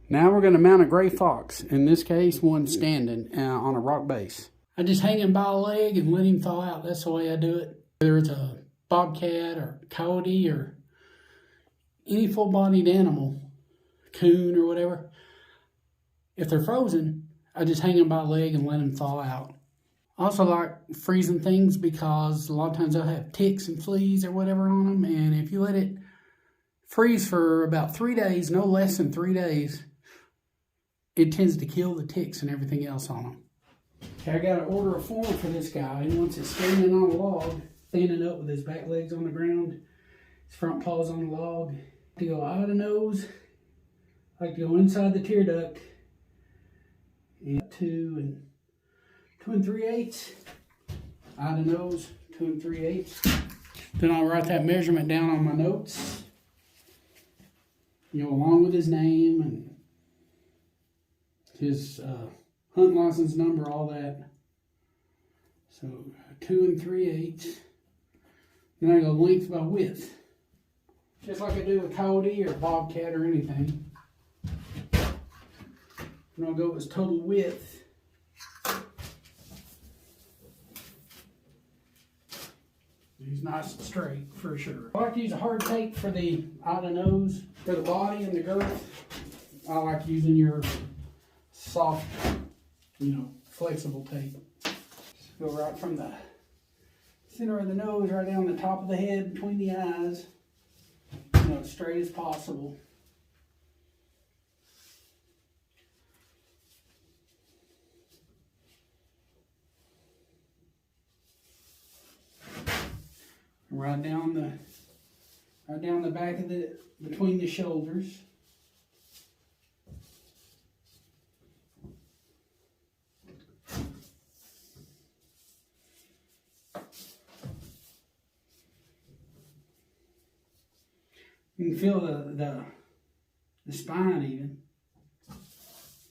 Now we're going to mount a gray fox, in this case one standing on a rock base. I just hang him by a leg and let him thaw out. That's the way I do it. Whether it's a bobcat or coyote or any full-bodied animal, coon or whatever, if they're frozen, I just hang them by a leg and let them thaw out. I also like freezing things because a lot of times they'll have ticks and fleas or whatever on them, and if you let it freeze for about 3 days, no less than 3 days, it tends to kill the ticks and everything else on them. Okay, I got to order a form for this guy. He wants it standing on a log, standing up with his back legs on the ground, his front paws on the log. To go eye to nose, I like to go inside the tear duct, and 2 3/8, eye to nose, 2 3/8. Then I'll write that measurement down on my notes, along with his name and his hunt license number, all that. So 2 3/8. Then I go length by width, just like I do with coyote or bobcat or anything. And I'll go with total width. He's nice and straight for sure. I like to use a hard tape for the eye to nose, for the body and the girth. I like using your soft, flexible tape. Just go right from the center of the nose right down the top of the head between the eyes, as straight as possible. Right down the back of between the shoulders. You can feel the spine even.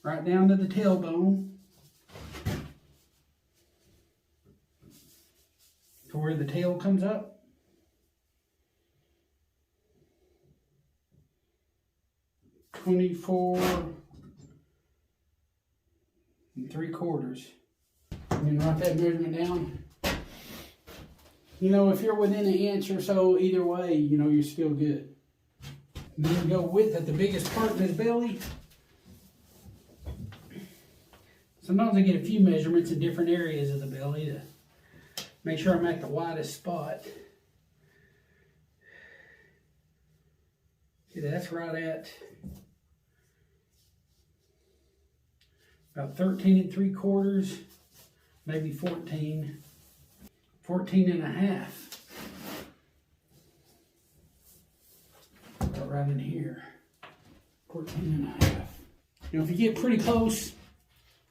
Right down to the tailbone. To where the tail comes up. 24 3/4. And then write that measurement down. If you're within an inch or so either way, you're still good. And then go width at the biggest part of his belly. Sometimes I get a few measurements in different areas of the belly to make sure I'm at the widest spot. See, that's right at about 13 3/4, maybe 14, 14 1/2. Right in here, 14 1/2. If you get pretty close,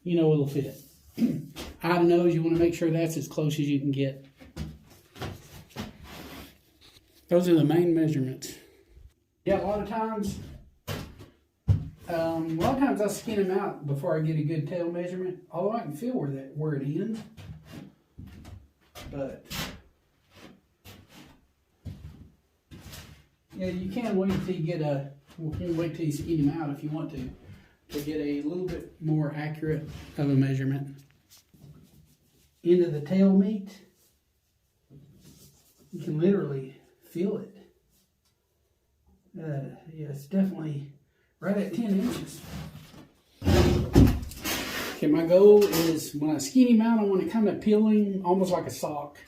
it'll fit. Eye to nose, you want to make sure that's as close as you can get. Those are the main measurements. Yeah, a lot of times I skin them out before I get a good tail measurement. Although I can feel where it ends, but yeah, you can wait till you wait till you skin them out if you want to get a little bit more accurate of a measurement. Into the tail meat, you can literally feel it. Yeah, it's definitely right at 10 inches. Okay, my goal is when I skin him out, I want to kind of peel him almost like a sock.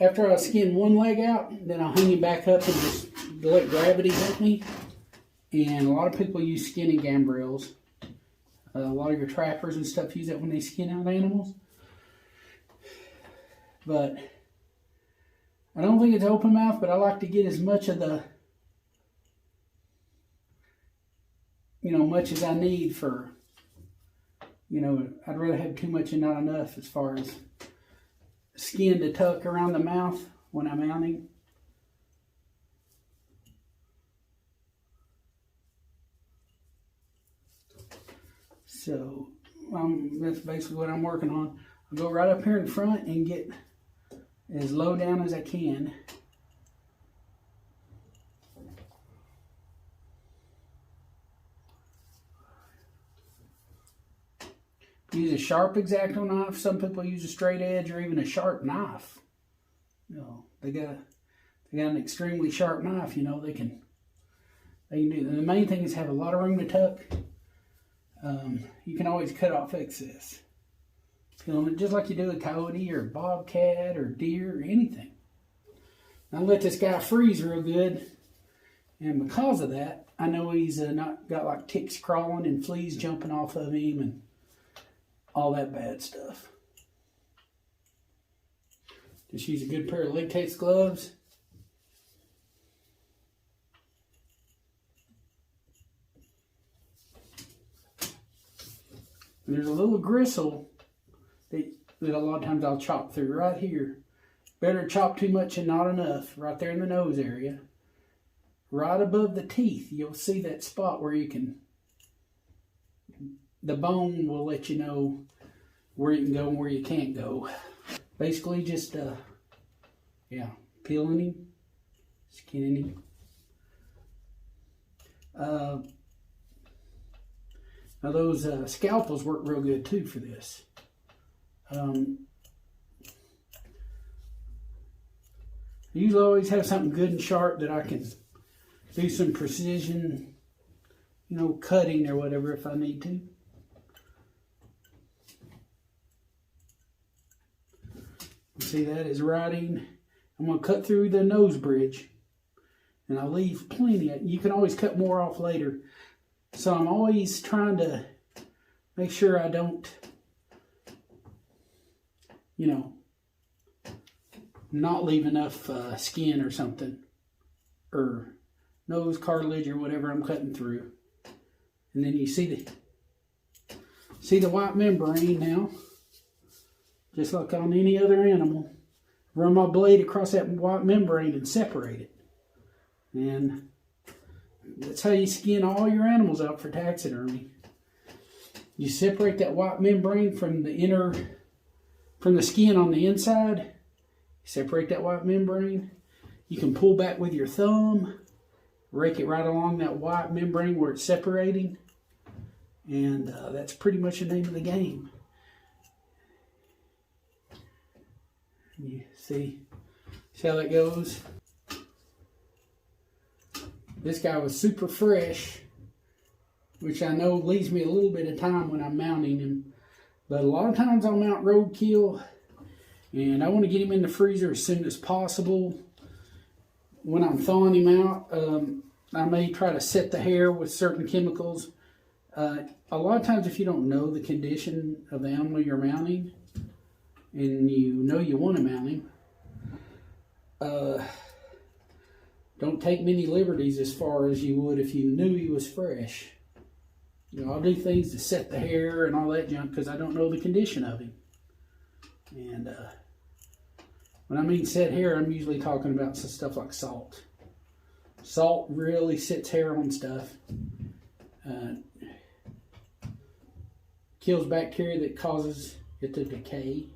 After I skin one leg out, then I'll hang him back up and just let gravity help me. And a lot of people use skinning gambrels. A lot of your trappers and stuff use that when they skin out animals. But I don't think it's open mouth, but I like to get as much of the, much as I need for, I'd rather have too much and not enough as far as skin to tuck around the mouth when I'm mounting. So that's basically what I'm working on. I'll go right up here in front and get as low down as I can. use a sharp X-Acto knife. Some people use a straight edge or even a sharp knife. You know, they got an extremely sharp knife. You know, they can do. And the main thing is have a lot of room to tuck. You can always cut off excess. You know, just like you do a coyote or a bobcat or deer or anything. I let this guy freeze real good, and because of that, I know he's not got like ticks crawling and fleas jumping off of him and all that bad stuff. Just use a good pair of latex gloves. And there's a little gristle that a lot of times I'll chop through right here. Better chop too much and not enough. Right there in the nose area. Right above the teeth, you'll see that spot where you can, the bone will let you know where you can go and where you can't go. Basically just, peeling him, skinning him. Now those scalpels work real good too for this. I usually always have something good and sharp that I can do some precision, you know, cutting or whatever if I need to. See, that is writing. I'm going to cut through the nose bridge, and I'll leave plenty. You can always cut more off later. So I'm always trying to make sure I don't, you know, not leave enough skin or something, or nose cartilage or whatever I'm cutting through. And then you see the white membrane now, just like on any other animal. Run my blade across that white membrane and separate it. And that's how you skin all your animals out for taxidermy. You separate that white membrane from the skin on the inside. Separate that white membrane. You can pull back with your thumb, rake it right along that white membrane where it's separating, and that's pretty much the name of the game. You see how that goes? This guy was super fresh, which I know leaves me a little bit of time when I'm mounting him, but a lot of times I'll mount roadkill. And I want to get him in the freezer as soon as possible. When I'm thawing him out, I may try to set the hair with certain chemicals. A lot of times if you don't know the condition of the animal you're mounting, and you know you want to mount him, don't take many liberties as far as you would if you knew he was fresh. You know, I'll do things to set the hair and all that junk because I don't know the condition of him. And when I mean set hair, I'm usually talking about some stuff like salt. Salt really sets hair on stuff. Kills bacteria that causes it to decay.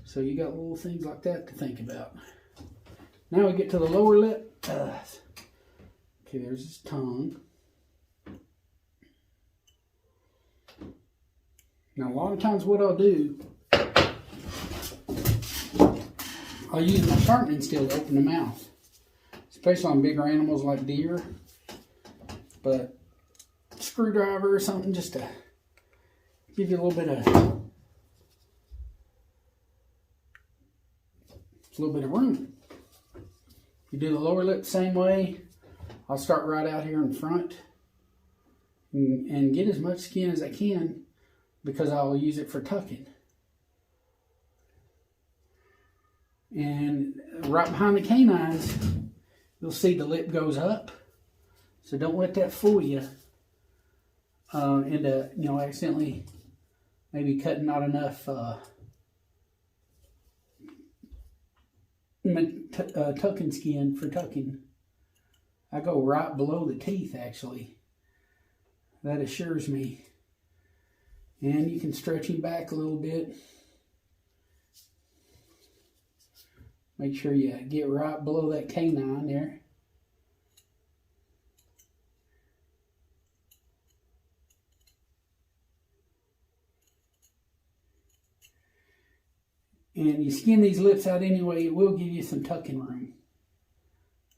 So you got little things like that to think about. Now we get to the lower lip. Okay, there's his tongue. Now a lot of times what I'll do, I'll use my sharpening steel to open the mouth, especially on bigger animals like deer. But screwdriver or something just to give you a little bit of room. You do the lower lip the same way. I'll start right out here in front and get as much skin as I can because I'll use it for tucking. And right behind the canines, you'll see the lip goes up. So don't let that fool you into, you know, accidentally maybe cutting not enough tucking skin for tucking. I go right below the teeth, actually. That assures me. And you can stretch him back a little bit. Make sure you get right below that canine there. And you skin these lips out anyway, it will give you some tucking room.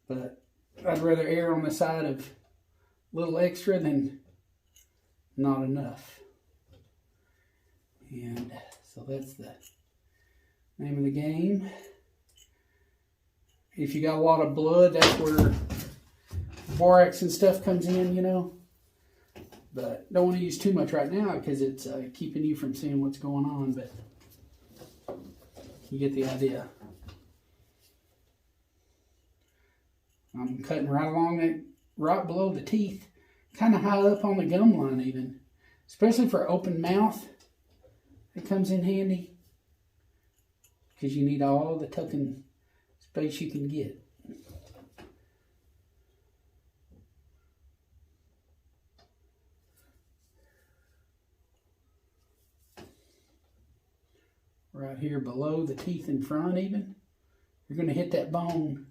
But I'd rather err on the side of a little extra than not enough. And so that's the name of the game. If you got a lot of blood, that's where borax and stuff comes in, you know. But don't want to use too much right now because it's keeping you from seeing what's going on. But you get the idea. I'm cutting right along that, right below the teeth, kind of high up on the gum line even. Especially for open mouth, it comes in handy because you need all the tucking space you can get. Right here below the teeth in front even, you're going to hit that bone,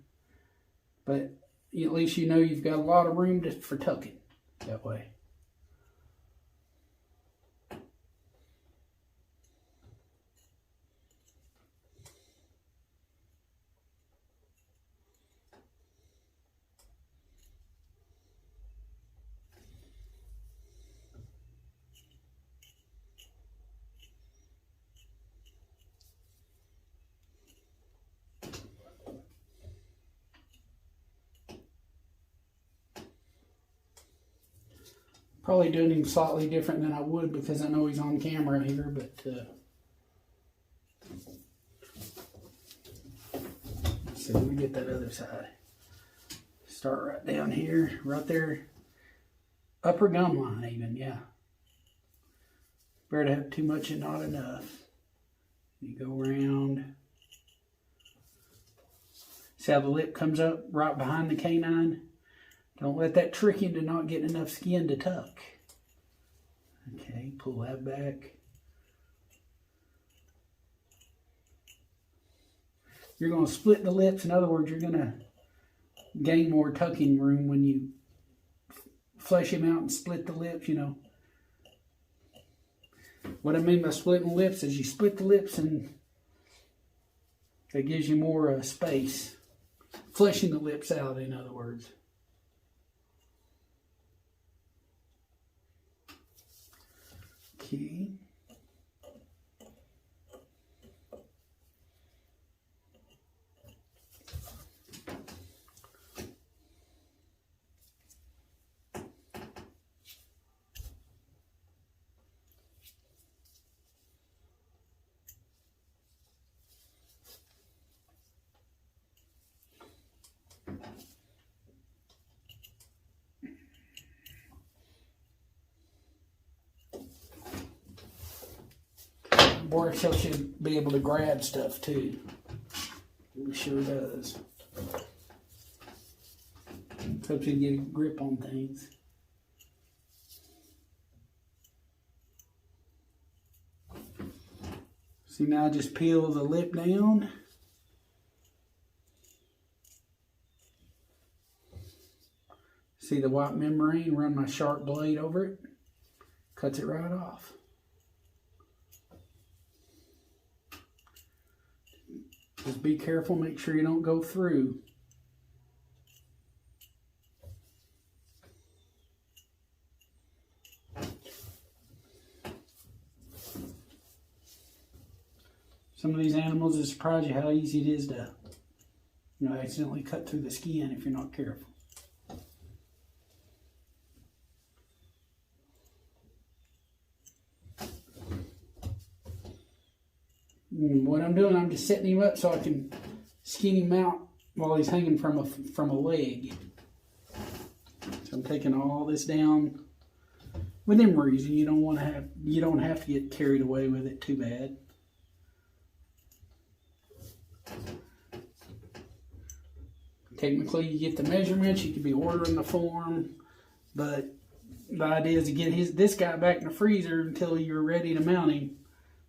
but at least you know you've got a lot of room for tucking that way. Probably doing him slightly different than I would because I know he's on camera here, but let's see, let me get that other side. Start right down here, right there, upper gum line even, yeah. Better to have too much and not enough. You go around. See how the lip comes up right behind the canine? Don't let that trick you into not getting enough skin to tuck. Okay, pull that back. You're going to split the lips. In other words, you're going to gain more tucking room when you flesh him out and split the lips, you know. What I mean by splitting lips is you split the lips and that gives you more space. Fleshing the lips out, in other words. Okay. Borax helps you be able to grab stuff too. It sure does. Helps you get a grip on things. See, now I just peel the lip down. See the white membrane, run my sharp blade over it, cuts it right off. Just be careful, make sure you don't go through. Some of these animals, it surprise you how easy it is to, you know, accidentally cut through the skin if you're not careful. What I'm doing, I'm just setting him up so I can skin him out while he's hanging from a leg. So I'm taking all this down within reason. You don't have to get carried away with it too bad. Technically, you get the measurements. You could be ordering the form, but the idea is to get this guy back in the freezer until you're ready to mount him.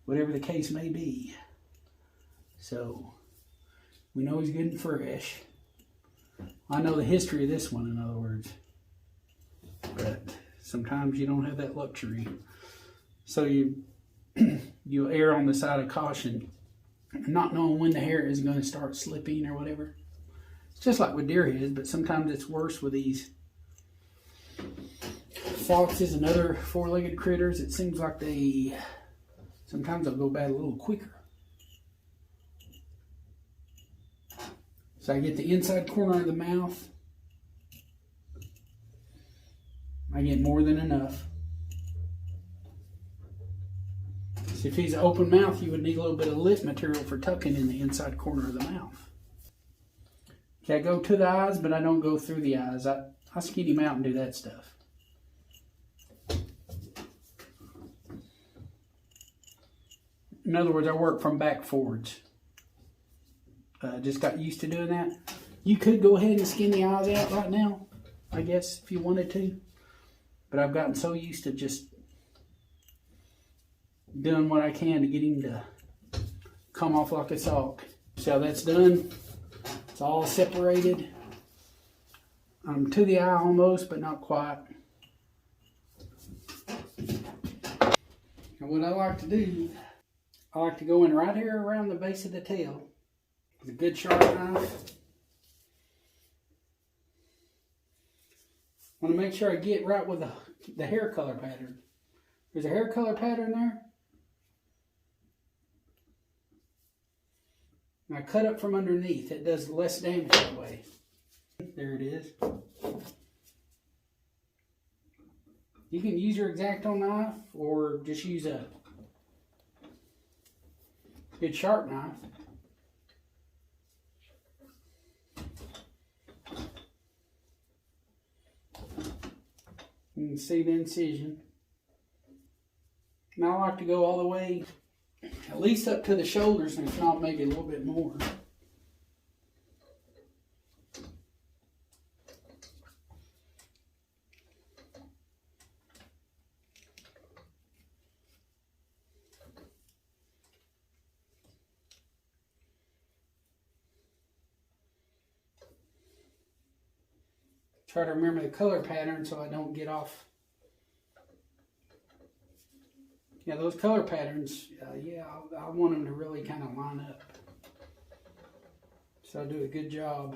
Whatever the case may be. So, we know he's good and fresh. I know the history of this one, in other words. But sometimes you don't have that luxury. So you err on the side of caution not knowing when the hair is going to start slipping or whatever. It's just like with deer heads, but sometimes it's worse with these foxes and other four-legged critters. It seems like sometimes they'll go bad a little quicker. So I get the inside corner of the mouth. I get more than enough. So if he's an open mouth, you would need a little bit of lip material for tucking in the inside corner of the mouth. Okay, I go to the eyes, but I don't go through the eyes. I skeet him out and do that stuff. In other words, I work from back forwards. Just got used to doing that. You could go ahead and skin the eyes out right now, I guess, if you wanted to. But I've gotten so used to just doing what I can to get him to come off like a sock. See how that's done? It's all separated. I'm to the eye almost, but not quite. And what I like to do, I like to go in right here around the base of the tail with a good sharp knife. I want to make sure I get right with the hair color pattern. There's a hair color pattern there. And I cut up from underneath. It does less damage that way. There it is. You can use your X-Acto knife or just use a good sharp knife. You can see the incision. Now I like to go all the way, at least up to the shoulders, and if not, maybe a little bit more. Try to remember the color pattern so I don't get off. Yeah, those color patterns, I want them to really kind of line up. So I do a good job.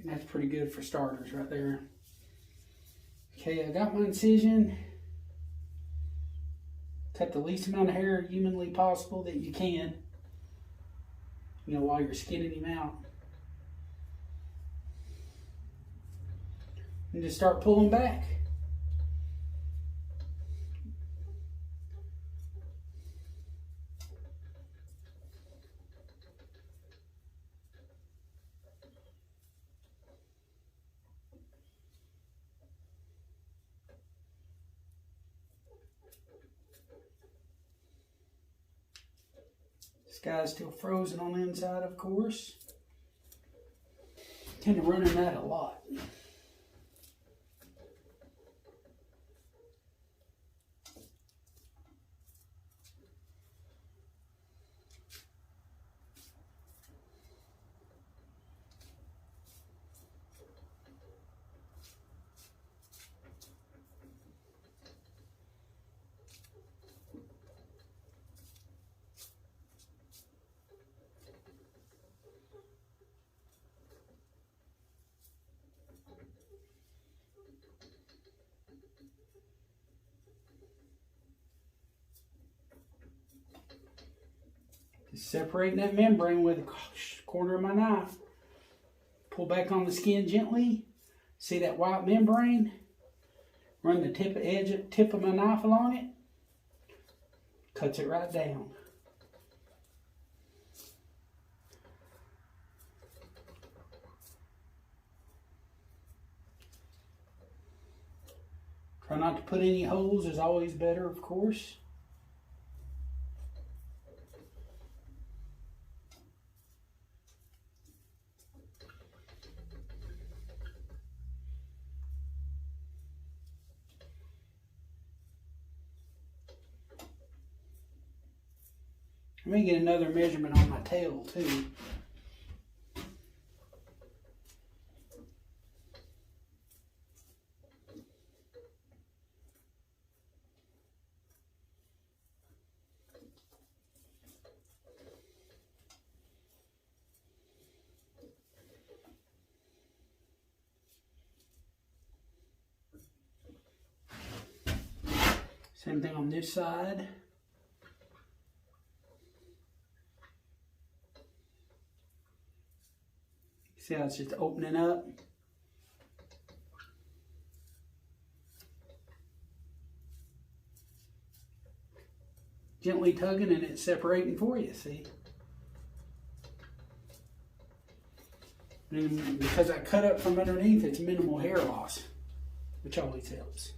That's pretty good for starters right there. Okay, I got my incision. Cut the least amount of hair humanly possible that you can, while you're skinning him out. And just start pulling back. This guy's still frozen on the inside, of course. Tend to run in that a lot. Separating that membrane with the corner of my knife. Pull back on the skin gently. See that white membrane? Run the tip of my knife along it. Cuts it right down. Try Try not to put any holes, is always better, of course. I'm going to get another measurement on my tail too. Same thing on this side. See how it's just opening up? Gently tugging and it's separating for you, see? And because I cut up from underneath, it's minimal hair loss, which always helps.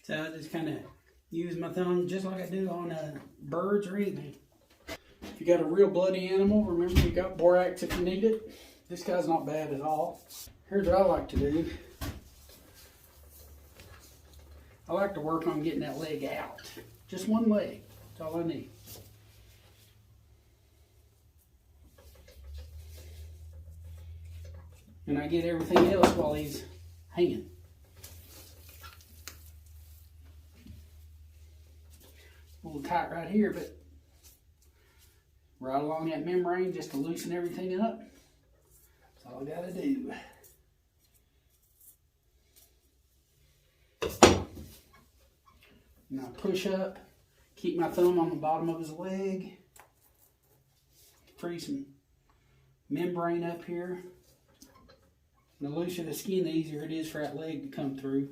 So I just kind of use my thumb just like I do on birds or anything. If you got a real bloody animal, remember you got borax if you need it. This guy's not bad at all. Here's what I like to do. I like to work on getting that leg out. Just one leg, that's all I need. And I get everything else while he's hanging. A little tight right here, but right along that membrane just to loosen everything up. That's all I gotta do. Now push up, keep my thumb on the bottom of his leg. Free some membrane up here. The looser the skin, the easier it is for that leg to come through.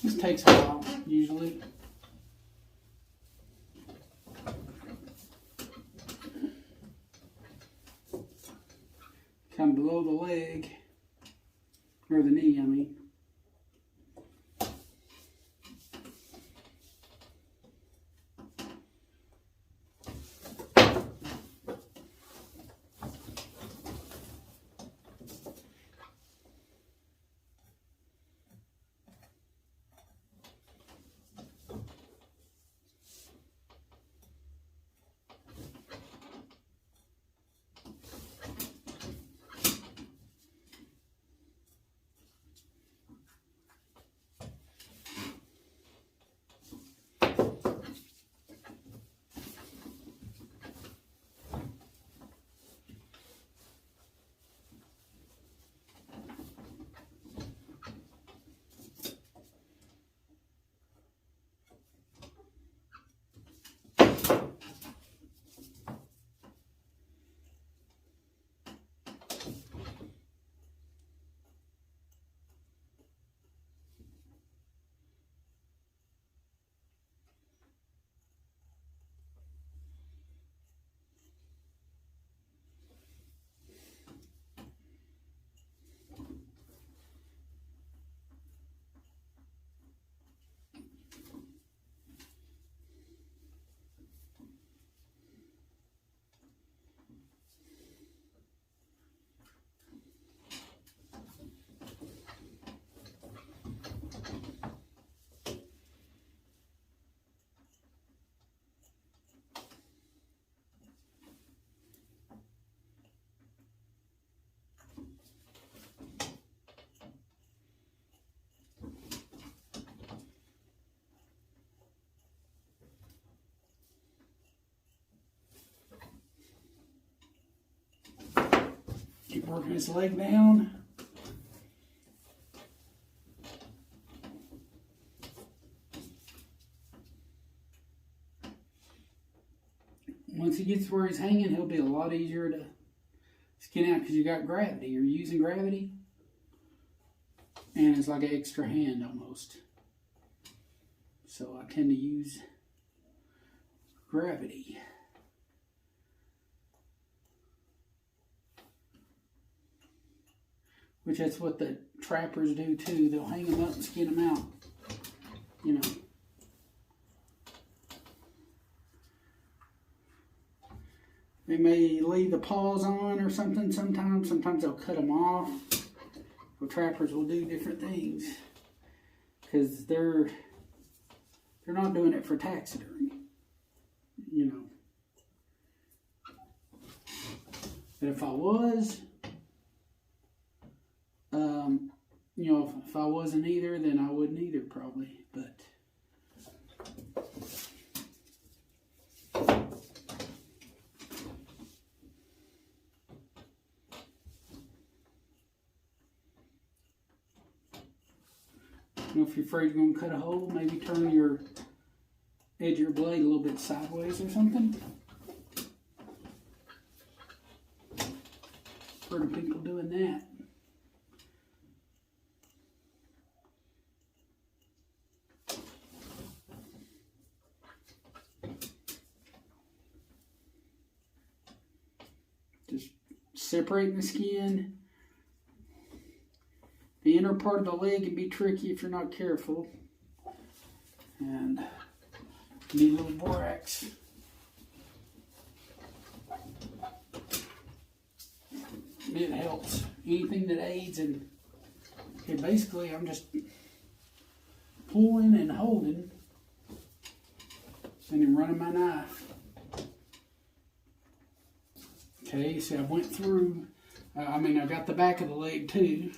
This takes a while, usually. Come below the leg, or the knee, I mean. Keep working his leg down. Once he gets where he's hanging, he'll be a lot easier to skin out because you got gravity. You're using gravity. And it's like an extra hand almost. So I tend to use gravity. Which that's what the trappers do too. They'll hang them up and skin them out. You know. They may leave the paws on or something sometimes. Sometimes they'll cut them off. Well, trappers will do different things. Because they're not doing it for taxidermy. You know. But if I was, you know, if I wasn't either, then I wouldn't either probably. But you know, if you're afraid you're going to cut a hole, maybe turn your edge of your blade a little bit sideways or something. Heard of people doing that. Just separating the skin. The inner part of the leg can be tricky if you're not careful. And you need a little borax. It helps. Anything that aids in. Okay, basically I'm just pulling and holding and then running my knife. Okay, so I went through, I got the back of the leg too.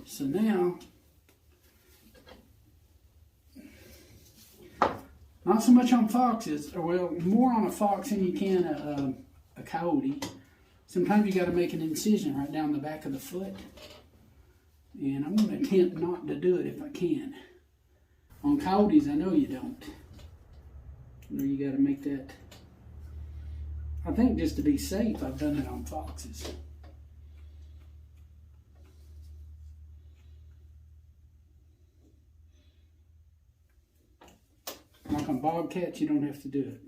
So now, not so much on foxes, or well, more on a fox than you can a coyote. Sometimes you got to make an incision right down the back of the foot. And I'm going to attempt not to do it if I can. On coyotes, I know you don't. You know, you got to make that. I think just to be safe, I've done it on foxes. Like on bobcats, you don't have to do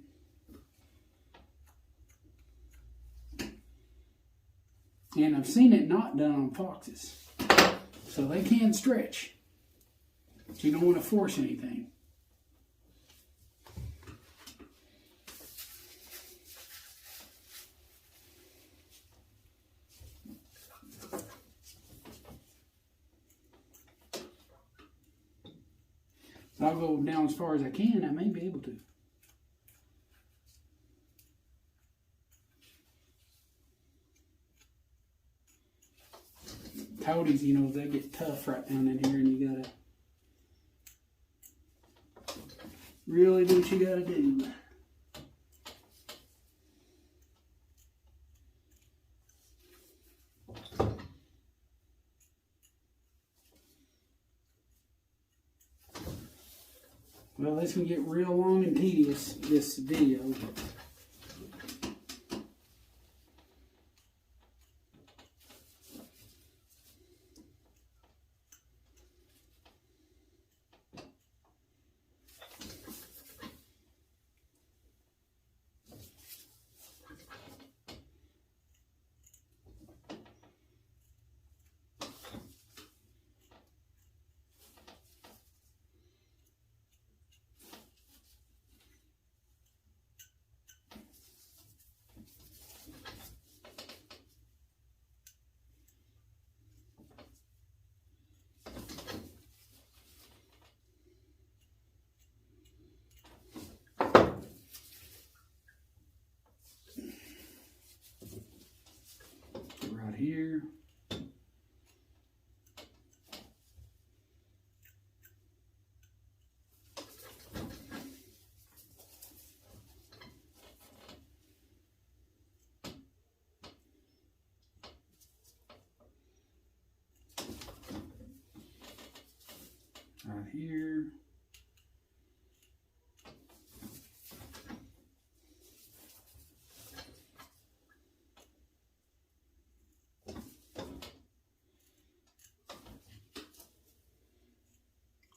it. And I've seen it not done on foxes. So they can stretch. But you don't want to force anything. I'll go down as far as I can. I may be able to. Coyotes, you know, they get tough right down in here, and you gotta really do what you gotta do. Well, this can get real long and tedious, this video. Right here. here.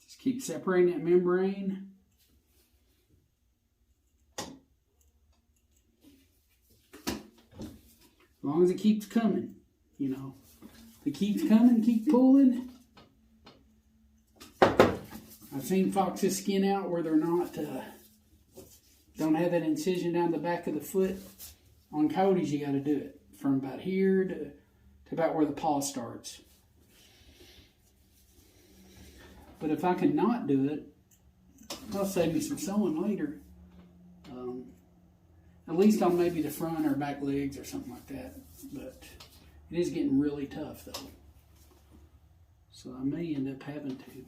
Just keep separating that membrane. As long as it keeps coming, you know. If it keeps coming, keep pulling. I've seen foxes skin out where they're not, don't have that incision down the back of the foot. On coyotes, you got to do it from about here to about where the paw starts. But if I can not do it, that'll save me some sewing later. At least on maybe the front or back legs or something like that. But it is getting really tough though. So I may end up having to.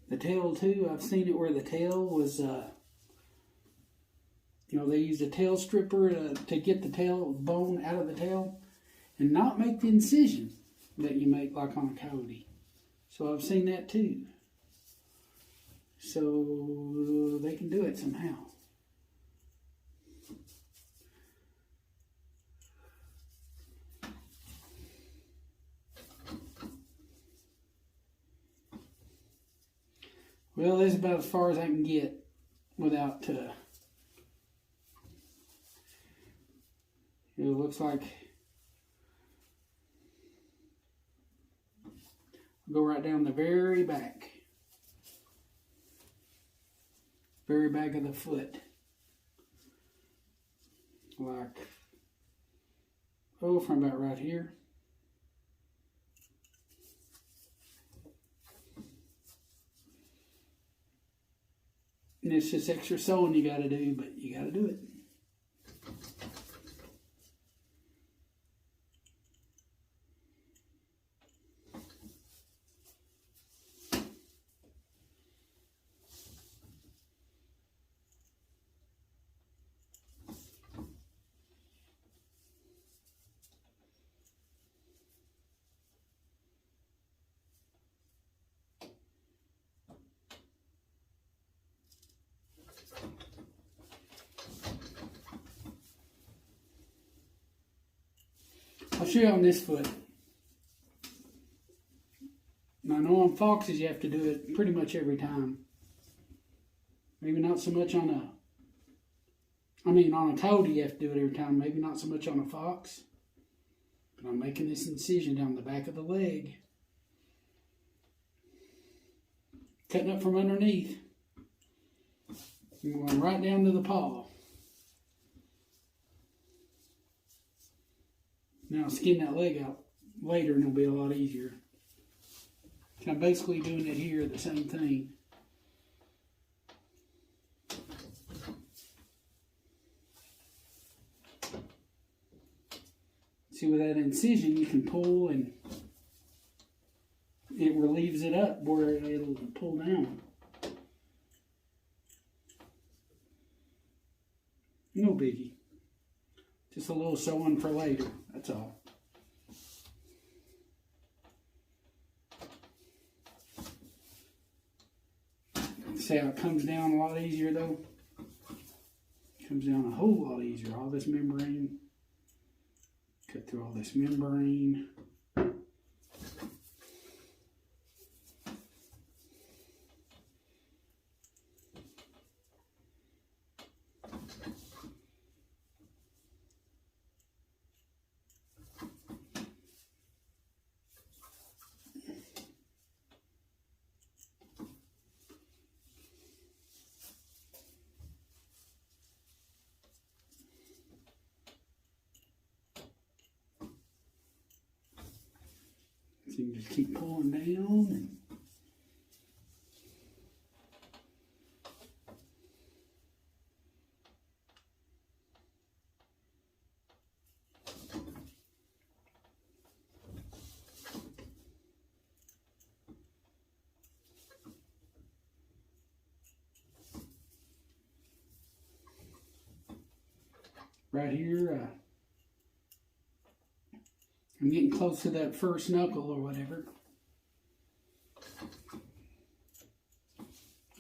The tail too, I've seen it where the tail was, you know, they used a tail stripper to get the tail bone out of the tail and not make the incision that you make like on a coyote. So I've seen that too. So they can do it somehow. Well, that's about as far as I can get without, it looks like, I'll go right down the very back of the foot. Like, from about right here. And it's just extra sewing you got to do, but you got to do it. I'll show you on this foot. Now, I know on foxes you have to do it pretty much every time. Maybe not so much on a coyote you have to do it every time. Maybe not so much on a fox. But I'm making this incision down the back of the leg. Cutting up from underneath. And going right down to the paw. Now I'll skin that leg out later and it'll be a lot easier. And I'm basically doing it here, the same thing. See, with that incision you can pull and it relieves it up where it'll pull down. No biggie. Just a little sewing for later, that's all. See how it comes down a lot easier though? It comes down a whole lot easier. All this membrane. Cut through all this membrane. Just keep pulling down and right here, I'm getting close to that first knuckle or whatever.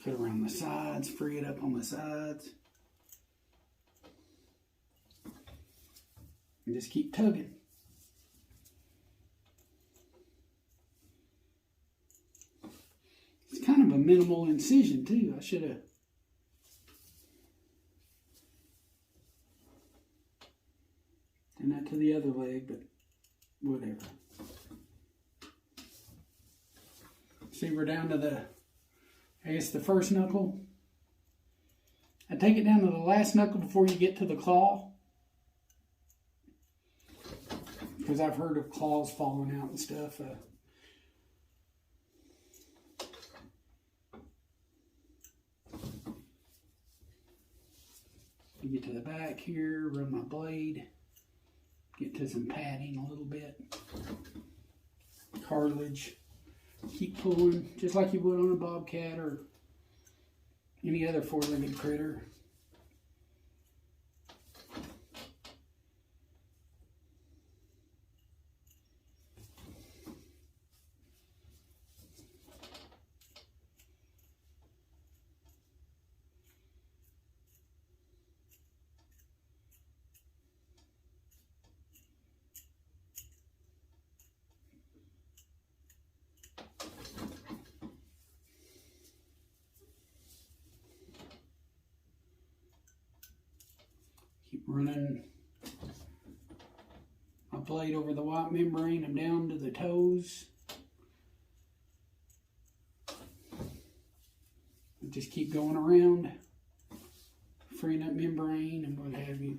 Cut around the sides, free it up on the sides. And just keep tugging. It's kind of a minimal incision too. I should have done that to the other leg, but whatever. See, we're down to the, I guess, the first knuckle. I take it down to the last knuckle before you get to the claw, because I've heard of claws falling out and stuff. You get to the back here, run my blade, get to some padding a little bit, cartilage. Keep pulling, just like you would on a bobcat or any other four-legged critter. Keep running my blade over the white membrane. I'm down to the toes. Just keep going around, freeing up membrane and what have you.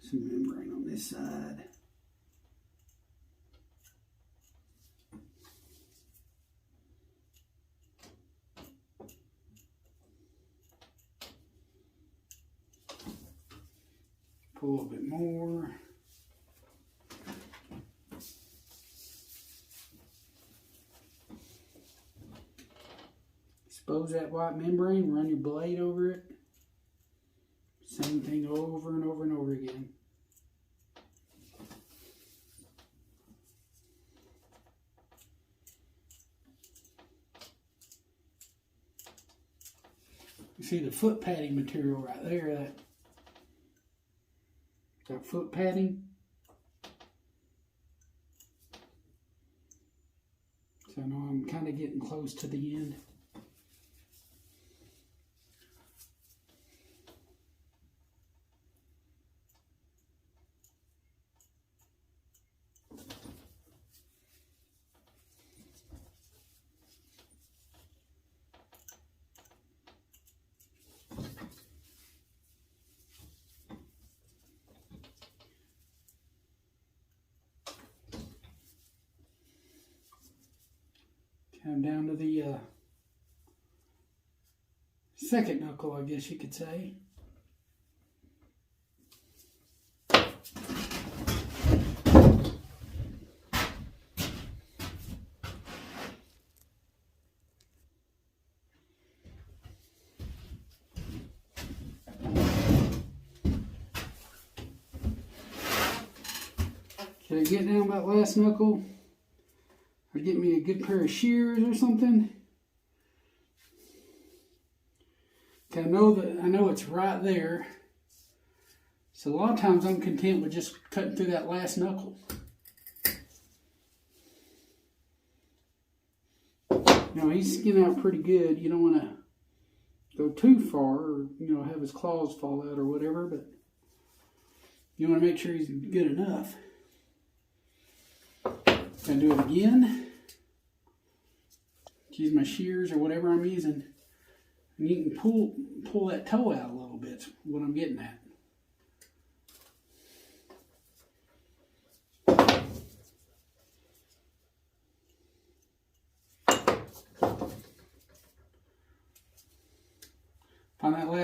Some membrane on this side. Pull a little bit more. Expose that white membrane, run your blade over it. Same thing over and over and over again. You see the foot padding material right there, that foot padding. So now I'm kind of getting close to the end. I'm down to the second knuckle, I guess you could say. Can I get down that last knuckle? Or get me a good pair of shears or something. I know it's right there. So a lot of times I'm content with just cutting through that last knuckle. You know, he's skin out pretty good. You don't want to go too far or, you know, have his claws fall out or whatever, but you want to make sure he's good enough. Gonna do it again. Use my shears or whatever I'm using. And you can pull that toe out a little bit, what I'm getting at.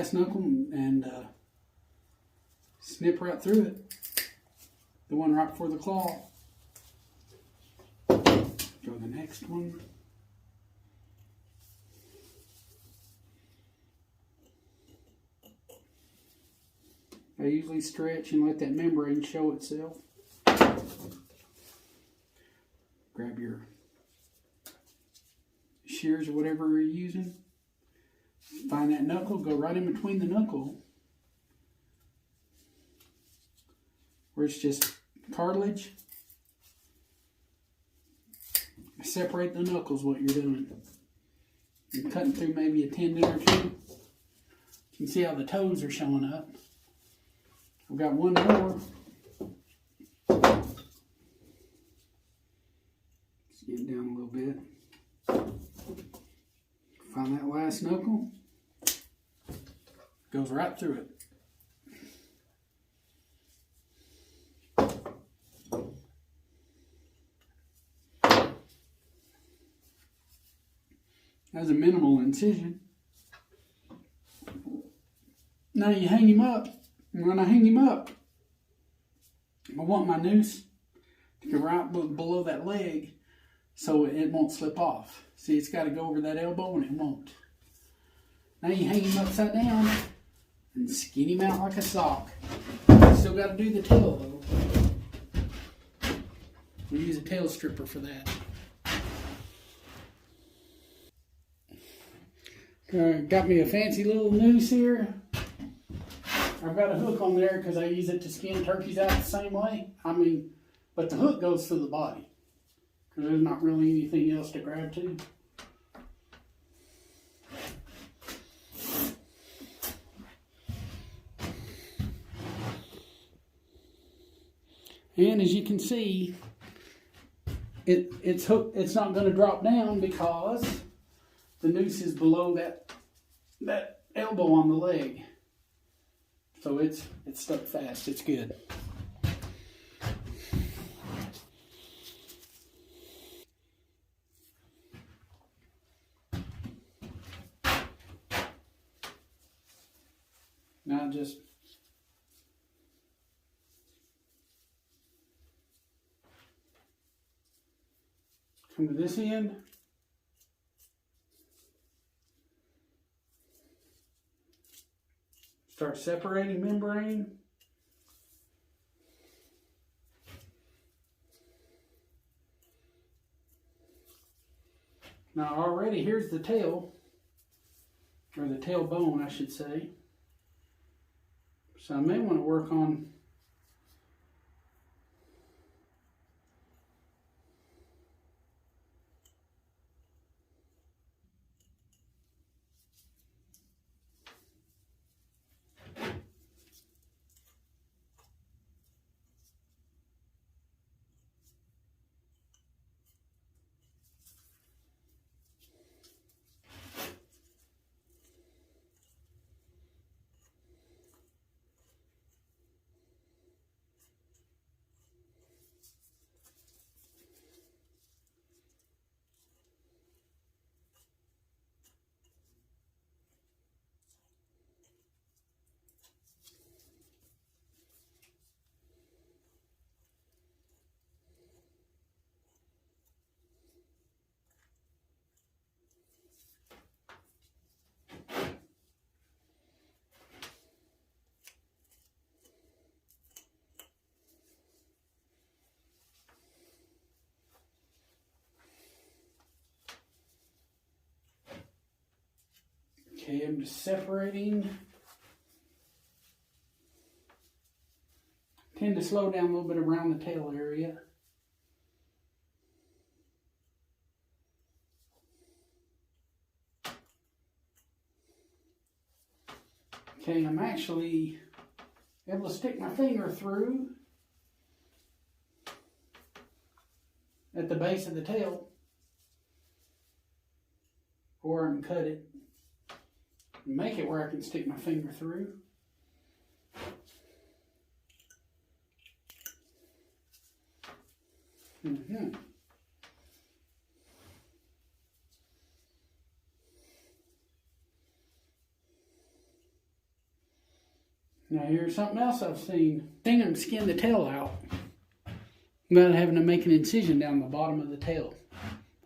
last knuckle and snip right through it. The one right before the claw. Go the next one. I usually stretch and let that membrane show itself. Grab your shears or whatever you're using. Find that knuckle, go right in between the knuckle where it's just cartilage. Separate the knuckles, what you're doing. You're cutting through maybe a tendon or two. You can see how the toes are showing up. I've got one more. Let's get it down a little bit. Find that last knuckle. Goes right through it. That's a minimal incision. Now you hang him up. And when I hang him up, I want my noose to go right below that leg so it won't slip off. See, it's got to go over that elbow and it won't. Now you hang him upside down and skin him out like a sock. Still got to do the tail though. We use a tail stripper for that. Got me a fancy little noose here. I've got a hook on there because I use it to skin turkeys out the same way. But the hook goes through the body because there's not really anything else to grab to. And as you can see, it's hooked. It's not going to drop down because the noose is below that elbow on the leg. So it's stuck fast. It's good. Now just come to this end. Start separating membrane. Now already here's the tail, or the tailbone I should say. So I may want to work on Okay, I'm just separating. Tend to slow down a little bit around the tail area. Okay, I'm actually able to stick my finger through at the base of the tail, or I can cut it. Make it where I can stick my finger through. Now here's something else I've seen. Seen them skin the tail out without having to make an incision down the bottom of the tail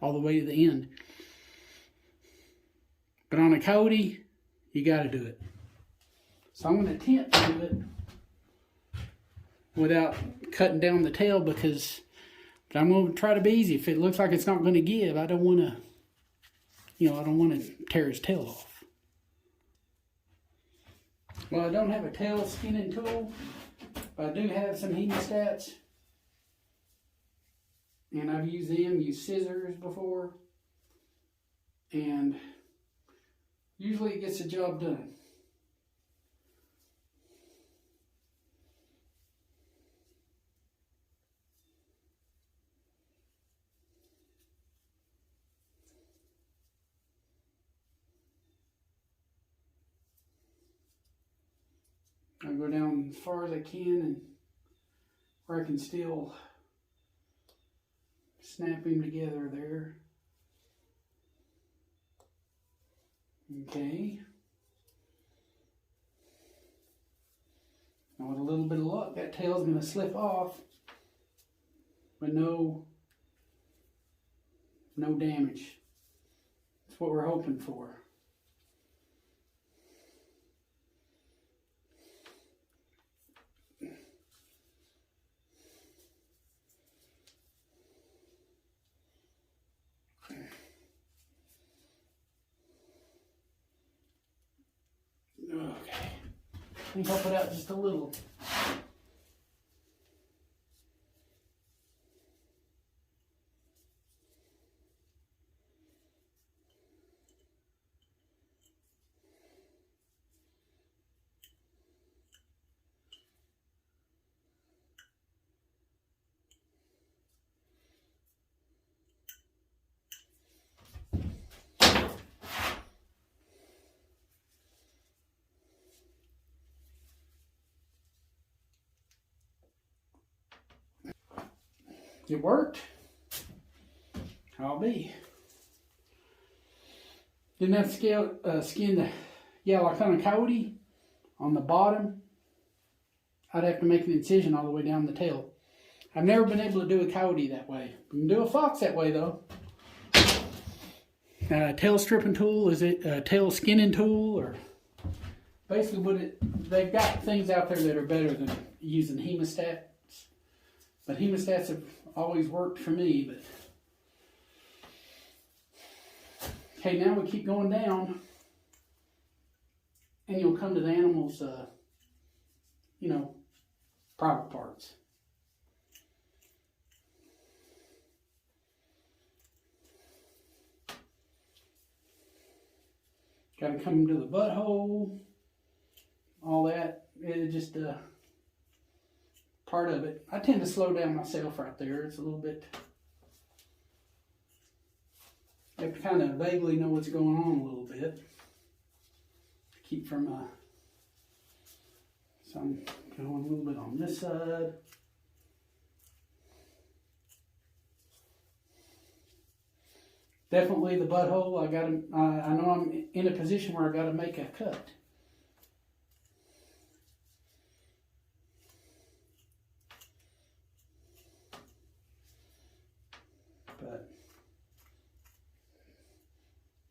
all the way to the end. But on a coyote, you got to do it. So I'm going to attempt to do it without cutting down the tail, because I'm going to try to be easy. If it looks like it's not going to give, I don't want to, I don't want to tear his tail off. Well, I don't have a tail skinning tool, but I do have some hemostats. And I've used scissors before. And usually it gets the job done. I go down as far as I can and where I can still snap him together there. Okay. Now with a little bit of luck, that tail's going to slip off, but no damage. That's what we're hoping for. Okay, I think I'll put out just a little. It worked. I'll be. Didn't have to skin the, like on a coyote, on the bottom, I'd have to make an incision all the way down the tail. I've never been able to do a coyote that way. You can do a fox that way though. Tail stripping tool, is it a tail skinning tool, or basically they've got things out there that are better than using hemostats. But hemostats have always worked for me, but okay, now we keep going down and you'll come to the animal's private parts. Got to come to the butthole, all that. It's just part of it. I tend to slow down myself right there. It's a little bit, you have to kind of vaguely know what's going on a little bit to keep from, so I'm going a little bit on this side. Definitely the butthole, I know I'm in a position where I got to make a cut. But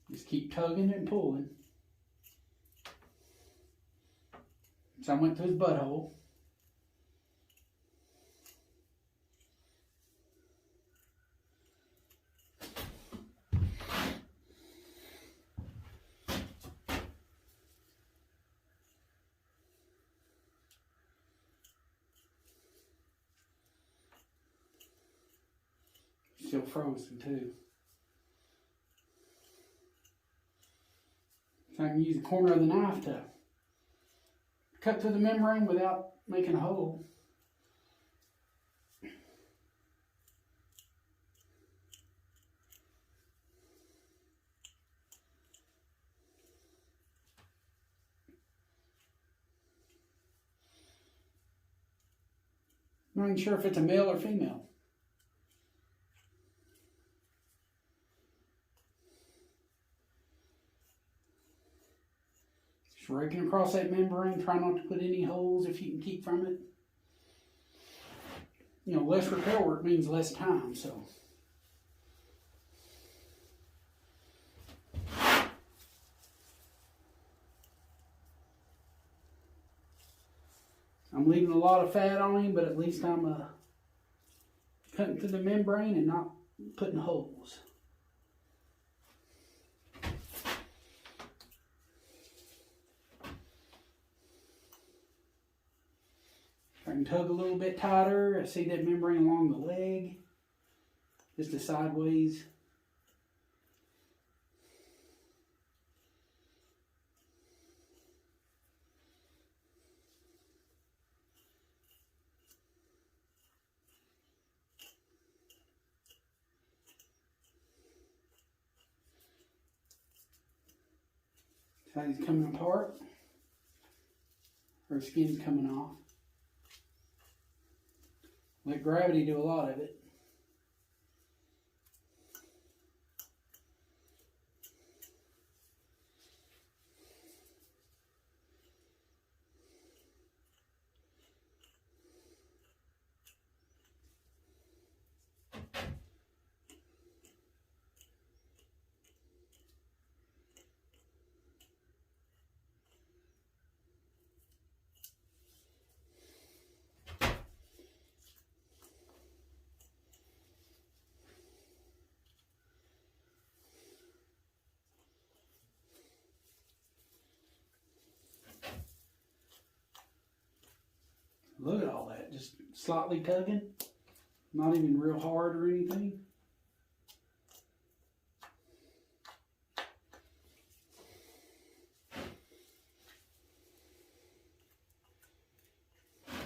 just keep tugging and pulling. So I went to his butthole. Still frozen too. So I can use the corner of the knife to cut through the membrane without making a hole. I'm not even sure if it's a male or female. Just raking across that membrane. Try not to put any holes if you can keep from it. You know, less repair work means less time, so. I'm leaving a lot of fat on him, but at least I'm cutting through the membrane and not putting holes. I can tug a little bit tighter. I see that membrane along the leg, just a sideways. How he's coming apart. Her skin's coming off. Let gravity do a lot of it. Look at all that, just slightly tugging, not even real hard or anything.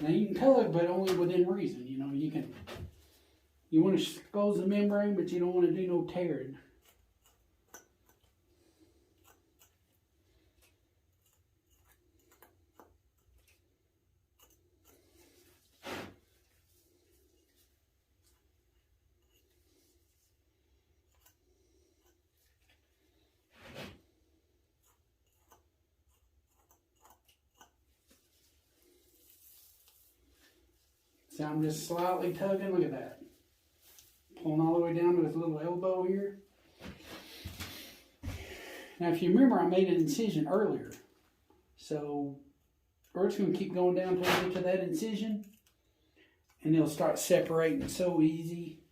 Now you can tug, but only within reason. You know, you want to expose the membrane, but you don't want to do no tearing. So I'm just slightly tugging, look at that. Pulling all the way down to his little elbow here. Now if you remember, I made an incision earlier. So we're just going to keep going down till we get to that incision. And it'll start separating so easy.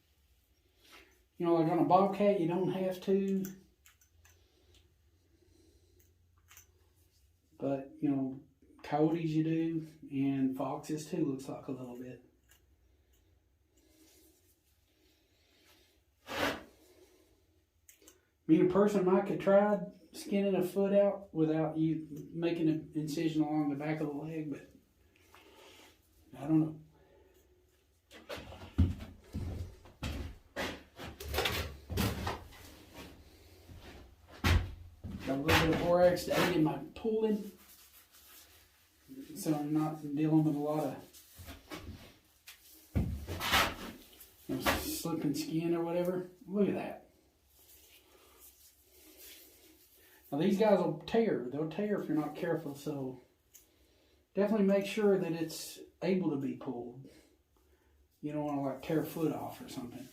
You know, like on a bobcat, you don't have to. But, you know, coyotes you do, and foxes too, looks like a little bit. Me, a person might could try skinning a foot out without you making an incision along the back of the leg, but I don't know. Got a little bit of borax to aid in my pulling, so I'm not dealing with a lot of slipping skin or whatever. Look at that. Now these guys will tear. They'll tear if you're not careful, so definitely make sure that it's able to be pulled. You don't want to like tear a foot off or something.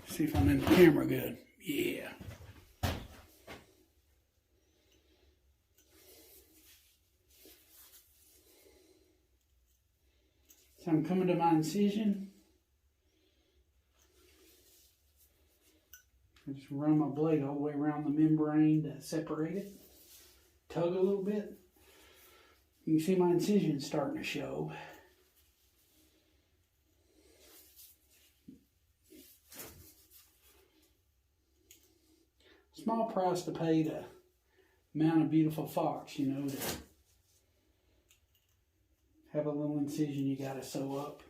See if I'm in the camera good. Yeah. So I'm coming to my incision. I just run my blade all the way around the membrane to separate it. Tug a little bit. You can see my incision starting to show. Small price to pay to mount a beautiful fox, you know, to have a little incision you got to sew up.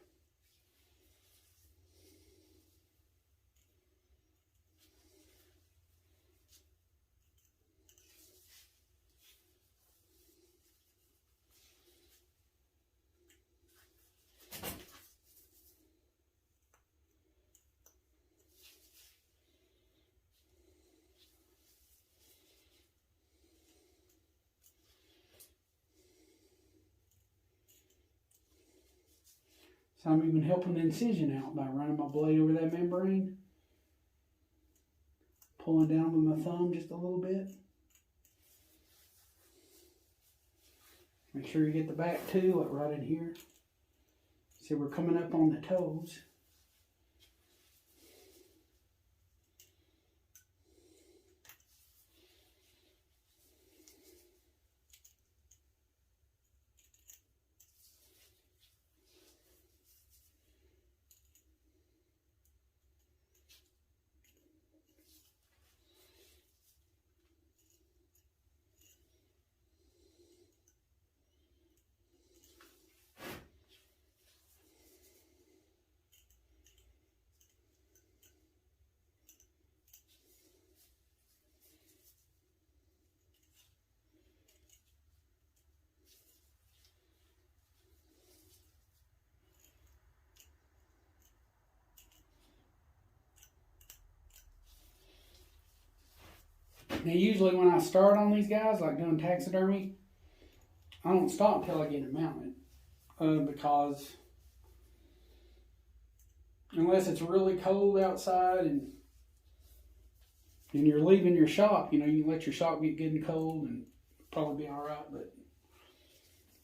So I'm even helping the incision out by running my blade over that membrane. Pulling down with my thumb just a little bit. Make sure you get the back too, like right in here. See, we're coming up on the toes. Now usually when I start on these guys, like doing taxidermy, I don't stop until I get it mounted. Because unless it's really cold outside and you're leaving your shop, you know, you can let your shop get good and cold and probably be all right. But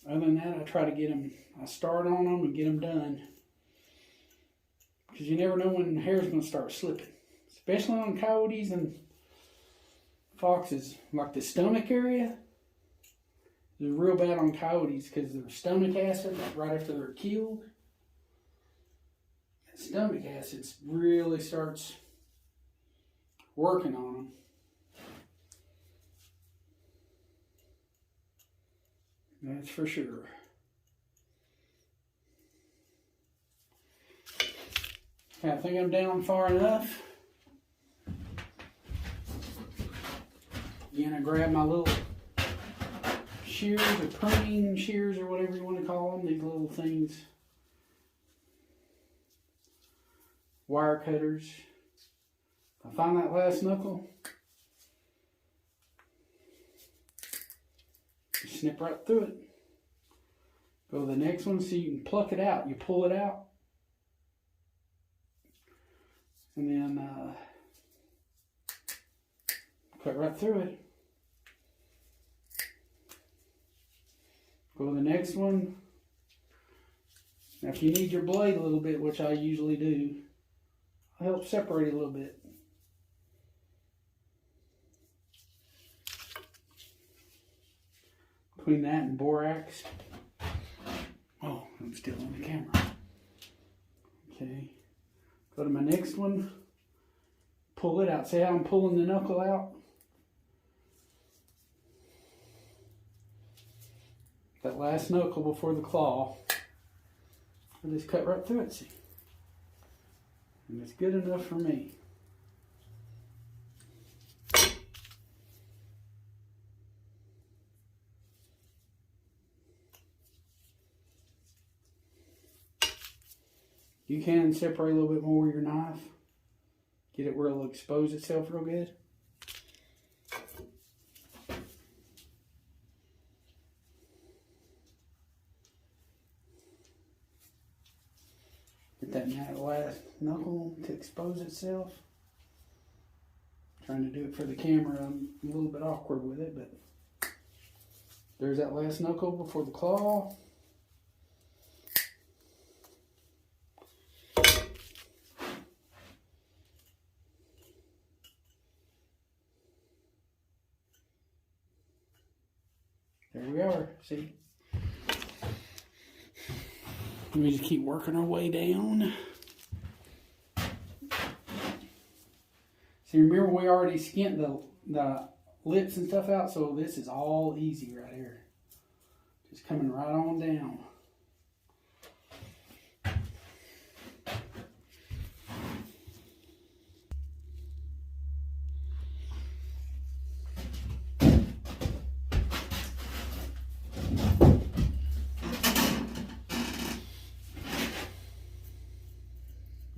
other than that, I try to get them, I start on them and get them done. Because you never know when the hair's going to start slipping. Especially on coyotes and foxes. Like the stomach area is real bad on coyotes because their stomach acid, like right after they're killed, that stomach acid really starts working on them. That's for sure. Okay, I think I'm down far enough. Again, I grab my little shears or pruning shears or whatever you want to call them, these little things. Wire cutters. If I find that last knuckle, snip right through it. Go to the next one so you can pluck it out. You pull it out. And then cut right through it. Go to the next one. Now if you need your blade a little bit, which I usually do, I'll help separate it a little bit. Between that and borax. Oh, I'm still on the camera. Okay. Go to my next one. Pull it out. See how I'm pulling the knuckle out? That last knuckle before the claw. I just cut right through it, see? And it's good enough for me. You can separate a little bit more with your knife. Get it where it'll expose itself real good. Get that last knuckle to expose itself. Trying to do it for the camera, I'm a little bit awkward with it, but there's that last knuckle before the claw. There we are, see? Let me just keep working our way down. See, remember we already skinned the lips and stuff out, so this is all easy right here. Just coming right on down.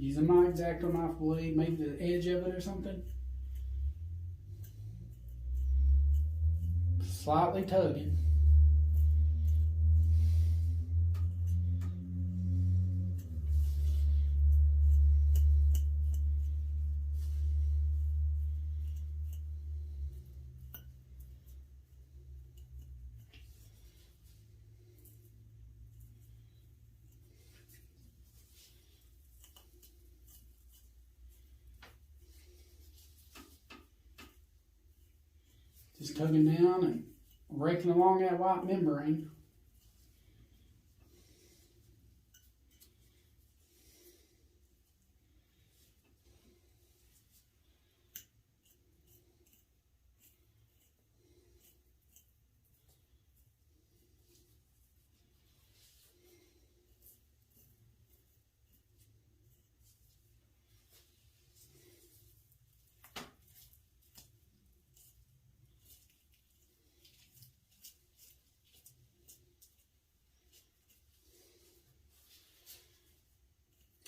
Using my X-Acto knife blade, maybe the edge of it or something. Slightly tugging. Just tugging down and raking along that white membrane.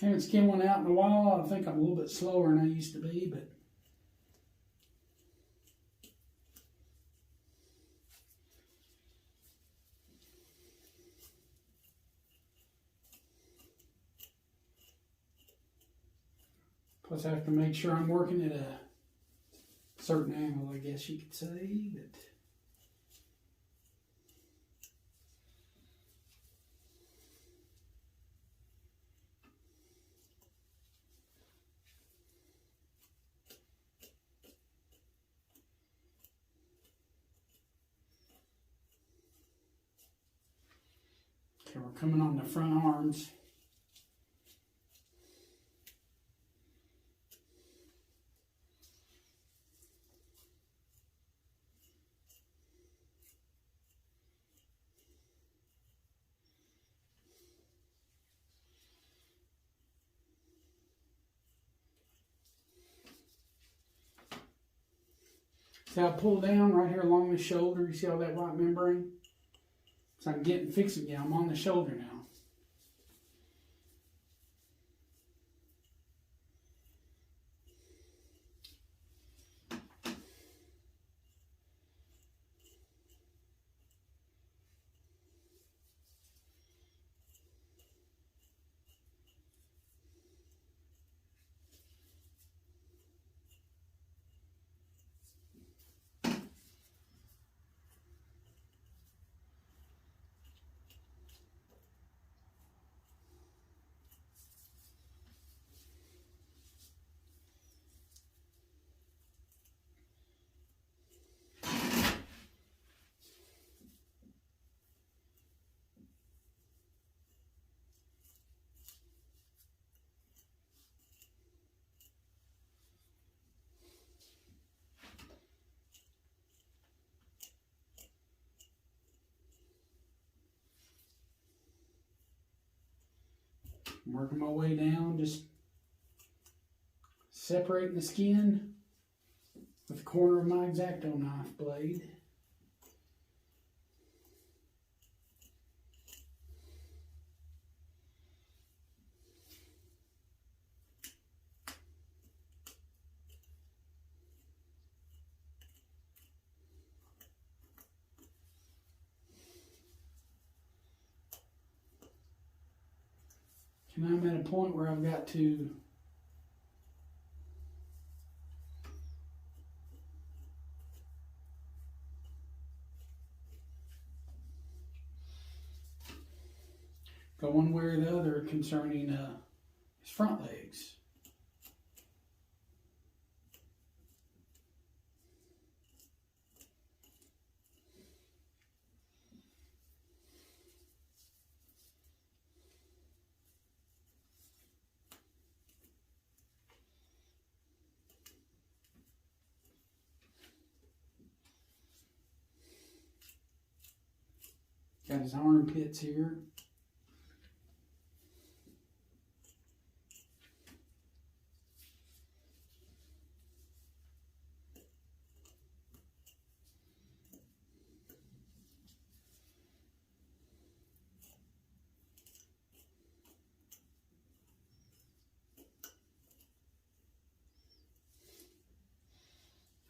Haven't skinned one out in a while. I think I'm a little bit slower than I used to be, but plus I have to make sure I'm working at a certain angle, I guess you could say. But okay, we're coming on the front arms. See how I pull down right here along the shoulder? You see all that white membrane? So I'm fixing, yeah, I'm on the shoulder now. I'm working my way down, just separating the skin with the corner of my X-Acto knife blade. And I'm at a point where I've got to go one way or the other concerning his front legs. Got his armpits here.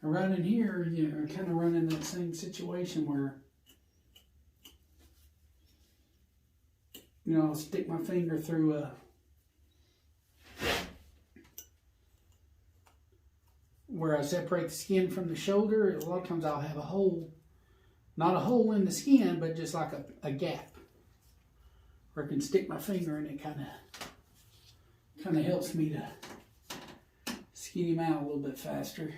Right in here, you're kind of running that same situation where, you know, I'll stick my finger through where I separate the skin from the shoulder. A lot of times I'll have a hole, not a hole in the skin, but just like a gap where I can stick my finger and it kind of helps me to skin him out a little bit faster.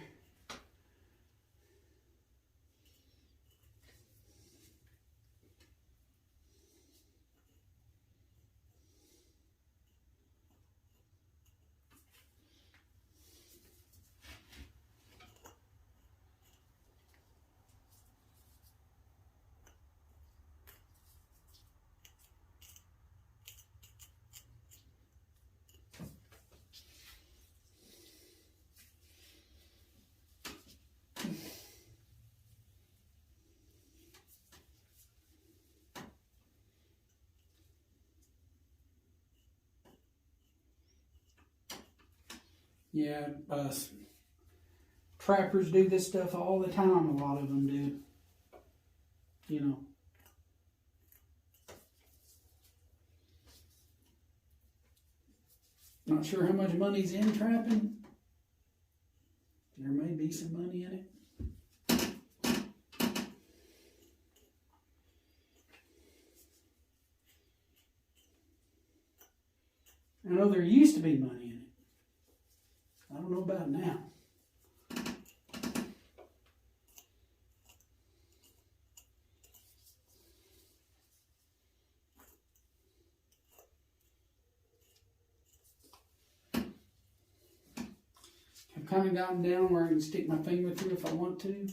Yeah, trappers do this stuff all the time. A lot of them do. You know. Not sure how much money's in trapping. There may be some money in it. I know there used to be money in it. I don't know about now. I've kind of gotten down where I can stick my finger through if I want to.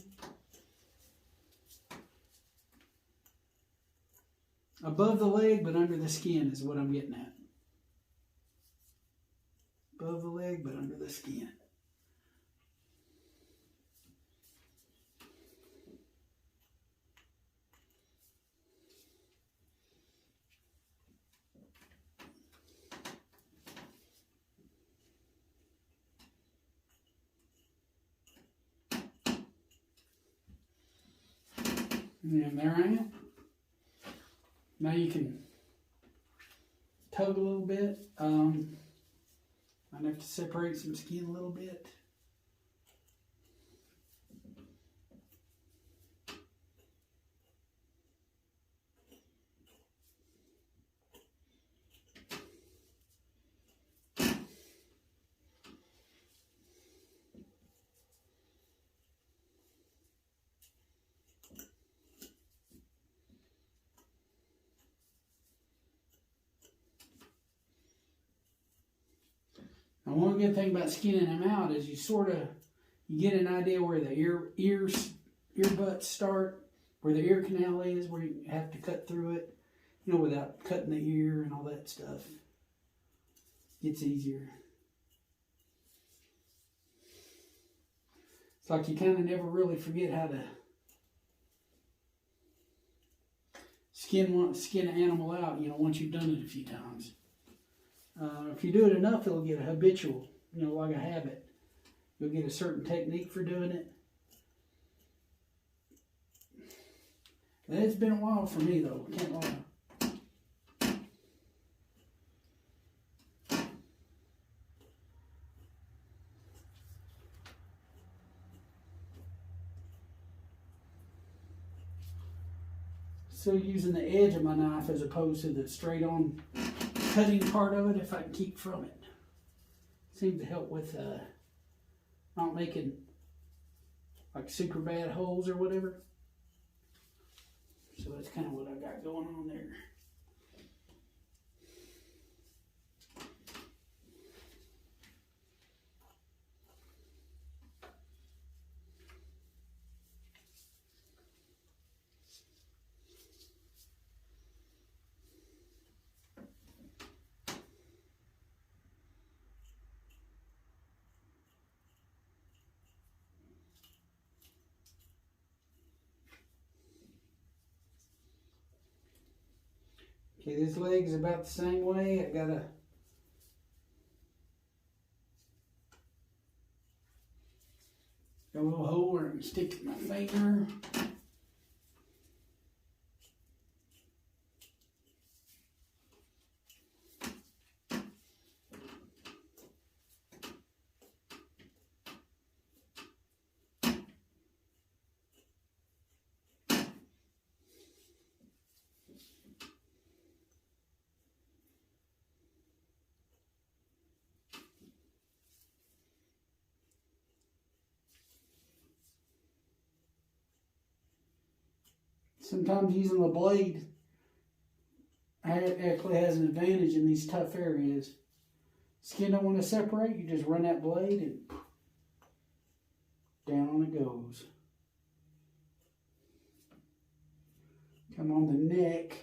Above the leg, but under the skin is what I'm getting at. Above the leg, but under the skin. And there I am. Now you can tug a little bit. I'd have to separate some skin a little bit. Now, one good thing about skinning them out is you get an idea where the ear butts start, where the ear canal is, where you have to cut through it, you know, without cutting the ear and all that stuff. It's easier. It's like you kind of never really forget how to skin an animal out, you know, once you've done it a few times. If you do it enough, it'll get a habitual, you know, like a habit. You'll get a certain technique for doing it. And it's been a while for me, though. Can't lie. Still using the edge of my knife as opposed to the straight on cutting part of it if I can keep from it. Seems to help with not making like super bad holes or whatever. So that's kind of what I got going on there. Okay, this leg is about the same way. I got a little hole where I can stick my finger. Sometimes using the blade actually has an advantage in these tough areas. Skin don't want to separate, you just run that blade and down it goes. Come on the neck.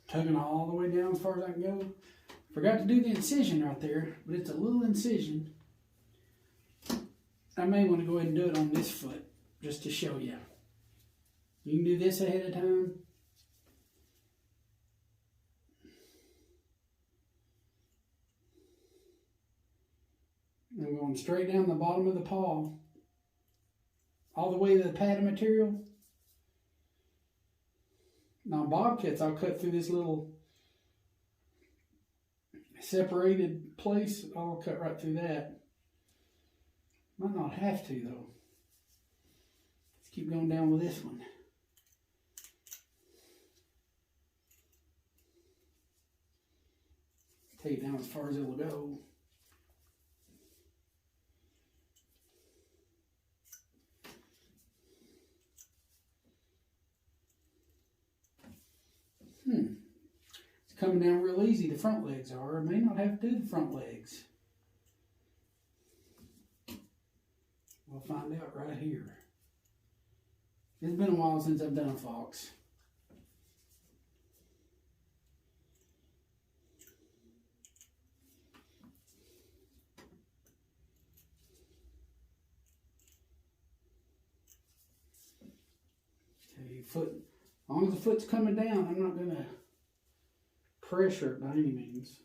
Tugging all the way down as far as I can go. Forgot to do the incision right there, but it's a little incision. I may want to go ahead and do it on this foot, just to show you. You can do this ahead of time. I'm going straight down the bottom of the paw, all the way to the padded material. Now bobcats, I'll cut through this little separated place. I'll cut right through that. Might not have to though. Let's keep going down with this one. Take it down as far as it will go. It's coming down real easy. The front legs are. I may not have to do the front legs. We'll find out right here. It's been a while since I've done a fox. Okay, foot. As long as the foot's coming down, I'm not going to pressure it by any means.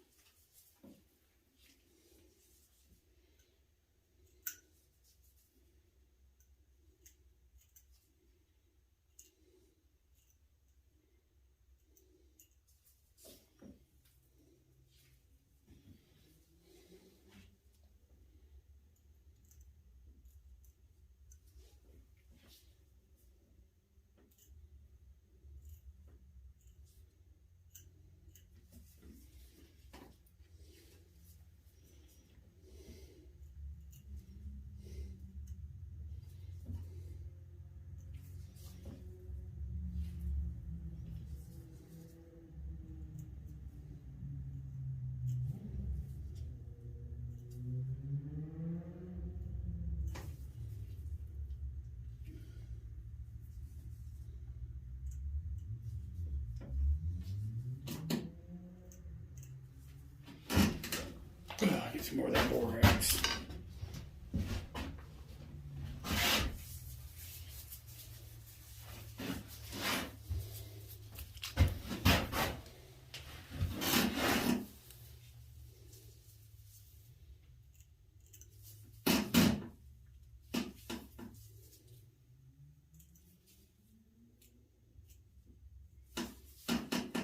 Get some more of that borax.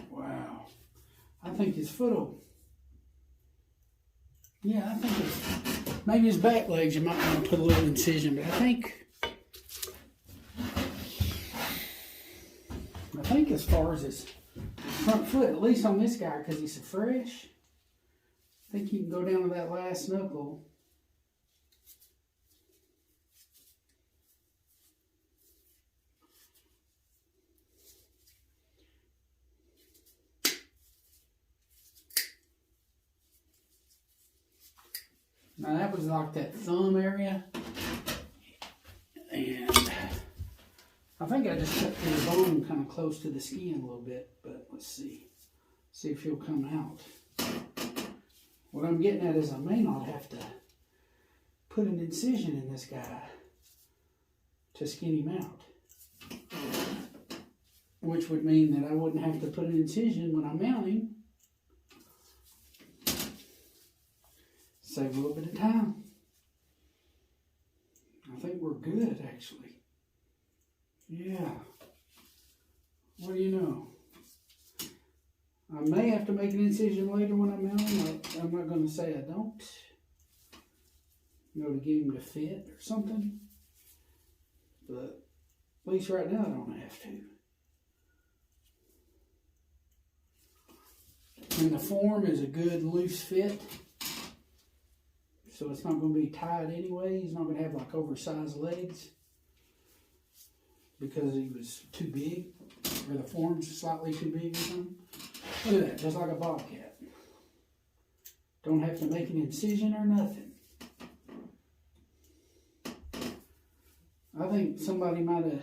Wow. I think his foot will. Yeah, I think it's, maybe his back legs, you might want to put a little incision, but I think as far as his front foot, at least on this guy, because he's so fresh, I think you can go down to that last knuckle. Now that was like that thumb area, and I think I just cut through the bone kind of close to the skin a little bit, but let's see if he'll come out. What I'm getting at is I may not have to put an incision in this guy to skin him out, which would mean that I wouldn't have to put an incision when I mount him. Save a little bit of time. I think we're good, actually. Yeah. What do you know? I may have to make an incision later when I mount him. I'm not going to say I don't. You know, to get him to fit or something. But at least right now I don't have to. And the form is a good loose fit. So it's not going to be tied anyway. He's not going to have like oversized legs because he was too big, or the form's slightly too big or something. Look at that, just like a bobcat. Don't have to make an incision or nothing. I think somebody might have,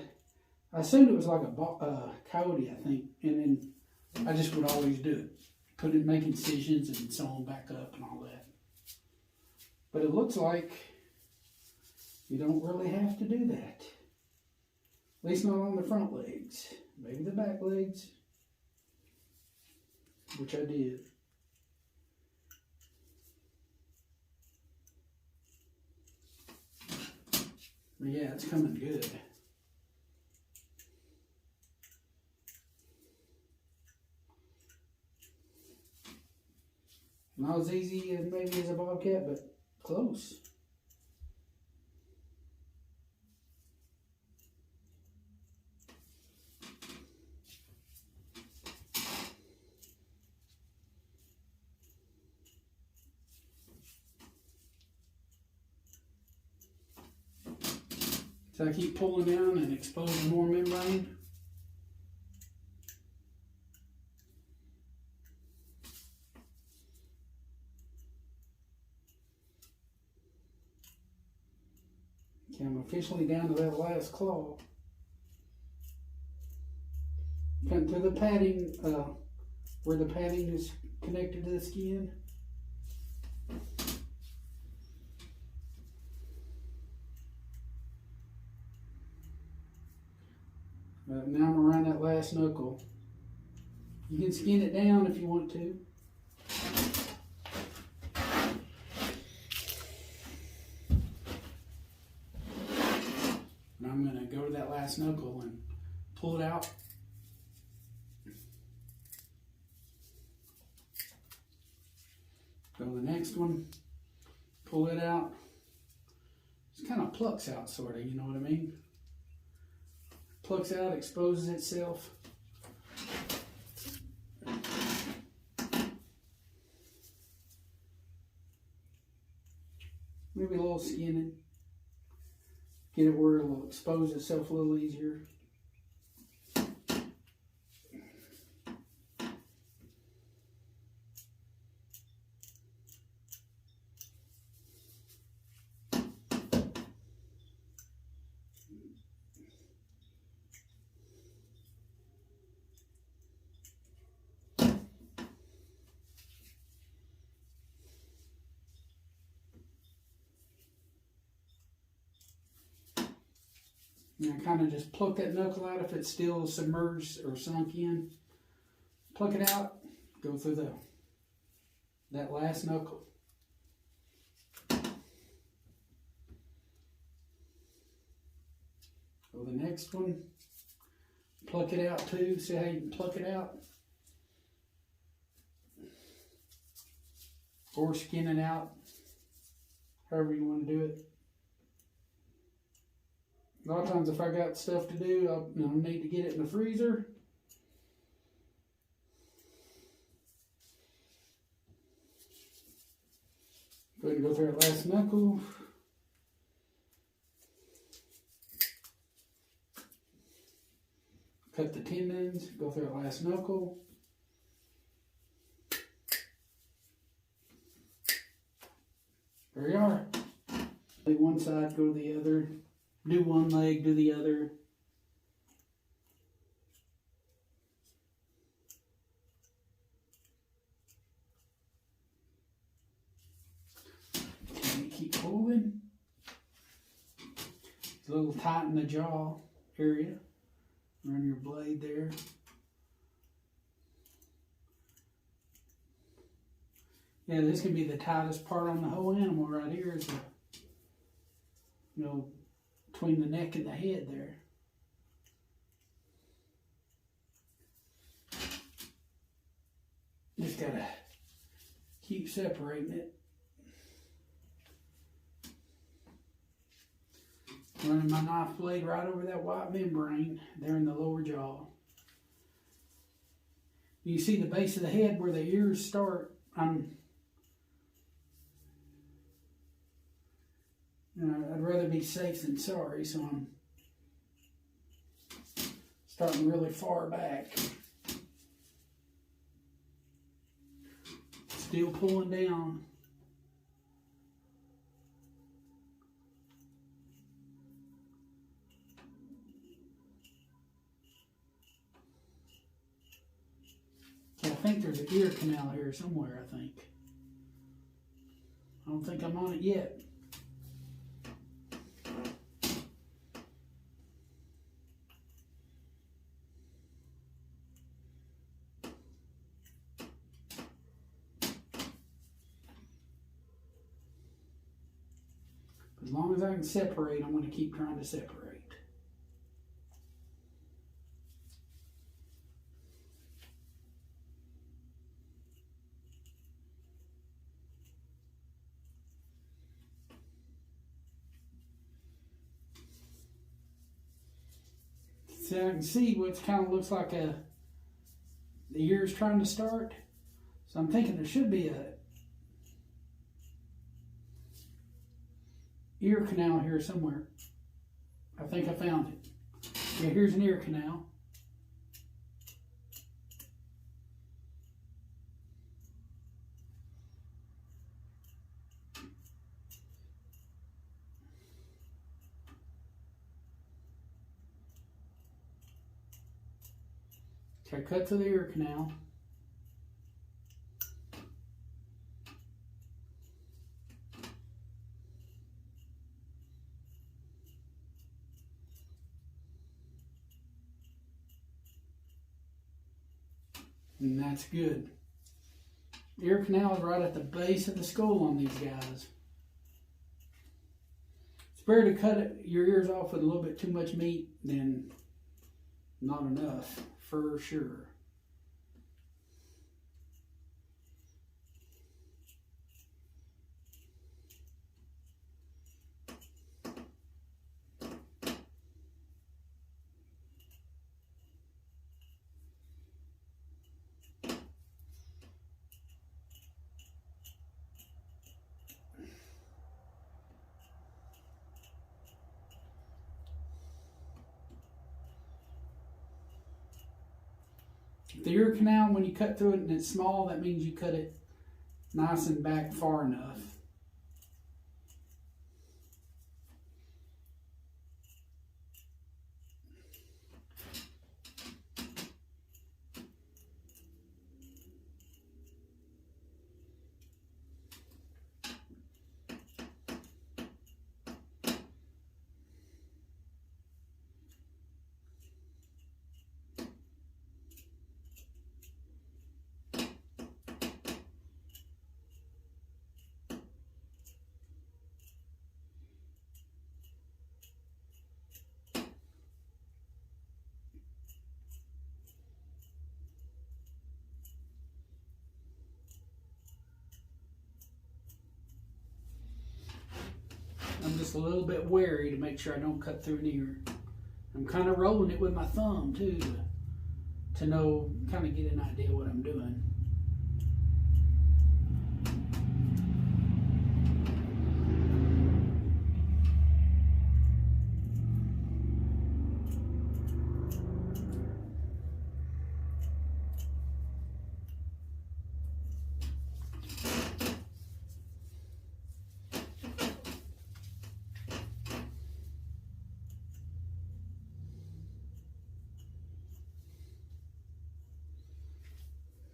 I assumed it was like a coyote, I think, and then I just would always do it. Put it, make incisions and sew them back up and all that. But it looks like you don't really have to do that. At least not on the front legs. Maybe the back legs, which I did. But yeah, it's coming good. Not as easy as maybe as a bobcat, but close. So I keep pulling down and exposing more membrane. Okay, I'm officially down to that last claw. Come to the padding, where the padding is connected to the skin. Now I'm around that last knuckle. You can skin it down if you want to. And I'm going to go to that last knuckle and pull it out. Go to the next one, pull it out. It kind of plucks out, sort of, you know what I mean? Plucks out, exposes itself. Maybe a little skinning. Get it where it will expose itself a little easier. And I kind of just pluck that knuckle out if it's still submerged or sunk in. Pluck it out, go through that last knuckle. Go the next one, pluck it out too. See how you can pluck it out? Or skin it out, however you want to do it. A lot of times if I got stuff to do, I'll need to get it in the freezer. Go ahead and go through that last knuckle. Cut the tendons, go through that last knuckle. There you are. One side, go to the other. Do one leg, do the other. And keep pulling. It's a little tight in the jaw area. Run your blade there. Yeah, this can be the tightest part on the whole animal right here is the, between the neck and the head there. Just gotta keep separating it. Running my knife blade right over that white membrane there in the lower jaw. You see the base of the head where the ears start. I'd rather be safe than sorry, so I'm starting really far back. Still pulling down. think there's an ear canal here somewhere, I think. I don't think I'm on it yet. As long as I can separate, I'm going to keep trying to separate. So I can see what kind of looks like the ear's trying to start. So I'm thinking there should be a ear canal here somewhere. I think I found it. Yeah, here's an ear canal. So I cut to the ear canal. And that's good. The ear canal is right at the base of the skull on these guys. It's better to cut your ears off with a little bit too much meat than not enough, for sure. The ear canal, when you cut through it and it's small, that means you cut it nice and back far enough. I'm just a little bit wary to make sure I don't cut through an ear. I'm kind of rolling it with my thumb too to know, kind of get an idea what I'm doing.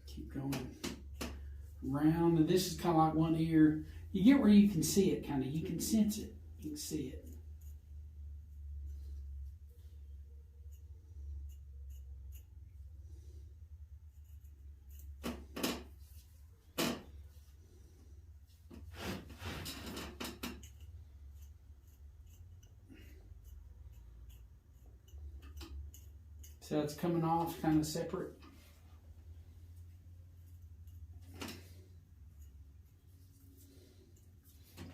Keep going around, and this is kind of like one ear. You get where you can see it, kind of. You can sense it. You can see it. So it's coming off kind of separate.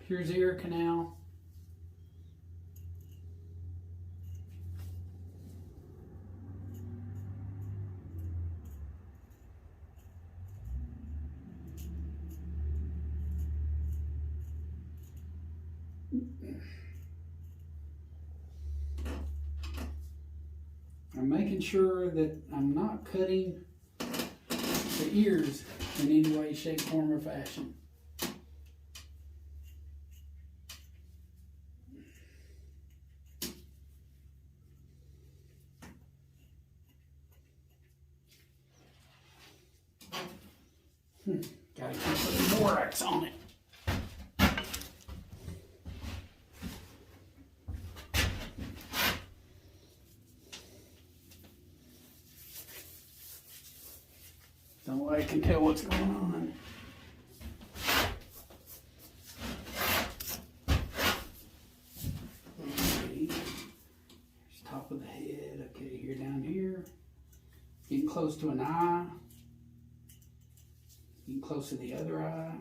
Here's the ear canal. I'm making sure that I'm not cutting the ears in any way, shape, form, or fashion. Gotta keep putting borax on it. So I can tell what's going on. Okay. Here's top of the head. Okay, here down here. Getting close to an eye. Getting close to the other eye.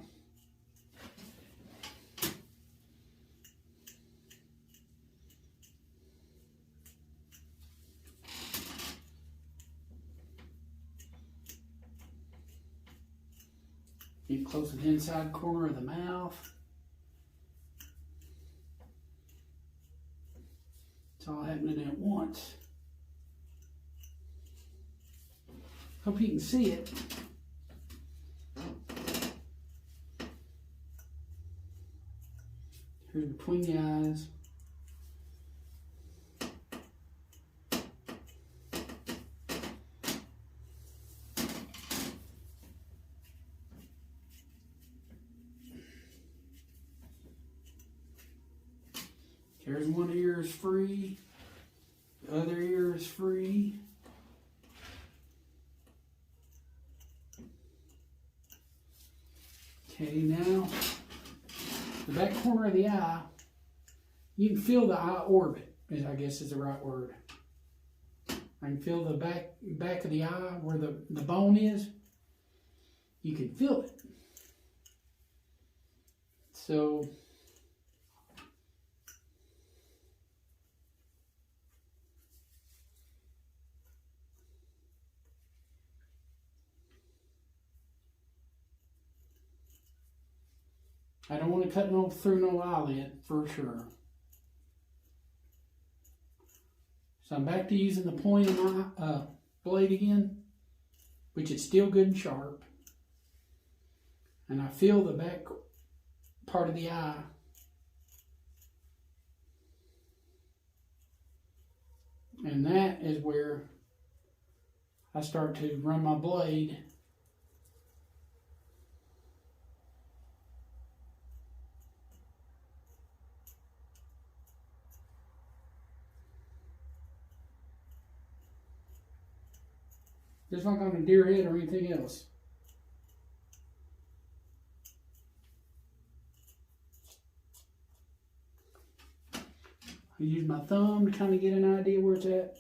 Getting close to the inside corner of the mouth. It's all happening at once. Hope you can see it. Here's between the eyes. There's one ear is free. The other ear is free. Okay, now the back corner of the eye, you can feel the eye orbit, I guess is the right word. I can feel the back of the eye where the bone is. You can feel it. So I don't want to cut through no eyelid for sure. So I'm back to using the point of my blade again, which is still good and sharp. And I feel the back part of the eye. And that is where I start to run my blade. Just like on a deer head or anything else. I use my thumb to kind of get an idea where it's at.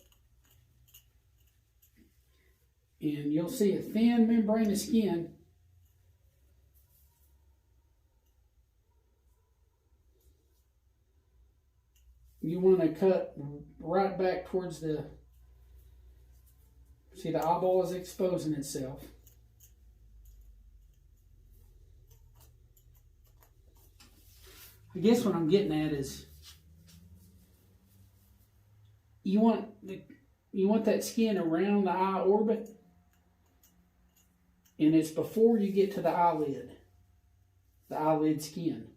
And you'll see a thin membrane of skin. You want to cut right back towards the... See, the eyeball is exposing itself. I guess what I'm getting at is you want that skin around the eye orbit, and it's before you get to the eyelid skin.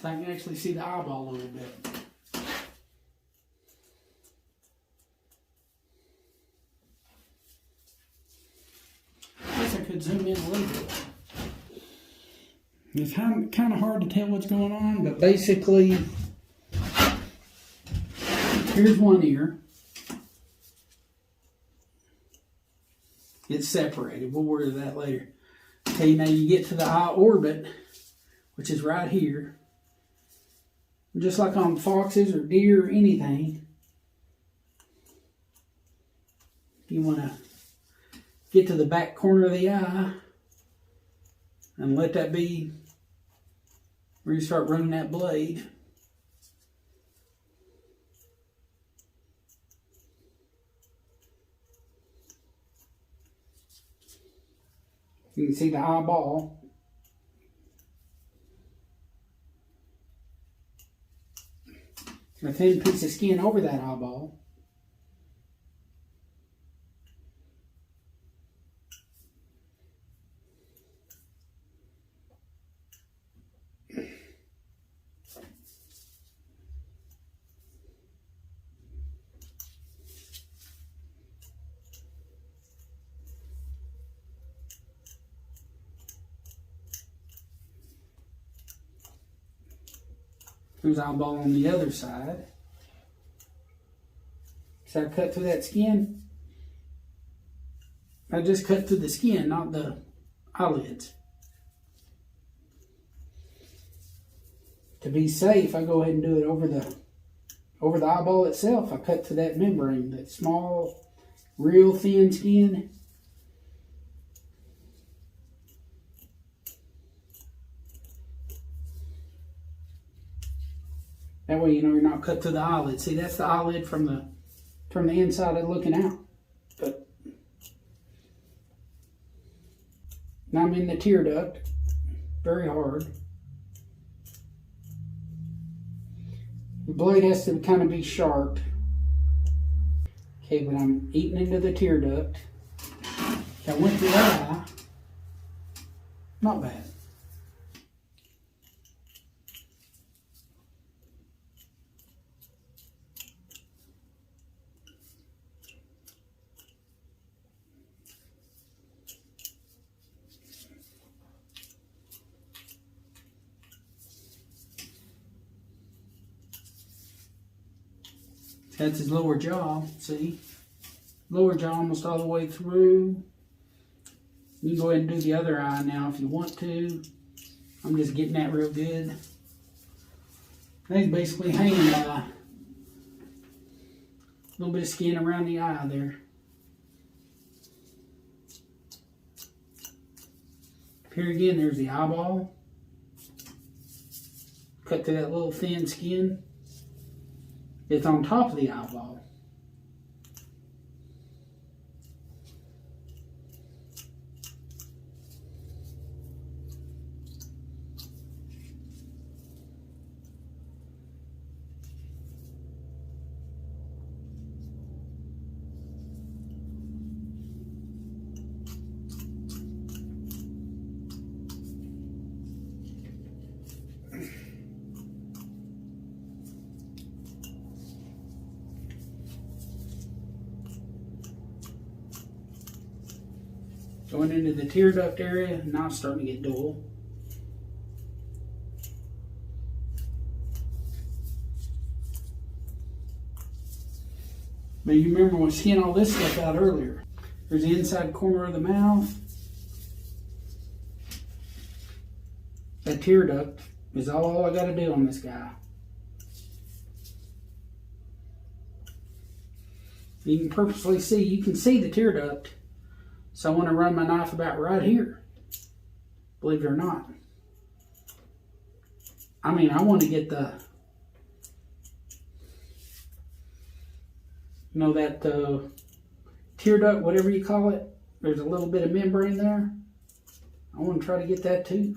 So I can actually see the eyeball a little bit. I could zoom in a little bit. It's kind of hard to tell what's going on, but basically, here's one ear. It's separated. We'll worry about that later. Okay, now you get to the eye orbit, which is right here. Just like on foxes or deer or anything, you want to get to the back corner of the eye and let that be where you start running that blade. You can see the eyeball. A thin piece of skin over that eyeball. There's eyeball on the other side. So I cut through that skin. I just cut through the skin, not the eyelids. To be safe, I go ahead and do it over the eyeball itself. I cut to that membrane, that small, real thin skin. That way, you know, you're not cut to the eyelid. See, that's the eyelid from the inside of looking out. But now I'm in the tear duct, very hard. The blade has to kind of be sharp. Okay, but I'm eating into the tear duct. I went through that eye. Not bad. That's his lower jaw, see? Lower jaw almost all the way through. You can go ahead and do the other eye now if you want to. I'm just getting that real good. That's basically hanging a little bit of skin around the eye there. Here again, there's the eyeball. Cut to that little thin skin. It's on top of the eyeball. Going into the tear duct area, now it's starting to get dull. But you remember we skinned all this stuff out earlier. There's the inside corner of the mouth. That tear duct is all I got to do on this guy. You can purposely see, you can see the tear duct. So I want to run my knife about right here. Believe it or not. I mean, I want to get the, you know, that tear duct, whatever you call it. There's a little bit of membrane there. I want to try to get that too.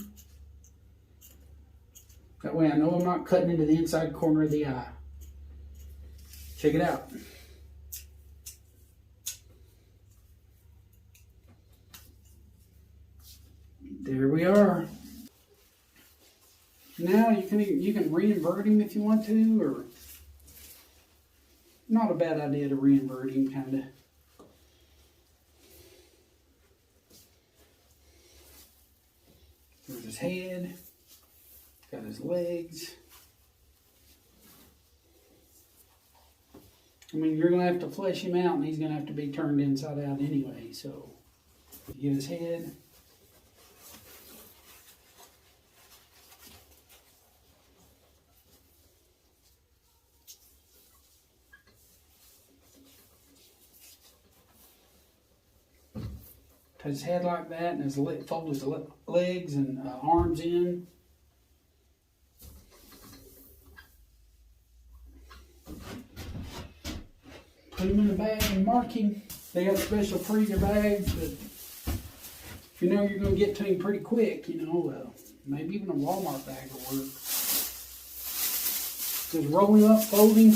That way I know I'm not cutting into the inside corner of the eye. Check it out. There we are. Now you can re-invert him if you want to, or not a bad idea to re-invert him, kind of. There's his head, got his legs. I mean, you're going to have to flesh him out, and he's going to have to be turned inside out anyway. So, you get his head. Put his head like that, and fold his legs and arms in. Put him in a bag and mark him. They got special freezer bags, but if you know you're going to get to him pretty quick, you know, maybe even a Walmart bag will work. Just roll him up, fold him.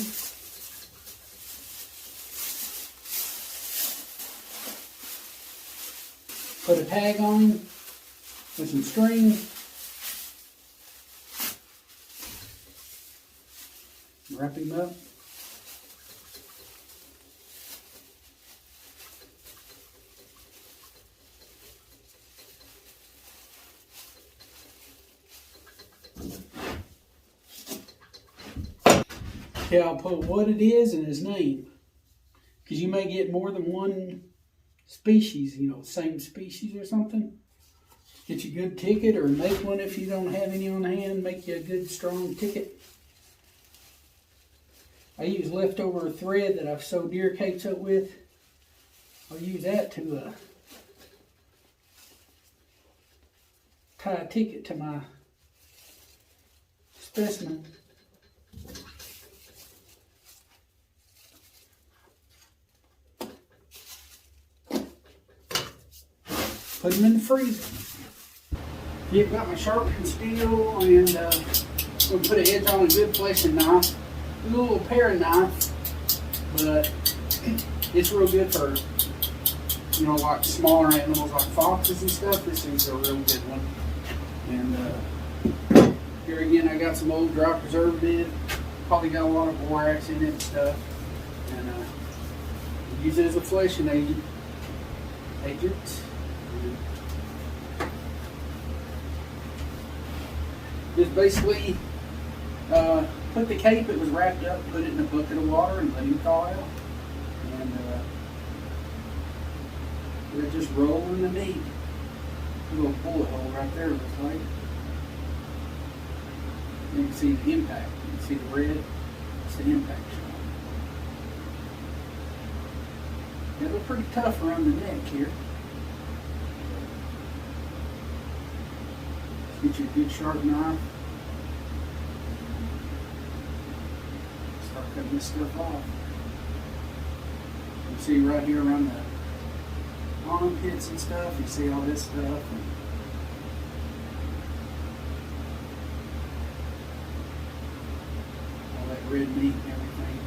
Put a tag on him with some string. Wrap him up. Okay, I'll put what it is and his name. Because you may get more than one species, you know, same species or something. Get you a good ticket, or make one if you don't have any on hand. Make you a good strong ticket. I use leftover thread that I've sewed deer cakes up with. I'll use that to tie a ticket to my specimen. Put them in the freezer. I've got my sharpening steel, and I'm going to put an edge on a good fleshing knife. A little paring knife, but it's real good for, you know, like smaller animals like foxes and stuff. This is a real good one. And here again, I got some old dry preservative. Probably got a lot of borax in it and stuff. And use it as a fleshing agent. Just basically put the cape, it was wrapped up, put it in a bucket of water and let it thaw out. And we're just rolling the meat. A little bullet hole right there, looks like. You can see the impact. You can see the red. It's the impact shot. It looks pretty tough around the neck here. Get you a good sharp knife. Start cutting this stuff off. You see right here around the armpits and stuff, you see all this stuff. And all that red meat and everything.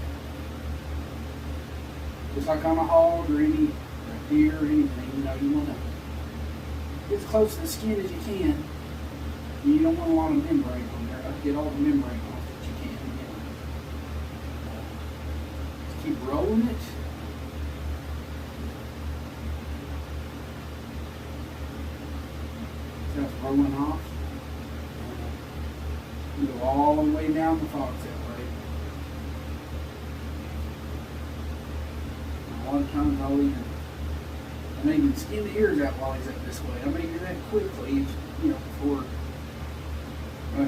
Just like on a hog or any deer or anything, you know, you want to get as close to the skin as you can. You don't want a lot of membrane on there. Get all the membrane off that you can. Just keep rolling it. Just rolling off. You go all the way down the fox that way. A lot of times I may even skin the ears out while he's up this way. I may do that quickly, you know, before.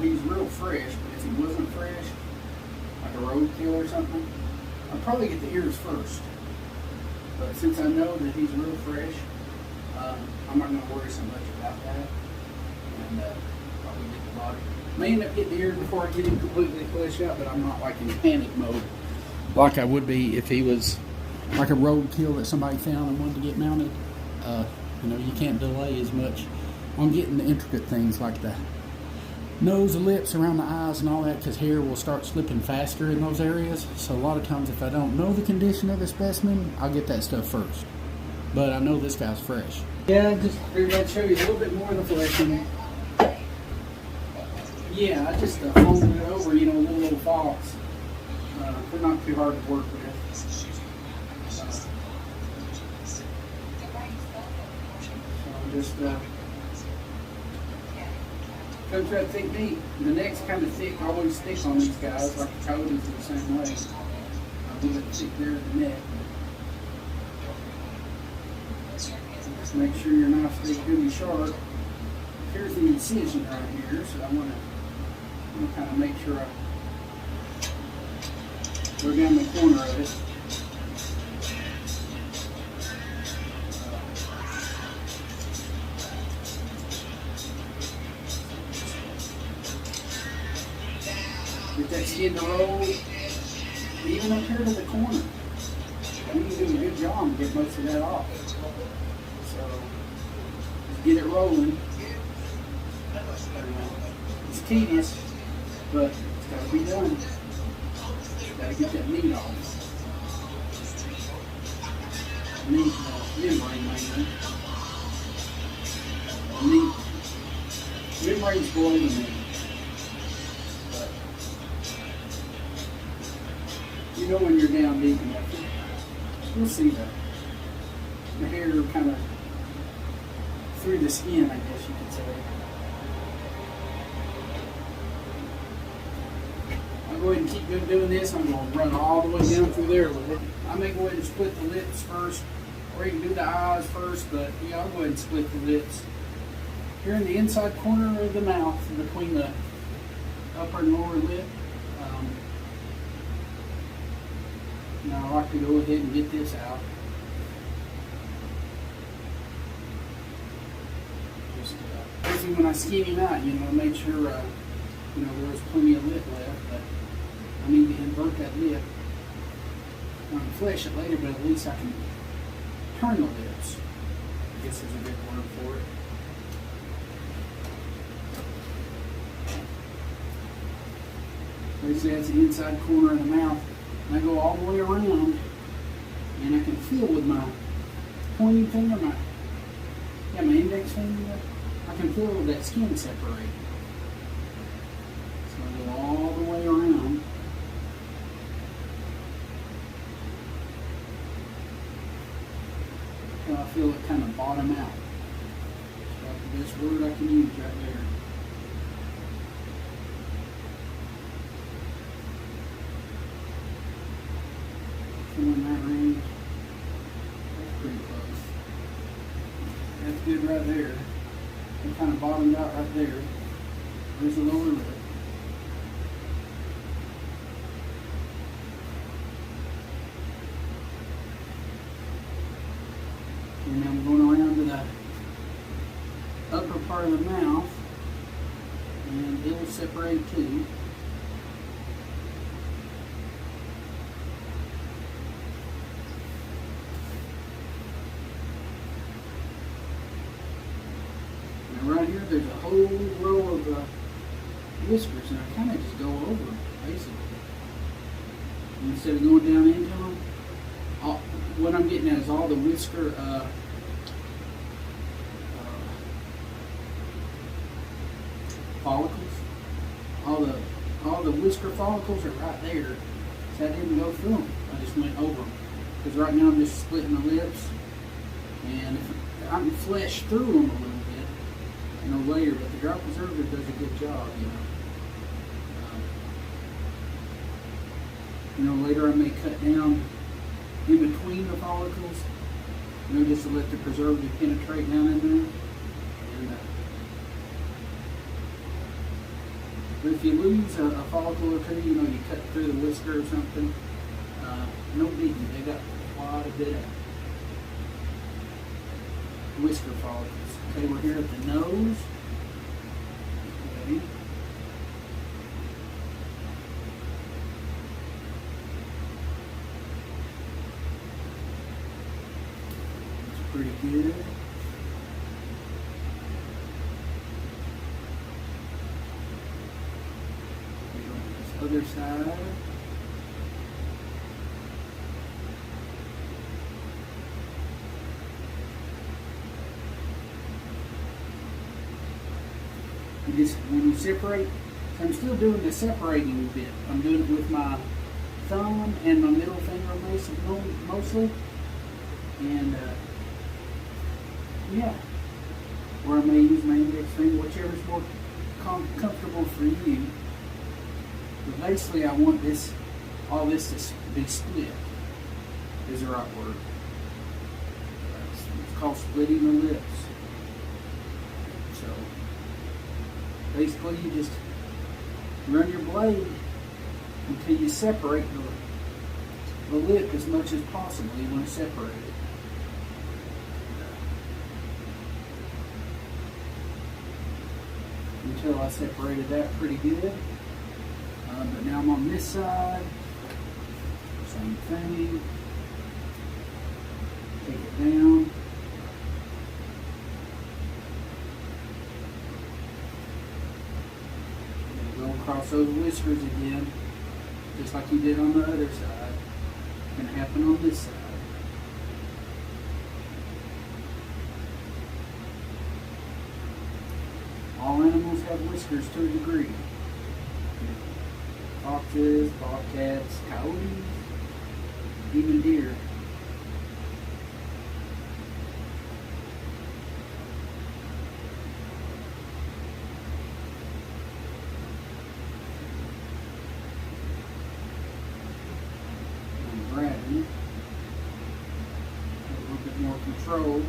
He's real fresh, but if he wasn't fresh, like a roadkill or something, I'd probably get the ears first. But since I know that he's real fresh, I'm not going to worry so much about that. And probably get the body. May end up getting the ears before I get him completely fleshed out, but I'm not like in panic mode like I would be if he was like a roadkill that somebody found and wanted to get mounted. You know, you can't delay as much on getting the intricate things like that. Nose, the lips, around the eyes and all that, because hair will start slipping faster in those areas. So a lot of times if I don't know the condition of the specimen, I'll get that stuff first. But I know this guy's fresh. Yeah, just figured I'd show you a little bit more of the flesh in it. Yeah, I just folded it over, you know, a little fox. They're not too hard to work with. So just comes that thick meat. The neck's kind of thick, always thick on these guys, like the coyotes are the same way. A little bit thick there at the neck. Just make sure your knife stays good and sharp. Here's the incision right here, so I want to kind of make sure I go down the corner of it. Get that skin to roll, even up here to the corner. You can do a good job and get most of that off. So, just get it rolling. It's tedious, but it's got to be done. Got to get that meat off. Meat, membrane mainly. Membrane's below the meat. You know when you're down deep enough, you'll see the hair kind of through the skin, I guess you could say. I'll go ahead and keep doing this. I'm going to run all the way down through there with it. I may go ahead and split the lips first, or you can do the eyes first, but yeah, I'll go ahead and split the lips. Here in the inside corner of the mouth, between the upper and lower lip, now I like to go ahead and get this out. Just basically when I skin him out, make sure there was plenty of lip left, but I need to invert that lip. I can flesh it later, but at least I can turn the lips. I guess there's a good word for it. Basically, that's the inside corner of the mouth. And I go all the way around, and I can feel with my pointing finger, my index finger, I can feel that skin separate. So I go all the way around. Until I feel it kind of bottom out. That's the best word I can use right there. In that range. That's pretty close. That's good right there. It kind of bottomed out right there. There's the lower lip. And I'm going around to the upper part of the mouth, and it will separate too. Right here, there's a whole row of whiskers, and I kind of just go over them, basically. And instead of going down into them, what I'm getting at is all the whisker follicles. All the whisker follicles are right there. So I didn't go through them. I just went over them. Because right now I'm just splitting the lips, and if I can flesh through them a little bit. Later, but the dry preservative does a good job, later I may cut down in between the follicles, just to let the preservative penetrate down in there. And, but if you lose a follicle or two, you cut through the whisker or something, no biggie. They got quite a bit of whisker follicles. Okay, we're here at the nose. Okay. That's pretty good. This other side. When you separate, so I'm still doing the separating bit. I'm doing it with my thumb and my middle finger mostly. And or I may use my index finger, whichever's more comfortable for you. But basically, I want all this to be split. Is the right word. It's called splitting the lips. So. Basically, you just run your blade until you separate the lip as much as possible. You want to separate it. Until I separated that pretty good. But now I'm on this side. Same thing. Take it down. Across those whiskers again, just like you did on the other side. It's going to happen on this side. All animals have whiskers to a degree. Foxes, bobcats, coyotes, even deer. in it. A little bit more control.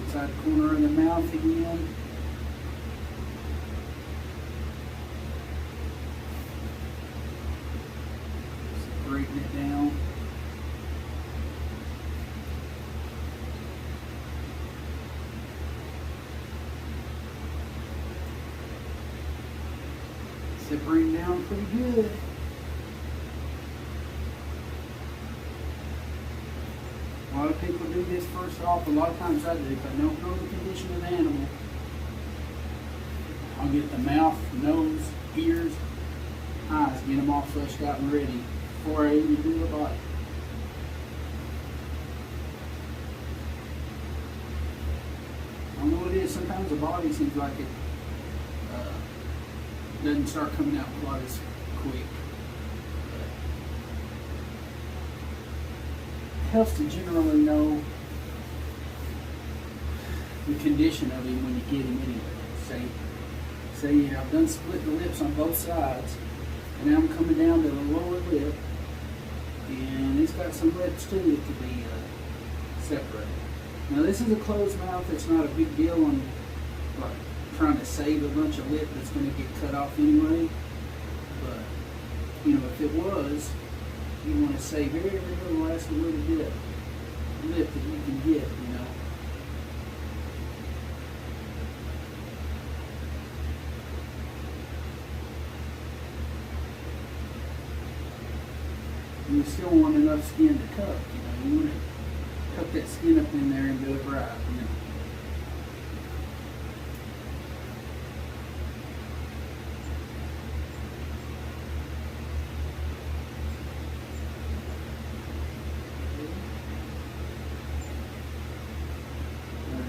Inside corner of the mouth again. Separating it down. Separating down pretty good. A lot of people do this first off. A lot of times I do. If I don't know the condition of the animal, I'll get the mouth, nose, ears, eyes, get them all fleshed out and ready before I even do the body. I don't know what it is. Sometimes the body seems like it doesn't start coming out quite as quick. Helps to generally know the condition of him when you get him anyway. Say I've done split the lips on both sides, and now I'm coming down to the lower lip, and it's got some lips to it to be separated. Now this is a closed mouth. It's not a big deal on like trying to save a bunch of lip that's going to get cut off anyway. But you know, if it was, you want to save every little last little bit of lip that you can get, you know. And you still want enough skin to cup, you know. You want to cup that skin up in there and do it right, you know.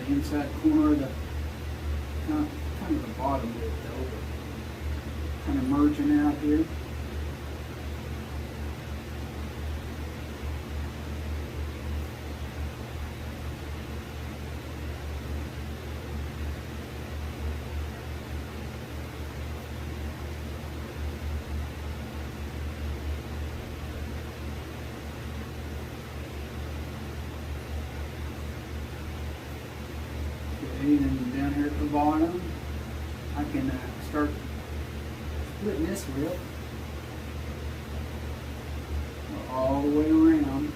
Inside corner of the kind of the bottom lip though, but kind of merging out here. And then down here at the bottom, I can start splitting this lip all the way around.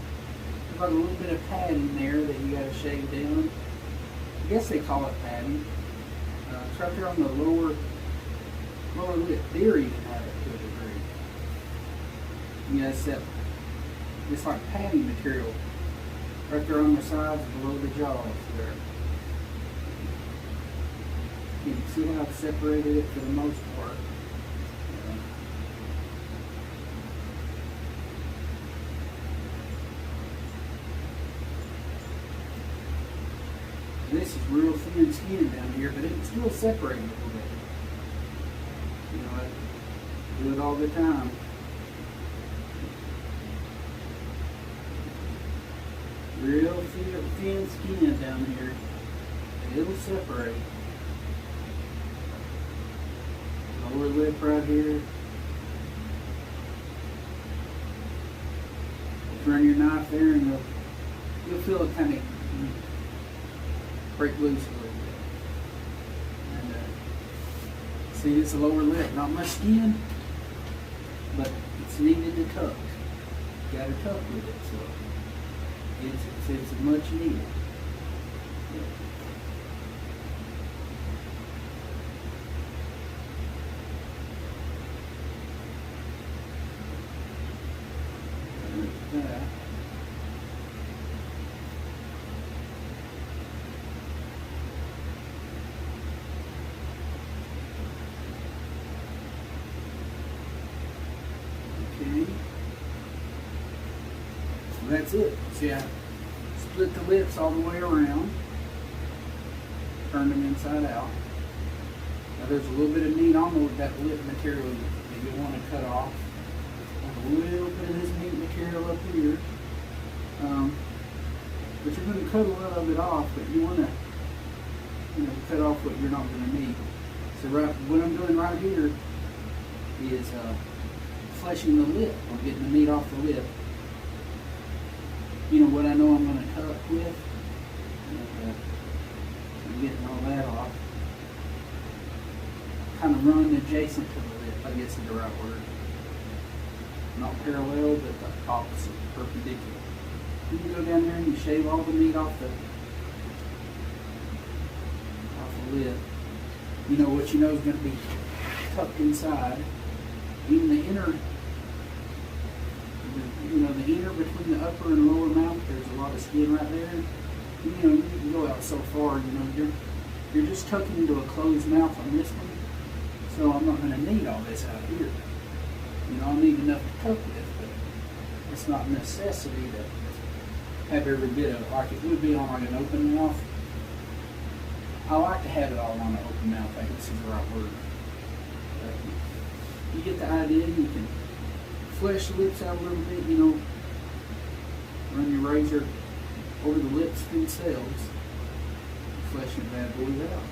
There's like a little bit of padding there that you got to shave down. I guess they call it padding. It's right there on the lower lip. Deer even have it to a degree. You got to set it's like padding material right there on the sides below the jaws there. You can see how I've separated it for the most part. This is real thin skin down here, but it's still separating a little bit. You know, I do it all the time. Real thin skin down here. It'll separate. Lower lip right here. Just run your knife there and you'll feel it kind of break loose a little bit. And see, it's a lower lip, not much skin, but it's needed to tuck. You got to tuck with it, so it's much needed. Okay. So that's it. See, I split the lips all the way around, turn them inside out. Now there's a little bit of meat on that lip material that you want to cut off. A little bit of this meat material up here. But you're going to cut a lot of it off, but you want to, cut off what you're not going to need. So what I'm doing right here is fleshing the lip, or getting the meat off the lip. What I know I'm going to cut with, and I'm getting all that off. Kind of run adjacent to the lip, I guess is the right word. Not parallel, but the opposite, perpendicular. You can go down there and you shave all the meat off the lip. What you know is going to be tucked inside. Even the inner, the inner between the upper and lower mouth, there's a lot of skin right there. You can go out so far, you're just tucking into a closed mouth on this one. So I'm not going to need all this out here. I'll need enough to tuck with, but it's not a necessity to have every bit of it like it would be on like an open mouth. I like to have it all on an open mouth, I guess is the right word. But you get the idea. You can flesh the lips out a little bit, run your razor over the lips themselves, flesh your bad boys out.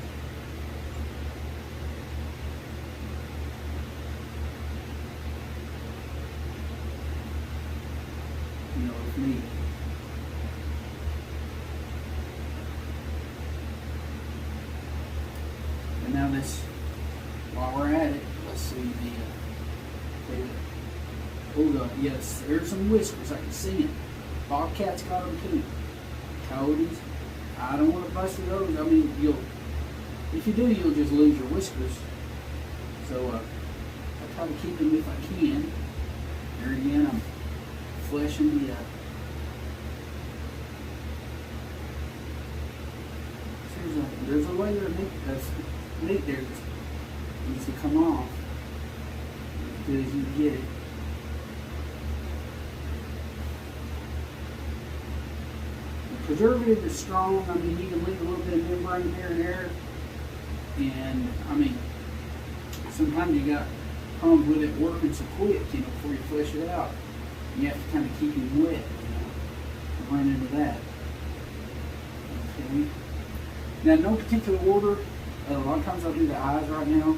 If needed. And now while we're at it, let's see hold on, yes, there's some whiskers, I can see them. Bobcats got them too. Coyotes, I don't want to bust those. If you do, you'll just lose your whiskers. So I try to keep them if I can. There again, I'm fleshing the there's a layer of meat there that needs to come off as good as you can get it. The preservative is strong. You can leave a little bit of membrane here and there, and sometimes you got problems with it working so quick, before you flesh it out. You have to kind of keep him wet, run into that. Okay. Now, in no particular order. A lot of times I'll do the eyes right now,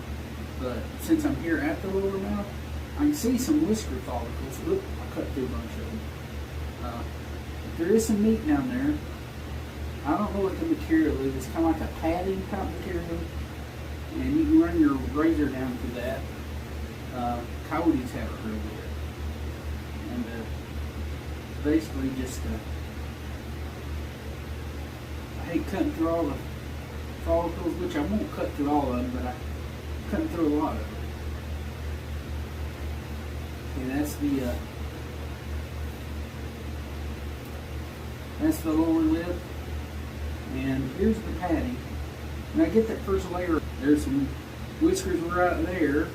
but since I'm here at the lower mouth, I can see some whisker follicles. Look, I cut through a bunch of them. There is some meat down there. I don't know what the material is. It's kind of like a padding type material, and you can run your razor down through that. Coyotes have it real good. And basically just, I hate cutting through all the follicles, which I won't cut through all of them, but I'm cutting through a lot of them. Okay, that's the lower lip, and here's the padding. When I get that first layer, there's some whiskers right there.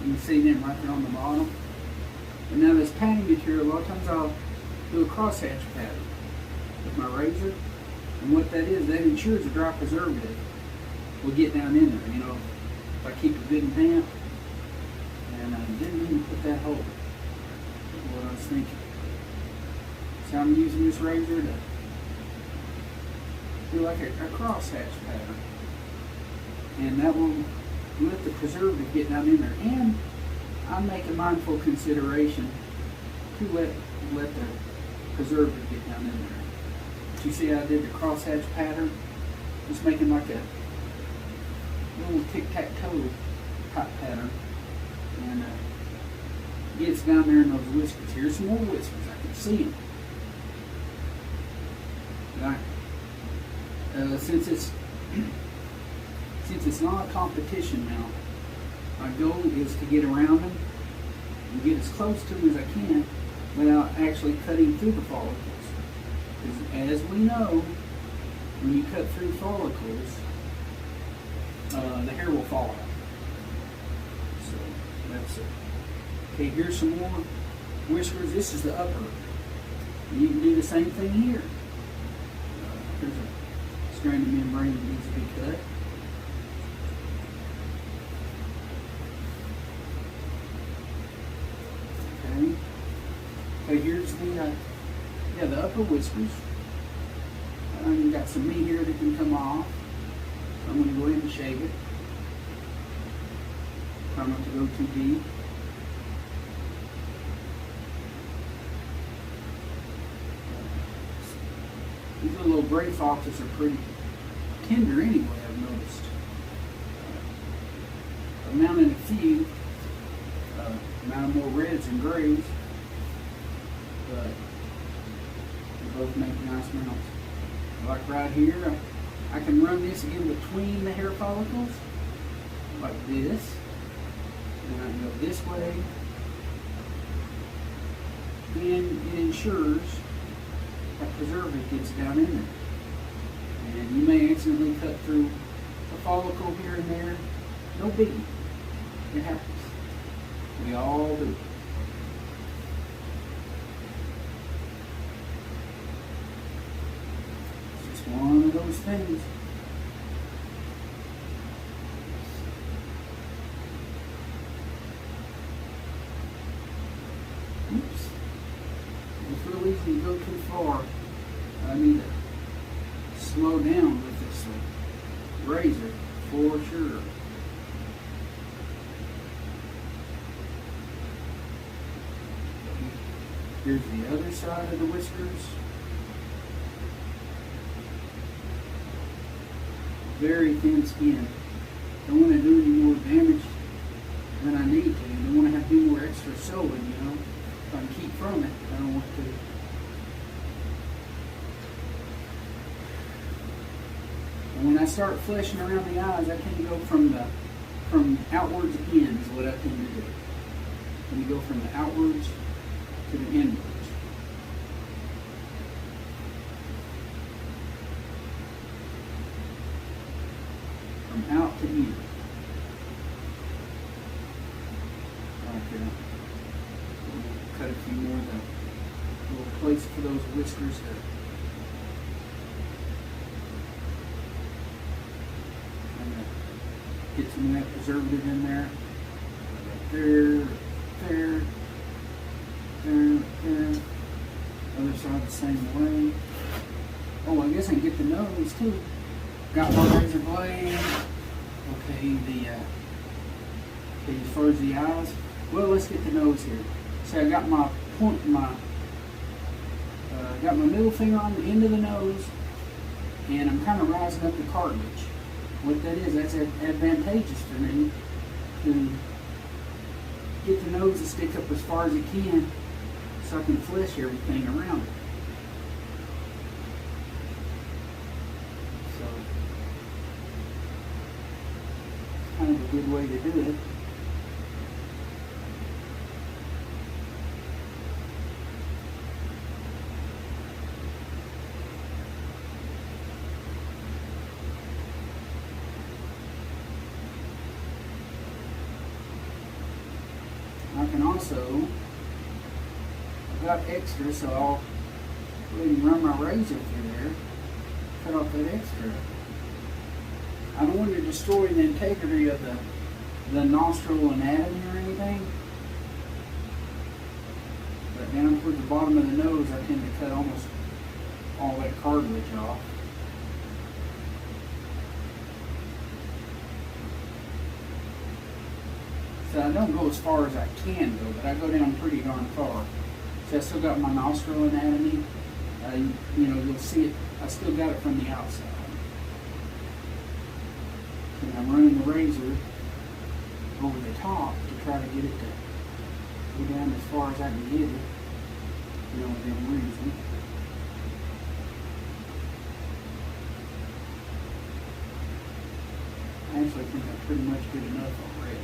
You can see them right there on the bottom. And now this padding material, a lot of times I'll do a crosshatch pattern with my razor. And what that is, that ensures a dry preservative will get down in there. If I keep it good and damp. And I didn't even put that hole. That's what I was thinking. So I'm using this razor to do like a crosshatch pattern. And that will let the preservative get down in there. And I make a mindful consideration to let the preservative get down in there. But you see I did the crosshatch pattern, just making like a little tic-tac-toe type pattern. And gets down there in those whiskers. Here's some more whiskers, I can see them. Since it's not a competition now, my goal is to get around them and get as close to them as I can without actually cutting through the follicles. Because as we know, when you cut through follicles, the hair will fall out. So that's it. Okay, here's some more whiskers. This is the upper. You can do the same thing here. There's a strand of membrane that needs to be cut. Okay. Okay, here's the upper whiskers. You got some meat here that can come off. I'm going to go ahead and shave it. Try not to go too deep. These little gray foxes are pretty tender anyway, I've noticed. I mounted a few. Mounted more reds and grays. But they both make nice mounts. Like right here, I can run this in between the hair follicles, like this. And I can go this way. And it ensures that preservative gets down in there. And you may accidentally cut through a follicle here and there. No biggie. It happens. We all do. It's just one of those things. Oops. It's real easy to go too far. I need to slow down with this razor for sure. Here's the other side of the whiskers. Very thin skin. Don't want to do any more damage than I need to. Don't want to have to do more extra sewing, you know. If I can keep from it, I don't want to. And when I start fleshing around the eyes, I tend to go from outwards in is what I tend to do. When you go from the outwards to the inwards. From out to in. Like that. We'll cut a few more of the little plates for those whiskers there. Get some of that preservative in there. There. Other side the same way. Oh, I guess I can get the nose too. Got my razor blade. Okay, as far as the eyes. Well, let's get the nose here. So I got my got my middle finger on the end of the nose, and I'm kind of rising up the cartilage. What that is, that's advantageous for me to get the nose to stick up as far as it can so I can flesh everything around it. So, it's kind of a good way to do it. I can also, I've got extra, so I'll go ahead and run my razor through there, cut off that extra. I don't want to destroy the integrity of the nostril anatomy or anything, but down towards the bottom of the nose, I tend to cut almost all that cartilage off. So I don't go as far as I can go, but I go down pretty darn far. So I still got my nostril anatomy. You know, you'll see it. I still got it from the outside. And I'm running the razor over the top to try to get it to go down as far as I can get it. You know, within reason. I actually think I'm pretty much good enough already.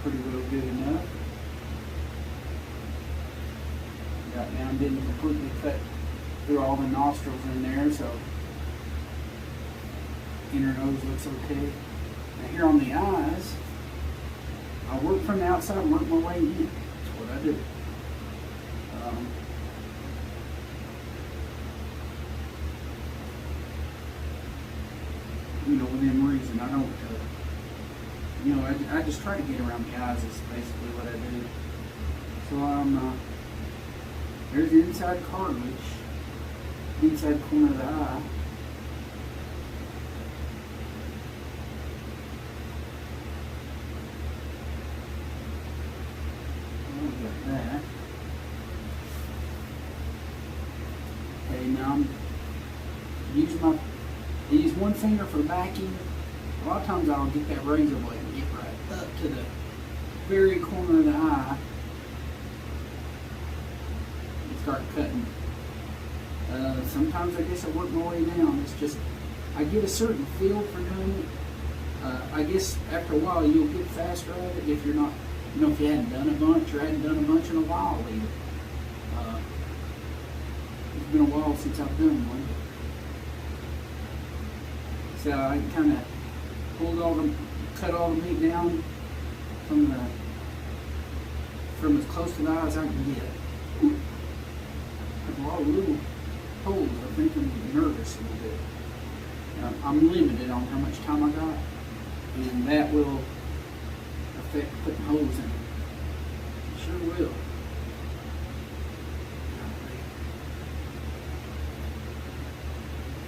pretty well good enough. Got down, didn't completely cut through all the nostrils in there, so inner nose looks okay. Now here on the eyes, I work from the outside and work my way in. That's what I do. You know, within reason. I don't, you know, I just try to get around the eyes is basically what I do. So there's the inside cartilage, inside corner of the eye. Got that. Okay, now I'm using use one finger for backing. A lot of times I'll get that razor blade and get right up to the very corner of the eye and start cutting. Sometimes I guess I work my way down. It's just I get a certain feel for doing it. I guess after a while you'll get faster at it if you're not. You know, if you hadn't done a bunch or hadn't done a bunch in a while either. It's been a while since I've done one. So I kind of cut all the meat down from as close to the eye as I can get. There's a lot of little holes. I think I'm nervous a little bit. I'm limited on how much time I got, and that will affect putting holes in it. Sure will.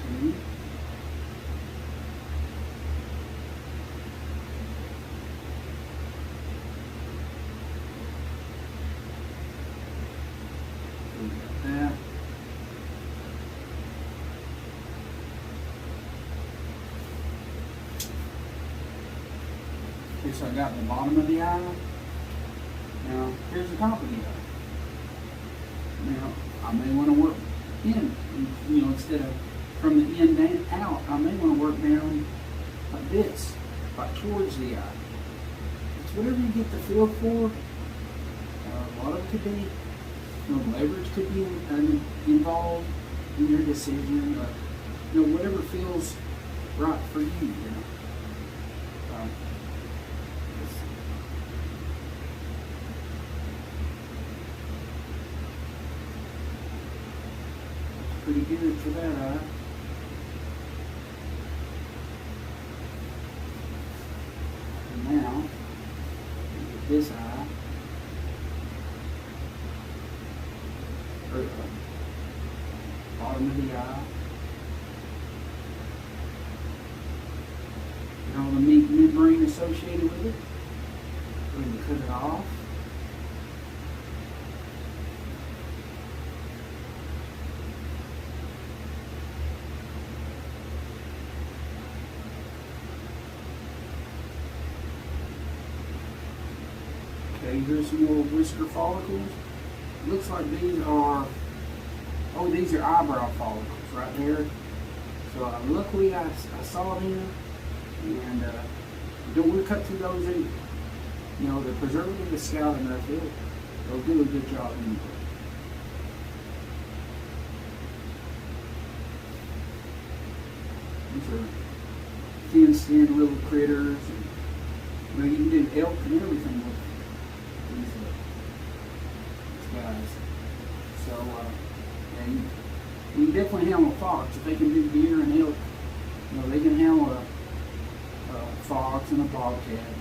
Okay. We got that. Okay, so I got the bottom of the eye. Now, here's the top of the eye. Now, I may want to work in, you know, instead of from the end down out, I may want to work down like this, like towards the eye. It's whatever you get the feel for. A lot of it could be, you know, leverage could be involved in your decision, but, you know, whatever feels right for you, you know. Pretty good for that eye. And now, get this eye. Or bottom of the eye. And all the meat membrane associated with it. We're going to cut it off. Okay, here's some more whisker follicles. Looks like these are, these are eyebrow follicles right there. So luckily I saw them, and you don't want to cut through those either. You know, the preservative is scout enough, they'll do a good job anyway. These are thin-skinned little critters. And, you know, you can do elk and everything with these guys. So, and you can definitely handle a fox. If they can do deer and elk, you know, they can handle a fox and a bobcat.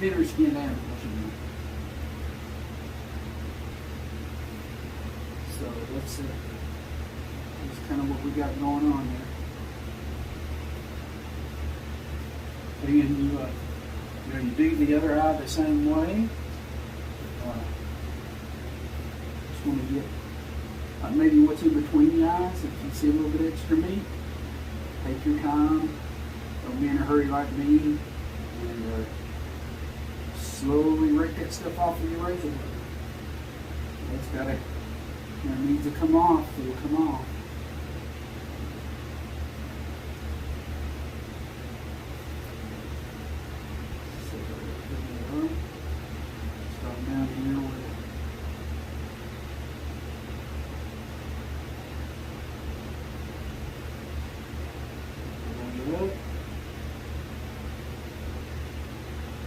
Thinner skinned animals, you know. So that's kind of what we got going on there. And you do the other eye the same way. Just want to get maybe what's in between the eyes. If you see a little bit extra meat, take your time. Don't be in a hurry like me, and slowly rake that stuff off with your razor blade. That's got to, it needs to come off. It'll come off. So,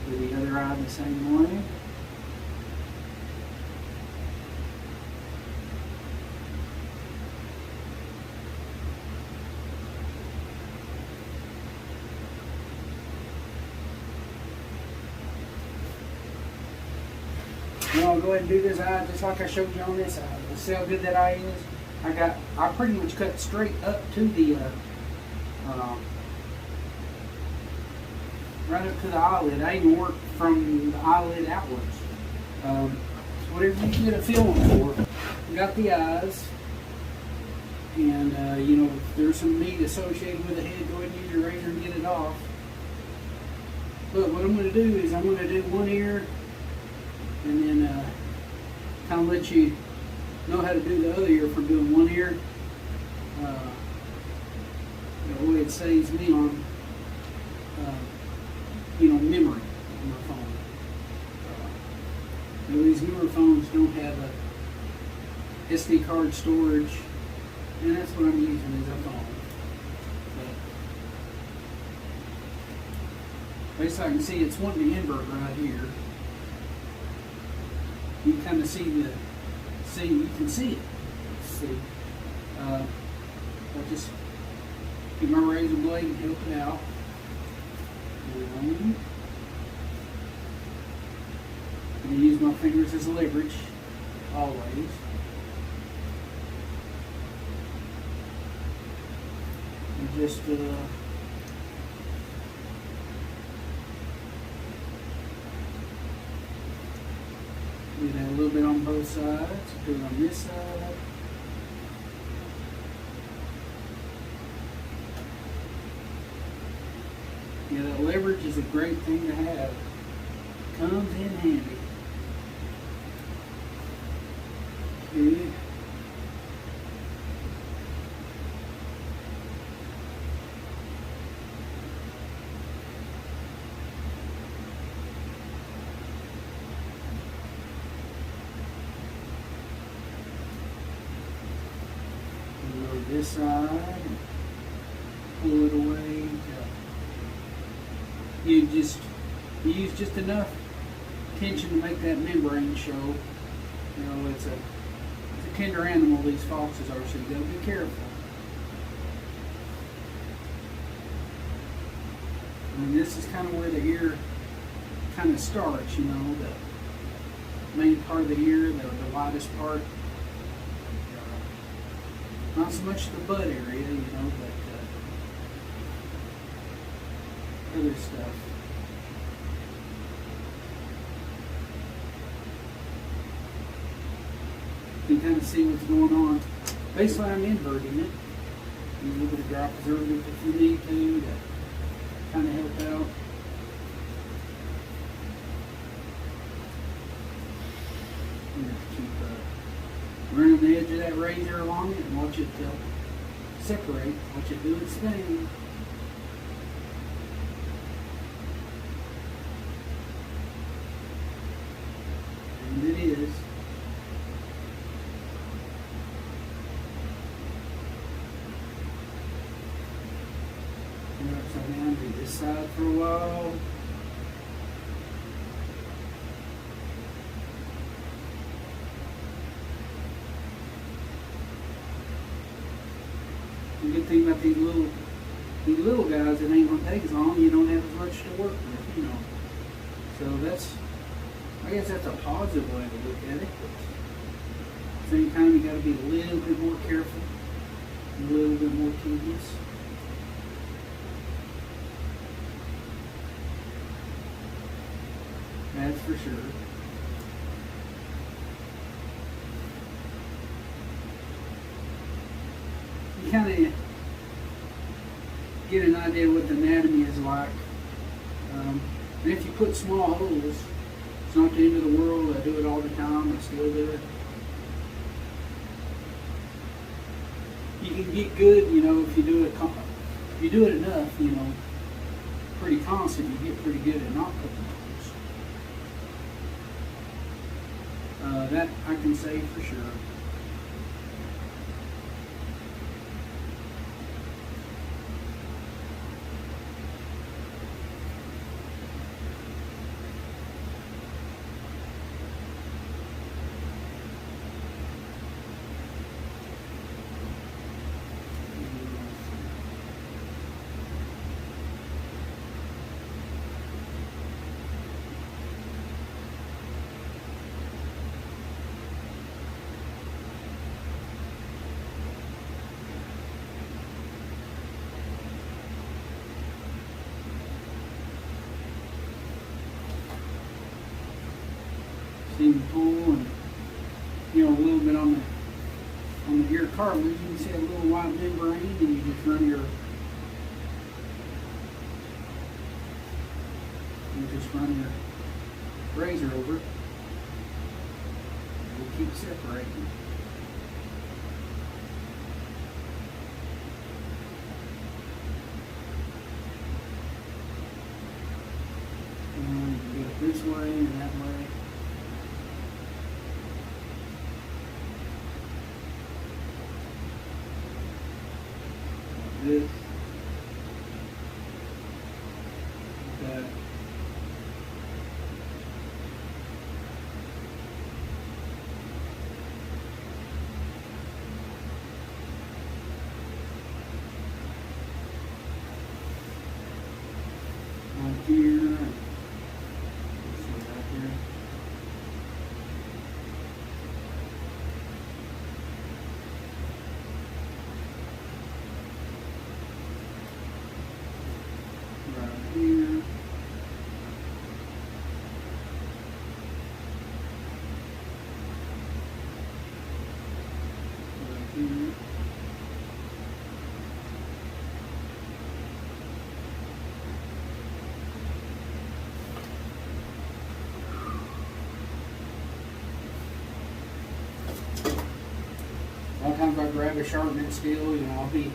Do the other eye the same way. Now I'll go ahead and do this eye just like I showed you on this eye. Let's see how good that eye is. I pretty much cut straight up to the right up to the eyelid. I even work from the eyelid outwards. Whatever you can get a feeling for. We got the eyes, and you know, if there's some meat associated with the head, go ahead and use your razor and get it off. But what I'm going to do is I'm going to do one ear, and then kind of let you know how to do the other ear from doing one ear. The way it saves me on, you know, memory on my phone. You know, these newer phones don't have a SD card storage, and that's what I'm using as a phone. But basically, I can see it's wanting to invert right here. You can kind of you can see it. See, I'll just get my razor blade and help it out. I'm going to use my fingers as leverage, always. And just do that a little bit on both sides. Do it on this side. Yeah, that leverage is a great thing to have. Comes in handy. Okay. Load this side and pull it away. You use just enough tension to make that membrane show. You know, it's a tender animal, these foxes are, so you gotta be careful. And this is kind of where the ear kind of starts, you know, the main part of the ear, the widest part. Not so much the butt area, you know, but other stuff. You can kind of see what's going on. Basically, I'm inverting it. Use a little bit of dry preservative if you need to kind of help out. You have to keep running the edge of that razor along it and watch it separate, watch it do its thing. And it is. Turn upside down, do this side for a while. The good thing about these little guys, it ain't gonna take as long. You don't have as much to work with, you know. So I guess that's a positive way to look at it. At the same time, you got to be a little bit more careful, a little bit more tedious. That's for sure. You kind of get an idea of what the anatomy is like. And if you put small holes, it's not the end of the world. I do it all the time. I still do it. You can get good, you know, if you do it enough, you know, pretty constant. You get pretty good at not putting holes. That I can say for sure. even pull and, you know, a little bit on the ear cartilage. You can see a little white membrane, and you just run your razor over it. We'll keep separating. And you can do it this way and that way. Like this. Like that. Right here. Let's see right here. Right here. Right here. A lot of times I grab a sharpening steel, you know, I'll be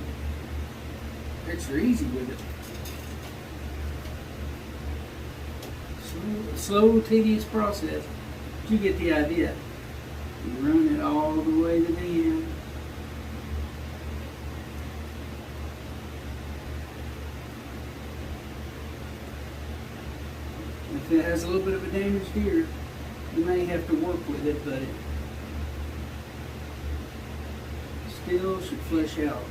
extra easy with it. Slow, tedious process, but you get the idea. You run it all the way to the end. If it has a little bit of a damaged ear, you may have to work with it, but it still should flesh out.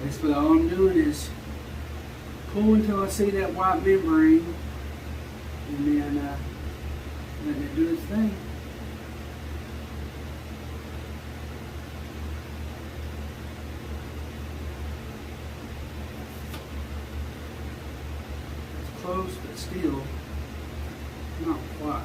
Basically all I'm doing is pull until I see that white membrane, and then letting it do its thing. It's close, but still not quite.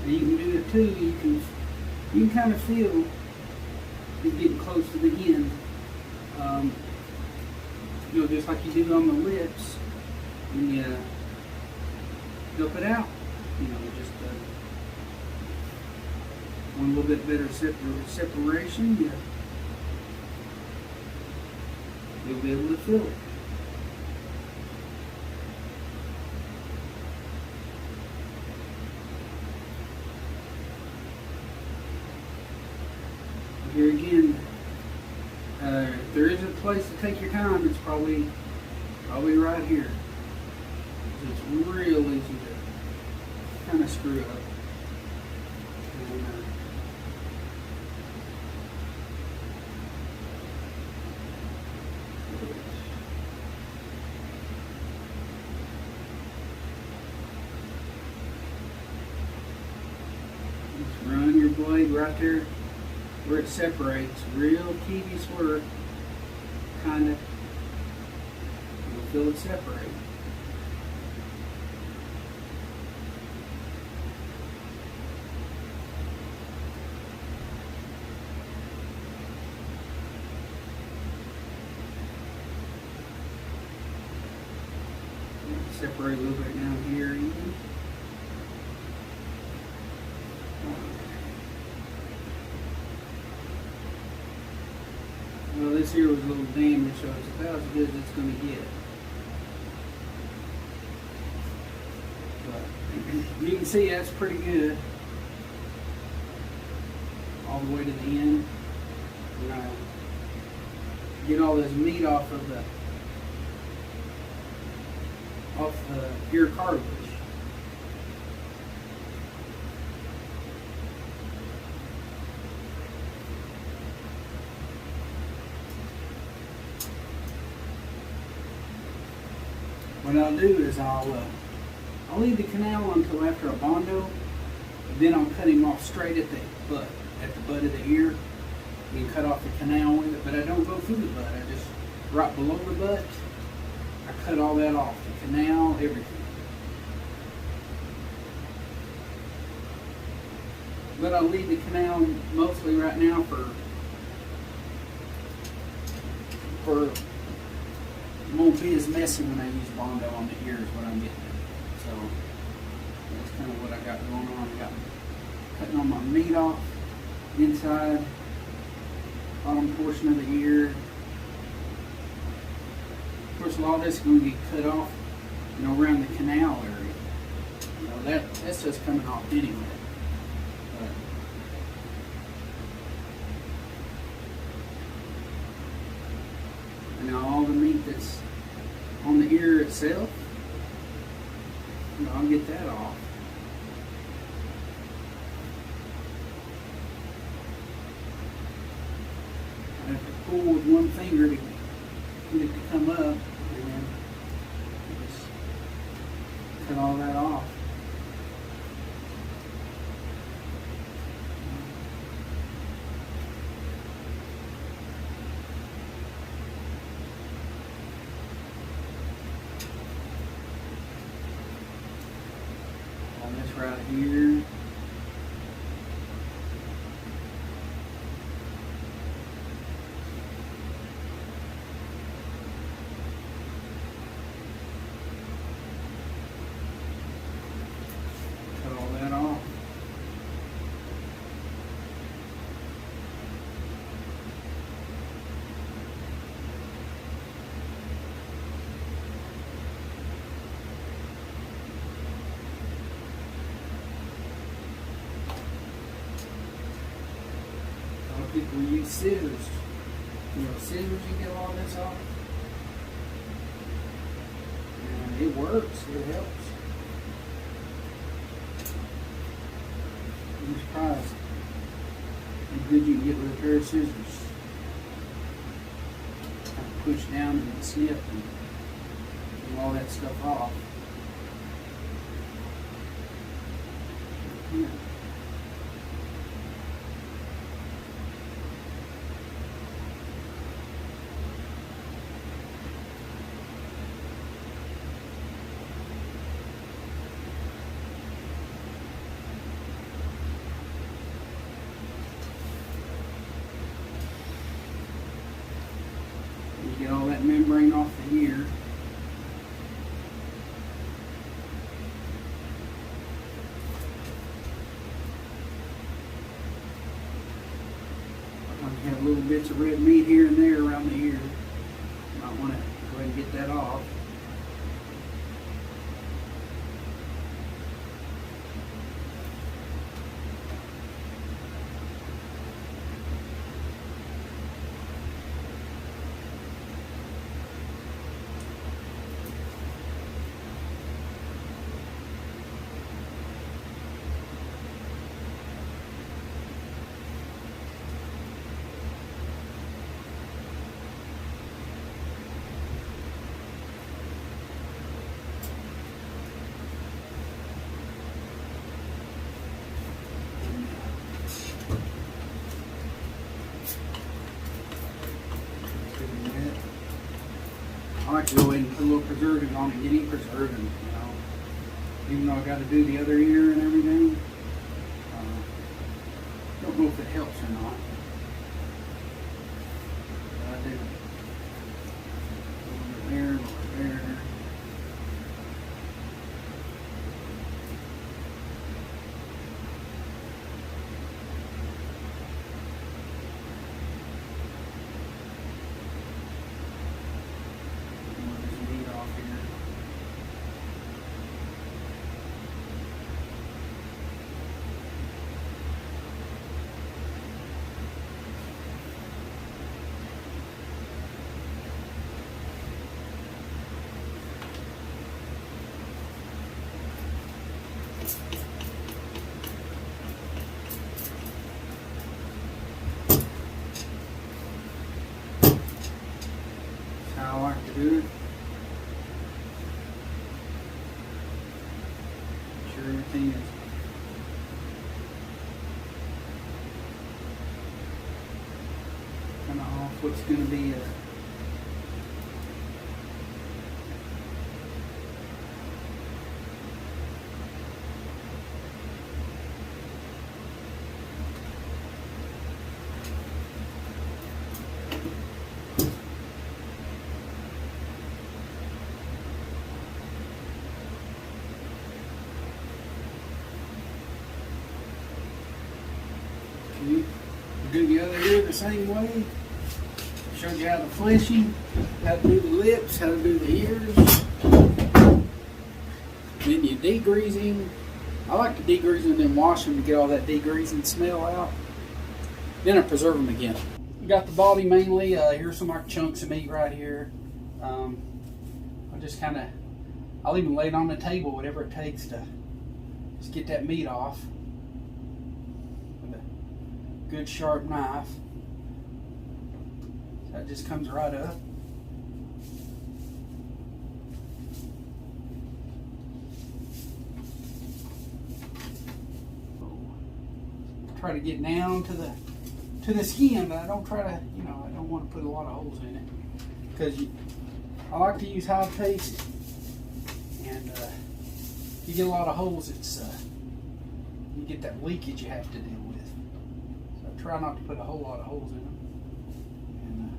And you can do it too. You can kind of feel it getting close to the end. You know, just like you do on the lips when you help it out. You know, just one little bit better separation. You'll be able to feel it. Here again, if there is a place to take your time, it's probably right here. It's real easy to kind of screw up. And, just run your blade right there where it separates. Real tedious work, kind of. You'll feel it separate. separate a little bit down here even. Well, this here was a little damaged, so it's about as good as it's going to get. But you can see that's pretty good. All the way to the end. We're going to get all this meat off the ear cartilage. What I'll do is I'll leave the canal until after a bondo, then I'll cut him off straight at the butt of the ear. You can cut off the canal with it, but I don't go through the butt. I just right below the butt, I cut all that off, the canal, everything. But I'll leave the canal mostly right now for it won't be as messy when I use bondo on the ears, what I'm getting at. So that's kind of what I got going on. I got cutting all my meat off inside, bottom portion of the ear. Of course, a lot of this is going to get cut off, around the canal area. That's just coming off anyway. Now all the meat that's on the ear itself, I'll get that off. I have to pull with one finger to get it to come up, and then just cut all that off. Right here. Cut all that off. People use scissors. Scissors, you get all this off. And it works, it helps. I'm surprised how good you can get with a pair of scissors. Kind of push down and snip and get all that stuff off. Yeah. Get all that membrane off the ear. You have little bits of red meat here and there around the ear. You might want to go ahead and get that off. I like to go ahead and put a little preservative on it, get him preserving, even though I got to do the other ear and everything. Don't know if it helps or not, but I do. Over there, over there. Good. Sure everything is kind of off what's going to be we do the other ear the same way. Showed you how to fleshing, how to do the lips, how to do the ears. Then you degreasing. I like to degrease and then wash them to get all that degreasing smell out. Then I preserve them again. We got the body mainly. Here's some like chunks of meat right here. I just kind of, I'll even lay it on the table, whatever it takes to just get that meat off with a good sharp knife. So that just comes right up. Try to get down to the skin, but I don't try to, I don't want to put a lot of holes in it because I like to use high paste, and you get a lot of holes. It's you get that leakage you have to deal with. So I try not to put a whole lot of holes in them. And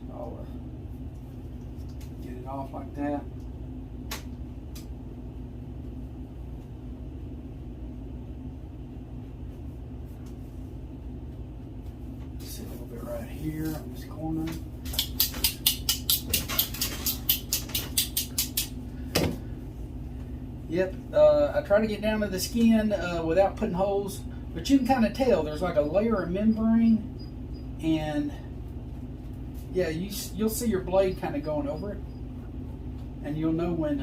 so I'll get it off like that. A little bit right here on this corner. Yep, I try to get down to the skin without putting holes, but you can kind of tell there's like a layer of membrane, and yeah, you'll see your blade kind of going over it, and you'll know when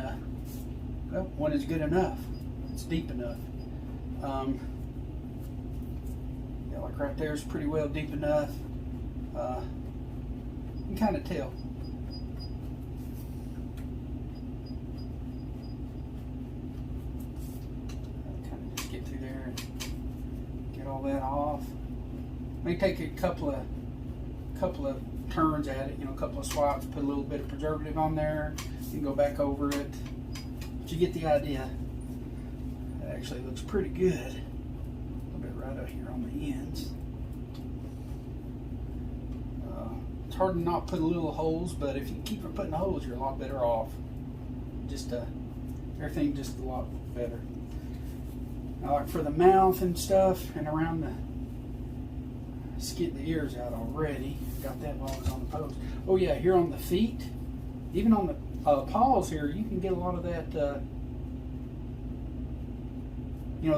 it's good enough, it's deep enough. Like right there is pretty well deep enough. You can kind of tell. Kind of just get through there and get all that off. May take a couple of turns at it, a couple of swipes, put a little bit of preservative on there, you can go back over it. But you get the idea. It actually looks pretty good. Right out here on the ends. It's hard to not put little holes, but if you keep from putting holes, you're a lot better off. Just everything just a lot better. Now, like for the mouth and stuff, and around the, let's get the ears out already. Got that while I was on the post. Oh yeah, here on the feet, even on the paws here, you can get a lot of that.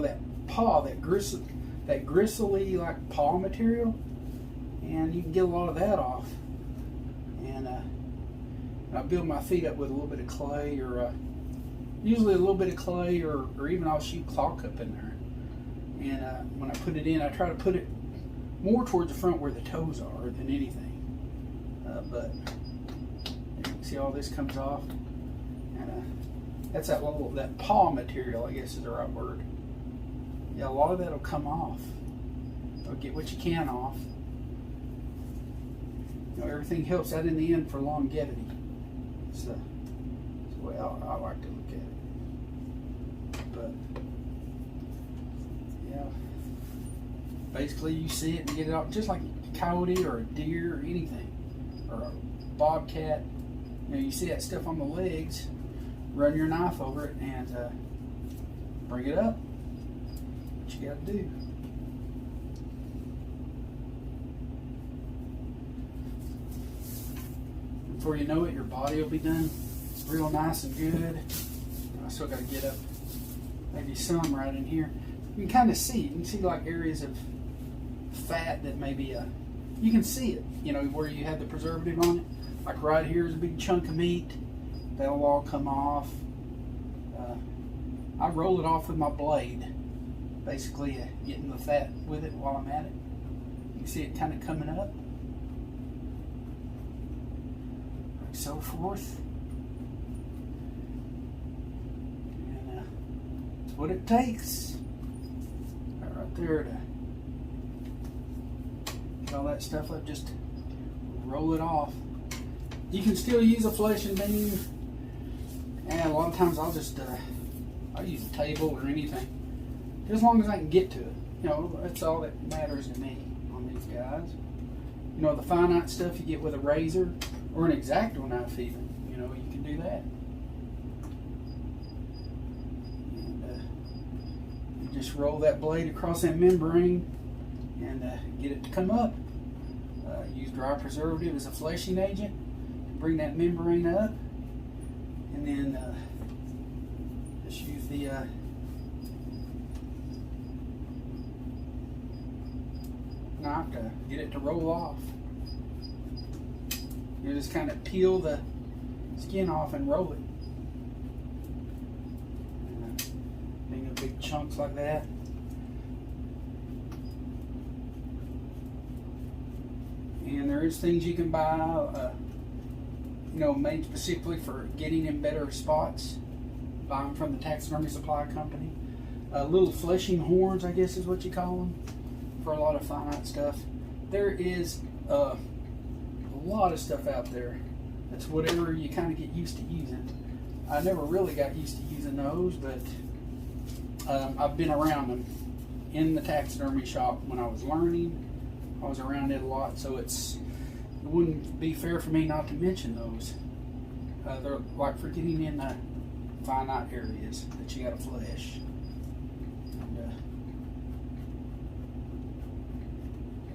That paw, that gristly like paw material, and you can get a lot of that off. And I build my feet up with a little bit of clay, or usually a little bit of clay, or even I'll shoot claw cup in there. And when I put it in, I try to put it more towards the front where the toes are than anything. But you can see all this comes off, and that's that paw material, I guess is the right word. Yeah, a lot of that will come off. You'll get what you can off. Everything helps out in the end for longevity. So that's the way I like to look at it. But yeah, basically you see it and get it off, just like a coyote or a deer or anything, or a bobcat. You see that stuff on the legs. Run your knife over it and bring it up. What you got to do. Before you know it, your body will be done real nice and good. I still got to get up maybe some right in here. You can kind of see. You can see like areas of fat that maybe you can see it. Where you have the preservative on it. Like right here is a big chunk of meat. That'll all come off. I roll it off with my blade. Basically getting the fat with it while I'm at it. You can see it kind of coming up, like so forth. And that's what it takes right there to get all that stuff up. Just roll it off. You can still use a fleshing beam, and a lot of times I'll use a table or anything, as long as I can get to it. You know, that's all that matters to me on these guys. You know, the finite stuff you get with a razor or an X-Acto knife even, you know, you can do that. And you just roll that blade across that membrane and get it to come up. Use dry preservative as a fleshing agent to bring that membrane up, and then just use the knife to get it to roll off. You just kind of peel the skin off and roll it. Being in big chunks like that. And there is things you can buy, you know, made specifically for getting in better spots. Buy them from the taxidermy supply company. Little fleshing horns, I guess is what you call them, for a lot of finite stuff. There is a lot of stuff out there. That's whatever you kind of get used to using. I never really got used to using those, but I've been around them in the taxidermy shop when I was learning. I was around it a lot, so it wouldn't be fair for me not to mention those. They're like for getting in the finite areas that you got to flesh. And,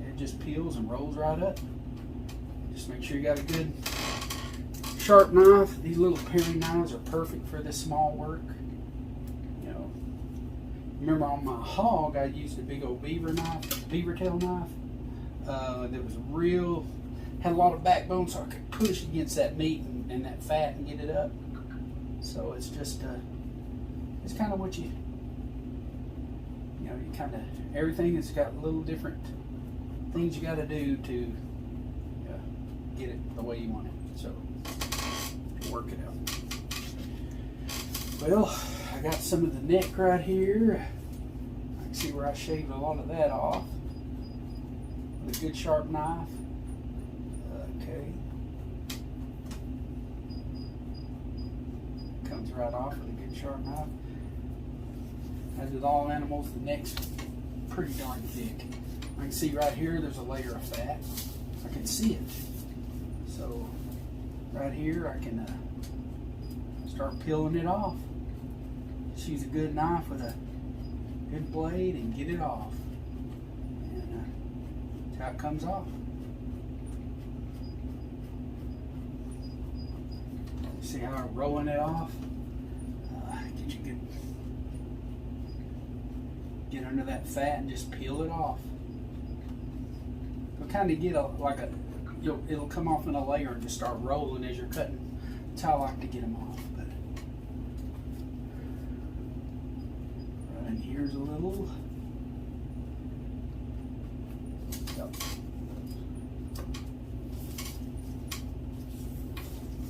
it just peels and rolls right up. Just make sure you got a good sharp knife. These little paring knives are perfect for this small work. You know, remember on my hog, I used a big old beaver tail knife. That was real, had a lot of backbone, so I could push against that meat and that fat and get it up. So it's just, it's kind of what you know, you kind of, everything has got little different things you got to do to get it the way you want it. So work it out. Well, I got some of the neck right here. I can see where I shaved a lot of that off. A good sharp knife. Okay. Comes right off with a good sharp knife. As with all animals, the neck's pretty darn thick. I can see right here there's a layer of fat. I can see it. So right here I can start peeling it off. Just use a good knife with a good blade and get it off. How it comes off. See how I'm rolling it off? Get you good. Get under that fat and just peel it off. You'll kind of get it'll come off in a layer and just start rolling as you're cutting. That's how I like to get them off. But right in here's a little.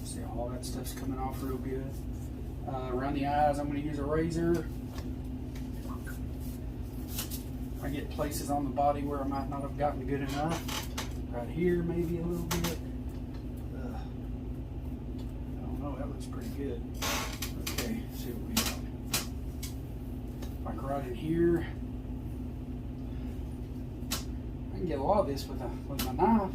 See all that stuff's coming off real good. Around the eyes, I'm going to use a razor. I get places on the body where I might not have gotten good enough. Right here, maybe a little bit. I don't know, that looks pretty good. Okay, see what we got. Like right in here. I can get a lot of this with my knife.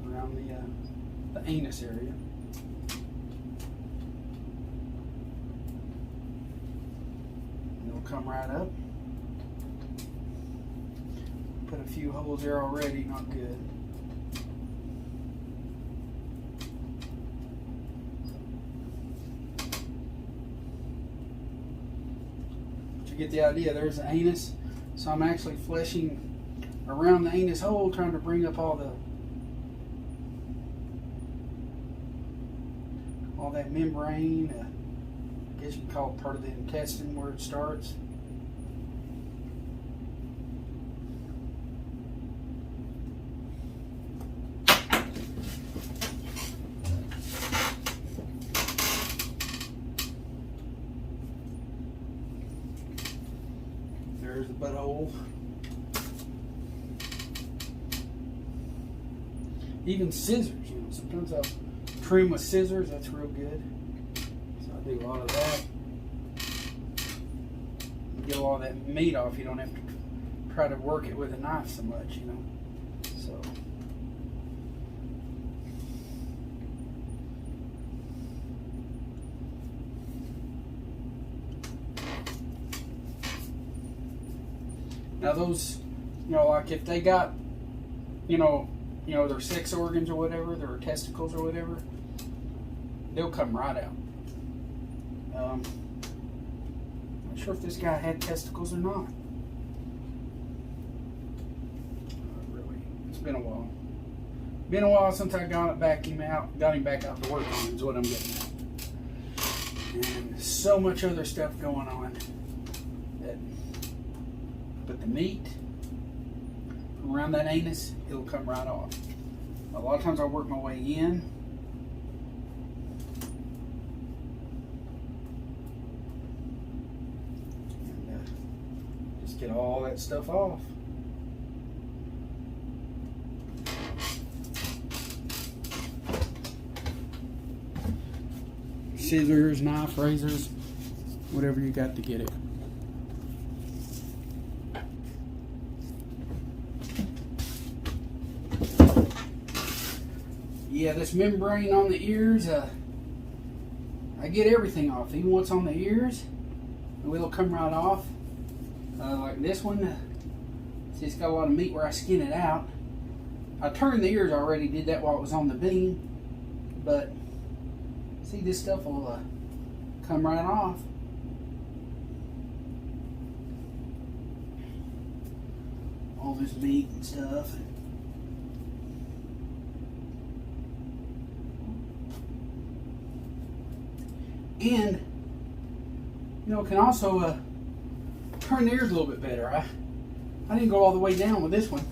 Around the anus area. And it'll come right up. Put a few holes there already, not good. You get the idea. There's the anus, so I'm actually fleshing around the anus hole, trying to bring up all the all that membrane. I guess you can call it part of the intestine where it starts. There's the butthole. Even scissors, you know, sometimes I'll trim with scissors, that's real good. So I do a lot of that. Get a lot of that meat off, you don't have to try to work it with a knife so much, you know. So now those, you know, like if they got, you know, their sex organs or whatever, their testicles or whatever, they'll come right out. Not sure if this guy had testicles or not. Really, it's been a while. Been a while since I got him back out to work on, is what I'm getting at. And so much other stuff going on that, but the meat around that anus, it'll come right off. A lot of times I work my way in. And just get all that stuff off. Scissors, knife, razors, whatever you got to get it. Yeah, this membrane on the ears, I get everything off, even what's on the ears. It'll come right off. Like this one, see, it's got a lot of meat where I skin it out. I turned the ears already, did that while it was on the beam, but see, this stuff will come right off. All this meat and stuff. And, you know, can also turn the ears a little bit better. I didn't go all the way down with this one.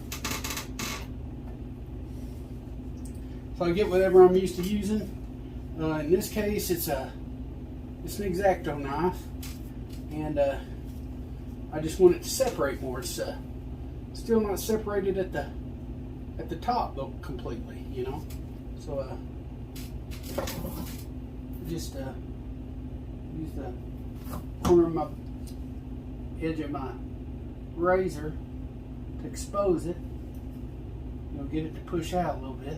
So I get whatever I'm used to using. In this case, it's an X-Acto knife. And I just want it to separate more. It's still not separated at the top though completely, you know. So just use the corner of my edge of my razor to expose it. You know, get it to push out a little bit.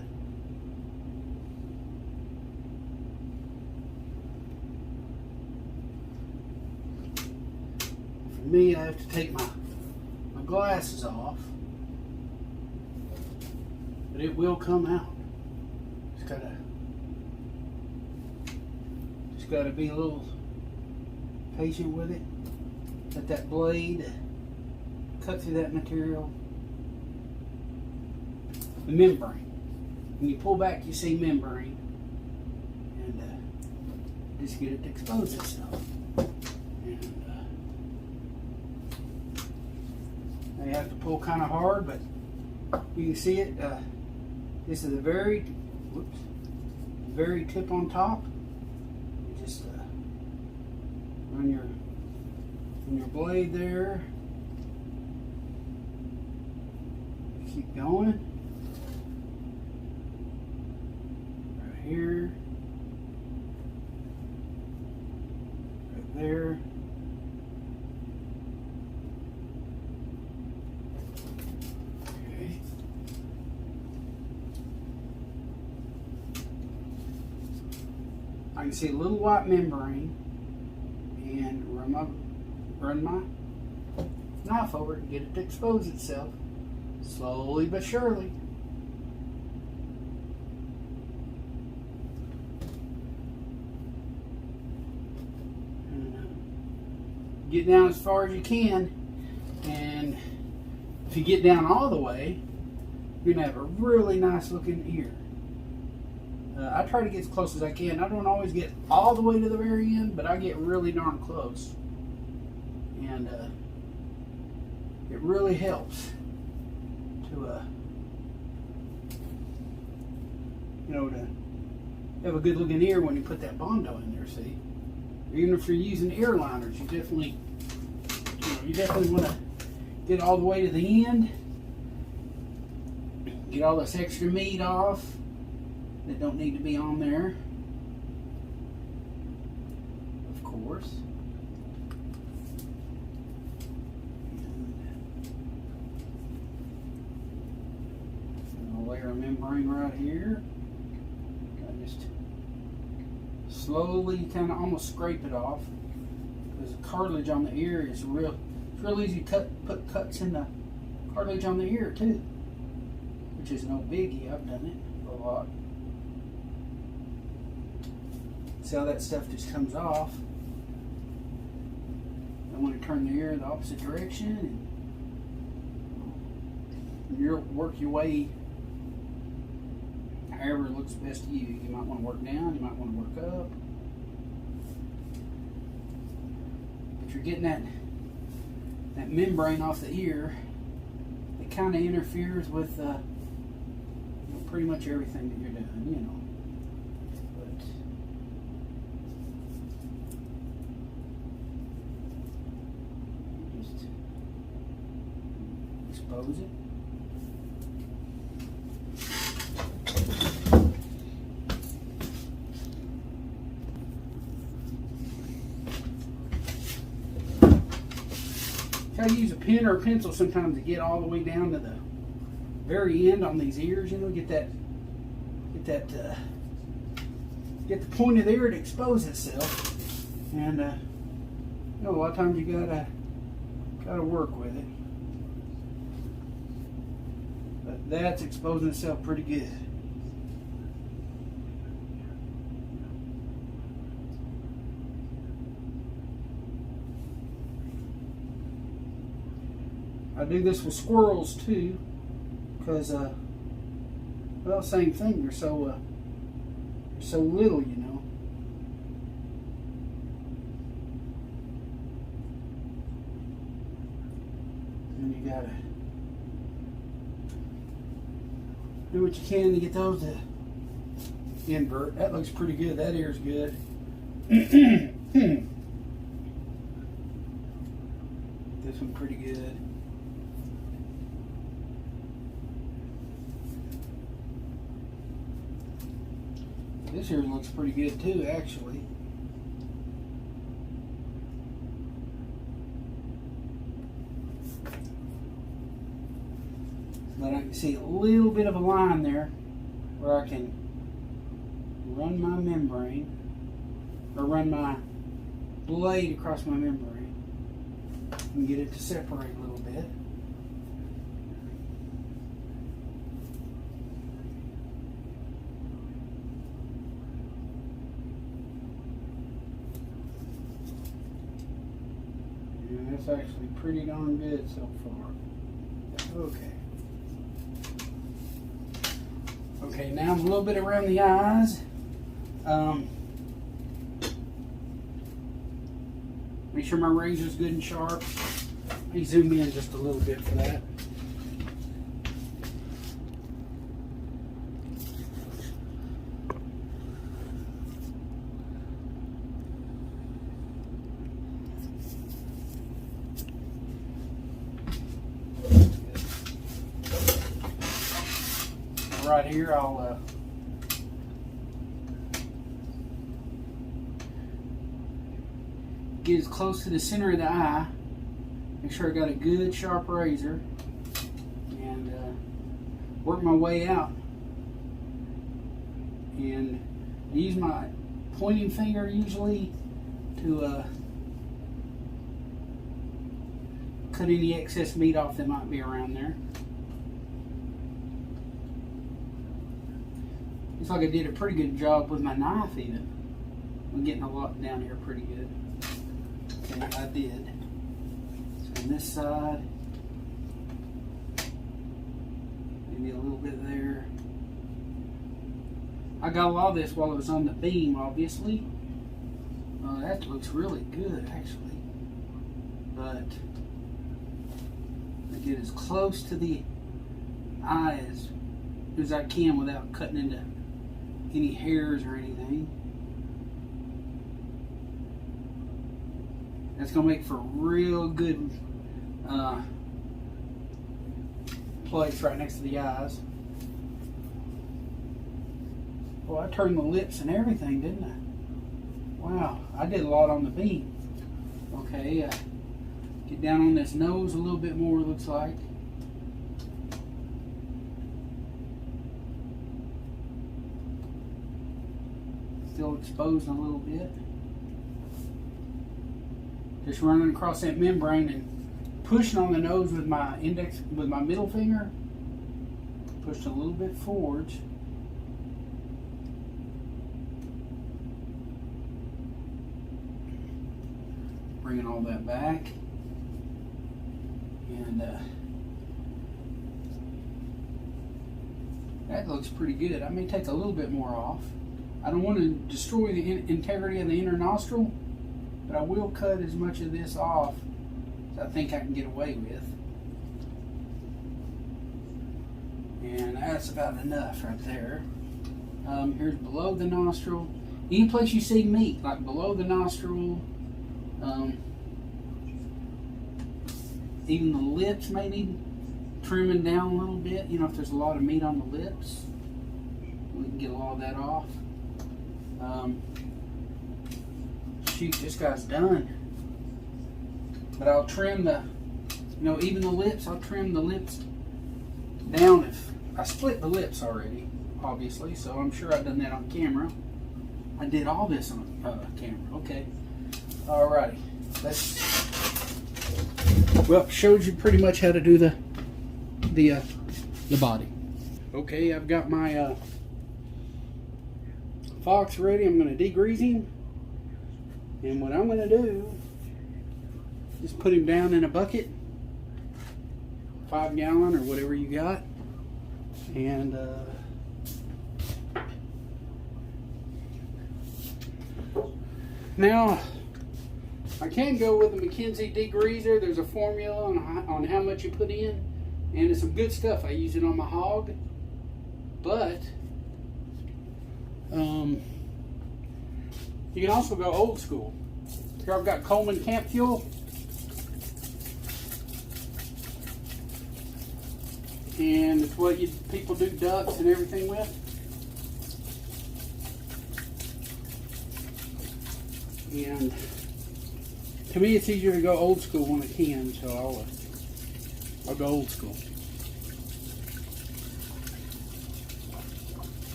For me, I have to take my glasses off, but it will come out. Just gotta be a little patient with it. Let that blade cut through that material. The membrane. When you pull back, you see membrane, and just get it to expose itself. And you have to pull kind of hard, but you can see it. This is the very tip on top. You just run your blade there. Keep going. Right here. Right there. Okay. I can see a little white membrane, and run my knife over it and get it to expose itself, slowly but surely. And get down as far as you can, and if you get down all the way, you're gonna have a really nice looking ear. I try to get as close as I can. I don't always get all the way to the very end, but I get really darn close. And it really helps to, to have a good looking ear when you put that Bondo in there, see? Even if you're using ear liners, you definitely want to get all the way to the end. Get all this extra meat off that don't need to be on there, of course. And I'll layer a membrane right here. I just slowly kind of almost scrape it off, because the cartilage on the ear is it's real easy to put cuts in the cartilage on the ear too, which is no biggie. I've done it a lot. See how that stuff just comes off. I want to turn the ear in the opposite direction, and you work your way however it looks best to you. You might want to work down, you might want to work up. But you're getting that membrane off the ear. It kind of interferes with pretty much everything that you're doing, But just expose it. I use a pen or a pencil sometimes to get all the way down to the very end on these ears, get the point of the ear to expose itself, and a lot of times you gotta work with it, but that's exposing itself pretty good. I do this with squirrels too, because well, same thing. They're so little, And you gotta do what you can to get those to invert. That looks pretty good. That ear's good. This one's pretty good. This here looks pretty good too, actually. But I can see a little bit of a line there where I can run my membrane, or run my blade across my membrane and get it to separate a little bit. That's actually pretty darn good so far. Okay, now a little bit around the eyes. Make sure my razor's good and sharp. Let me zoom in just a little bit for that. Right here, I'll get as close to the center of the eye. Make sure I got a good sharp razor, and work my way out. And I use my pointing finger usually to cut any excess meat off that might be around there. Looks like I did a pretty good job with my knife even. I'm getting a lot down here pretty good. Okay, I did. So on this side, maybe a little bit there. I got a lot of this while it was on the beam, obviously. That looks really good, actually. But I get as close to the eye as I can without cutting into any hairs or anything. That's going to make for a real good place right next to the eyes. Well, I turned the lips and everything, didn't I? Wow, I did a lot on the beam. Okay, get down on this nose a little bit more, looks like. Still exposed a little bit. Just running across that membrane and pushing on the nose with my middle finger. Pushed a little bit forwards. Bringing all that back. And that looks pretty good. I may take a little bit more off. I don't want to destroy the integrity of the inner nostril, but I will cut as much of this off as I think I can get away with. And that's about enough right there. Here's below the nostril. Any place you see meat, like below the nostril, even the lips may need trimming down a little bit. You know, if there's a lot of meat on the lips, we can get a lot of that off. Shoot, this guy's done. But I'll trim the, even the lips, I'll trim the lips down. If I split the lips already, obviously, so I'm sure I've done that on camera. I did all this on camera. Okay. Alrighty. Well, showed you pretty much how to do the body. Okay, I've got my fox ready. I'm going to degrease him, and what I'm going to do is put him down in a bucket, 5 gallon or whatever you got, and now I can go with the McKenzie degreaser. There's a formula on how much you put in, and it's some good stuff. I use it on my hog, but you can also go old school. Here I've got Coleman camp fuel, and it's what people do ducks and everything with. And to me, it's easier to go old school when I can, so I'll go old school.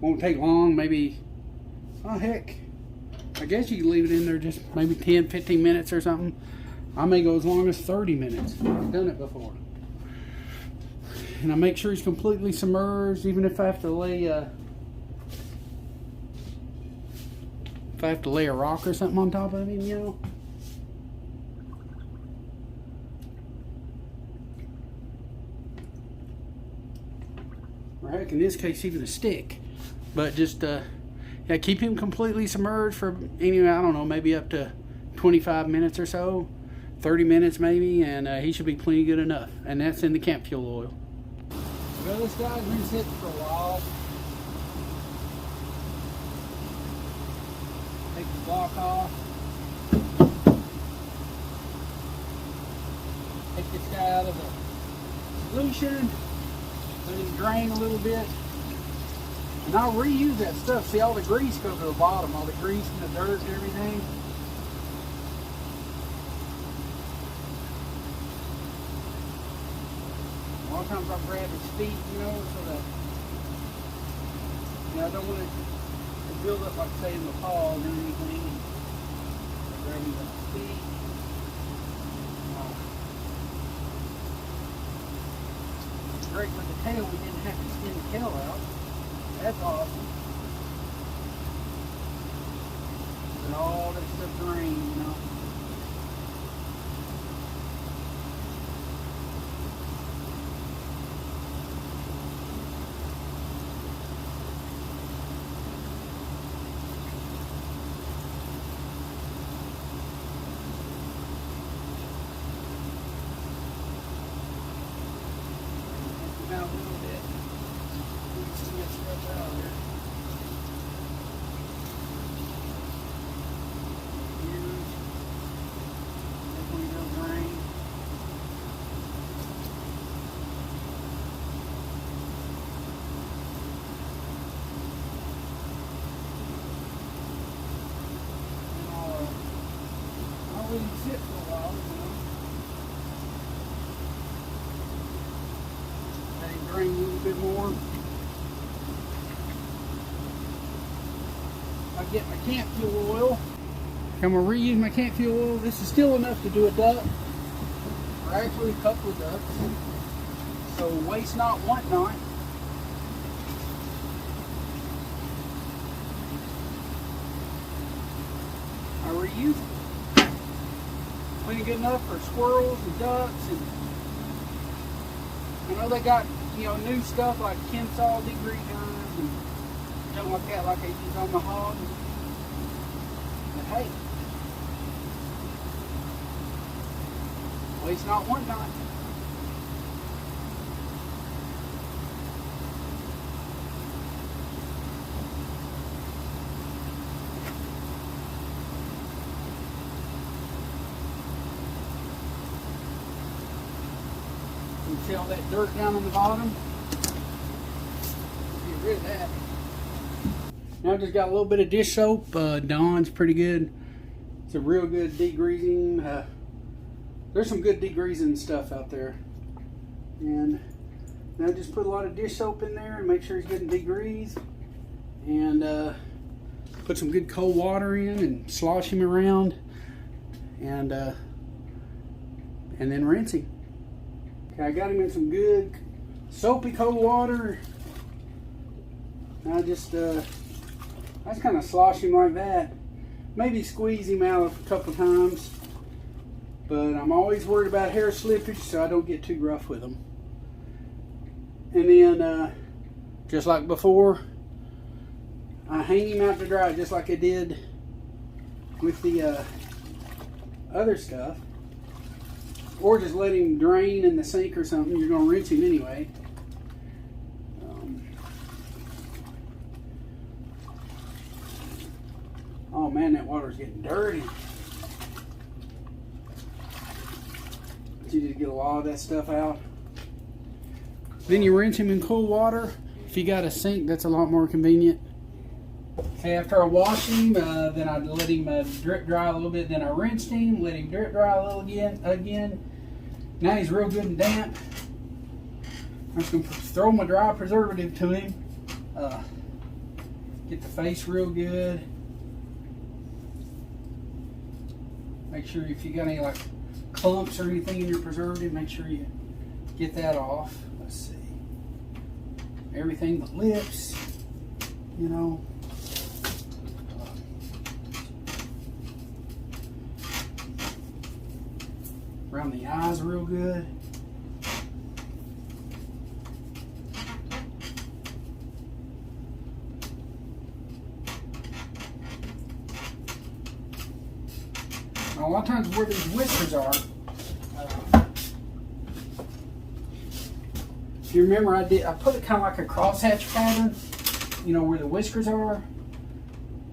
Won't take long, maybe, oh heck, I guess you can leave it in there just maybe 10-15 minutes or something. I may go as long as 30 minutes. I've done it before. And I make sure he's completely submerged, even if I have to lay a rock or something on top of him, Or heck, in this case, even a stick. But just keep him completely submerged for I don't know, maybe up to 25 minutes or so, 30 minutes maybe, and he should be plenty good enough. And that's in the camp fuel oil. Well, this guy's been sitting for a while. Take the block off. Take this guy out of the solution. Let him drain a little bit. And I'll reuse that stuff. See, all the grease goes to the bottom, all the grease and the dirt and everything. A lot of times I'll grab his feet, so that I don't want it to build up, like say, in the paws or anything. Grabbing the feet. It's great with the tail. We didn't have to skin the tail out. That's awesome. And all that stuff drained, let him sit for a while, Let him drain a little bit more. I get my camp fuel oil. I'm going to reuse my camp fuel oil. This is still enough to do a duck, or actually a couple of ducks. So waste not, want not. I reuse it. Plenty good enough for squirrels and ducks, and I know they got, you know, new stuff like Kinsol degreasers and stuff like that, like I use on the hogs. But hey, waste not, want not. You see all that dirt down on the bottom? Get rid of that. Now I just got a little bit of dish soap. Dawn's pretty good. It's a real good degreasing. There's some good degreasing stuff out there. And now just put a lot of dish soap in there and make sure it's getting degreased. And put some good cold water in and slosh him around. And then rinse him. Okay, I got him in some good soapy cold water. I just kind of slosh him like that. Maybe squeeze him out a couple times. But I'm always worried about hair slippage, so I don't get too rough with them. And then, just like before, I hang him out to dry just like I did with the other stuff. Or just let him drain in the sink or something. You're going to rinse him anyway. Oh man, that water's getting dirty. You just get a lot of that stuff out. Then you rinse him in cool water. If you got a sink, that's a lot more convenient. Okay, after I wash him, then I let him drip dry a little bit. Then I rinsed him, let him drip dry a little again. Now he's real good and damp. I'm just going to throw my dry preservative to him. Get the face real good. Make sure if you got any like clumps or anything in your preservative, make sure you get that off. Let's see. Everything but lips, you know. Around the eyes real good. Now, a lot of times where these whiskers are, if you remember, I put it kind of like a crosshatch pattern, you know, where the whiskers are.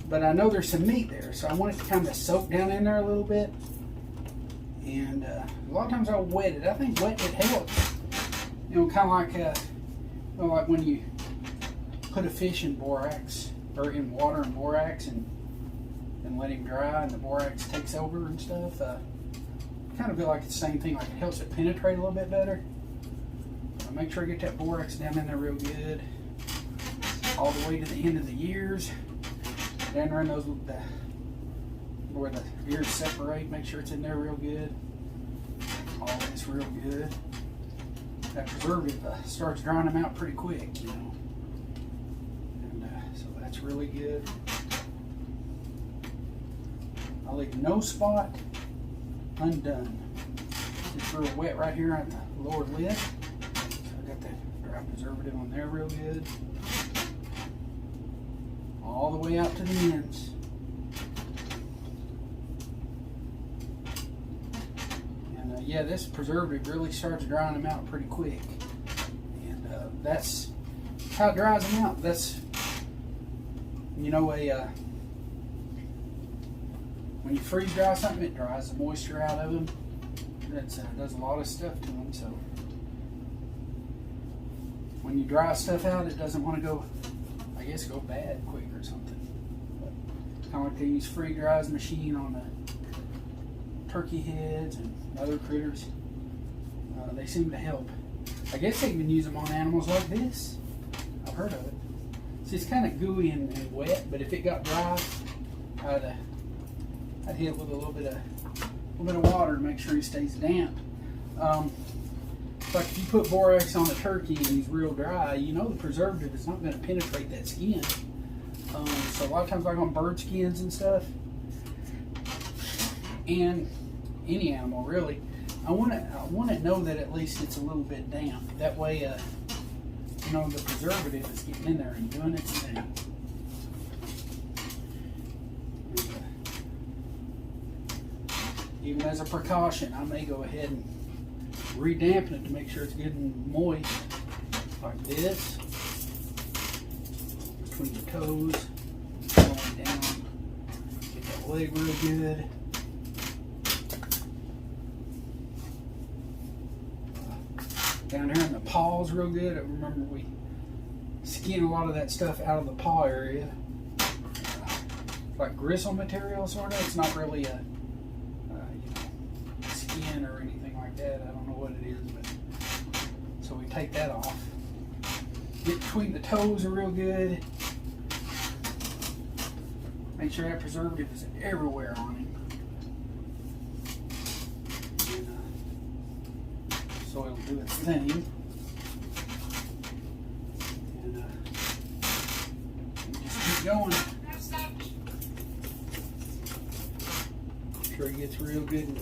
But I know there's some meat there, so I want it to kind of soak down in there a little bit. And a lot of times I'll wet it. I think wet it helps. You know, kind of like, you know, like when you put a fish in borax, or in water and borax, and let him dry, and the borax takes over and stuff. Kind of feel like it's the same thing. Like it helps it penetrate a little bit better. Make sure I get that borax down in there real good, all the way to the end of the ears. Down around those where the ears separate. Make sure it's in there real good. All this real good. That preservative starts drying them out pretty quick, you know. And so that's really good. I'll leave no spot undone. It's real wet right here on the lower lip. So I got that dry preservative on there real good. All the way out to the ends. And yeah, this preservative really starts drying them out pretty quick. And that's how it dries them out. That's, you know, when you freeze dry something, it dries the moisture out of them. That does a lot of stuff to them. So when you dry stuff out, it doesn't want to go, I guess, go bad quick or something. But kind of like they use free dries machine on turkey heads and other critters. They seem to help. I guess they can use them on animals like this. I've heard of it. See, it's kind of gooey and wet, but if it got dry, I'd hit it with a little bit of water to make sure it stays damp. Like if you put borax on a turkey and he's real dry, you know the preservative is not going to penetrate that skin. So a lot of times, like on bird skins and stuff, and any animal really, I want to know that at least it's a little bit damp. That way, you know, the preservative is getting in there and doing its thing. Even as a precaution, I may go ahead and re-dampen it to make sure it's good and moist, like this, between the toes, going down, get that leg real good. Down here in the paws real good. I remember we skin a lot of that stuff out of the paw area. Like gristle material, sort of. It's not really a skin or anything like that. I don't know what it is, but so we take that off. Get between the toes real good. Make sure that preservative is everywhere on him. So it'll do its thing. And just keep going. Make sure it gets real good and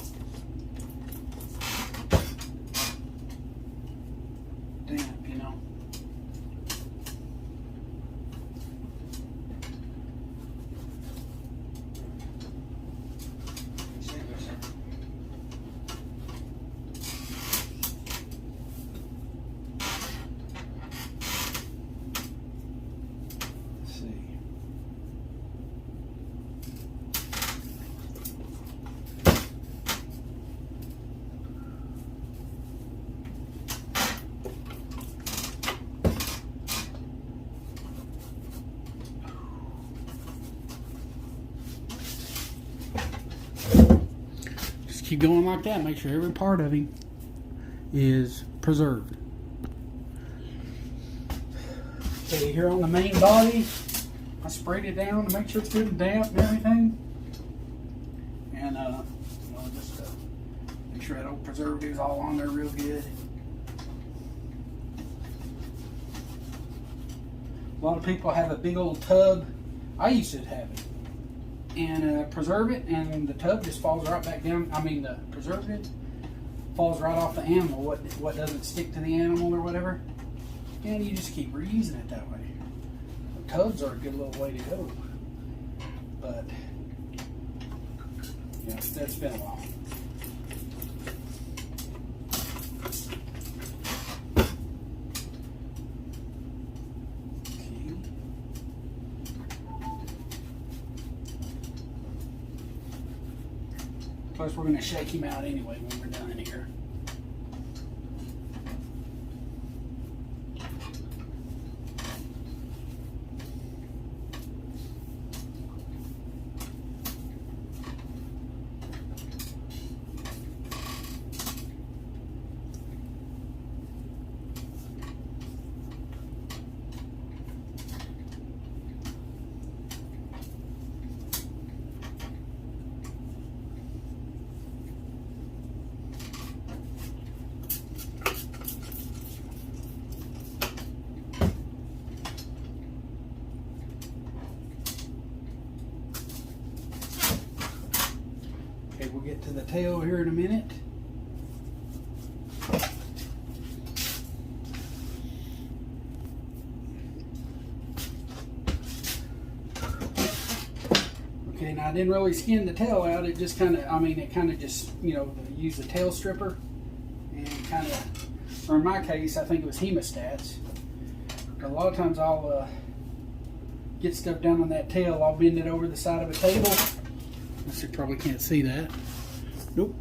damp, you know. Keep going like that. Make sure every part of him is preserved. Okay, here on the main body, I sprayed it down to make sure it's good and damp and everything. And you know, just make sure that old preservative is all on there real good. A lot of people have a big old tub. I used to have it. And preserve it, and the tub just falls right back down. I mean, the preservative falls right off the animal. What doesn't stick to the animal or whatever, and you just keep reusing it that way. The tubs are a good little way to go, but yeah, that's been a while. Plus, we're going to shake him out anyway when we're done here. Okay, we'll get to the tail here in a minute. Okay, now I didn't really skin the tail out. It just kind of, it kind of just, use the tail stripper and kind of, or in my case, I think it was hemostats. A lot of times I'll get stuff down on that tail. I'll bend it over the side of a table. You probably can't see that. Nope.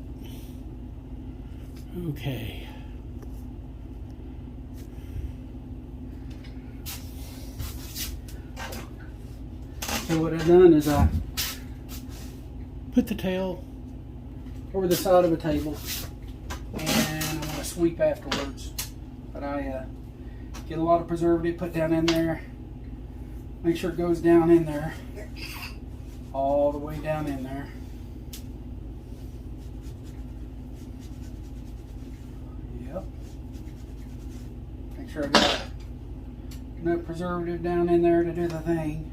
Okay. So what I've done is I put the tail over the side of a table, and I'm going to sweep afterwards. But I get a lot of preservative put down in there. Make sure it goes down in there, all the way down in there. Yep. Make sure I got enough preservative down in there to do the thing.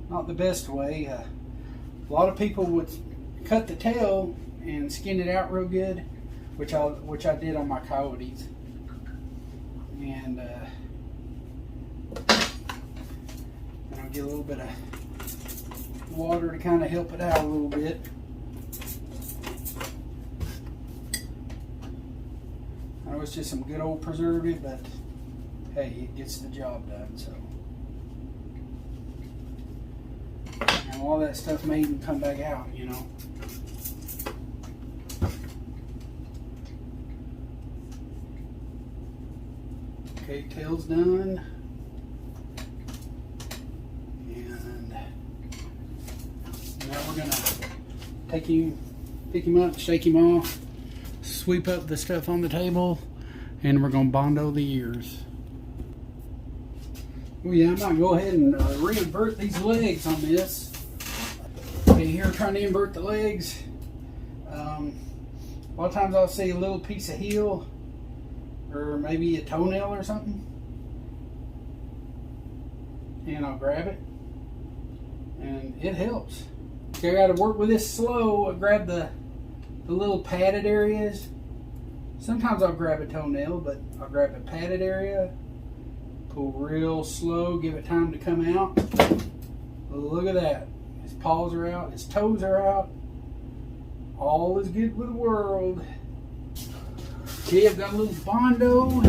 Not the best way. A lot of people would cut the tail and skin it out real good, which I did on my coyotes. And I'll get a little bit of water to kind of help it out a little bit. I know it's just some good old preservative, but hey, it gets the job done. So, and all that stuff may even come back out, you know. Okay, tail's done. And now we're gonna pick him up, shake him off, sweep up the stuff on the table, and we're gonna bondo the ears. Oh yeah, I might go ahead and re-invert these legs on this. Okay, here trying to invert the legs. A lot of times I'll see a little piece of heel or maybe a toenail or something, and I'll grab it, and it helps. Okay, I got to work with this slow. I grab the little padded areas. Sometimes I'll grab a toenail, but I'll grab a padded area, pull real slow, give it time to come out. Look at that. His paws are out, his toes are out. All is good with the world. Okay, I've got a little bondo,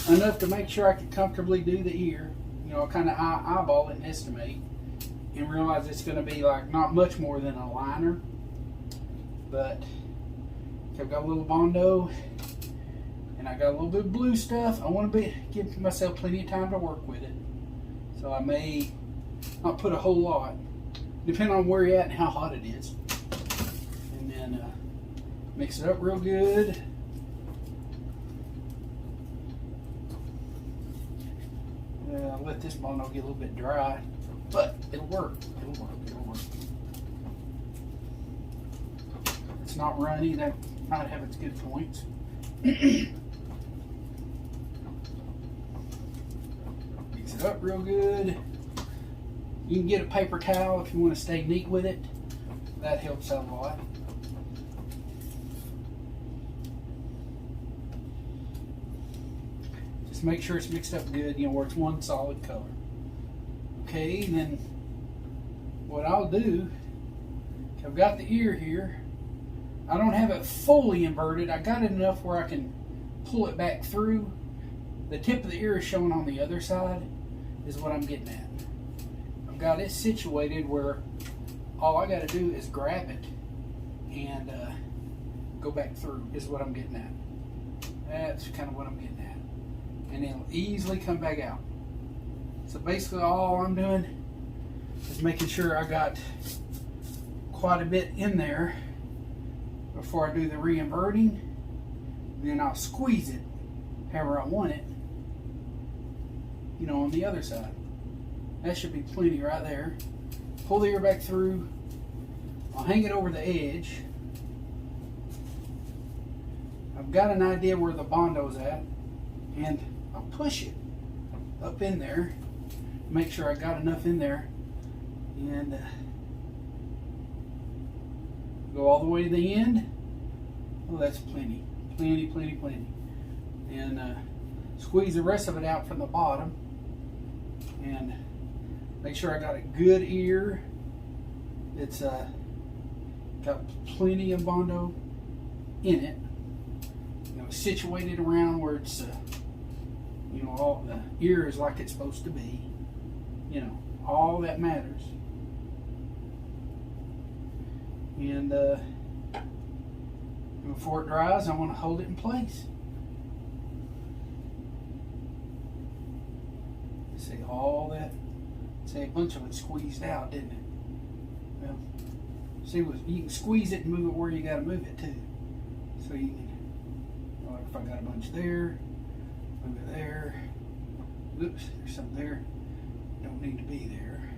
enough to make sure I can comfortably do the ear. You know, I kind of eyeball it and estimate, and realize it's going to be like not much more than a liner. But I've got a little bondo, and I got a little bit of blue stuff. I want to give myself plenty of time to work with it, so I may not put a whole lot, depending on where you're at and how hot it is. And then mix it up real good. I'll let this bondo get a little bit dry, but it'll work. It'll work. It'll work. It's not runny. That might have its good points. Mix it up real good. You can get a paper towel if you want to stay neat with it. That helps out a lot. Just make sure it's mixed up good, you know, where it's one solid color. Okay, and then what I'll do, I've got the ear here. I don't have it fully inverted. I got it enough where I can pull it back through. The tip of the ear is showing on the other side, is what I'm getting at. I've got it situated where all I got to do is grab it and go back through, is what I'm getting at. That's kind of what I'm getting at. And it'll easily come back out. So basically all I'm doing is making sure I got quite a bit in there before I do the re-inverting. Then I'll squeeze it however I want it, you know, on the other side. That should be plenty right there. Pull the ear back through. I'll hang it over the edge. I've got an idea where the bondo's at, and I'll push it up in there. Make sure I got enough in there, and go all the way to the end. Oh, that's plenty. Plenty, plenty, plenty. And squeeze the rest of it out from the bottom, and make sure I got a good ear. It's got plenty of bondo in it. You know, situated around where it's, you know, all the ear is like it's supposed to be. You know, all that matters. And before it dries, I want to hold it in place. See all that. See, a bunch of it squeezed out, didn't it? Well, See, you can squeeze it and move it where you got to move it too. So you can, like if I got a bunch there, move it there. Oops, there's some there. Don't need to be there.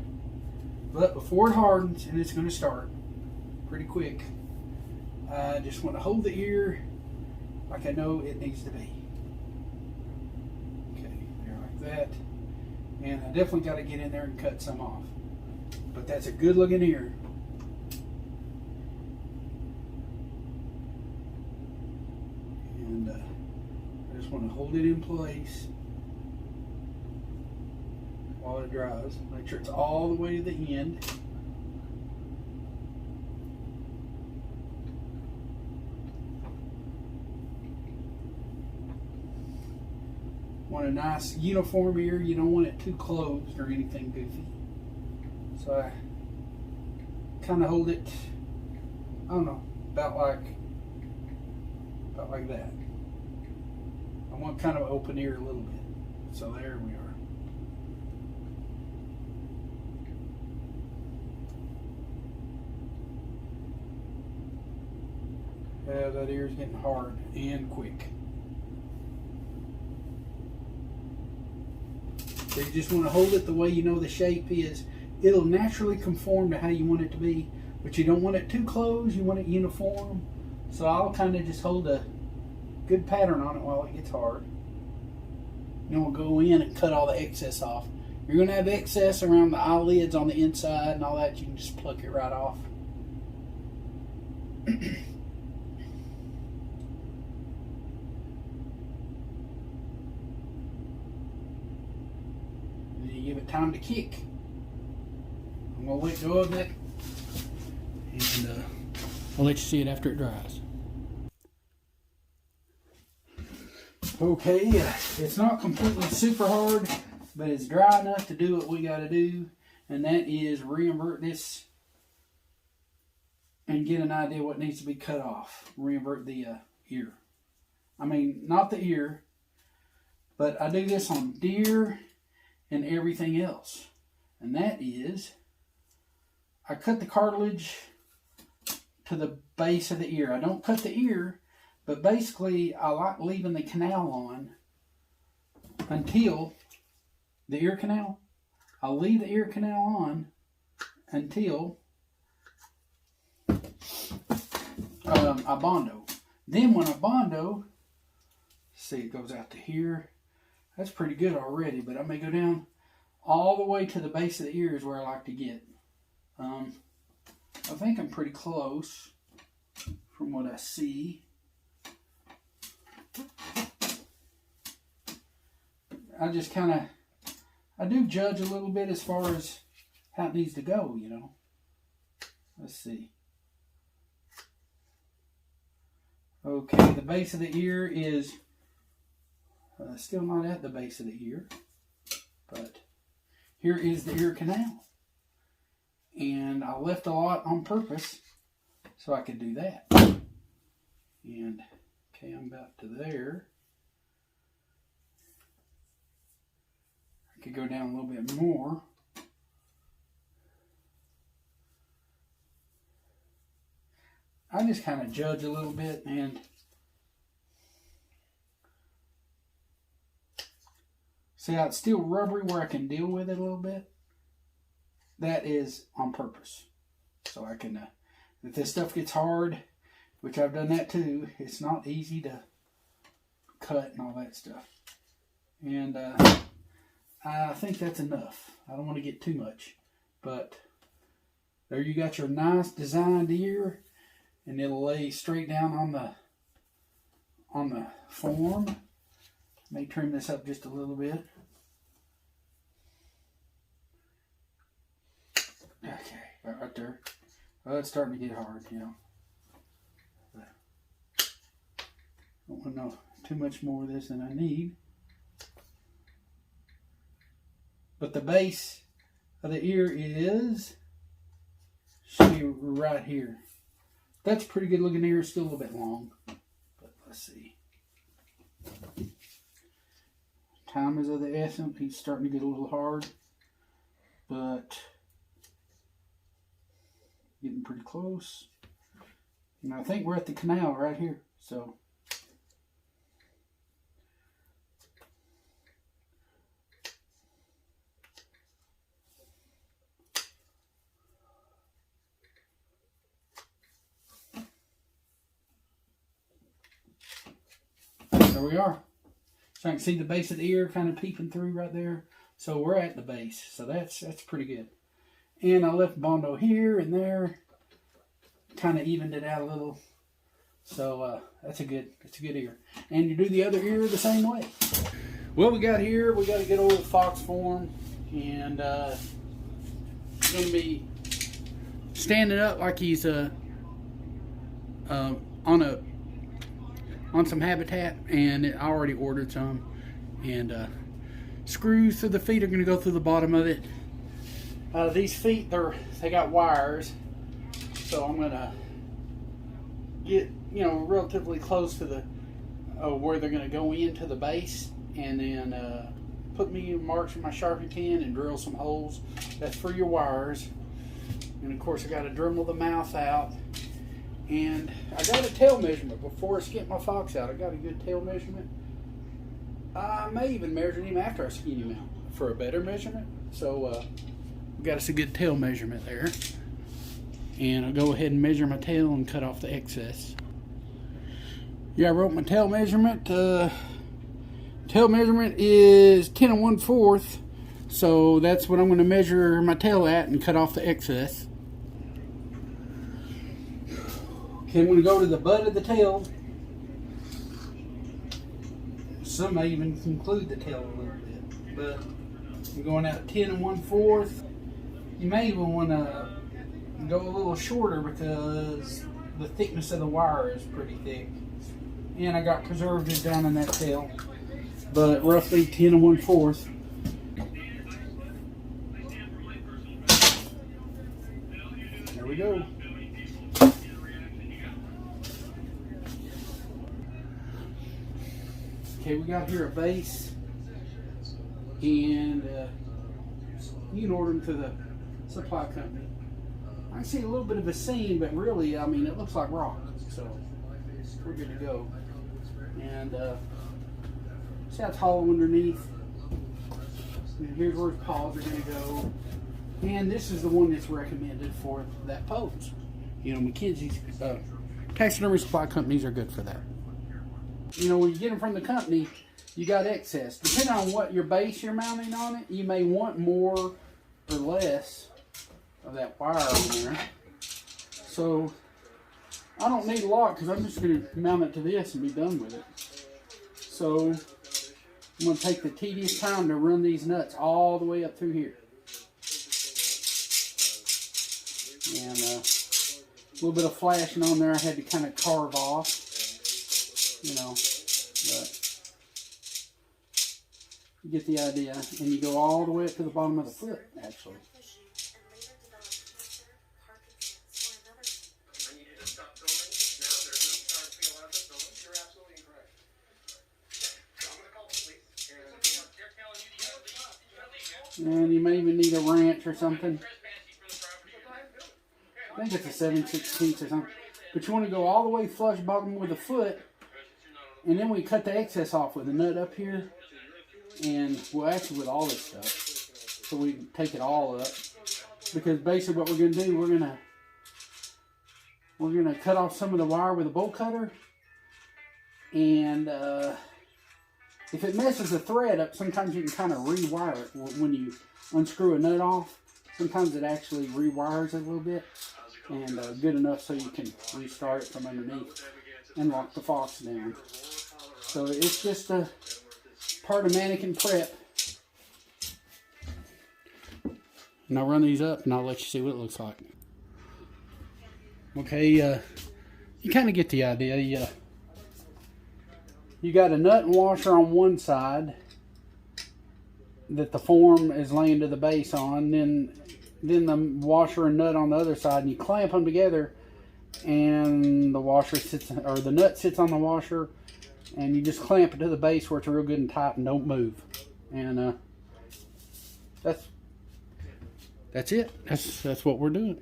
But before it hardens, and it's going to start pretty quick, I just want to hold the ear like I know it needs to be. Okay, there like that. And I definitely got to get in there and cut some off. But that's a good looking ear. And I just want to hold it in place while it dries. Make sure it's all the way to the end. Want a nice uniform ear. You don't want it too closed or anything goofy. So I kind of hold it, I don't know, about like that. I want kind of an open ear a little bit. So there we are. Yeah, that ear's getting hard and quick. So you just want to hold it the way you know the shape is. It'll naturally conform to how you want it to be, but you don't want it too close, you want it uniform. So I'll kind of just hold a good pattern on it while it gets hard. Then we'll go in and cut all the excess off. You're going to have excess around the eyelids on the inside and all that. You can just pluck it right off. Give it time to kick. I'm going to let go of it and I'll let you see it after it dries. Okay, it's not completely super hard, but it's dry enough to do what we got to do, and that is reinvert this and get an idea what needs to be cut off. Reinvert the ear. I mean, not the ear, but I do this on deer and everything else. And that is, I cut the cartilage to the base of the ear. I don't cut the ear, but basically I like leaving the canal on until the ear canal. I'll leave the ear canal on until I bondo. Then when I bondo, see, it goes out to here. That's pretty good already, but I may go down all the way to the base of the ear is where I like to get. I think I'm pretty close from what I see. I just kind of, I do judge a little bit as far as how it needs to go, you know. Let's see. Okay, the base of the ear is still not at the base of the ear, but here is the ear canal. And I left a lot on purpose so I could do that. And, okay, I'm about to there. I could go down a little bit more. I just kind of judge a little bit and see how it's still rubbery where I can deal with it a little bit. That is on purpose. So I can, if this stuff gets hard, which I've done that too, it's not easy to cut and all that stuff. And I think that's enough. I don't want to get too much. But there you got your nice designed ear, and it'll lay straight down on the form. May trim this up just a little bit. Okay, right there. Well, it's starting to get hard, you know. Don't want to know too much more of this than I need. But the base of the ear should be right here. That's a pretty good looking ear. Still a little bit long, but let's see. Time is of the essence. He's starting to get a little hard, but Getting pretty close. And I think we're at the canal right here. So there we are. So I can see the base of the ear kind of peeping through right there. So we're at the base. So that's pretty good. And I left Bondo here and there. Kind of evened it out a little. So that's a good ear. And you do the other ear the same way. Well, we got here, we got a good old fox form. And he's going to be standing up like he's on some habitat, and I already ordered some, and screws to the feet are going to go through the bottom of it. These feet, they got wires, so I'm going to get relatively close to the where they're going to go into the base, and then put me marks with my Sharpie pen and drill some holes. That's for your wires. And of course I got to Dremel the mouth out. And I got a tail measurement before I skimp my fox out. I got a good tail measurement. I may even measure him after I skin him out for a better measurement. So we got us a good tail measurement there. And I'll go ahead and measure my tail and cut off the excess. Yeah, I wrote my tail measurement. Tail measurement is 10 1/4. So that's what I'm going to measure my tail at and cut off the excess. Okay, I'm going to go to the butt of the tail. Some may even include the tail a little bit, but I'm going out 10 1/4. You may even want to go a little shorter because the thickness of the wire is pretty thick. And I got preservatives down in that tail, but roughly 10 1/4. There we go. Okay, we got here a base, and you can order them to the supply company. I see a little bit of a seam, but really, I mean, it looks like rock, so we're good to go. And see how it's hollow underneath. And here's where his paws are going to go. And this is the one that's recommended for that pose. You know, McKenzie's taxidermy supply companies are good for that. You know, when you get them from the company, you got excess. Depending on what your base you're mounting on it, you may want more or less of that wire on there. So I don't need a lot because I'm just going to mount it to this and be done with it. So I'm going to take the tedious time to run these nuts all the way up through here. And a little bit of flashing on there I had to kind of carve off. You know, but you get the idea. And you go all the way up to the bottom of the foot, actually. And you may even need a wrench or something. I think it's a 7/16 or something. But you want to go all the way flush bottom with the foot. And then we cut the excess off with a nut up here. And, well, actually with all this stuff. So we can take it all up. Because basically what we're going to do, we're going to cut off some of the wire with a bolt cutter. And if it messes the thread up, sometimes you can kind of rewire it when you unscrew a nut off. Sometimes it actually rewires it a little bit. And good enough so you can restart it from underneath and lock the fox down. So it's just a part of mannequin prep. And I'll run these up and I'll let you see what it looks like. Okay, you kind of get the idea. You got a nut and washer on one side that the form is laying to the base on, then the washer and nut on the other side, and you clamp them together, and the washer sits, or the nut sits on the washer, and you just clamp it to the base where it's real good and tight and don't move. And that's it. That's what we're doing.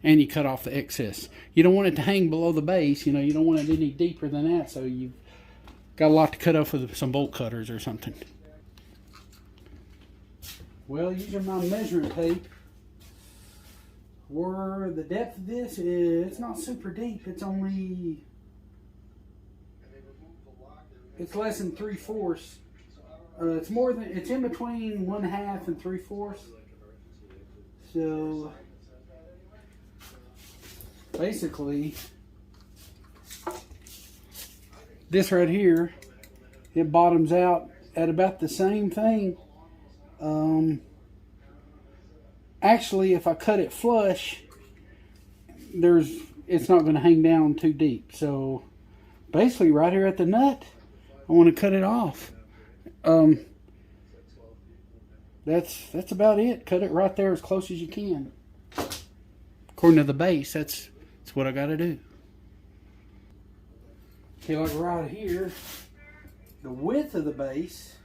and you cut off the excess. You don't want it to hang below the base. You know, you don't want it any deeper than that, so you've got a lot to cut off with some bolt cutters or something. Well, using my measuring tape, where the depth of this is, it's not super deep. It's only, it's less than 3/4. It's more than, it's in between 1/2 and 3/4. So basically, this right here, it bottoms out at about the same thing. Actually, if I cut it flush, it's not going to hang down too deep. So basically, right here at the nut, I want to cut it off. That's about it. Cut it right there as close as you can. According to the base, that's what I got to do. Okay, like right here, the width of the base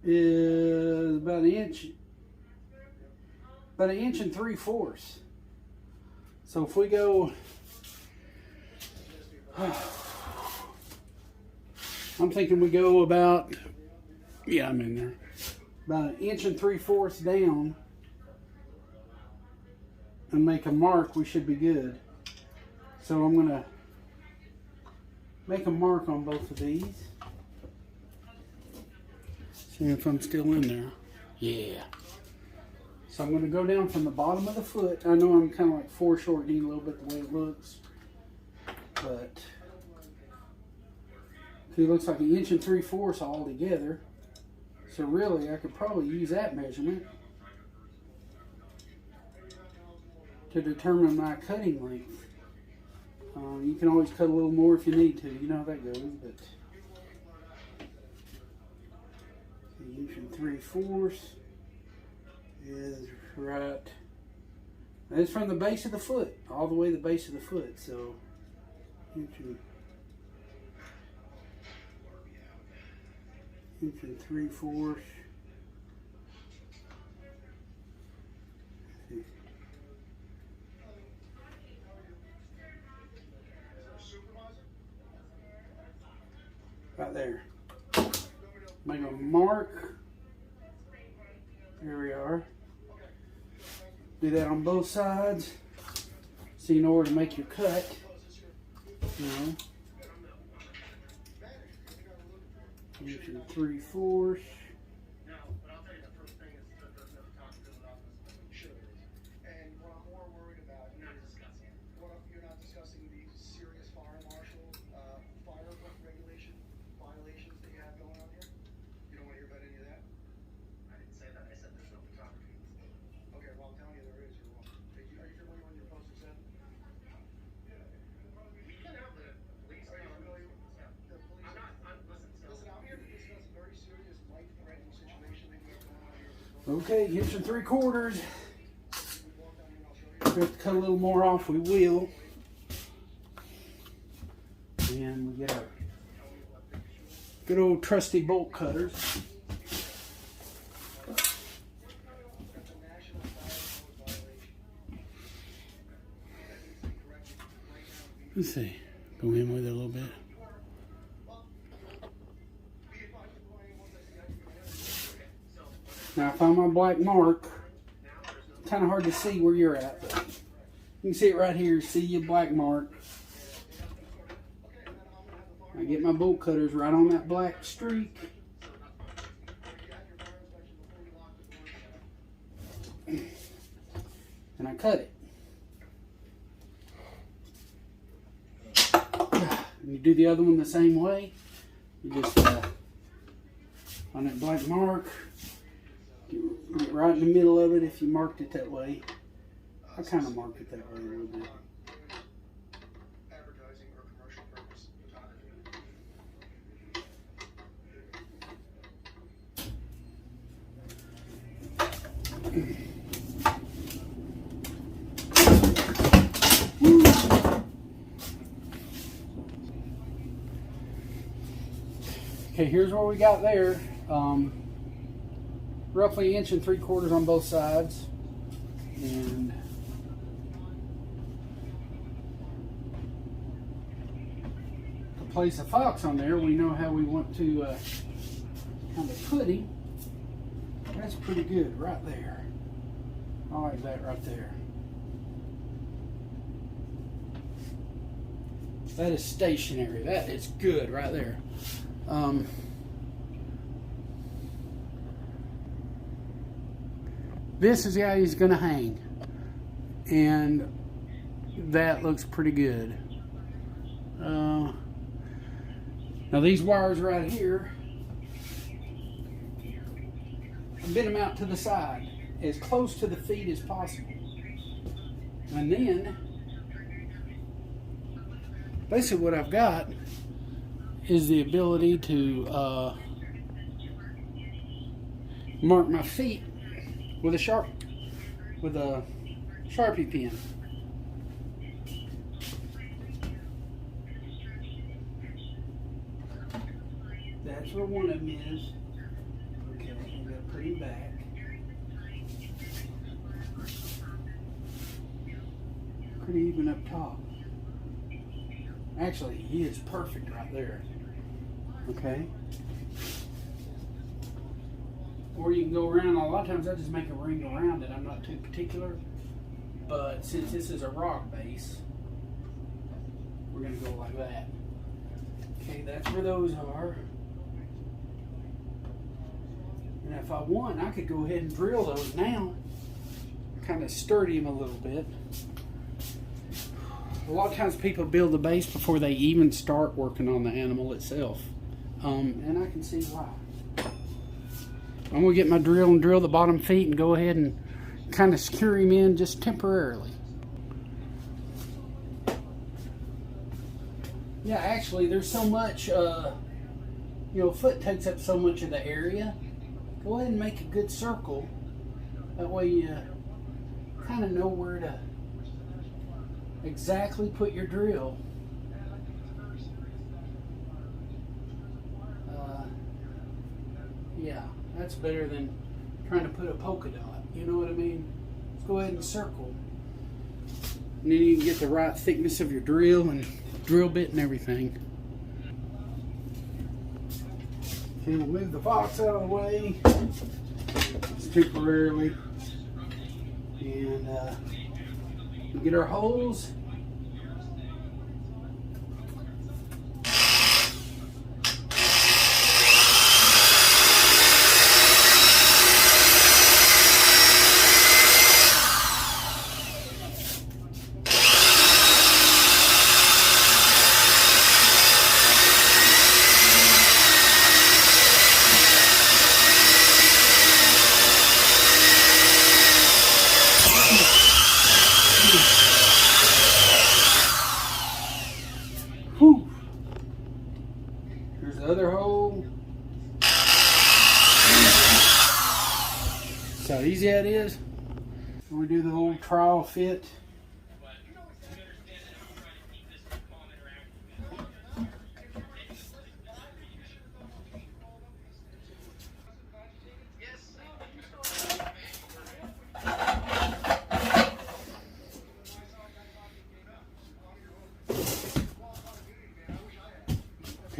is about an inch and 3/4. So if we go, I'm thinking we go about, yeah, I'm in there, about 1 inch and 3/4 down and make a mark. We should be good. So I'm going to make a mark on both of these. See if I'm still in there. Yeah. So I'm going to go down from the bottom of the foot. I know I'm kind of like foreshortening a little bit the way it looks. But it looks like 1 inch and 3/4 all together. So really I could probably use that measurement to determine my cutting length. You can always cut a little more if you need to. You know how that goes. But 1 inch and 3/4 is right. That's from the base of the foot, all the way to the base of the foot. So 1 inch and 3/4. Right there. Make a mark. There we are. Do that on both sides. So you know where to make your cut. You know. 1 inch and 3/4. Okay, 1 inch and 3/4. If we have to cut a little more off, we will. And we get our good old trusty bolt cutters. Let's see, go in with it a little bit. Now I found my black mark. Kind of hard to see where you're at, but you can see it right here. See your black mark. I get my bolt cutters right on that black streak. And I cut it. And you do the other one the same way. You just on that black mark, get right in the middle of it if you marked it that way. I kind of marked it that way a little bit. Okay, here's what we got there. Roughly 1 inch and 3/4 on both sides. And to place a fox on there, we know how we want to kind of put him. That's pretty good right there. I like that right there. That is stationary. That is good right there. This is how he's going to hang. And that looks pretty good. Now these wires right here, I bent them out to the side as close to the feet as possible. And then basically what I've got is the ability to mark my feet with a Sharpie pen. That's where one of them is. Okay, I'm going to put him back. Pretty even up top. Actually, he is perfect right there. Okay. Or you can go around. A lot of times I just make a ring around it. I'm not too particular. But since this is a rock base, we're going to go like that. Okay, that's where those are. And if I want, I could go ahead and drill those now. Kind of sturdy them a little bit. A lot of times people build the base before they even start working on the animal itself. And I can see why. I'm going to get my drill and drill the bottom feet and go ahead and kind of secure him in just temporarily. Yeah, actually there's so much, foot takes up so much of the area. Go ahead and make a good circle. That way you kind of know where to exactly put your drill. Yeah, that's better than trying to put a polka dot. You know what I mean? Let's go ahead and circle. And then you can get the right thickness of your drill and drill bit and everything. Okay, we'll move the box out of the way just temporarily. And we'll get our holes. Whew. Here's the other hole. See how easy that is? We do the little trial fit.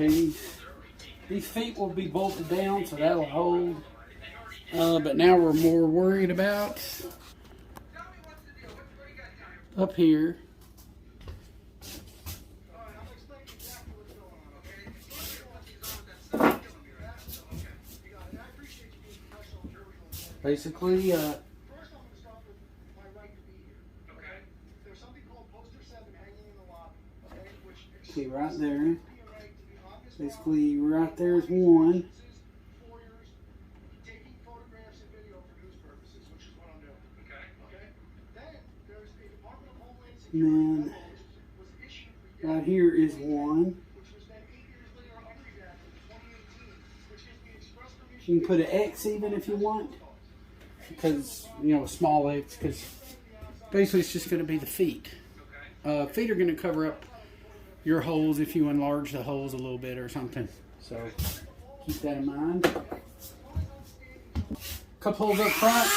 Okay, these feet will be bolted down, so that'll hold. But now we're more worried about up here. Basically, see right there. Basically, right there is one. And then right here is one. You can put an X even if you want, because a small X, because basically it's just going to be the feet. Feet are going to cover up your holes if you enlarge the holes a little bit or something. So keep that in mind. Couple holes up front.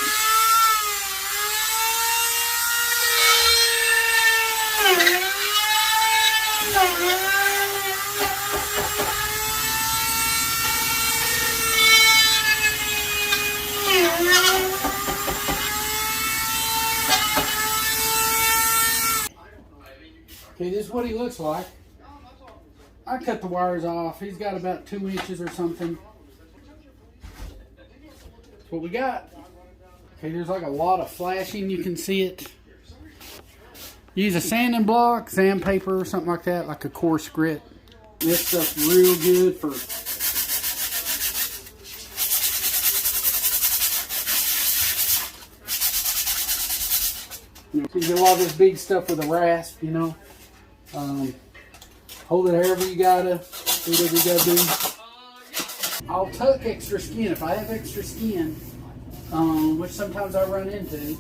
Okay, this is what he looks like. I cut the wires off. He's got about 2 inches or something. That's what we got. Okay, there's like a lot of flashing. You can see it. Use a sanding block, sandpaper, or something like that, like a coarse grit. This stuff's real good for you get a lot of this big stuff with a rasp, you know. Hold it however you gotta, do whatever you gotta do. I'll tuck extra skin if I have extra skin, which sometimes I run into.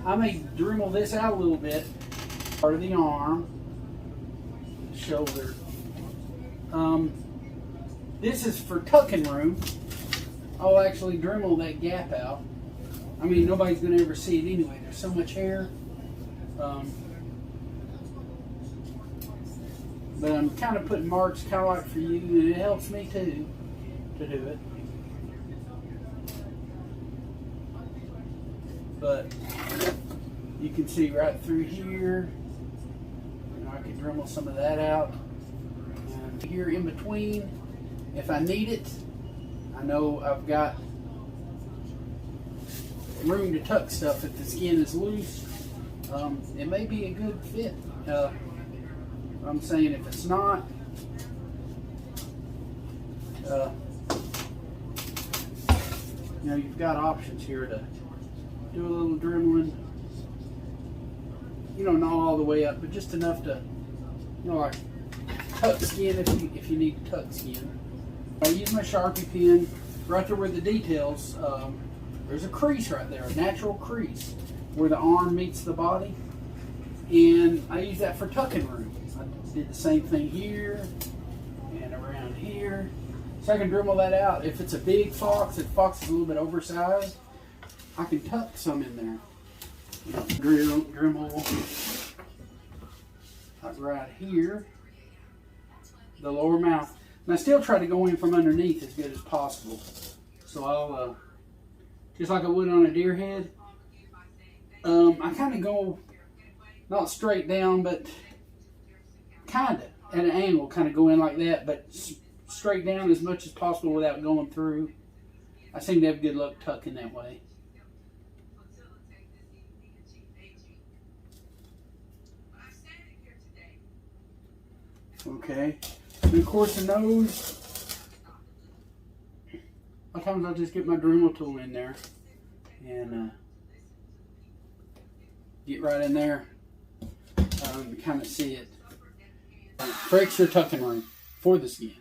I may Dremel this out a little bit, part of the arm, shoulder. This is for tucking room. I'll actually Dremel that gap out. I mean, nobody's going to ever see it anyway. There's so much hair. But I'm kind of putting marks kind of like for you, and it helps me too to do it. But you can see right through here. You know, I can Dremel some of that out. And here in between, if I need it, I know I've got room to tuck stuff if the skin is loose. It may be a good fit. I'm saying if it's not, you know, you've got options here to do a little Dremeling. You know, not all the way up, but just enough to, you know, like tuck skin if you need to tuck skin. I use my Sharpie pen right there where the details. There's a crease right there, a natural crease where the arm meets the body, and I use that for tucking room. I did the same thing here and around here, so I can Dremel that out. If it's a big fox, if the fox is a little bit oversized, I can tuck some in there. You know, Dremel like right here, the lower mouth, and I still try to go in from underneath as good as possible. So I'll just like I would on a deer head. I kind of go not straight down, but kind of at an angle, kind of go in like that, but straight down as much as possible without going through. I seem to have good luck tucking that way. Okay, and of course the nose. Sometimes I'll just get my Dremel tool in there and get right in there, kind of see it. For extra tucking room for the skin.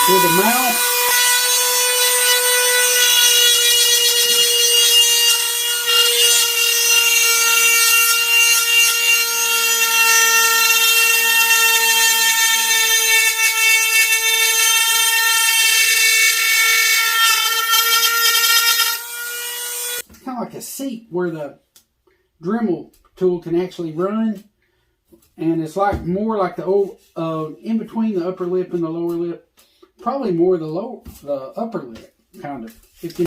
Do the mouth. Kind of like a seat where the Dremel tool can actually run, and it's like more like the old in between the upper lip and the lower lip. Probably more the upper lip, kind of. It can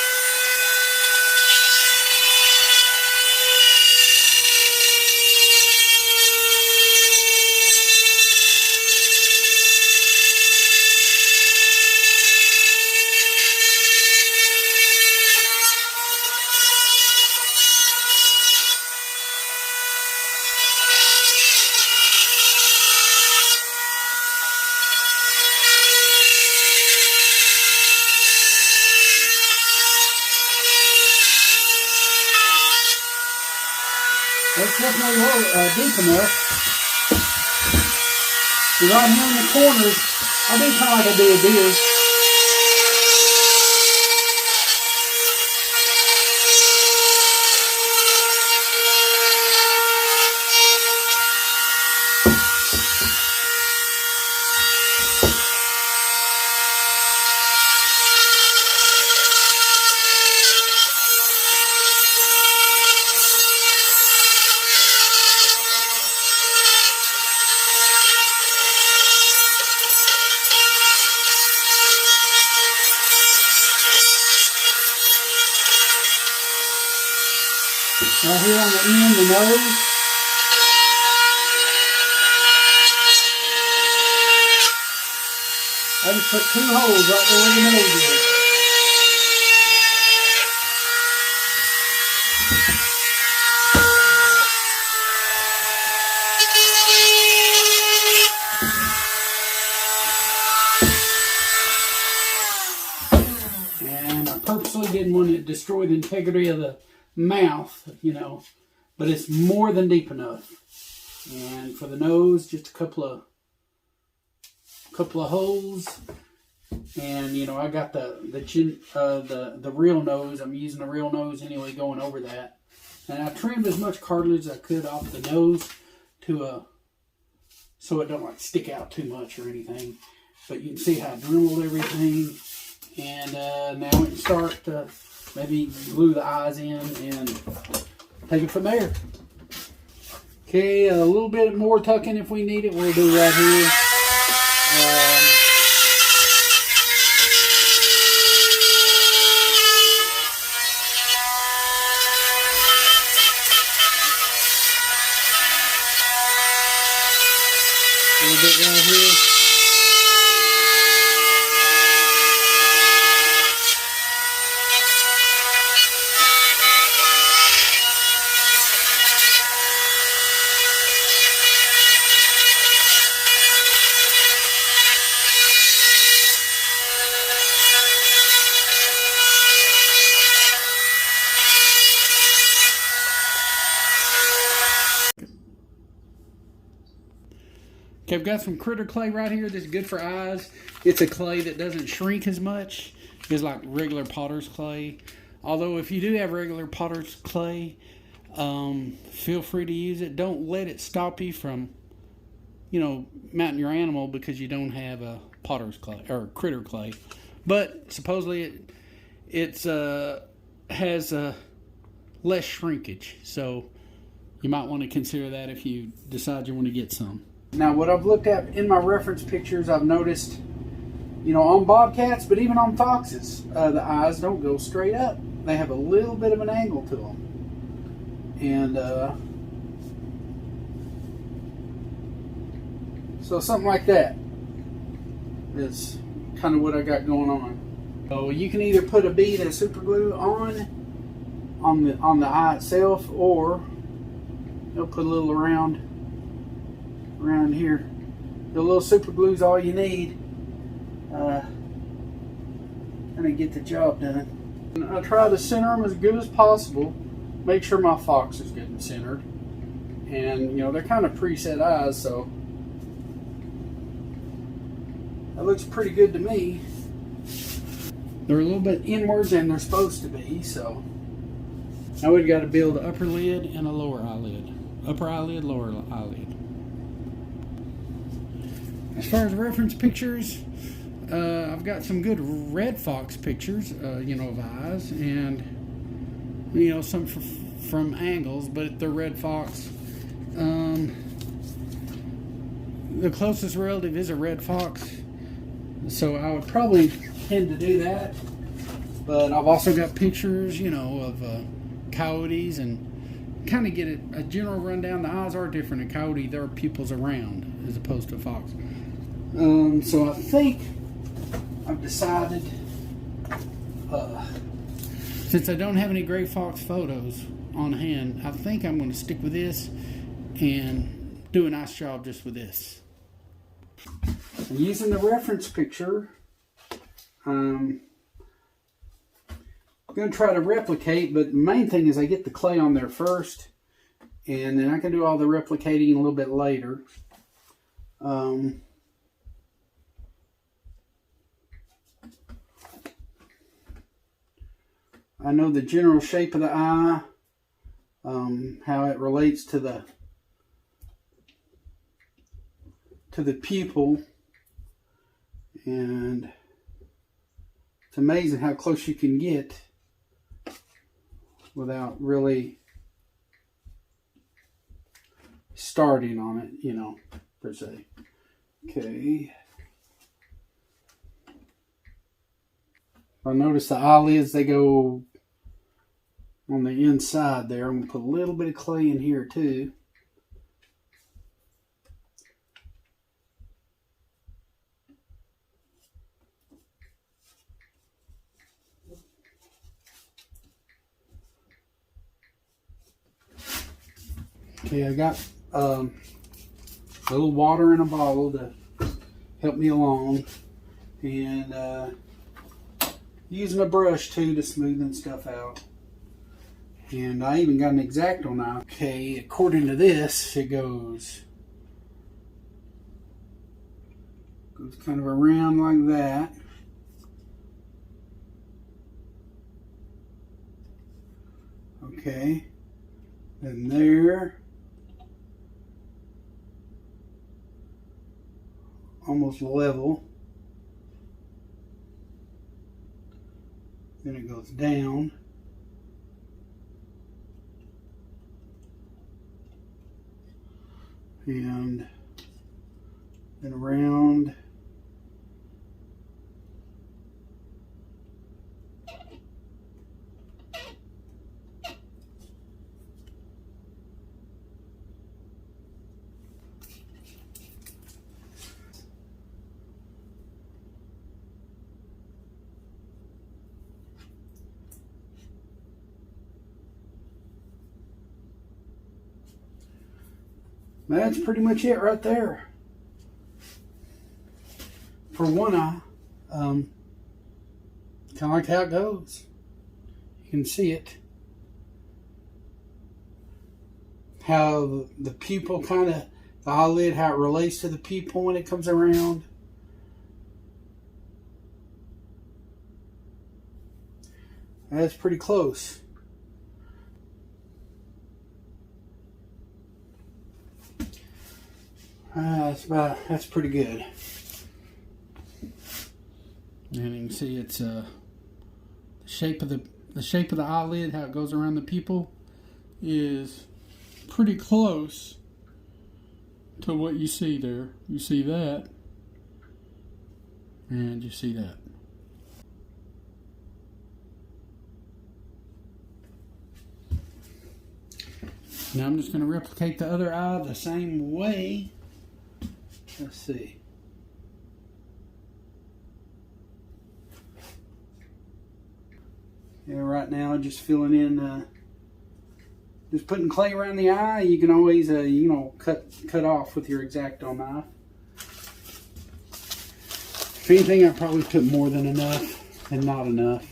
That's definitely deep enough. Right here in the corners, I do kind of like I do a deer. Right here on the end, the nose. I just put 2 holes right there where the nose is. And I purposely didn't want to destroy the integrity of the mouth, you know, but it's more than deep enough. And for the nose, just a couple of holes. And you know, I got the real nose. I'm using the real nose anyway, going over that. And I trimmed as much cartilage as I could off the nose to so it don't like stick out too much or anything. But you can see how I drilled everything. And now we can start to maybe glue the eyes in and take it from there. Okay, a little bit more tucking if we need it, we'll do right here. A little bit right here. Okay, I've got some critter clay right here. This is good for eyes. It's a clay that doesn't shrink as much. It's like regular potter's clay. Although if you do have regular potter's clay, feel free to use it. Don't let it stop you from, you know, mounting your animal because you don't have a potter's clay or critter clay. But supposedly it has less shrinkage. So you might want to consider that if you decide you want to get some. Now, what I've looked at in my reference pictures, I've noticed, you know, on bobcats, but even on foxes, the eyes don't go straight up. They have a little bit of an angle to them. And so something like that is kind of what I got going on. So you can either put a bead of super glue on the eye itself, or you'll put a little around here. The little super glue is all you need, and get the job done. And I try to center them as good as possible. Make sure my fox is getting centered, and you know, they're kind of preset eyes, so that looks pretty good to me. They're a little bit inwards than they're supposed to be, so now we've got to build an upper lid and a lower eyelid. Upper eyelid, lower eyelid. As far as reference pictures, I've got some good red fox pictures, you know, of eyes, and you know, some from angles, but they're red fox. The closest relative is a red fox, so I would probably tend to do that. But I've also got pictures, you know, of coyotes, and kind of get a general rundown. The eyes are different. A coyote, their pupils around as opposed to a fox. So I think I've decided, since I don't have any gray fox photos on hand, I think I'm going to stick with this and do a nice job just with this. And using the reference picture, I'm going to try to replicate, but the main thing is I get the clay on there first, And then I can do all the replicating a little bit later. I know the general shape of the eye, how it relates to the pupil, and it's amazing how close you can get without really starting on it, you know, per se. Okay. I notice the eyelids, they go on the inside there. I'm going to put a little bit of clay in here too. Okay, I got a little water in a bottle to help me along, and using a brush too to smoothen stuff out. And I even got an X-Acto knife. Okay, according to this, it goes kind of around like that. Okay, and there, almost level. Then it goes down. And then around. That's pretty much it right there for one eye. Kind of like how it goes. You can see it. How the pupil the eyelid, how it relates to the pupil when it comes around. That's pretty close. That's pretty good. And you can see it's the shape of the eyelid, how it goes around the pupil, is pretty close to what you see there. You see that, and you see that. Now I'm just going to replicate the other eye the same way. Let's see. Yeah, right now just filling in, just putting clay around the eye. You can always, you know, cut off with your X-Acto knife. If anything, I probably put more than enough and not enough.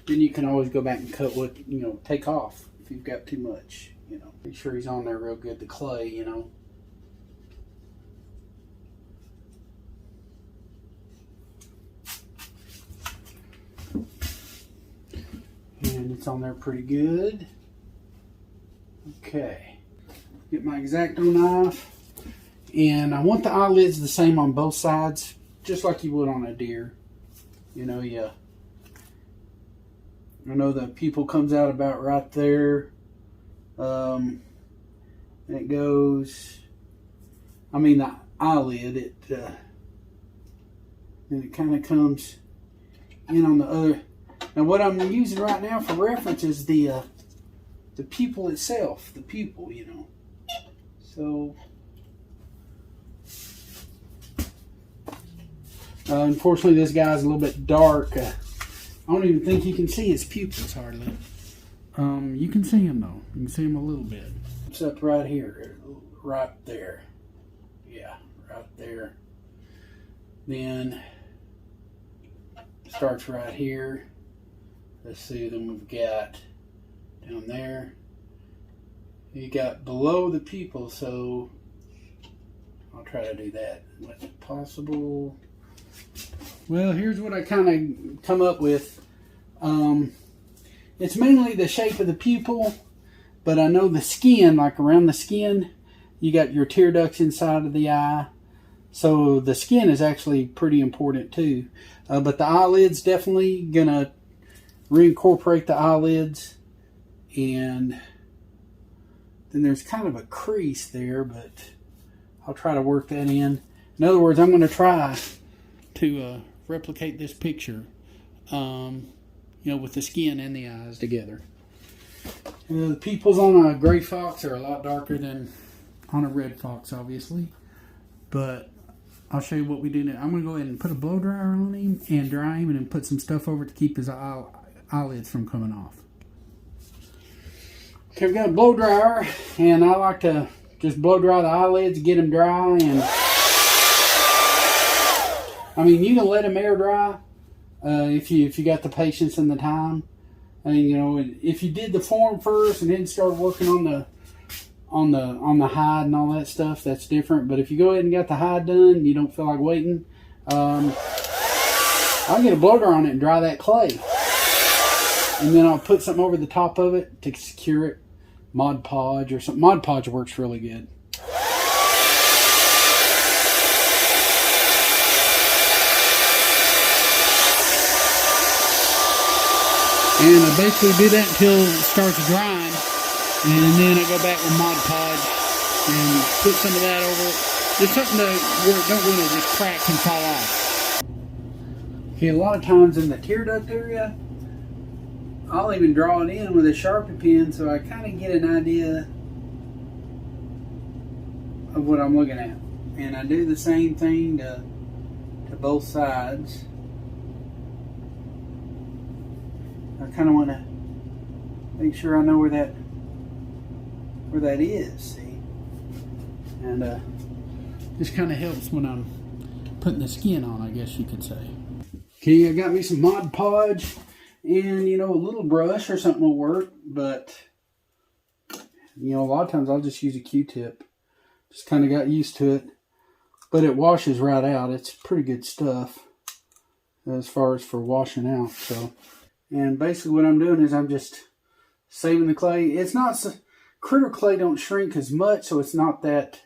Then you can always go back and cut what, you know, take off if you've got too much, you know. Make sure he's on there real good, the clay, you know. And it's on there pretty good. Okay. Get my X-Acto knife. And I want the eyelids the same on both sides, just like you would on a deer. You know, yeah. I know the pupil comes out about right there. And it goes, I mean the eyelid, and it kind of comes in on the other. Now what I'm using right now for reference is the pupil itself, the pupil, you know. So, unfortunately this guy's a little bit dark. I don't even think you can see his pupils hardly. You can see him though. You can see him a little bit. It's up right here, right there. Yeah, right there. Then starts right here. Let's see, then we've got down there, You got below the pupil, so I'll try to do that. What's possible? Well, here's what I kind of come up with. It's mainly the shape of the pupil, but I know the skin, like around the skin, you got your tear ducts inside of the eye. So the skin is actually pretty important too. But the eyelids, definitely gonna reincorporate the eyelids. And then there's kind of a crease there, but I'll try to work that in. In other words, I'm gonna try to replicate this picture, with the skin and the eyes together. The pupils on a gray fox are a lot darker than on a red fox, obviously. But I'll show you what we do now. I'm going to go ahead and put a blow dryer on him and dry him, and then put some stuff over it to keep his eyelids from coming off. Okay, we've got a blow dryer, and I like to just blow dry the eyelids, get them dry, and I mean, you can let them air dry if you got the patience and the time. And if you did the form first and then start working on the hide and all that stuff, that's different. But if you go ahead and got the hide done and you don't feel like waiting, I'll get a blow dryer on it and dry that clay, and then I'll put something over the top of it to secure it. Mod Podge or something. Mod Podge works really good. And I basically do that until it starts drying, and then I go back with Mod Podge and put some of that over it. Just something where it don't want to just crack and fall off. Okay, a lot of times in the tear duct area, I'll even draw it in with a Sharpie pen so I kind of get an idea of what I'm looking at. And I do the same thing to both sides. I kind of want to make sure I know where that is, see? And this kind of helps when I'm putting the skin on, I guess you could say. Okay, I got me some Mod Podge, and a little brush or something will work, but a lot of times I'll just use a Q-tip. Just kind of got used to it, but it washes right out. It's pretty good stuff as far as for washing out. So, and basically what I'm doing is I'm just saving the clay. It's not, critter clay don't shrink as much, so it's not that,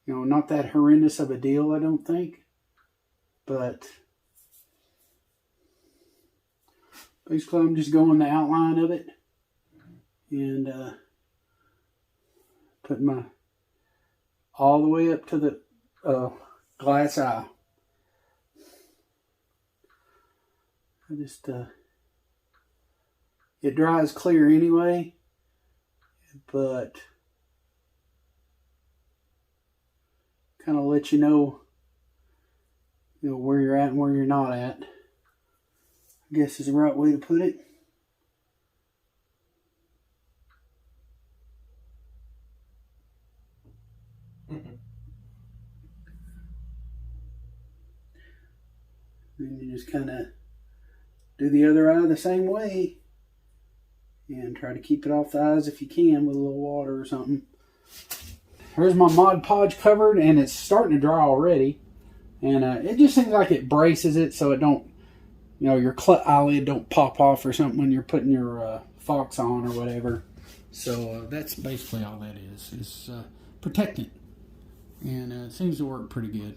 not that horrendous of a deal, I don't think. But basically I'm just going the outline of it and putting my all the way up to the glass eye. I just it dries clear anyway, but kind of let you know where you're at and where you're not at, I guess is the right way to put it. Then you just kind of do the other eye the same way and try to keep it off the eyes if you can with a little water or something. Here's my Mod Podge covered, and it's starting to dry already. And it just seems like it braces it so it don't, your eyelid don't pop off or something when you're putting your fox on or whatever. So that's basically all that is protecting. And it seems to work pretty good.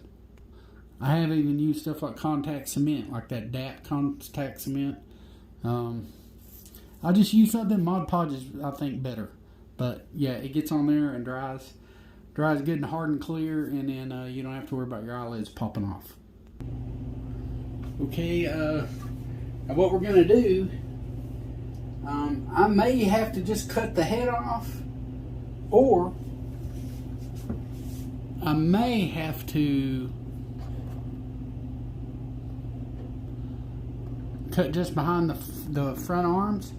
I have even used stuff like contact cement, like that DAT contact cement. I just use something. Mod Podge is, I think, better. But yeah, it gets on there and dries good and hard and clear, and then you don't have to worry about your eyelids popping off. Okay, what we're going to do, I may have to just cut the head off, or I may have to cut just behind the front arms.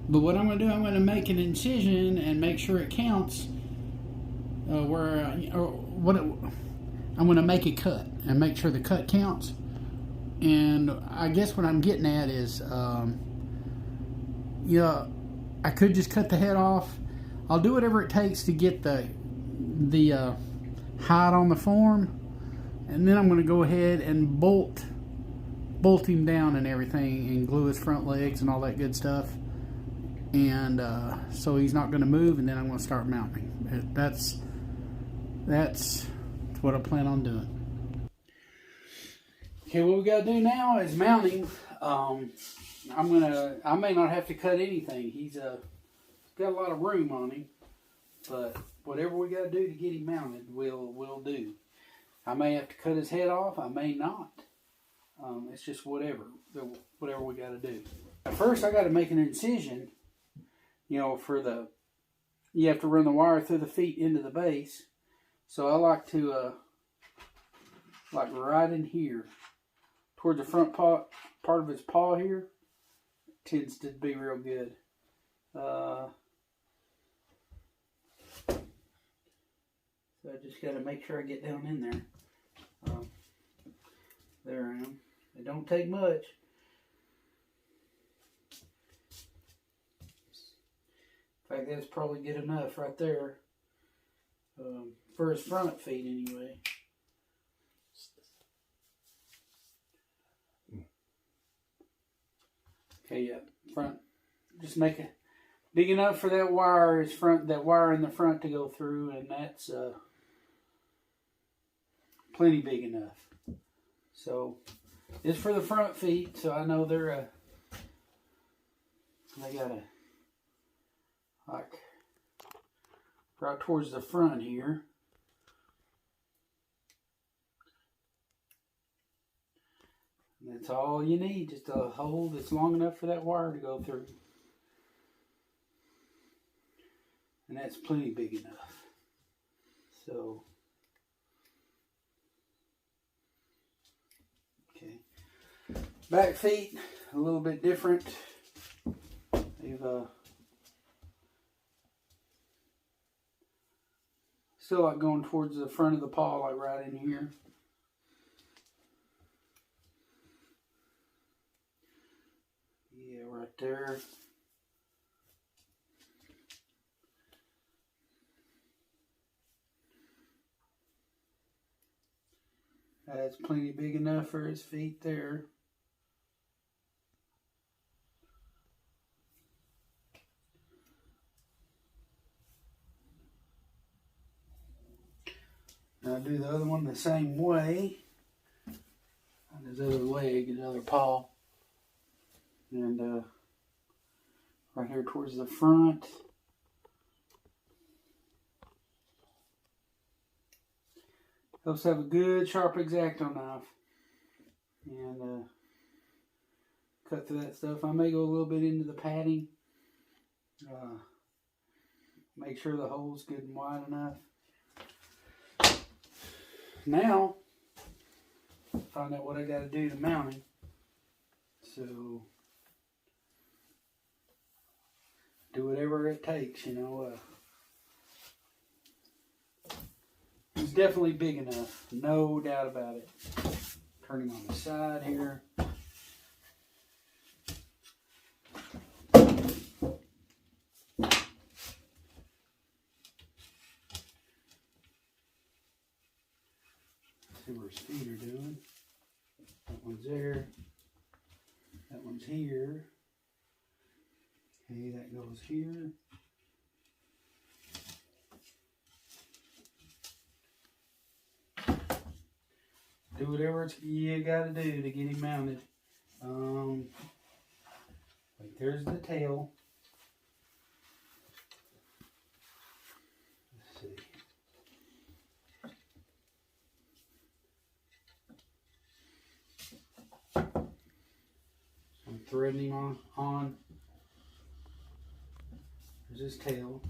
But what I'm going to do, I'm going to make an incision and make sure it counts I'm going to make a cut and make sure the cut counts. And I guess what I'm getting at is, I could just cut the head off. I'll do whatever it takes to get the height on the form, and then I'm going to go ahead and bolt him down and everything, and glue his front legs and all that good stuff, and so he's not going to move, and then I'm going to start mounting. That's what I plan on doing. Okay, what we got to do now is mounting. I may not have to cut anything. He's got a lot of room on him, but whatever we got to do to get him mounted, we'll do. I may have to cut his head off. I may not. It's just whatever we got to do. First, I got to make an incision. You know, you have to run the wire through the feet into the base. So I like to like right in here, towards the front part of his paw here. Tends to be real good. So I just got to make sure I get down in there. There I am. It don't take much. In fact, that's probably good enough right there. For his front feet anyway. Okay, yeah, front. Just make it big enough for that wire in the front to go through, and that's plenty big enough. So it's for the front feet, so I know they gotta like right towards the front here. And that's all you need, just a hole that's long enough for that wire to go through. And that's plenty big enough. So, okay. Back feet, a little bit different. They've still like going towards the front of the paw, like right in here. Yeah, right there. That's plenty big enough for his feet there. Now I'll do the other one the same way. On his other leg, his other paw. And right here towards the front. Helps have a good sharp X-Acto knife. And cut through that stuff. I may go a little bit into the padding. Make sure the hole's good and wide enough. Now, find out what I got to do to mount him. So, do whatever it takes, you know. He's definitely big enough, no doubt about it. Turn him on the side here. See where his feet are doing. That one's there. That one's here. Okay, that goes here. Do whatever you got to do to get him mounted. Like there's the tail. Let's see. I'm threading him on. There's his tail.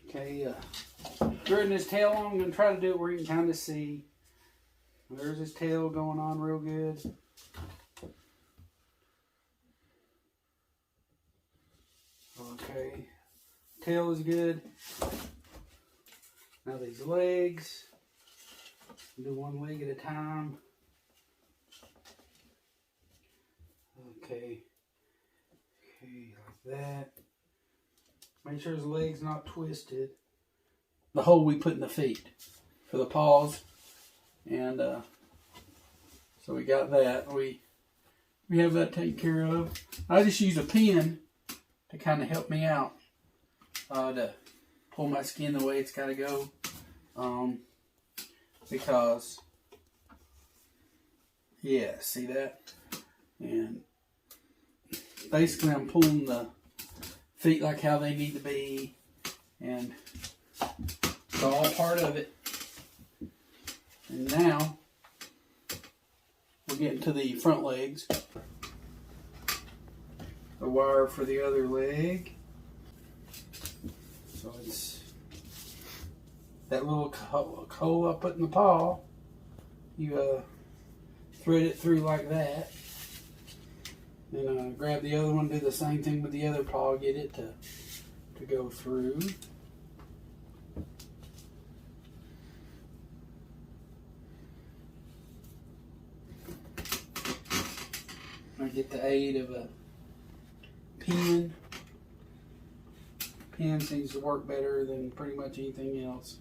Okay, threading his tail on, I'm going to try to do it where you can kind of see. There's his tail going on real good. Okay, tail is good. Now these legs, do one leg at a time. Okay. Okay. Okay, like that. Make sure his leg's not twisted. The hole we put in the feet for the paws. And so we got that. We have that taken care of. I just use a pin to kind of help me out to pull my skin the way it's got to go. Because, yeah, see that? And basically I'm pulling the feet like how they need to be. And it's all part of it. And now we're getting to the front legs. The wire for the other leg. So it's that little hole I put in the paw. You thread it through like that. Then grab the other one, do the same thing with the other paw, get it to go through. I get the aid of a pin. Pin seems to work better than pretty much anything else.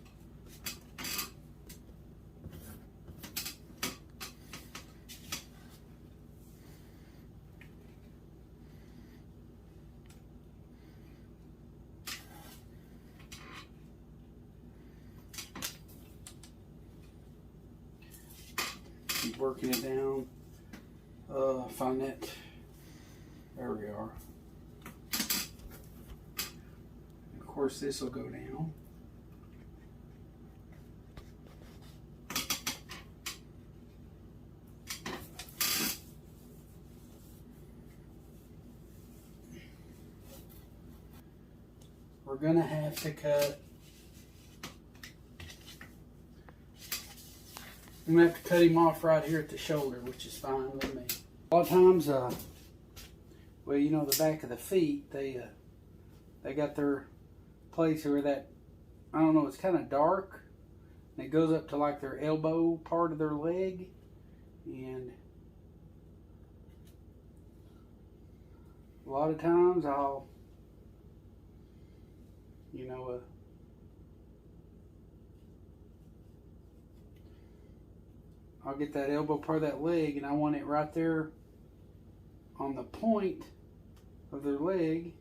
Keep working it down. Find that. There we are. Of course, this will go down. We're going to have to cut. I'm going to have to cut him off right here at the shoulder, which is fine with me. A lot of times, well, you know, the back of the feet, they got their place where that, I don't know, it's kind of dark. And it goes up to like their elbow part of their leg. And a lot of times I'll, you know, I'll get that elbow part of that leg and I want it right there on the point of their leg.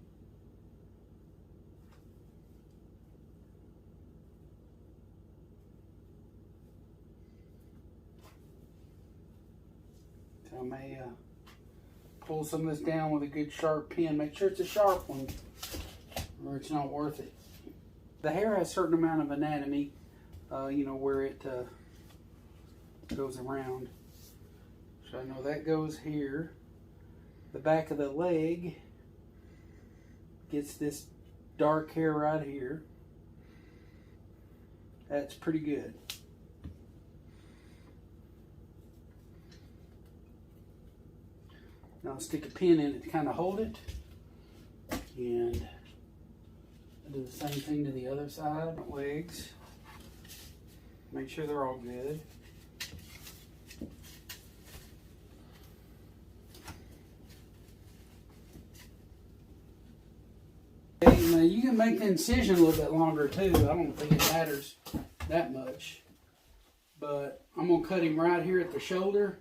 So I may pull some of this down with a good sharp pin. Make sure it's a sharp one or it's not worth it. The hair has a certain amount of anatomy, you know, where it goes around. So I know that goes here. The back of the leg gets this dark hair right here. That's pretty good. Now I'll stick a pin in it to kind of hold it. And I'll do the same thing to the other side, legs. Make sure they're all good. Now you can make the incision a little bit longer too. I don't think it matters that much. But I'm going to cut him right here at the shoulder.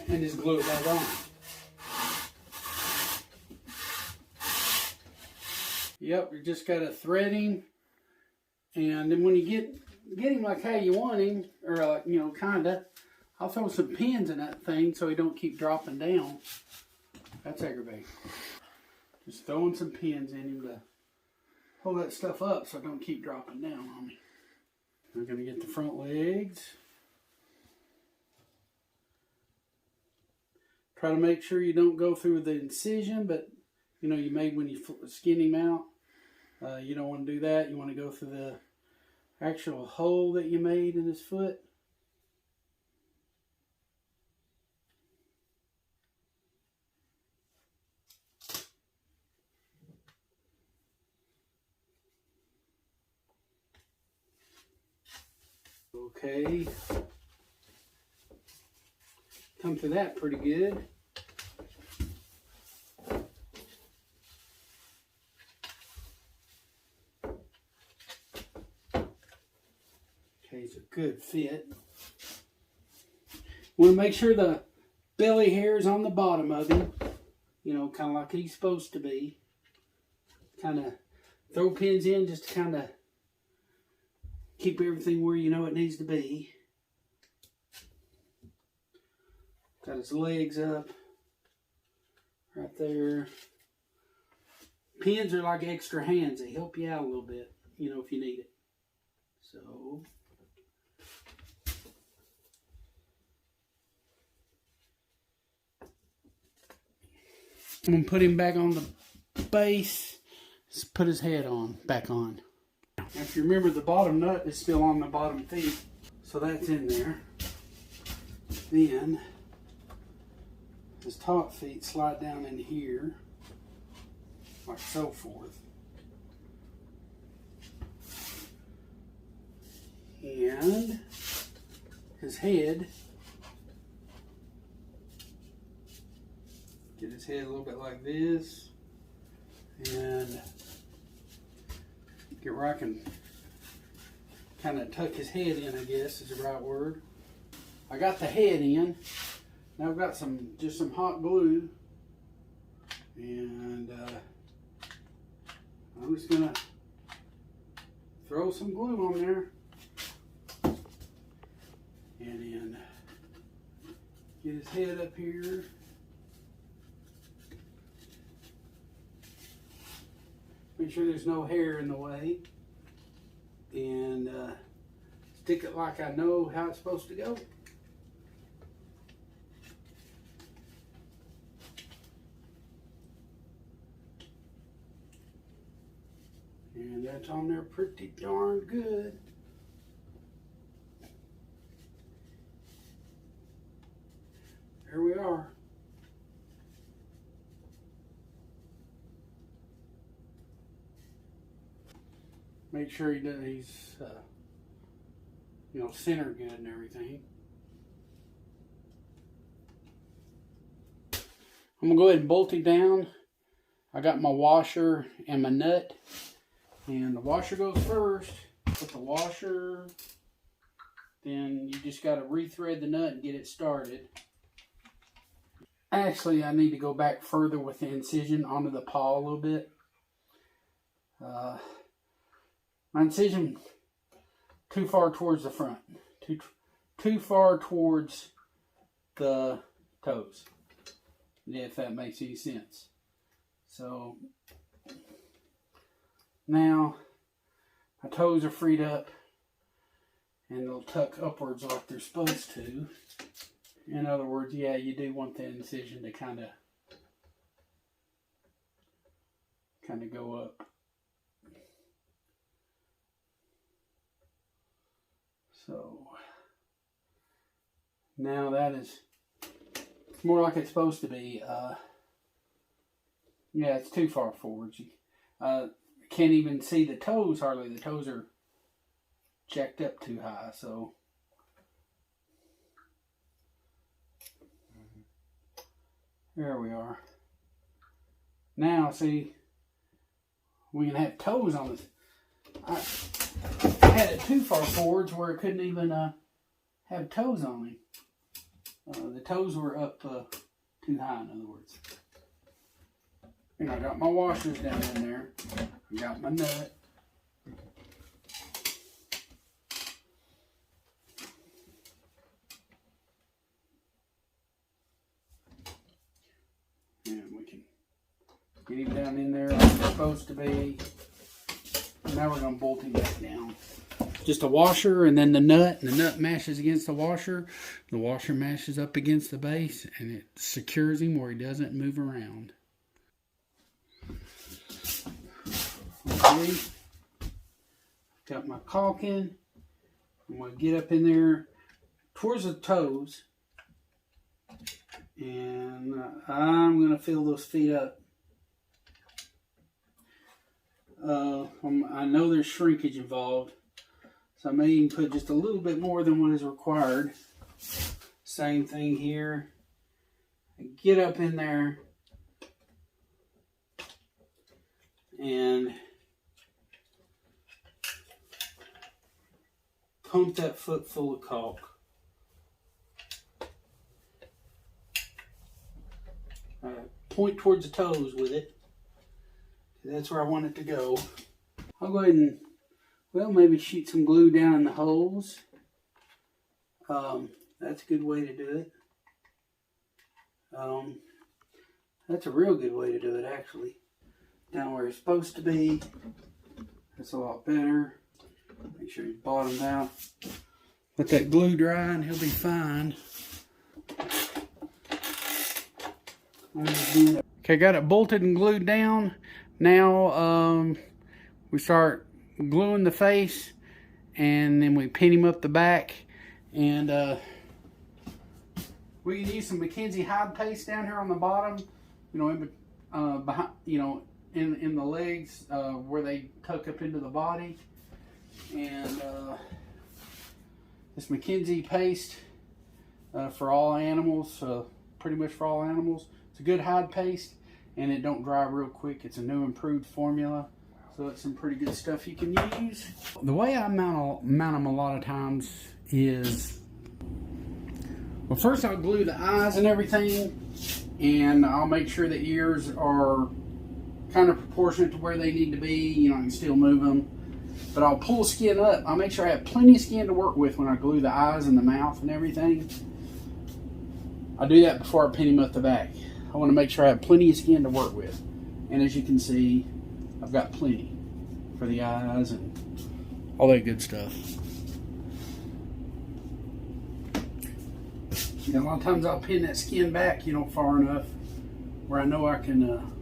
And just glue it back on. Yep, you just got to thread him. And then when you get him like how you want him, or like, you know, kind of, I'll throw some pins in that thing so he don't keep dropping down. That's aggravating. Just throwing some pins in him to hold that stuff up so it don't keep dropping down on me. I'm going to get the front legs. Try to make sure you don't go through the incision, but you know, you made when you skin him out. You don't want to do that. You want to go through the actual hole that you made in his foot. Okay. Come through that pretty good. good fit. Want to make sure the belly hair is on the bottom of him. You know, kind of like he's supposed to be. Kind of throw pins in just to kind of keep everything where you know it needs to be. Got his legs up right there. Pins are like extra hands. They help you out a little bit, you know, if you need it. So I'm going to put him back on the base. Let's put his head on, back on. Now, if you remember, the bottom nut is still on the bottom feet. So that's in there. Then his top feet slide down in here, like so forth. And his head, get his head a little bit like this, and get where I can kind of tuck his head in, I guess is the right word. I got the head in. Now I've got just some hot glue, and I'm just gonna throw some glue on there, and then get his head up here. Make sure there's no hair in the way, and stick it like I know how it's supposed to go. And that's on there pretty darn good. There we are. Make sure he's you know, center good and everything. I'm gonna go ahead and bolt it down. I got my washer and my nut. And the washer goes first. Put the washer, then you just got to rethread the nut and get it started. Actually, I need to go back further with the incision onto the paw a little bit. My incision too far towards the front, too far towards the toes, if that makes any sense. So now my toes are freed up and they'll tuck upwards like they're supposed to. In other words, yeah, you do want the incision to kind of go up. So now that is more like it's supposed to be. Yeah, it's too far forward. Can't even see the toes hardly. The toes are jacked up too high, so there we are. Now see, we can have toes on this. I had it too far forwards where it couldn't even have toes on him. The toes were up too high, in other words. And I got my washers down in there. I got my nut. And we can get him down in there like it's supposed to be. Now we're going to bolt him back down. Just a washer and then the nut. And the nut mashes against the washer. The washer mashes up against the base. And it secures him where he doesn't move around. Okay, got my caulk in. I'm going to get up in there towards the toes, and I'm going to fill those feet up. I know there's shrinkage involved, so I may even put just a little bit more than what is required. Same thing here. Get up in there and pump that foot full of caulk. Point towards the toes with it. That's where I want it to go. I'll go ahead and, well, maybe shoot some glue down in the holes. That's a good way to do it. That's a real good way to do it, actually. Down where it's supposed to be. That's a lot better. Make sure he's bottomed out. Let that glue dry and he'll be fine. Okay, got it bolted and glued down. Now we start gluing the face, and then we pin him up the back. And we can use some Mackenzie hide paste down here on the bottom. You know, behind, you know, in the legs where they tuck up into the body. And this Mackenzie paste for all animals, pretty much for all animals. It's a good hide paste, and it don't dry real quick. It's a new improved formula, so it's some pretty good stuff you can use. The way I mount them a lot of times is, well, first I'll glue the eyes and everything, and I'll make sure the ears are kind of proportionate to where they need to be. You know, I can still move them, but I'll pull skin up. I'll make sure I have plenty of skin to work with when I glue the eyes and the mouth and everything. I do that before I pin him up the back. I want to make sure I have plenty of skin to work with. And as you can see, I've got plenty for the eyes and all that good stuff. You know, a lot of times I'll pin that skin back, you know, far enough where I know I can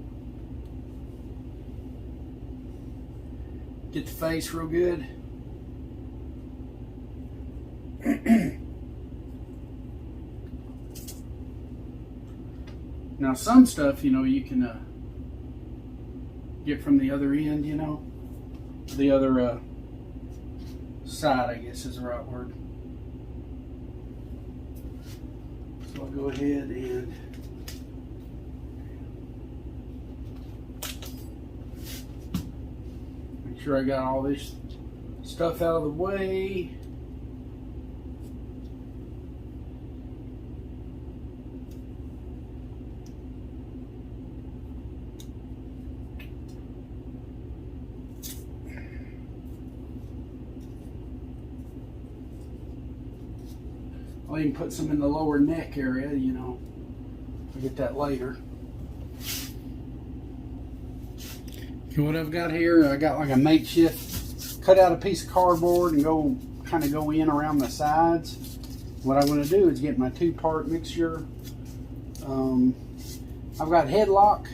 get the face real good. Now some stuff, you know, you can get from the other end, you know, the other side, I guess is the right word. So I'll go ahead and make sure I got all this stuff out of the way. I'll even put some in the lower neck area, you know. I'll get that later. Okay, what I've got here, I got like a makeshift, cut out a piece of cardboard and kind of go in around the sides. What I'm going to do is get my two-part mixture. I've got Headlock.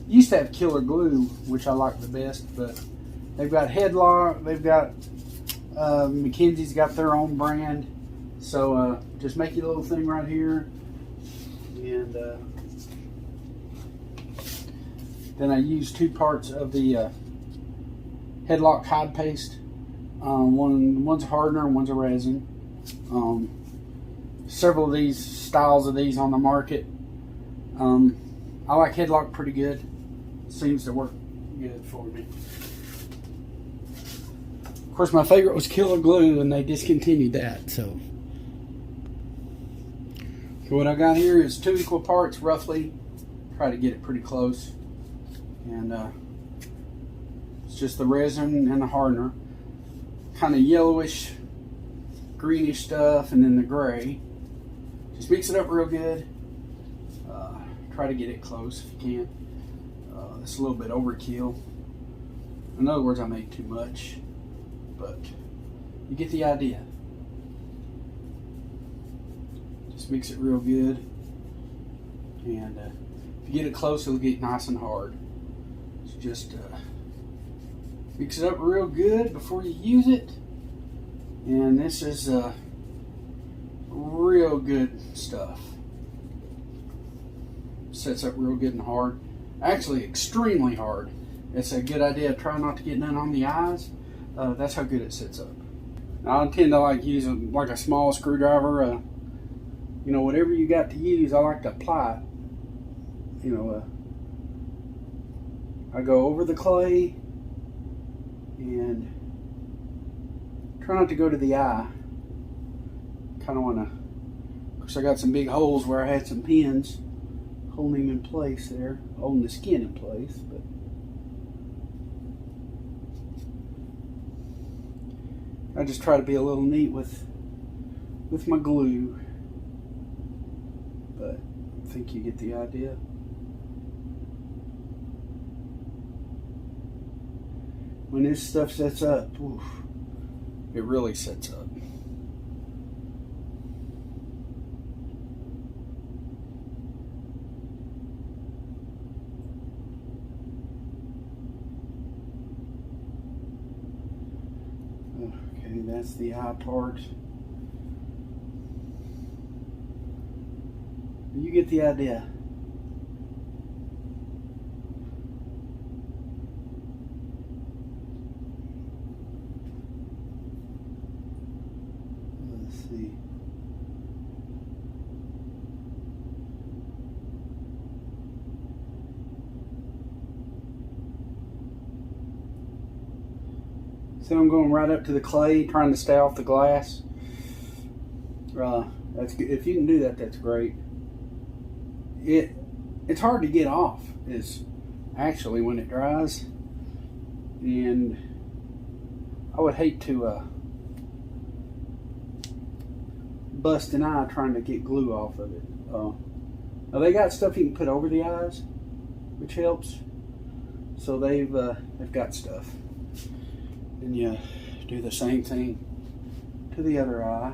Used to have Killer Glue, which I like the best, but they've got Headlock. They've got Mackenzie's got their own brand. So just make your little thing right here, and then I use 2 parts of the Headlock hide paste. One's a hardener and one's a resin. Several of these styles of these on the market. I like Headlock pretty good. Seems to work good for me. Of course, my favorite was Killer Glue, and they discontinued that. So what I got here is 2 equal parts, roughly. Try to get it pretty close. And it's just the resin and the hardener. Kind of yellowish, greenish stuff, and then the gray. Just mix it up real good. Try to get it close if you can. It's a little bit overkill. In other words, I made too much. But you get the idea. Just mix it real good, and if you get it close, it'll get nice and hard. So just mix it up real good before you use it, and this is real good stuff. Sets up real good and hard, actually extremely hard. It's a good idea. Try not to get none on the eyes. That's how good it sets up. Now, I tend to like use like a small screwdriver. You know, whatever you got to use, I like to apply it. You know, I go over the clay and try not to go to the eye. kind of want to, of course I got some big holes where I had some pins holding him in place there, holding the skin in place, but I just try to be a little neat with my glue, but I think you get the idea. When this stuff sets up, oof, it really sets up. Okay, that's the eye part. You get the idea. Let's see. So I'm going right up to the clay, trying to stay off the glass. That's good. If you can do that, that's great. It's hard to get off, is actually when it dries, and I would hate to bust an eye trying to get glue off of it. Now they got stuff you can put over the eyes, which helps. So they've got stuff. And you do the same thing to the other eye.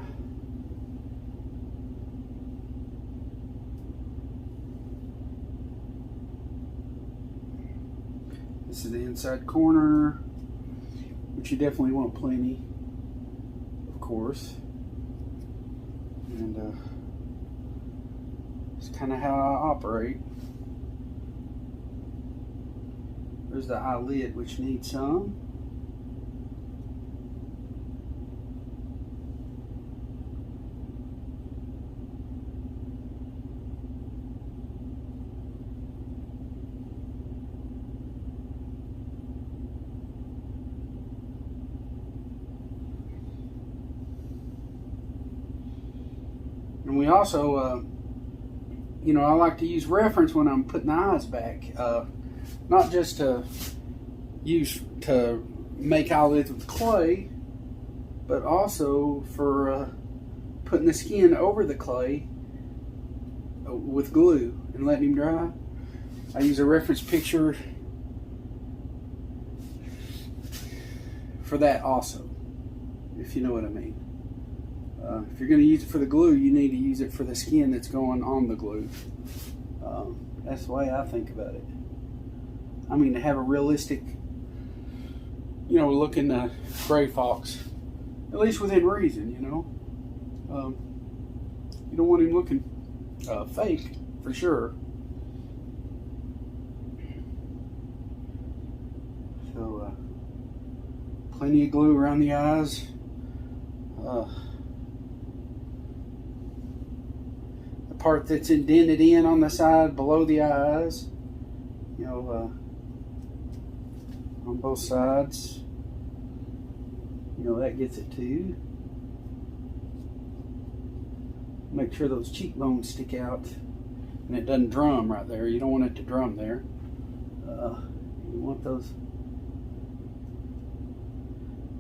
This is the inside corner, which you definitely want plenty, of course. And it's kind of how I operate. There's the eyelid, which needs some. And we also, you know, I like to use reference when I'm putting the eyes back. Not just to use to make eyelids with clay, but also for putting the skin over the clay with glue and letting him dry. I use a reference picture for that also, if you know what I mean. If you're going to use it for the glue, you need to use it for the skin that's going on the glue. That's the way I think about it. I mean, to have a realistic, you know, looking gray fox, at least within reason, you know. You don't want him looking fake, for sure. So, plenty of glue around the eyes. Part that's indented in on the side below the eyes, you know, on both sides, you know, that gets it too. Make sure those cheekbones stick out and it doesn't drum right there. You don't want it to drum there. You want those,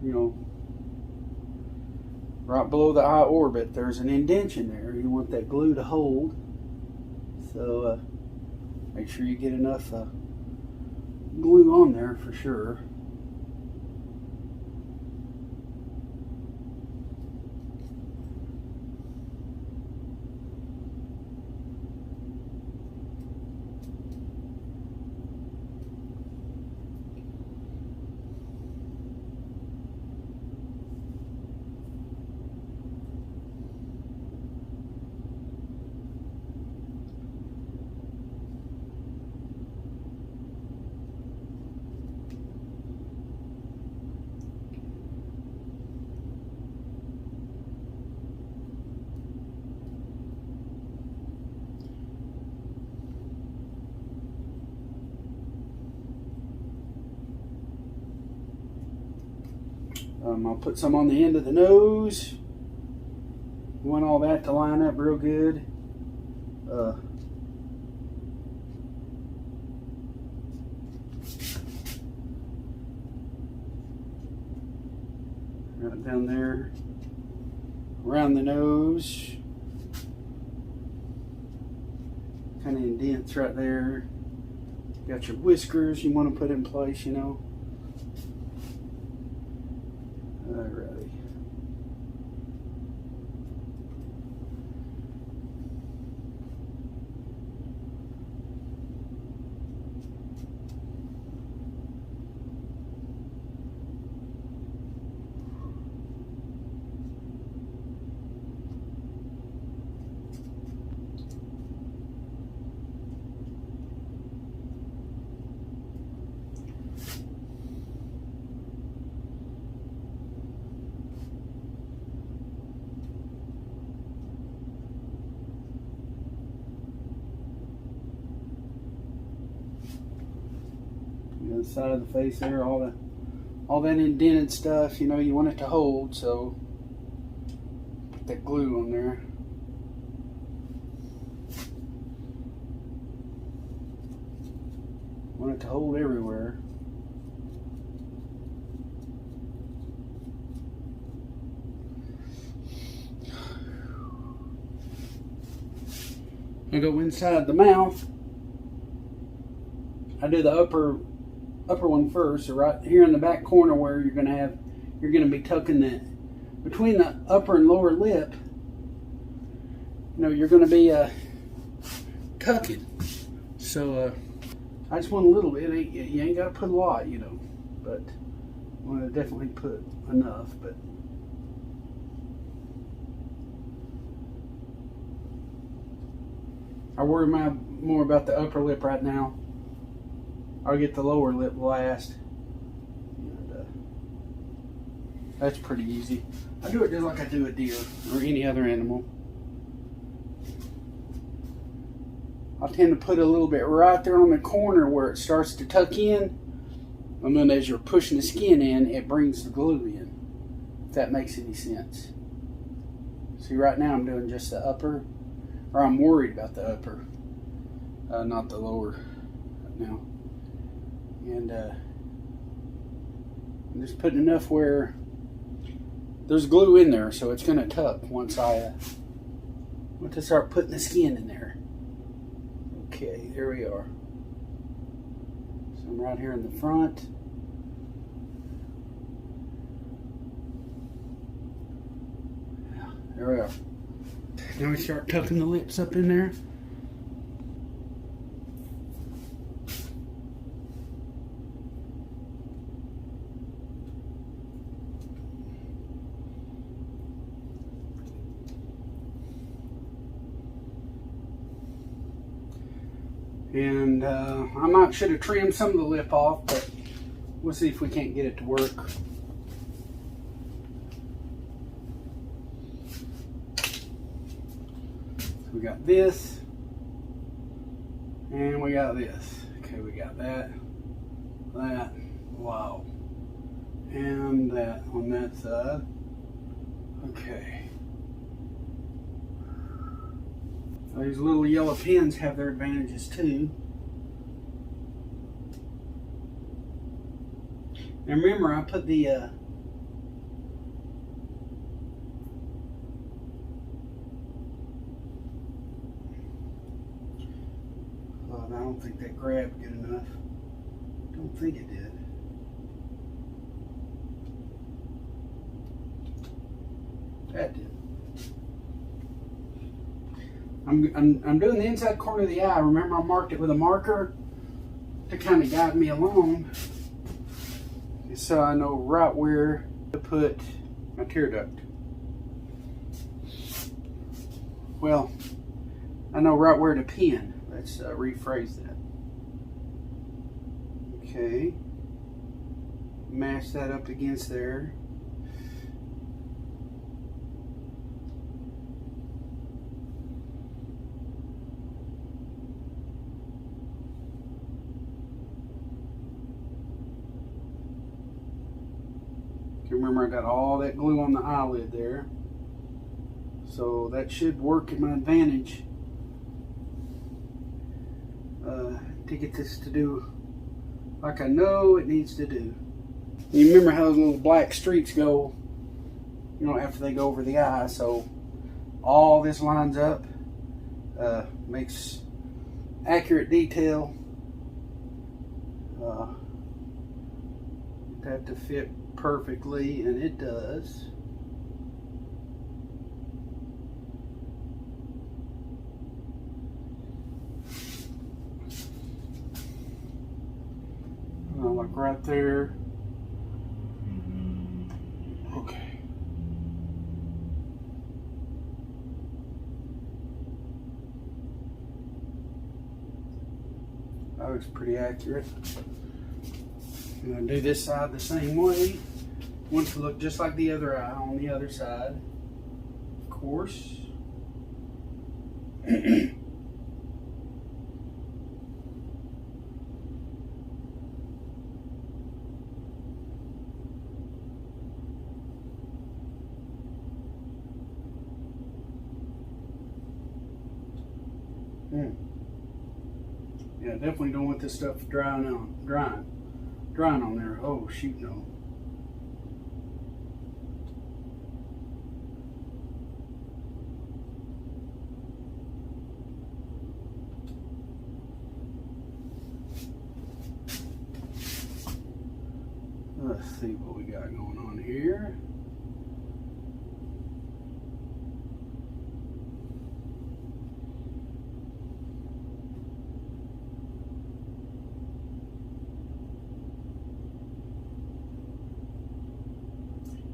you know, right below the eye orbit, there's an indention there. You want that glue to hold. So make sure you get enough glue on there for sure. I'll put some on the end of the nose, You want all that to line up real good. Right down there, around the nose, kind of indents right there. Got your whiskers you want to put in place, you know. Alrighty. The other side of the face there, all that indented stuff, you know, you want it to hold, so put that glue on there. Want it to hold everywhere. I go inside the mouth. I do the upper one first. So right here in the back corner where you're gonna be tucking that between the upper and lower lip. You know, you're gonna be tucking. So I just want a little bit. You ain't gotta put a lot, you know, but I want to definitely put enough. But I worry more about the upper lip right now. I'll get the lower lip last. And, that's pretty easy. I do it just like I do a deer or any other animal. I tend to put a little bit right there on the corner where it starts to tuck in. And then as you're pushing the skin in, it brings the glue in. If that makes any sense. See, right now I'm doing just the upper. Or I'm worried about the upper. Not the lower right now. And I'm just putting enough where there's glue in there, so it's going to tuck once I start putting the skin in there. Okay, there we are. So I'm right here in the front. Yeah, there we are. Now we start tucking the lips up in there. And I should have trimmed some of the lip off, but we'll see if we can't get it to work. So we got this, and we got this. Okay, we got that, wow, and that on that side. Okay. These little yellow pins have their advantages too. And remember, I put the I don't think that grabbed good enough. Don't think it did. That did. I'm doing the inside corner of the eye. Remember, I marked it with a marker to kind of guide me along, so I know right where to put my tear duct. Well, I know right where to pin. Let's rephrase that. Okay, match that up against there. Remember, I got all that glue on the eyelid there. So that should work in my advantage to get this to do like I know it needs to do. You remember how those little black streaks go, you know, after they go over the eye. So all this lines up, makes accurate detail. That to fit perfectly, and it does. Like right there. Okay. That looks pretty accurate. I'm going to do this side the same way. Want it to look just like the other eye on the other side, of course. Yeah, definitely don't want this stuff drying on there. Oh shoot, no. Let's see what we got going on here.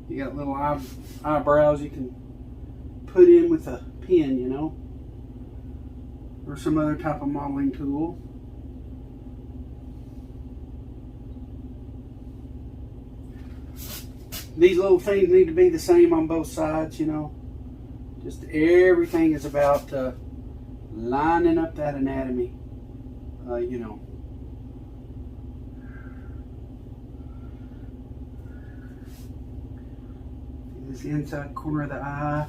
You got little eyebrows you can put in with a pen, you know, or some other type of modeling tool. These little things need to be the same on both sides, you know. Just everything is about lining up that anatomy, you know. This is the inside corner of the eye.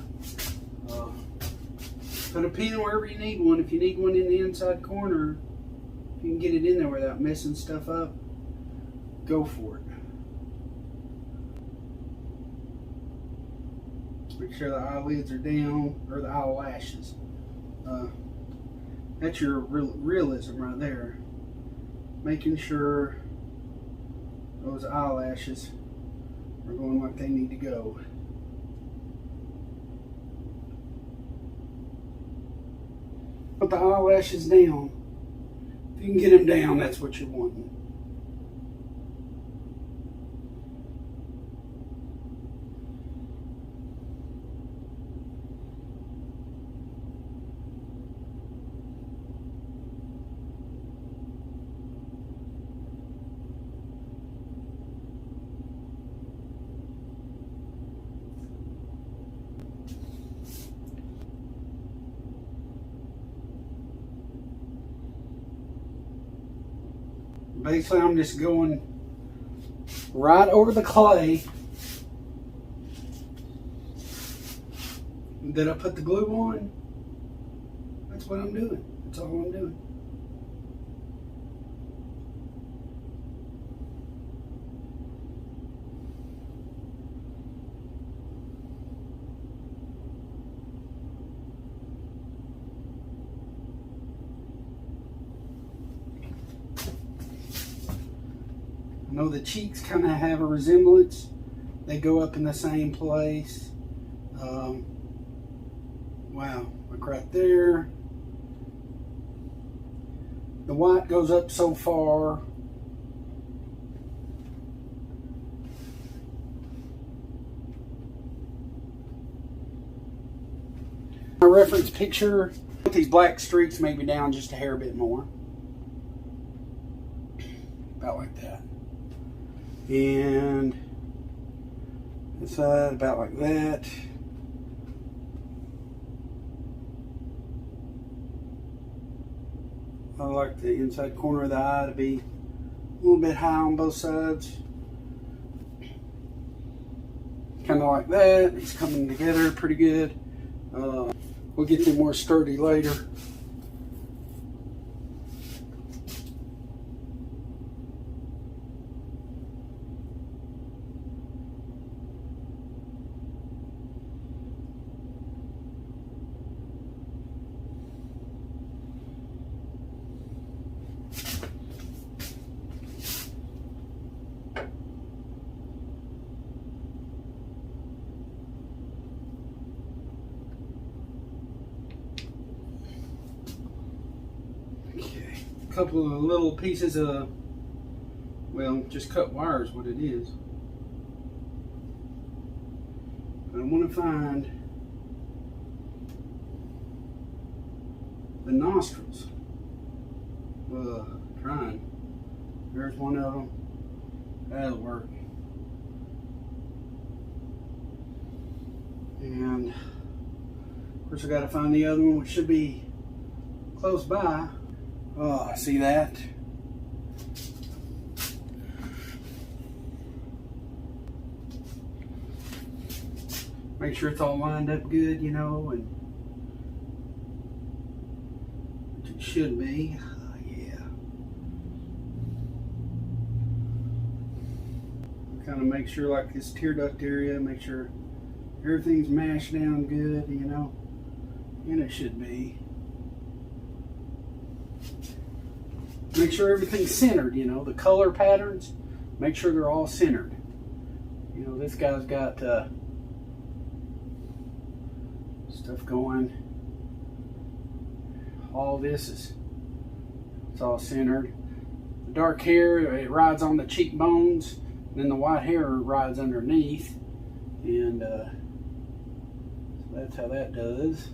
Put a pin wherever you need one. If you need one in the inside corner, if you can get it in there without messing stuff up, go for it. Make sure the eyelids are down, or the eyelashes. That's your realism right there. Making sure those eyelashes are going like they need to go. Put the eyelashes down. If you can get them down, that's what you're wanting. Basically, I'm just going right over the clay that I put the glue on. That's what I'm doing. That's all I'm doing. I know the cheeks kind of have a resemblance. They go up in the same place. Wow, look right there. The white goes up so far. My reference picture, put these black streaks maybe down just a hair bit more. About like that. And this side about like that. I like the inside corner of the eye to be a little bit high on both sides. Kind of like that. It's coming together pretty good. We'll get them more sturdy later. Couple of little pieces of, well, just cut wires, what it is. But I want to find the nostrils. Trying. There's one of them. That'll work. And of course I got to find the other one, which should be close by. Oh, see that? Make sure it's all lined up good, you know, and which it should be. Yeah. Kind of make sure, like this tear duct area, make sure everything's mashed down good, you know, and it should be. Make sure everything's centered, you know, the color patterns, make sure they're all centered. You know, this guy's got stuff going. All this is, it's all centered. The dark hair, it rides on the cheekbones, and then the white hair rides underneath. And so that's how that does.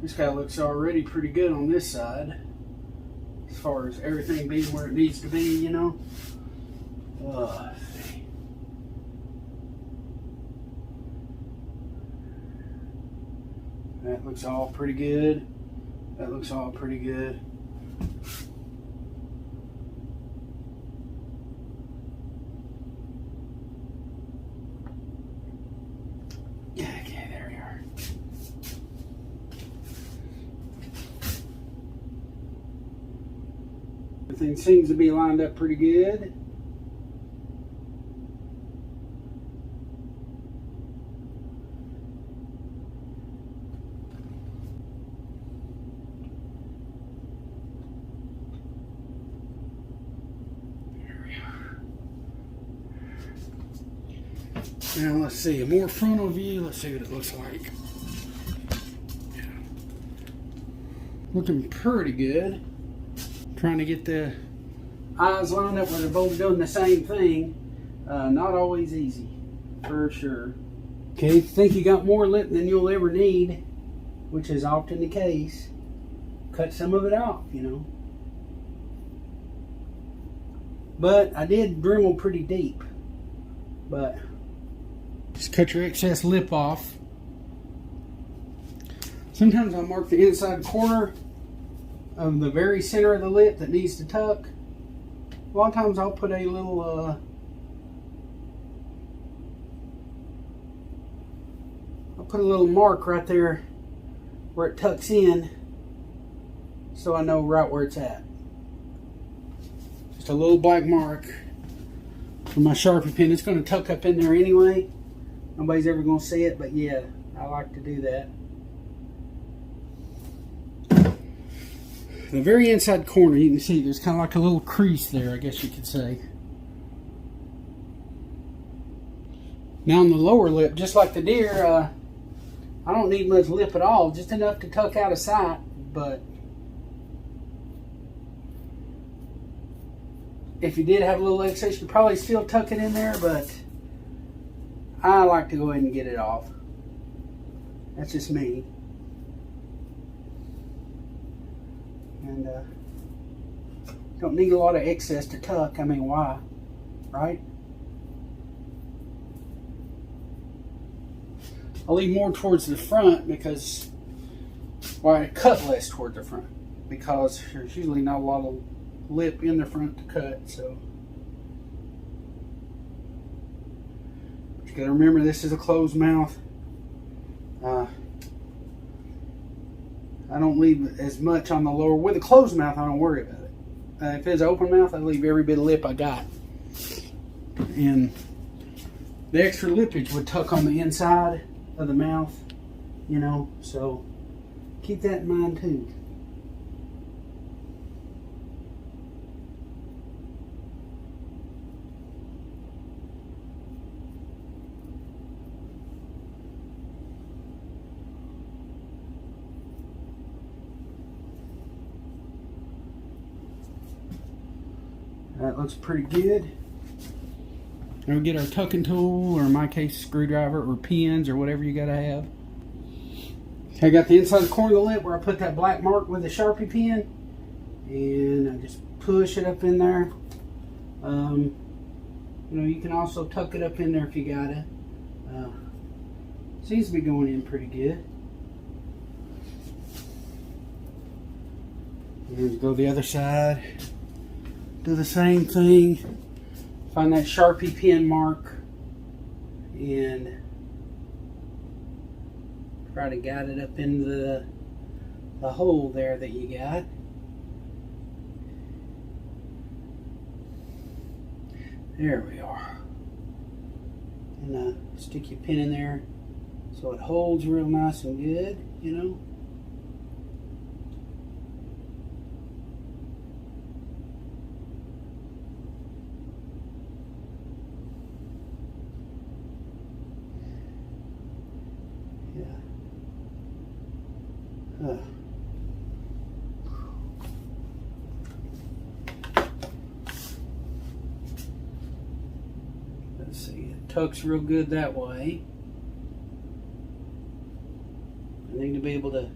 This guy looks already pretty good on this side, as far as everything being where it needs to be, you know. That looks all pretty good. That looks all pretty good. Everything seems to be lined up pretty good. There we are. Now let's see, a more frontal view. Let's see what it looks like. Yeah. Looking pretty good. Trying to get the eyes lined up where they're both doing the same thing. Not always easy, for sure. Okay, if you think you got more lip than you'll ever need, which is often the case, cut some of it off, you know. But I did Dremel pretty deep. But just cut your excess lip off. Sometimes I'll mark the inside corner of the very center of the lip that needs to tuck. A lot of times I'll put a little mark right there where it tucks in, so I know right where it's at. Just a little black mark from my Sharpie pen. It's going to tuck up in there anyway. Nobody's ever going to see it, but yeah, I like to do that. The very inside corner, you can see there's kind of like a little crease there, I guess you could say. Now on the lower lip, just like the deer, I don't need much lip at all, just enough to tuck out of sight, but if you did have a little excess, you could probably still tuck it in there, but I like to go ahead and get it off. That's just me. And don't need a lot of excess to tuck. I mean, why? Right? I'll leave more towards the front because why it cut less toward the front, because there's usually not a lot of lip in the front to cut. So but you got to remember, this is a closed mouth. I don't leave as much on the lower. With a closed mouth, I don't worry about it. If it's an open mouth, I leave every bit of lip I got. And the extra lippage would tuck on the inside of the mouth, you know, so keep that in mind too. That looks pretty good. Now we get our tucking tool, or in my case, screwdriver, or pins, or whatever you gotta have. I got the inside corner of the lip where I put that black mark with the Sharpie pen, and I just push it up in there. You know, you can also tuck it up in there if you gotta. Seems to be going in pretty good. And go the other side. Do the same thing. Find that Sharpie pen mark and try to guide it up into the hole there that you got. There we are. And stick your pin in there so it holds real nice and good, you know. Let's see, it tucks real good that way. I need to be able to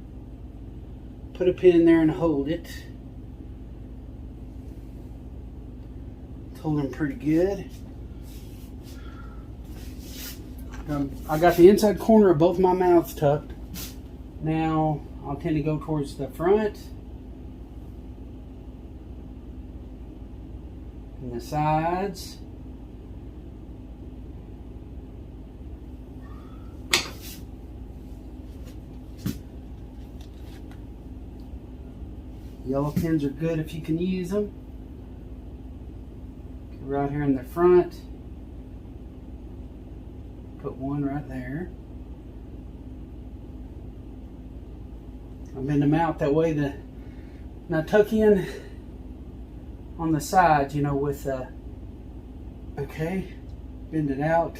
put a pin in there and hold it. It's holding pretty good. I got the inside corner of both my mouths tucked. Now I'll tend to go towards the front and the sides. Yellow pins are good if you can use them. Right here in the front. Put one right there. I bend them out that way. Now tuck in on the sides, you know, with okay, bend it out.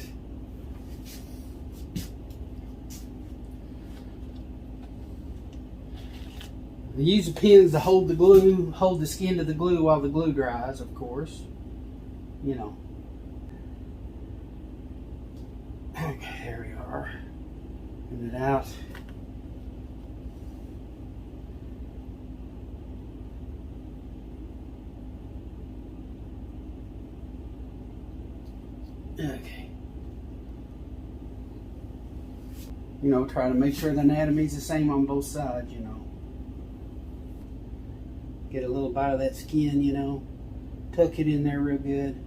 I use the pins to hold the glue, hold the skin to the glue while the glue dries, of course. You know. Okay, there we are. Bend it out. Okay. You know, try to make sure the anatomy's the same on both sides, you know. Get a little bite of that skin, you know. Tuck it in there real good.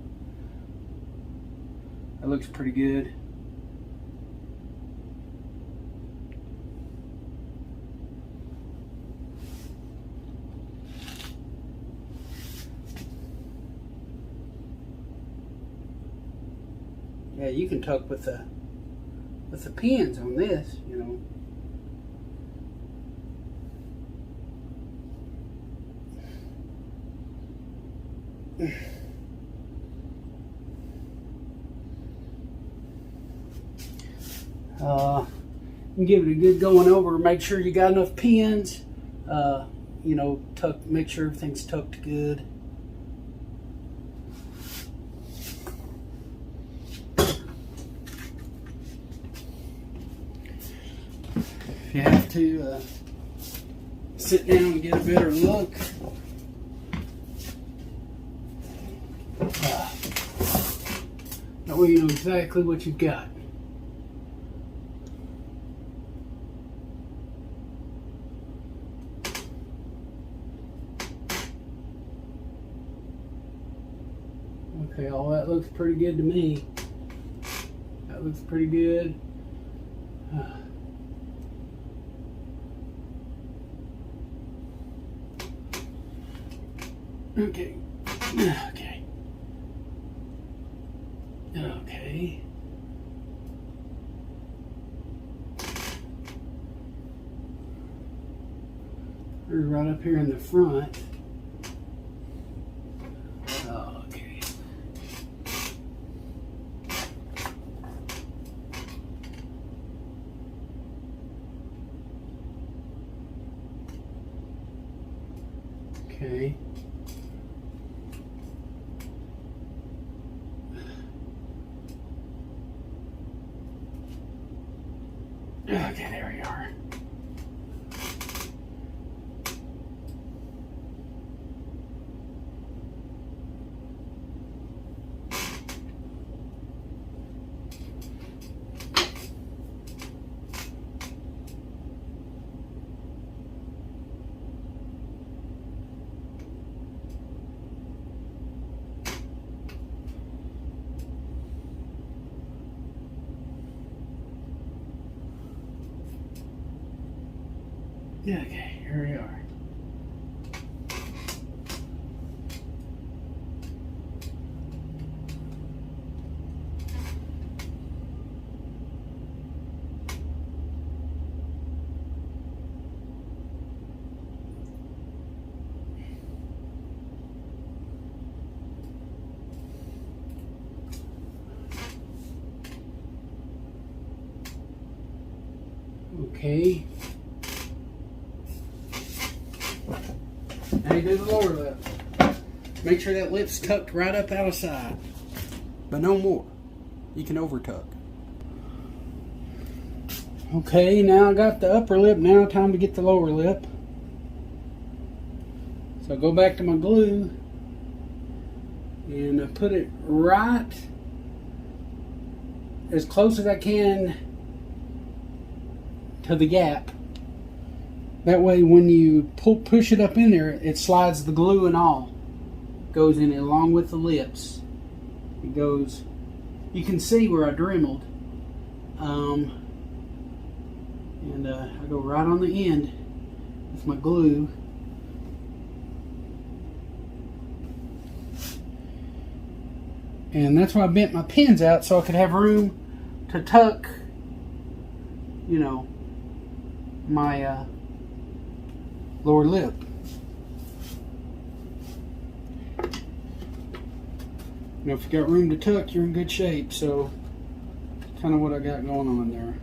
That looks pretty good. Yeah, you can tuck with the pins on this, you know. Give it a good going over. Make sure you got enough pins. You know, make sure everything's tucked good. If you have to sit down and get a better look. That way you know exactly what you've got. Okay, all that looks pretty good to me. That looks pretty good. Okay. Okay. Okay. We're right up here in the front. Okay. Okay. Okay, there we are. Okay, here we are. Okay. Now you do the lower lip. Make sure that lip's tucked right up out of side. But no more. You can over tuck. Okay, now I got the upper lip. Now time to get the lower lip. So I go back to my glue and I put it right as close as I can to the gap. That way when you push it up in there, it slides the glue and all. Goes in along with the lips. It goes, you can see where I dremeled. I go right on the end with my glue. And that's why I bent my pins out, so I could have room to tuck, you know, my lower lip. You know, if you got room to tuck, you're in good shape. So, kind of what I got going on there.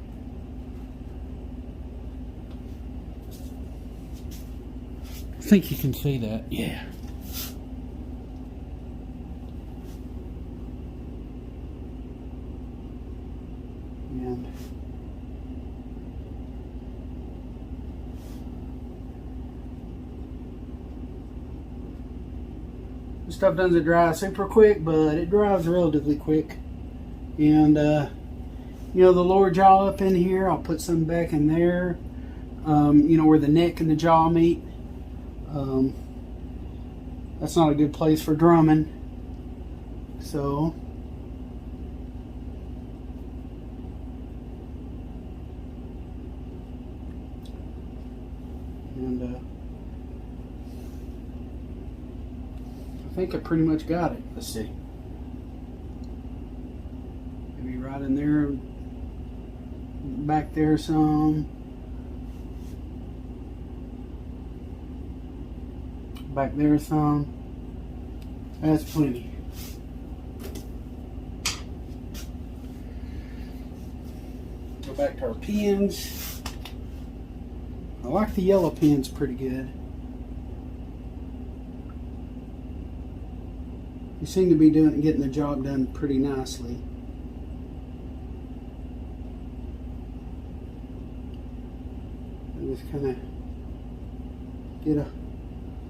I think you can see that. Yeah. And this stuff doesn't dry super quick, but it dries relatively quick. And you know, the lower jaw up in here, I'll put some back in there. You know, where the neck and the jaw meet. That's not a good place for drumming. So and I think I pretty much got it. Let's see. Maybe right in there, back there some. Back there some. That's plenty. Go back to our pins. I like the yellow pins pretty good. You seem to be getting the job done pretty nicely. And just kind of get a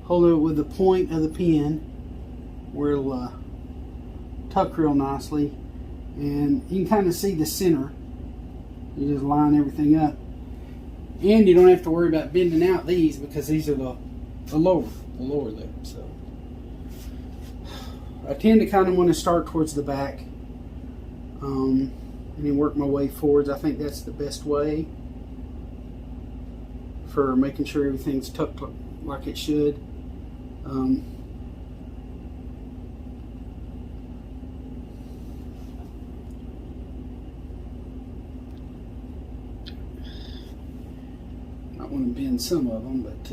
hold of it with the point of the pin where it'll tuck real nicely, and you can kind of see the center. You just line everything up, and you don't have to worry about bending out these because these are the lower lip. So I tend to kind of want to start towards the back and then work my way forwards. I think that's the best way for making sure everything's tucked like it should. I want to bend some of them, but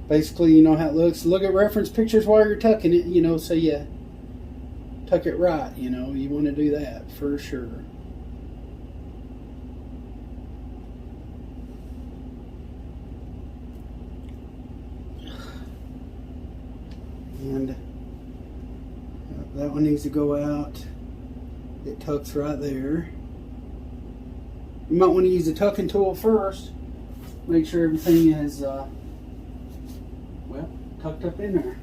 basically, you know how it looks. Look at reference pictures while you're tucking it, you know, so you tuck it right, you know. You want to do that for sure. And that one needs to go out. It tucks right there. You might want to use the tucking tool first. Make sure everything is well, tucked up in there.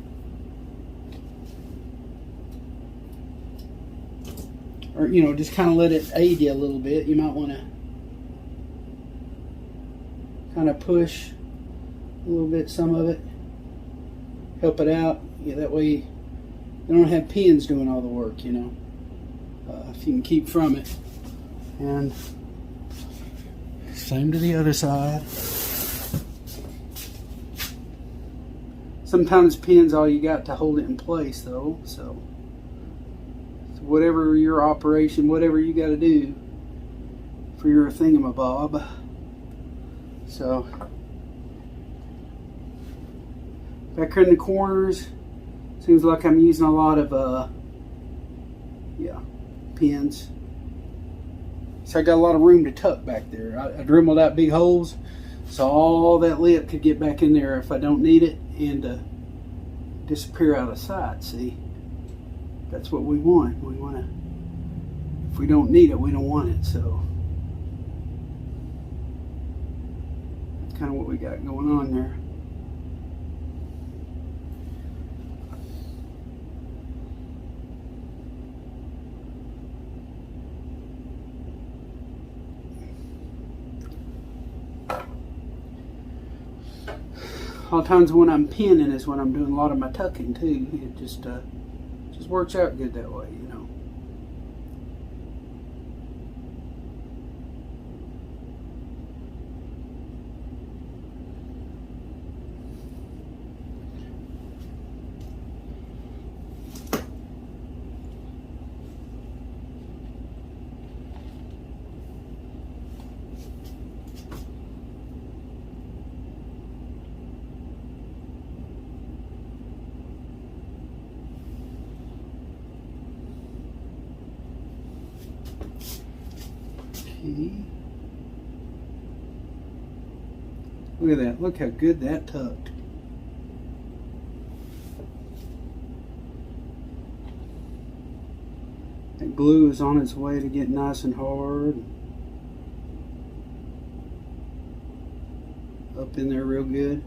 Or, you know, just kind of let it aid you a little bit. You might want to kind of push a little bit, some of it. Help it out. Yeah, that way you don't have pins doing all the work, you know. If you can keep from it. And same to the other side. Sometimes pins all you got to hold it in place though, so whatever your operation, whatever you got to do for your thingamabob. So back here in the corners, seems like I'm using a lot of pins. So I got a lot of room to tuck back there. I dremeled out big holes so all that lip could get back in there if I don't need it and disappear out of sight. See, that's what we want. We want to, if we don't need it, we don't want it. So that's kind of what we got going on there. A lot of times when I'm pinning is when I'm doing a lot of my tucking too. It just works out good that way, you know. Look at that. Look how good that tucked. That glue is on its way to get nice and hard. Up in there real good.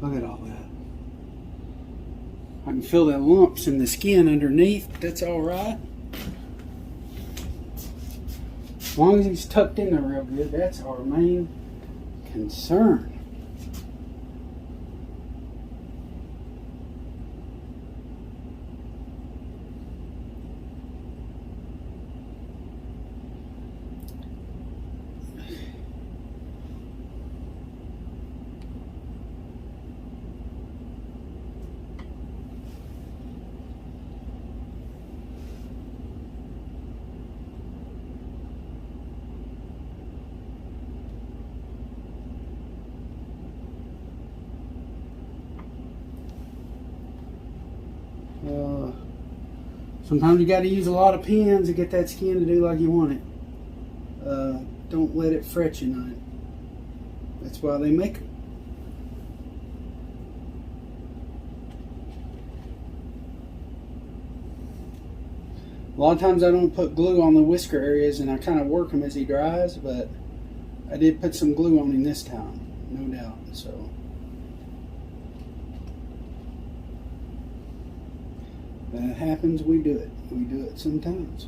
Look at all that. I can feel that lumps in the skin underneath, but that's all right. As long as he's tucked in there real good, that's our main concern. Sometimes you got to use a lot of pins to get that skin to do like you want it. Don't let it fret you none. That's why they make them. A lot of times I don't put glue on the whisker areas, and I kind of work him as he dries, but I did put some glue on him this time, no doubt. So that happens, we do it. We do it sometimes.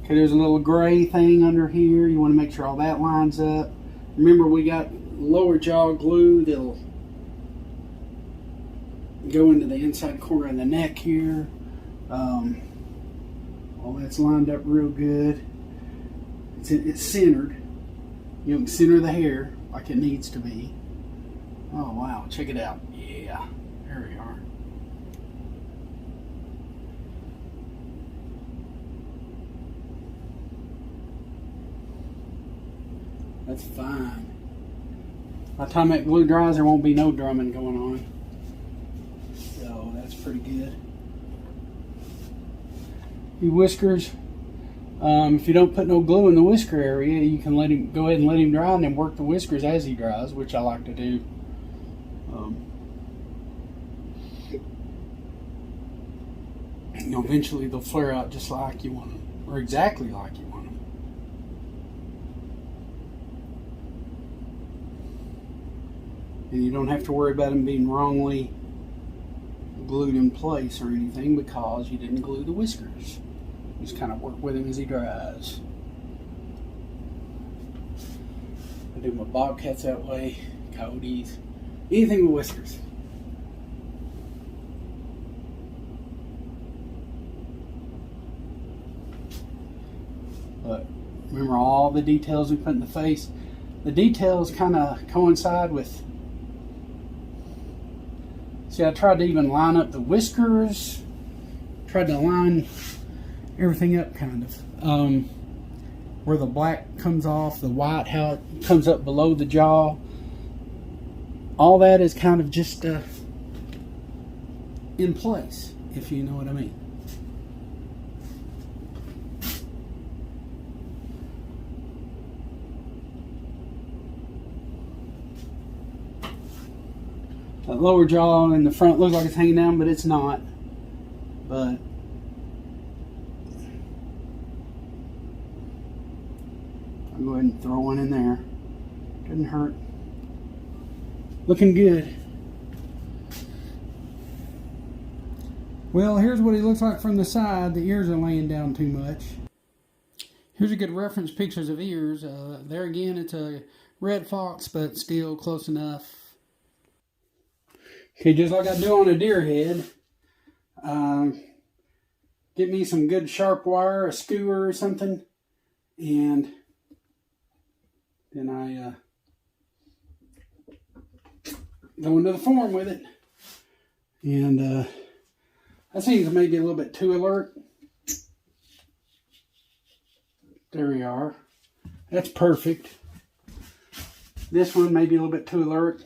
Okay, there's a little gray thing under here. You want to make sure all that lines up. Remember, we got lower jaw glue that'll go into the inside corner of the neck here. All that's lined up real good. It's centered. You can center the hair like it needs to be. Oh wow, check it out. Yeah, there we are. That's fine. By the time that glue dries, there won't be no drumming going on. So that's pretty good. These whiskers, if you don't put no glue in the whisker area, you can go ahead and let him dry and then work the whiskers as he dries, which I like to do. Eventually they'll flare out just like you want them, or exactly like you want them. And you don't have to worry about them being wrongly glued in place or anything because you didn't glue the whiskers. Just kind of work with him as he dries. I do my bobcats that way, coyotes, anything with whiskers. But remember all the details we put in the face. The details kind of coincide with. See, I tried to even line up the whiskers. Tried to line everything up kind of. Where the black comes off, the white, how it comes up below the jaw. All that is kind of just in place, if you know what I mean. That lower jaw in the front looks like it's hanging down, but it's not. But I'll go ahead and throw one in there. Doesn't hurt. Looking good. Well, here's what he looks like from the side. The ears are laying down too much. Here's a good reference pictures of ears. There again, it's a red fox, but still close enough. Okay, just like I do on a deer head, get me some good sharp wire, a skewer or something, and then I go into the form with it. And that seems maybe a little bit too alert. There we are. That's perfect. This one may be a little bit too alert.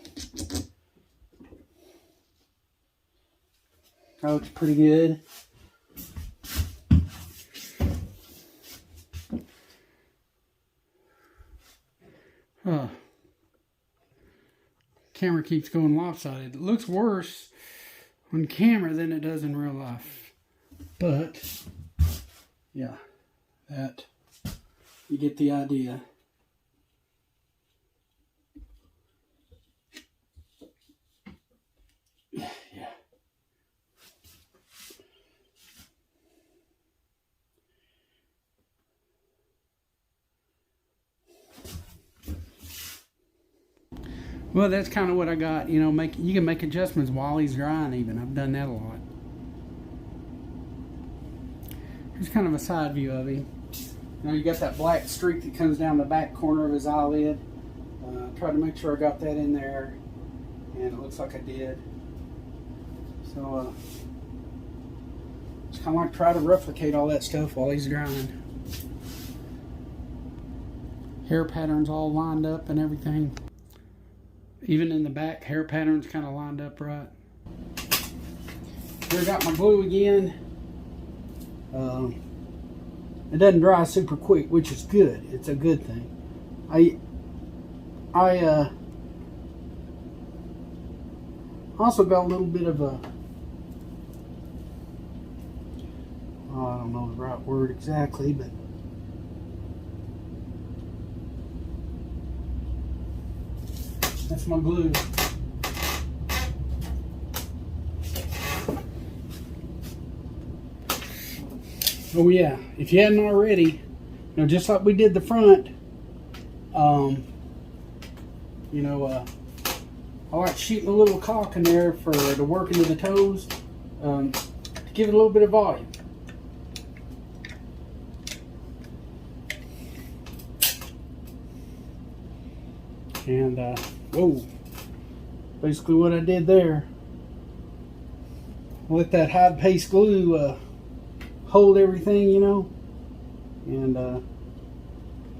That looks pretty good. Camera keeps going lopsided. It looks worse on camera than it does in real life. But, yeah, that, you get the idea. Yeah. Well, that's kind of what I got. You know, you can make adjustments while he's drying even. I've done that a lot. Here's kind of a side view of him. Now you got that black streak that comes down the back corner of his eyelid. Tried to make sure I got that in there. And and it looks like I did. So it's kind of like try to replicate all that stuff while he's drying. Hair patterns all lined up and everything. Even in the back, hair patterns kind of lined up right. Here I got my glue again. It doesn't dry super quick, which is good. It's a good thing. I also got a little bit of a, I don't know the right word exactly, but that's my glue. Oh yeah, if you hadn't already, just like we did the front, I like shooting a little caulk in there for the work into the toes, to give it a little bit of volume. And whoa, basically what I did there, let that high paste glue hold everything, and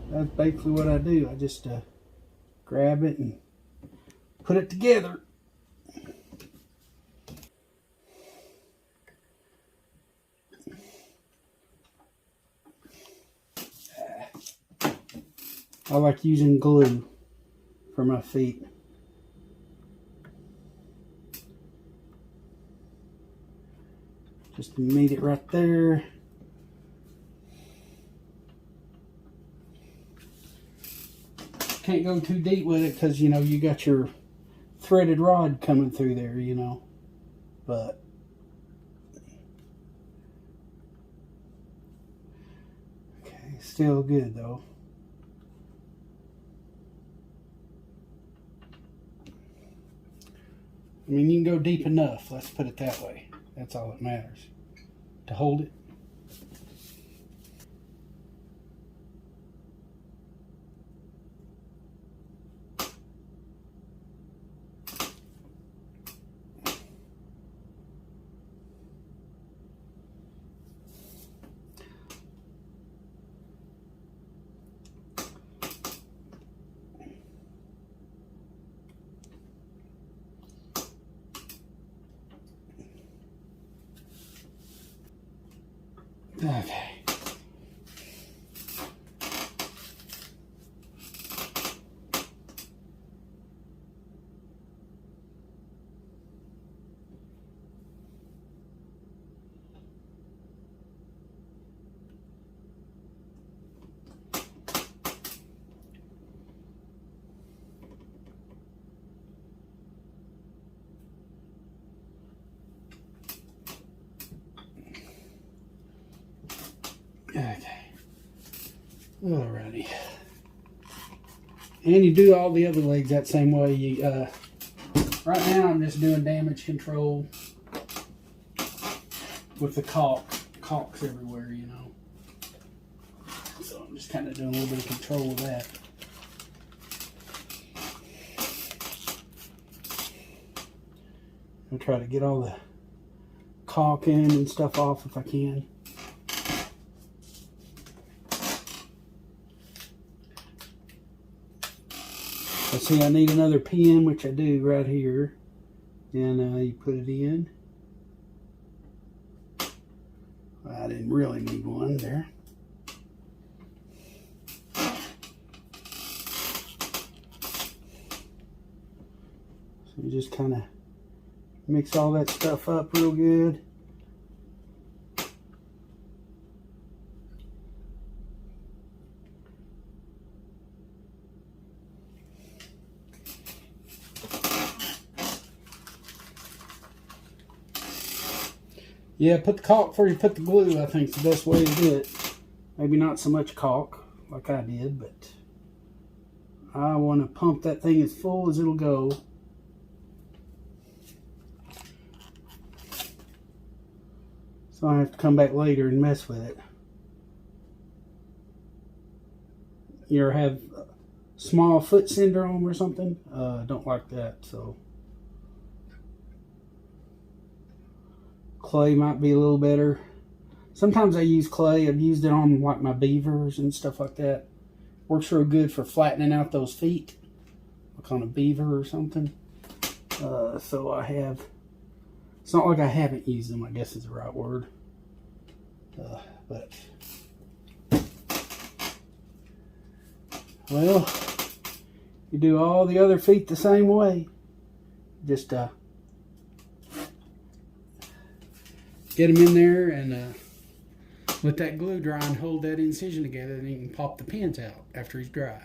that's basically what I do. I just grab it and put it together. I like using glue for my feet. Just meet it right there. Can't go too deep with it because you got your threaded rod coming through there, but okay, still good though. I mean, you can go deep enough, let's put it that way. That's all that matters, to hold it. Okay. Okay. Alrighty. And you do all the other legs that same way. You right now I'm just doing damage control with the caulk. Caulk's everywhere, So I'm just kind of doing a little bit of control of that. I'll try to get all the caulk in and stuff off if I can. Let's see, I need another pin, which I do right here. And you put it in. I didn't really need one there. So you just kind of mix all that stuff up real good. Yeah, put the caulk before you put the glue, I think is the best way to do it. Maybe not so much caulk like I did, but I want to pump that thing as full as it'll go. So I have to come back later and mess with it. You ever have small foot syndrome or something? Don't like that, so Clay might be a little better. Sometimes I use clay. I've used it on like my beavers and stuff like that. Works real good for flattening out those feet, like on a beaver or something. So I have, it's not like I haven't used them, I guess is the right word. But, well, you do all the other feet the same way. Just get them in there and let that glue dry and hold that incision together, and you can pop the pins out after he's dry.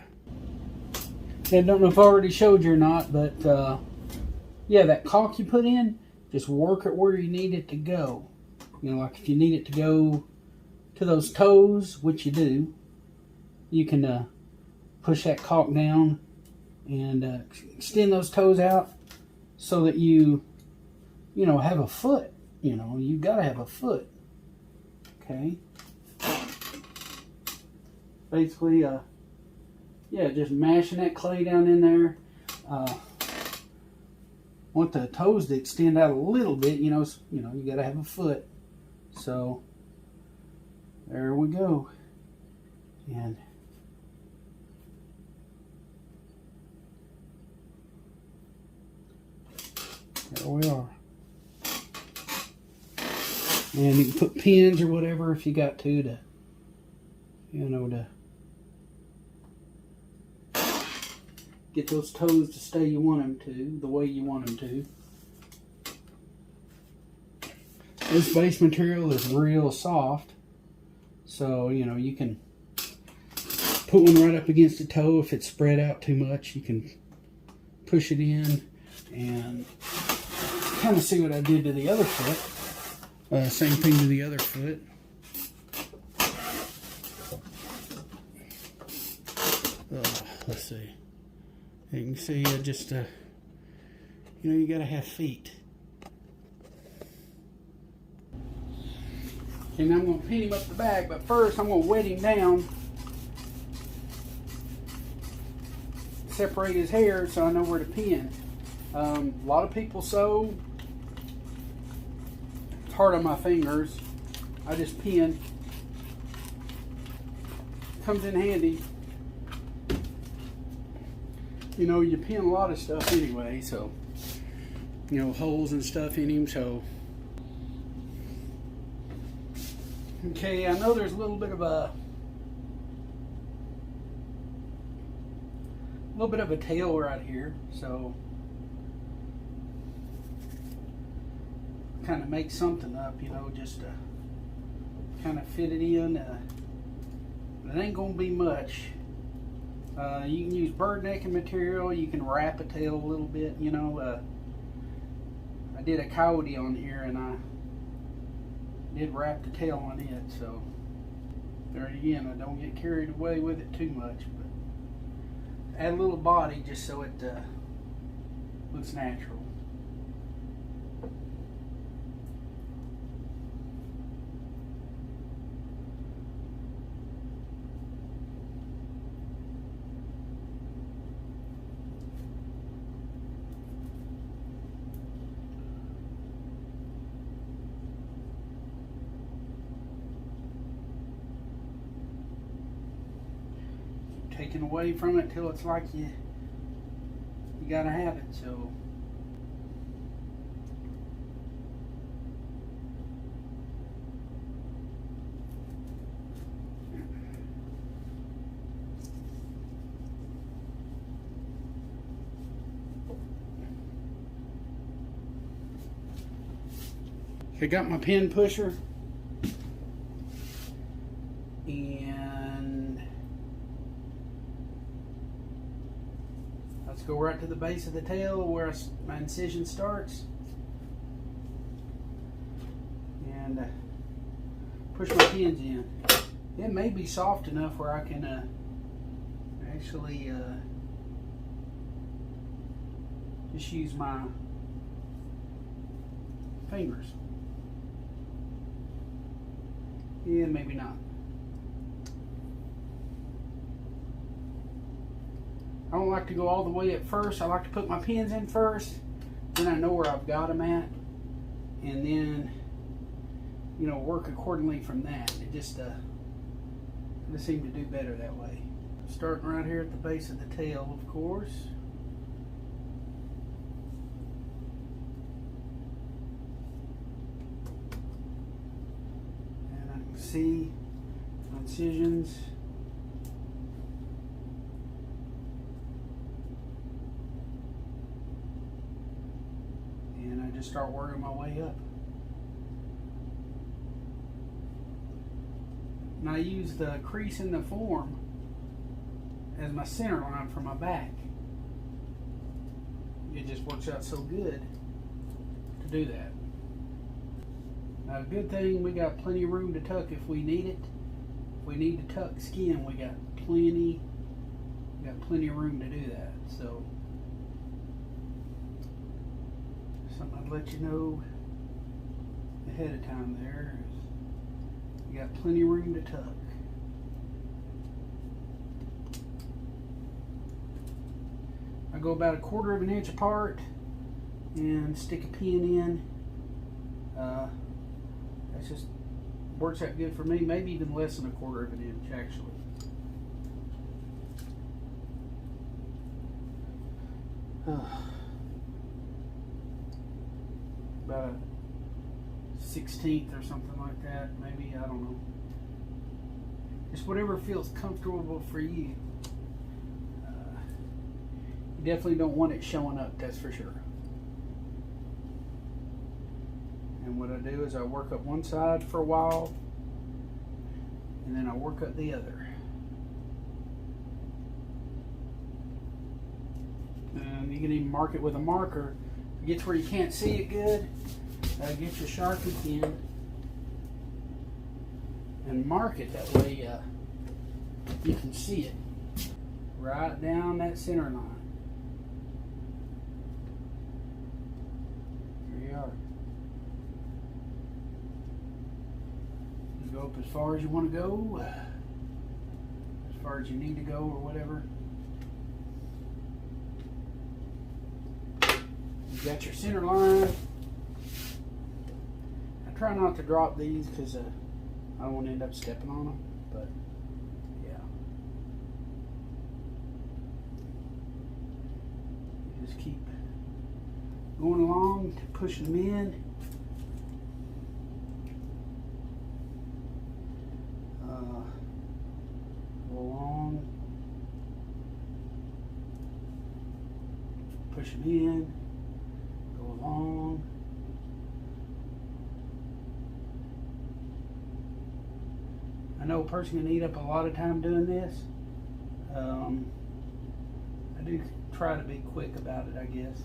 I don't know if I already showed you or not, but yeah, that caulk you put in, just work it where you need it to go. You know, like if you need it to go to those toes, which you do, you can push that caulk down and extend those toes out so that you know, have a foot. You know, you gotta have a foot. Okay. Basically, yeah, just mashing that clay down in there. Want the toes to extend out a little bit. You know, you gotta have a foot. So there we go. And there we are. And you can put pins or whatever if you got to you know, to get those toes to stay you want them to, the way you want them to. This base material is real soft, so you know, you can put one right up against the toe. If it's spread out too much, you can push it in and kind of see what I did to the other foot. Same thing to the other foot. Let's see. You can see just, you know, you gotta have feet. And I'm gonna pin him up the back, but first I'm gonna wet him down. Separate his hair so I know where to pin. A lot of people sew. It's hard on my fingers. I just pin. Comes in handy. You know, you pin a lot of stuff anyway, so, you know, holes and stuff in him, so. Okay, I know there's a little bit of a tail right here, so kind of make something up, you know, just to kind of fit it in. It ain't gonna be much. You can use bird necking material. You can wrap a tail a little bit, you know. I did a coyote on here and I did wrap the tail on it, so there again, I don't get carried away with it too much, but add a little body just so it looks natural. Taking away from it till it's like you gotta have it. So I got my pin pusher, and let's go right to the base of the tail where my incision starts, and push my pins in. It may be soft enough where I can actually just use my fingers. Yeah, maybe not. I don't like to go all the way at first. I like to put my pins in first, then I know where I've got them at, and then you know, work accordingly from that. It just seemed to do better that way. Starting right here at the base of the tail, of course. And I can see incisions. And I just start working my way up. And I use the crease in the form as my center line for my back. It just works out so good to do that. Now, a good thing, we got plenty of room to tuck if we need it. If we need to tuck skin, we got plenty of room to do that. So, something I'd let you know ahead of time there is you got plenty of room to tuck. I go about 1/4 of an inch apart and stick a pin in. That just works out good for me. Maybe even less than 1/4 of an inch, actually. About a 1/16 or something like that, maybe, I don't know. Just whatever feels comfortable for you. You definitely don't want it showing up, that's for sure. And what I do is I work up one side for a while, and then I work up the other. And you can even mark it with a marker. If it gets where you can't see it good, get your Sharpie pen and mark it. That way you can see it right down that center line. There you are. You go up as far as you want to go, as far as you need to go or whatever. You got your center line. I try not to drop these because I don't want to end up stepping on them, but yeah. You just keep going along, pushing them in. Go along, push them in, go along. I know a person can eat up a lot of time doing this. I do try to be quick about it, I guess.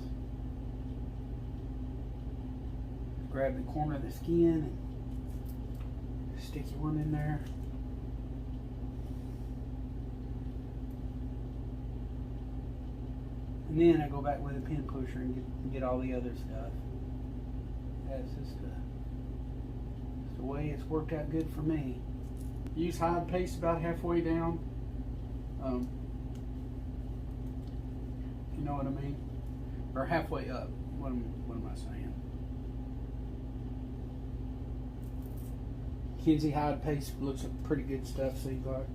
Grab the corner of the skin and stick your one in there. And then I go back with a pin pusher and get all the other stuff. That's just the way it's worked out good for me. Use hide paste about halfway down. You know what I mean? Or halfway up. What am I saying? Kinsey hide paste looks like pretty good stuff, seems like.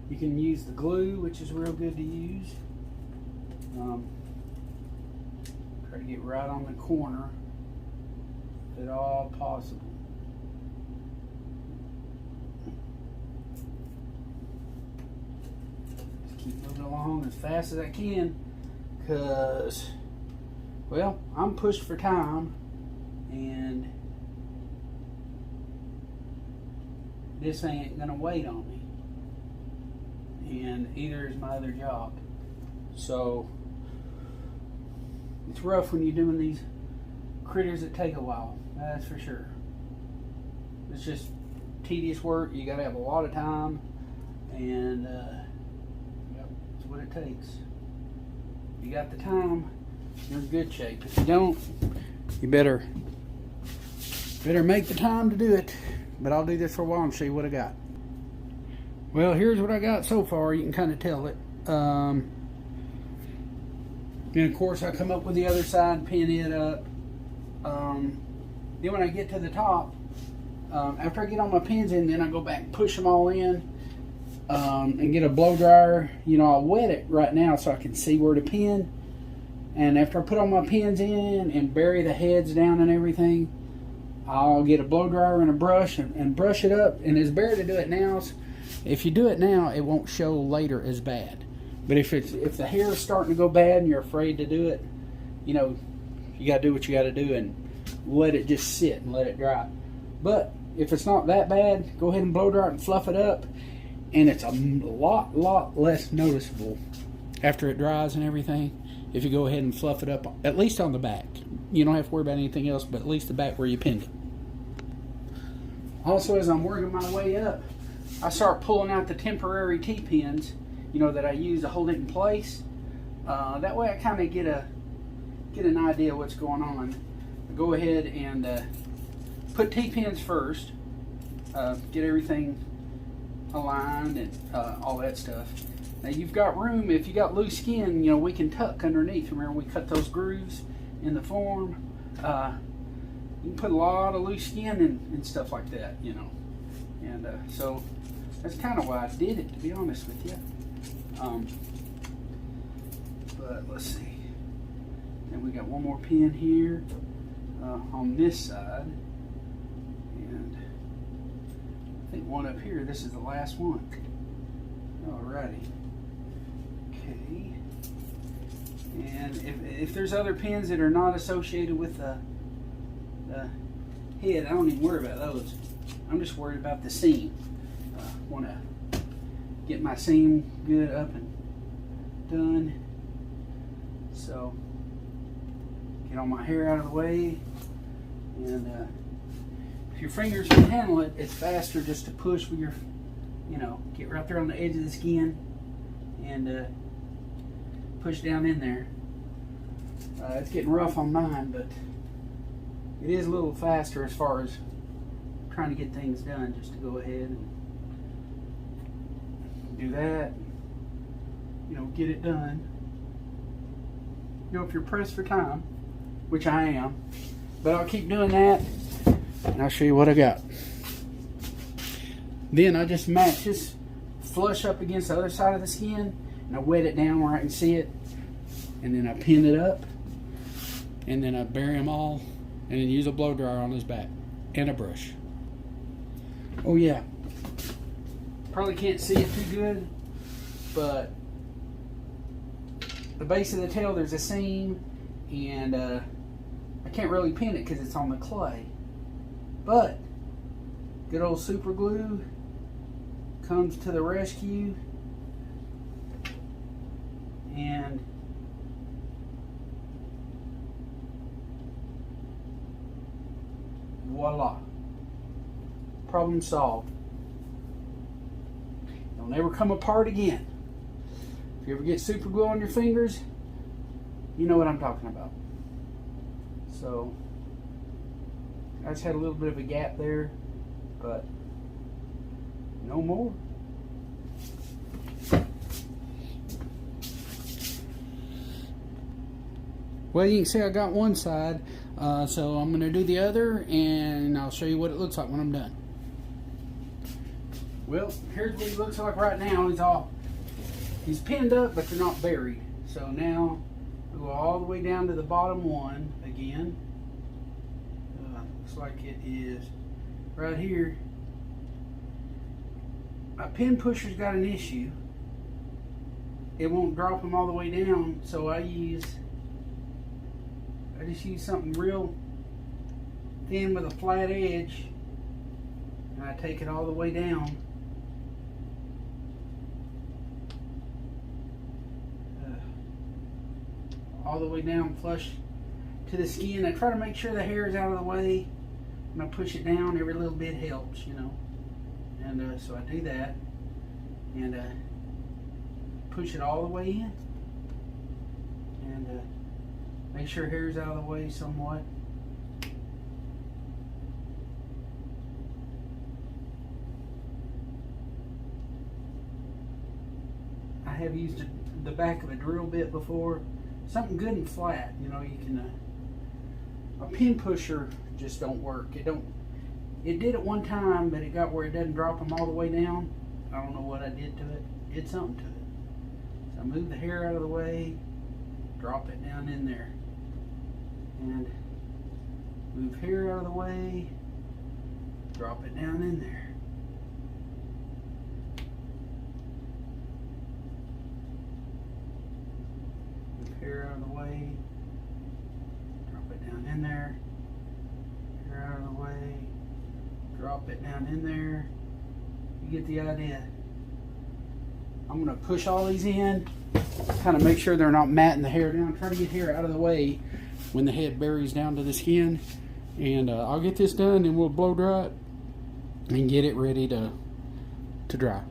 You can use the glue, which is real good to use. Try to get right on the corner, if at all possible. Just keep moving along as fast as I can, because, well, I'm pushed for time, and this ain't gonna wait on me. And either is my other job. So it's rough when you're doing these critters that take a while, that's for sure. It's just tedious work. You gotta have a lot of time, and yep, that's what it takes. If you got the time, you're in good shape. If you don't, you better make the time to do it. But I'll do this for a while and show you what I got. Well, here's what I got so far. You can kind of tell it. And of course, I come up with the other side, pin it up. Then when I get to the top, after I get all my pins in, then I go back and push them all in and get a blow dryer. You know, I'll wet it right now so I can see where to pin. And after I put all my pins in and bury the heads down and everything, I'll get a blow dryer and a brush and brush it up. And it's better to do it now. If you do it now, it won't show later as bad. But if the hair is starting to go bad and you're afraid to do it, you know, you got to do what you got to do and let it just sit and let it dry. But if it's not that bad, go ahead and blow dry it and fluff it up, and it's a lot less noticeable after it dries and everything if you go ahead and fluff it up, at least on the back. You don't have to worry about anything else, but at least the back where you pinned it. Also, as I'm working my way up, I start pulling out the temporary T-pins, you know, that I use to hold it in place. That way I kind of get an idea of what's going on. I go ahead and put T-pins first, get everything aligned and all that stuff. Now you've got room. If you got loose skin, you know, we can tuck underneath. Remember, we cut those grooves in the form. You can put a lot of loose skin and stuff like that, you know. And so that's kind of why I did it, to be honest with you. But let's see. And we got one more pin here on this side. And I think one up here. This is the last one. Alrighty. Okay. And if there's other pins that are not associated with the head, I don't even worry about those. I'm just worried about the seam. Want to get my seam good up and done. So get all my hair out of the way, and if your fingers can handle it, it's faster just to push with your, you know, get right there on the edge of the skin and push down in there. It's getting rough on mine, but it is a little faster as far as trying to get things done, just to go ahead and do that, you know, get it done. You know, if you're pressed for time, which I am, but I'll keep doing that, and I'll show you what I got. Then I just match this flush up against the other side of the skin, and I wet it down where I can see it, and then I pin it up, and then I bury them all, and then use a blow dryer on his back and a brush. Oh yeah, probably can't see it too good, but the base of the tail, there's a seam, and I can't really pin it because it's on the clay. But good old super glue comes to the rescue, and voila, problem solved. It'll never come apart again. If you ever get super glue on your fingers, you know what I'm talking about. So I just had a little bit of a gap there, but no more. Well, you can see I got one side, so I'm going to do the other, and I'll show you what it looks like when I'm done. Well, here's what he looks like right now. He's pinned up, but they're not buried. So now we'll go all the way down to the bottom one again. Looks like it is right here. My pin pusher's got an issue. It won't drop them all the way down, so I just use something real thin with a flat edge, and I take it all the way down. All the way down flush to the skin. I try to make sure the hair is out of the way. When I push it down, every little bit helps, you know. And so I do that, and push it all the way in, and make sure hair is out of the way somewhat. I have used the back of a drill bit before. Something good and flat, you know, you can a pin pusher just don't work. It did at one time, but it got where it doesn't drop them all the way down. I don't know what I did to it. Did something to it. So I moved the hair out of the way, drop it down in there, and move hair out of the way, drop it down in there. Move hair out of the way, drop it down in there. Hair out of the way, drop it down in there. You get the idea. I'm going to push all these in, kind of make sure they're not matting the hair down. Try to get hair out of the way when the head buries down to the skin. And I'll get this done and we'll blow dry it and get it ready to dry.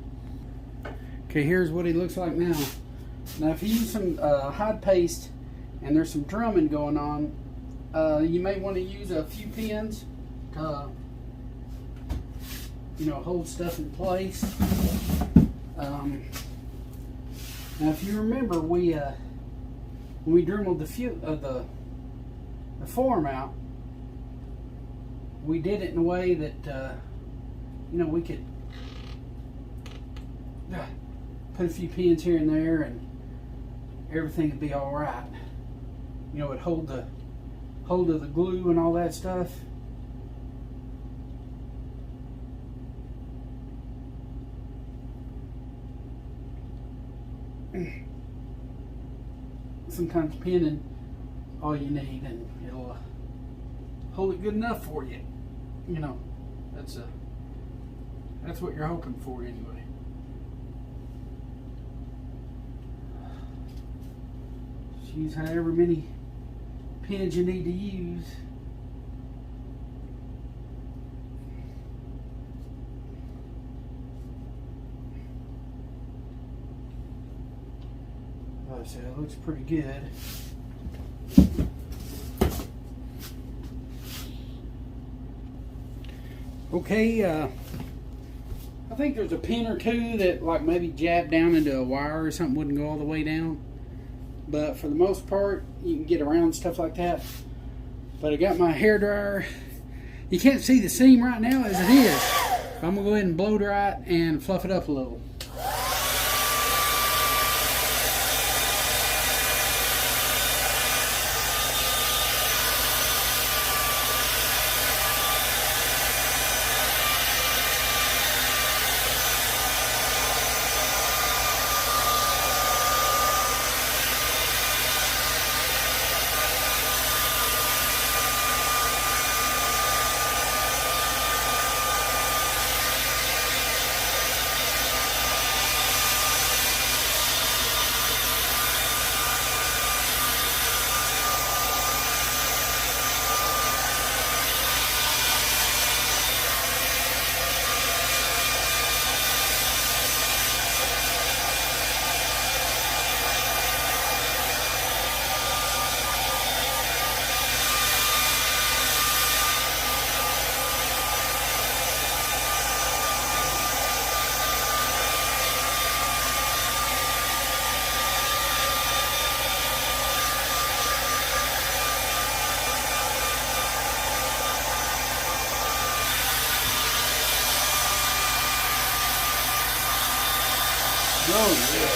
Okay, here's what he looks like now. Now if you use some hide paste and there's some drumming going on, you may want to use a few pins to, hold stuff in place. Now, if you remember, when we dremeled the form out, we did it in a way that we could put a few pins here and there, and everything would be all right. It'd hold of the glue and all that stuff. Sometimes pinning all you need, and it'll hold it good enough for you. That's what you're hoping for anyway. Just use however many pins you need to use. So it looks pretty good. Okay, I think there's a pin or two that maybe jabbed down into a wire or something, wouldn't go all the way down. But for the most part, you can get around stuff like that. But I got my hair dryer. You can't see the seam right now as it is. But I'm gonna go ahead and blow dry it and fluff it up a little. Oh, yeah.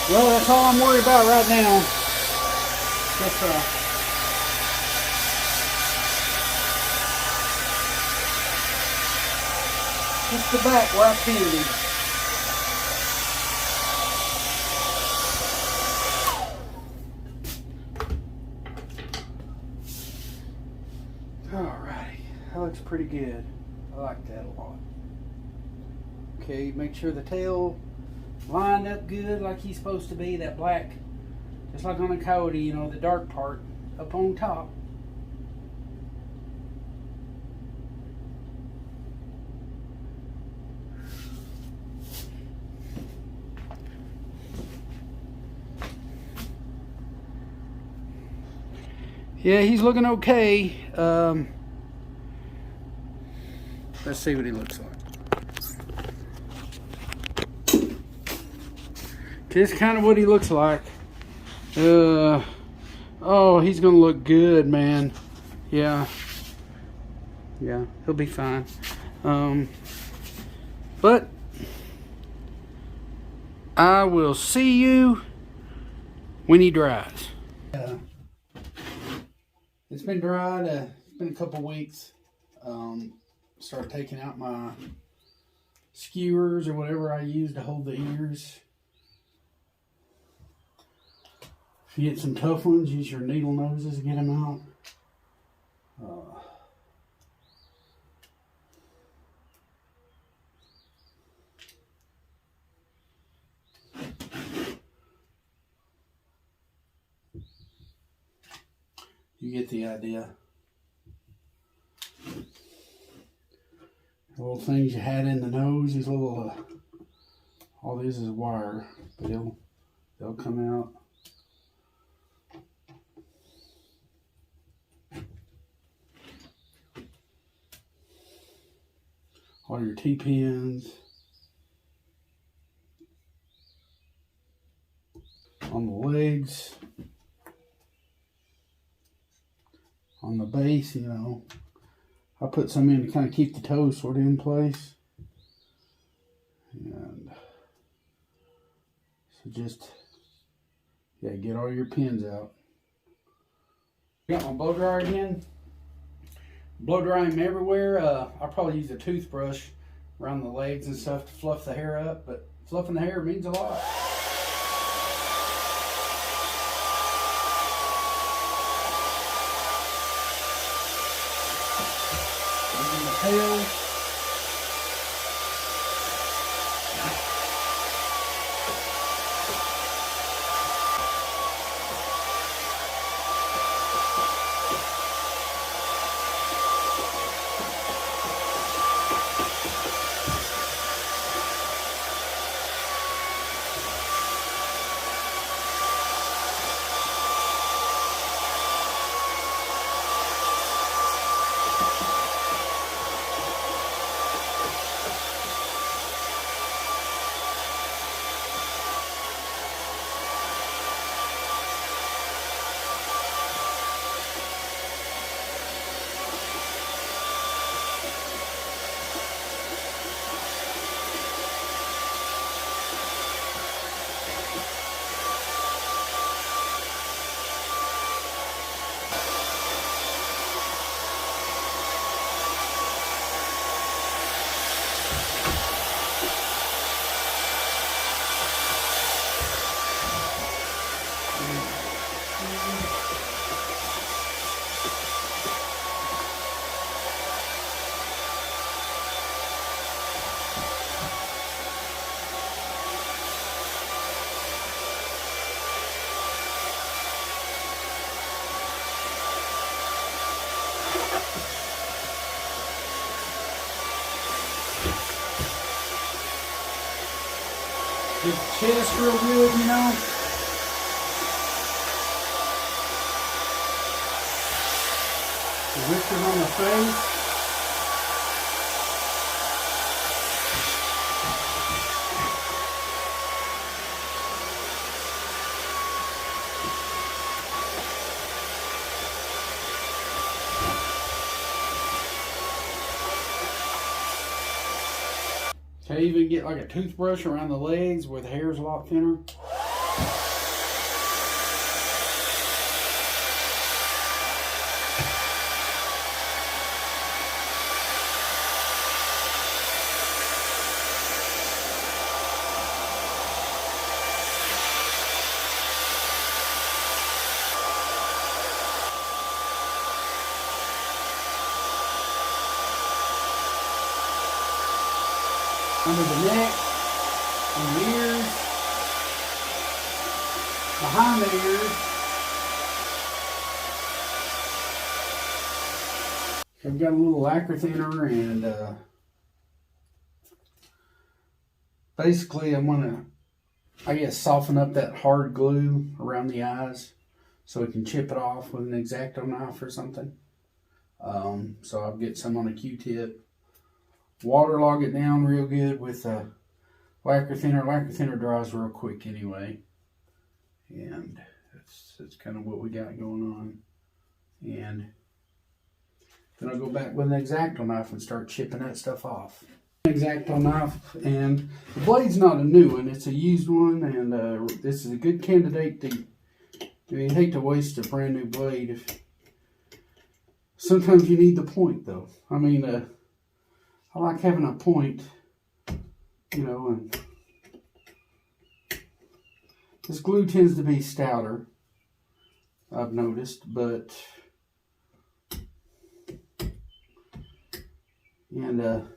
Well, that's all I'm worried about right now. Just the back where I pinned him. Alrighty, that looks pretty good. I like that a lot. Okay, make sure the tail lined up good like he's supposed to be. That black, just like on a coyote, you know, the dark part up on top. Yeah, he's looking okay. Let's see what he looks like. This is kind of what he looks like. Oh, he's gonna look good, man. Yeah, he'll be fine. But I will see you when he dries. It's been dried. It's been a couple weeks. Start taking out my skewers or whatever I use to hold the ears. If you get some tough ones, use your needle noses to get them out. You get the idea. Little things you had in the nose, these little, all this is wire, but they'll come out. All your T-pins. On the legs. On the base, you know. I put some in to kind of keep the toes sort of in place. And so just, yeah, get all your pins out. Got my blow dryer again. Blow dry him everywhere. I'll probably use a toothbrush around the legs and stuff to fluff the hair up, but fluffing the hair means a lot. Using the tail. Get the chest real good, you know. The whiskers on the face. Okay, even get like a toothbrush around the legs where the hair is a lot thinner. under the neck, on the ears, behind the ears. I've got a little lacquer thinner, and basically I'm going to, soften up that hard glue around the eyes so we can chip it off with an X-Acto knife or something. So I'll get some on a Q-tip, waterlog it down real good with lacquer thinner. Lacquer thinner dries real quick anyway, and that's kind of what we got going on. And then I'll go back with an X-Acto knife and start chipping that stuff off. X-Acto knife, and the blade's not a new one, it's a used one, and this is a good candidate to, you hate to waste a brand new blade. Sometimes you need the point though. I mean, I like having a point, and this glue tends to be stouter, I've noticed, but, and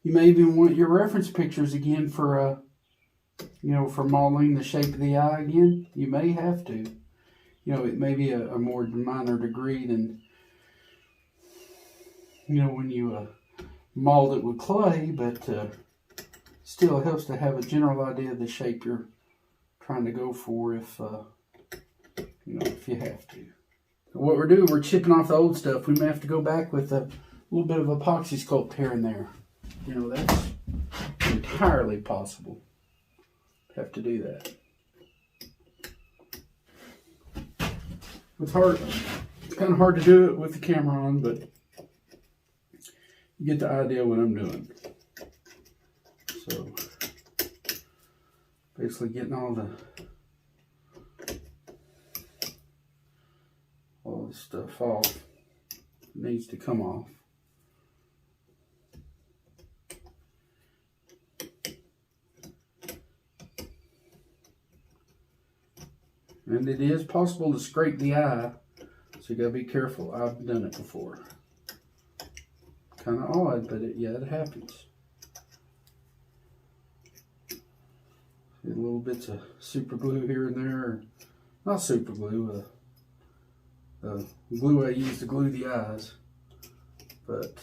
you may even want your reference pictures again for, for modeling the shape of the eye again. You may have to. It may be a more minor degree than, when you mold it with clay, but still helps to have a general idea of the shape you're trying to go for if you have to. What we're doing, we're chipping off the old stuff. We may have to go back with a little bit of epoxy sculpt here and there. That's entirely possible. Have to do that. It's hard. It's kind of hard to do it with the camera on, but you get the idea what I'm doing. So basically getting all this stuff off. It needs to come off. And it is possible to scrape the eye, so you gotta be careful. I've done it before. Kind of odd, but it happens. See little bits of super glue here and there. Not super glue, the glue I use to glue the eyes. But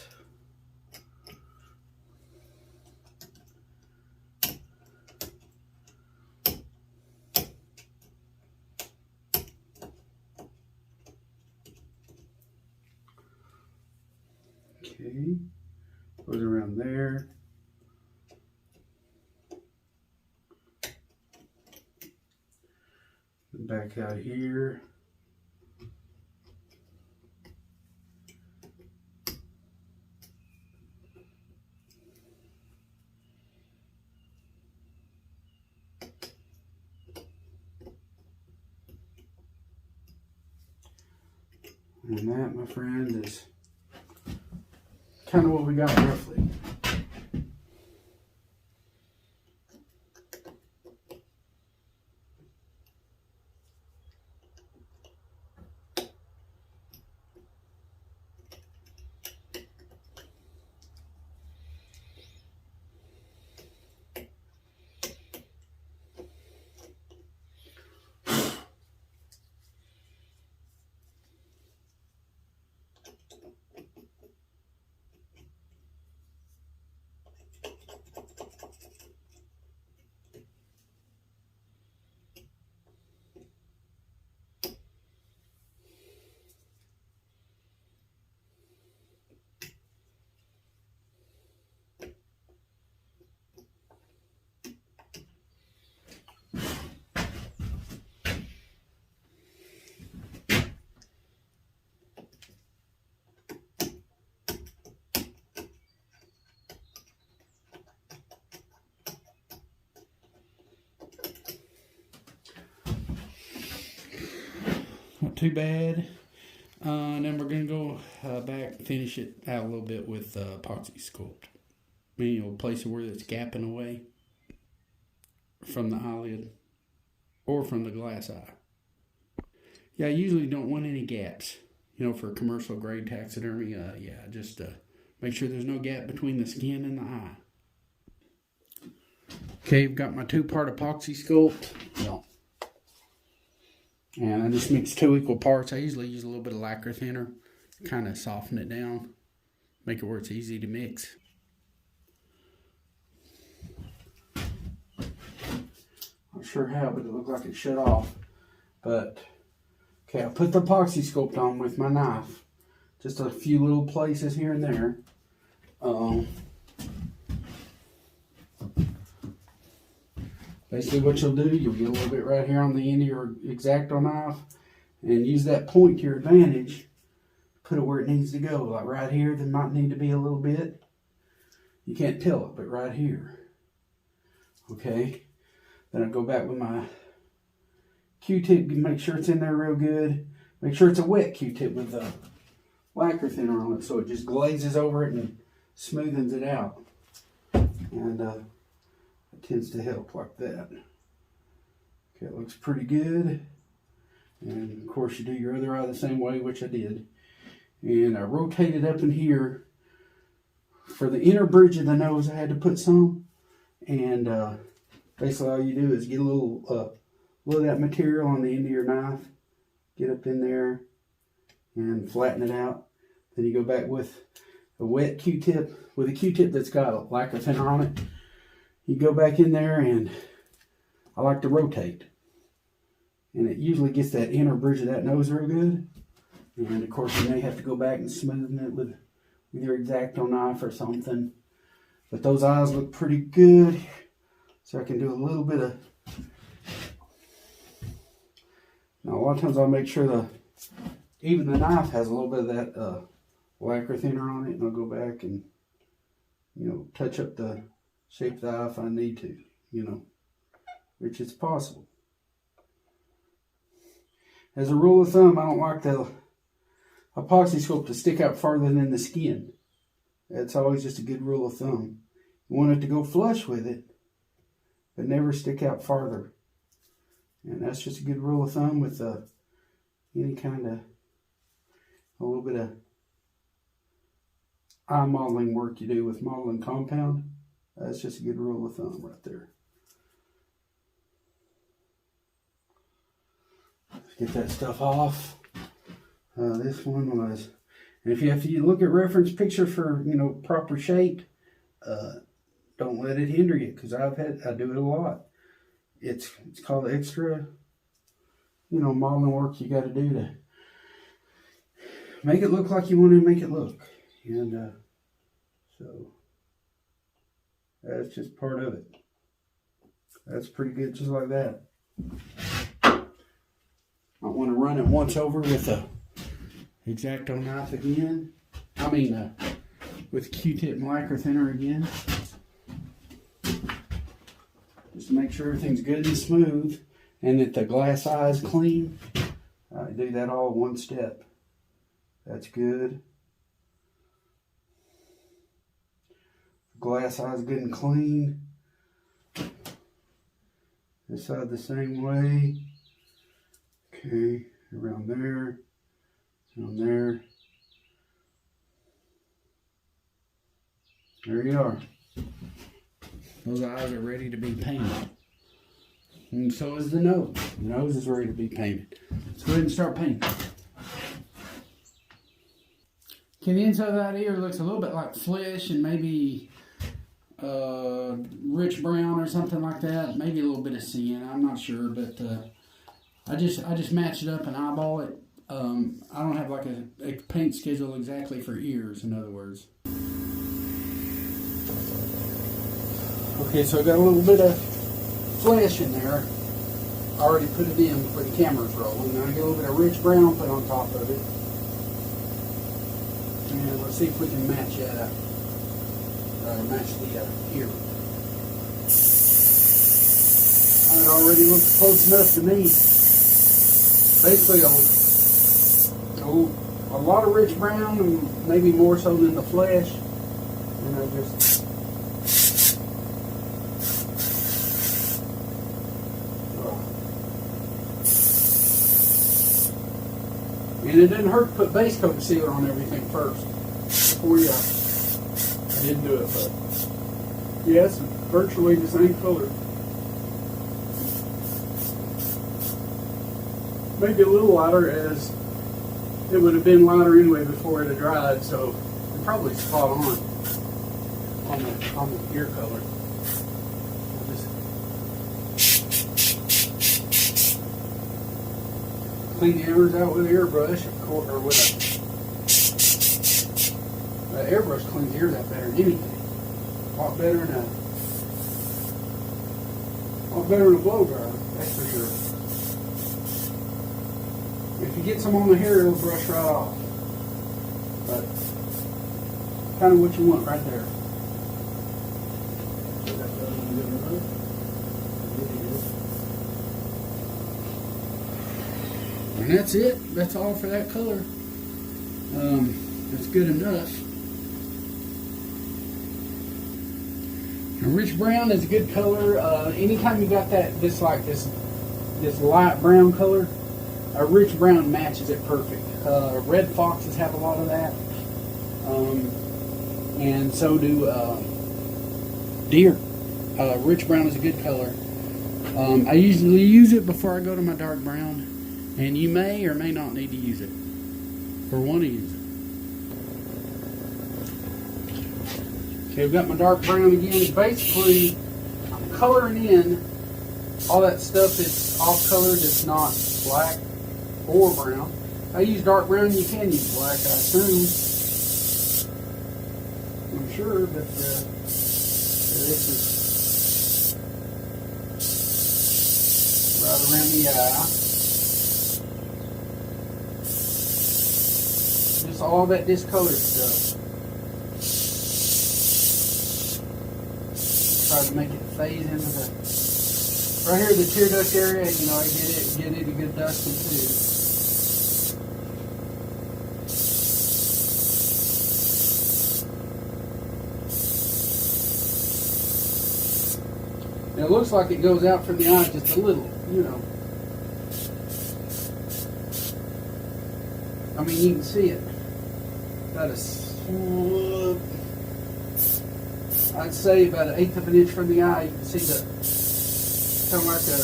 okay, goes around there. Back out here. And that, my friend, is kind of what we got roughly. Not too bad. And then we're going to go back and finish it out a little bit with epoxy sculpt. Place it where it's gapping away from the eyelid or from the glass eye. Yeah, I usually don't want any gaps, for commercial grade taxidermy. Just make sure there's no gap between the skin and the eye. Okay, I've got my 2-part epoxy sculpt. Yeah. And I just mix 2 equal parts. I usually use a little bit of lacquer thinner, kind of soften it down, make it where it's easy to mix. Not sure how, but it looked like it shut off. But, okay, I put the epoxy sculpt on with my knife. Just a few little places here and there. Basically what you'll do, you'll get a little bit right here on the end of your X-Acto knife and use that point to your advantage. Put it where it needs to go. Like right here, there might need to be a little bit. You can't tell it, but right here. Okay. Then I go back with my Q-tip, make sure it's in there real good. Make sure it's a wet Q-tip with the lacquer thinner on it so it just glazes over it and smoothens it out. And it tends to help like that. Okay, it looks pretty good. And of course you do your other eye the same way, which I did. And I rotated up in here. For the inner bridge of the nose I had to put some. And basically all you do is get a little of that material on the end of your knife. Get up in there and flatten it out. Then you go back with a wet Q-tip, with a Q-tip that's got a lacquer thinner on it. You go back in there and I like to rotate. And it usually gets that inner bridge of that nose real good. And of course you may have to go back and smoothen it with your X-Acto knife or something. But those eyes look pretty good. So I can do a little bit of... Now a lot of times I'll make sure even the knife has a little bit of that lacquer thinner on it. And I'll go back and, touch up the shape of the eye if I need to, which is possible. As a rule of thumb, I don't like the epoxy sculpt to stick out farther than the skin. That's always just a good rule of thumb. You want it to go flush with it, but never stick out farther. And that's just a good rule of thumb with any kind of, a little bit of eye modeling work you do with modeling compound. That's just a good rule of thumb right there. Let's get that stuff off. This one was, and if you look at reference picture for, proper shape, don't let it hinder you, because I do it a lot. It's called extra, modeling work you got to do to make it look like you want to make it look. And so that's just part of it. That's pretty good, just like that. I want to run it once over with a X-Acto knife again. With Q-tip and lacquer thinner again. Just to make sure everything's good and smooth and that the glass eye is clean. I do that all in one step. That's good. Glass eye is good and clean. This side the same way. Okay, around there, down there. There you are. Those eyes are ready to be painted. And so is the nose. The nose is ready to be painted. Let's go ahead and start painting. Okay, the inside of that ear looks a little bit like flesh and maybe rich brown or something like that. Maybe a little bit of cyan. I'm not sure, but I just match it up and eyeball it. I don't have like a paint schedule exactly for ears, in other words. Okay, so I got a little bit of flesh in there. I already put it in before the camera's rolling. Now I get a little bit of rich brown put on top of it. And let's see if we can match that up. Match the ear. It already looks close enough to me. Basically a lot of rich brown, and maybe more so than the flesh. And I just and it didn't hurt to put base coat sealer on everything first before I didn't do it, but yes. virtually the same color. Maybe a little lighter, as it would have been lighter anyway before it had dried, so it's probably spot on the ear color. Clean the embers out with an airbrush, of course, or with a airbrush cleans the ears out better than anything. A lot better than a blow dryer, that's for sure. If you get some on the hair, it'll brush right off. But kind of what you want right there. And that's it. That's all for that color. That's good enough. Now, rich brown is a good color. Anytime you got this light brown color, a rich brown matches it perfect. Red foxes have a lot of that, and so do deer. Rich brown is a good color. I usually use it before I go to my dark brown, and you may or may not need to use it or want to use it. Okay, I've got my dark brown again. Basically, I'm coloring in all that stuff that's off-colored, that's not black or brown. I use dark brown. You can use black, I assume. I'm sure, but this is right around the eye. Just all that discolored stuff. Try to make it phase into the right here, the tear duct area. You know, I get it a good dusting too. Now it looks like it goes out from the eye just a little, you know. I mean, you can see it. About I'd say about 1/8 of an inch from the eye. You can see the kind of like a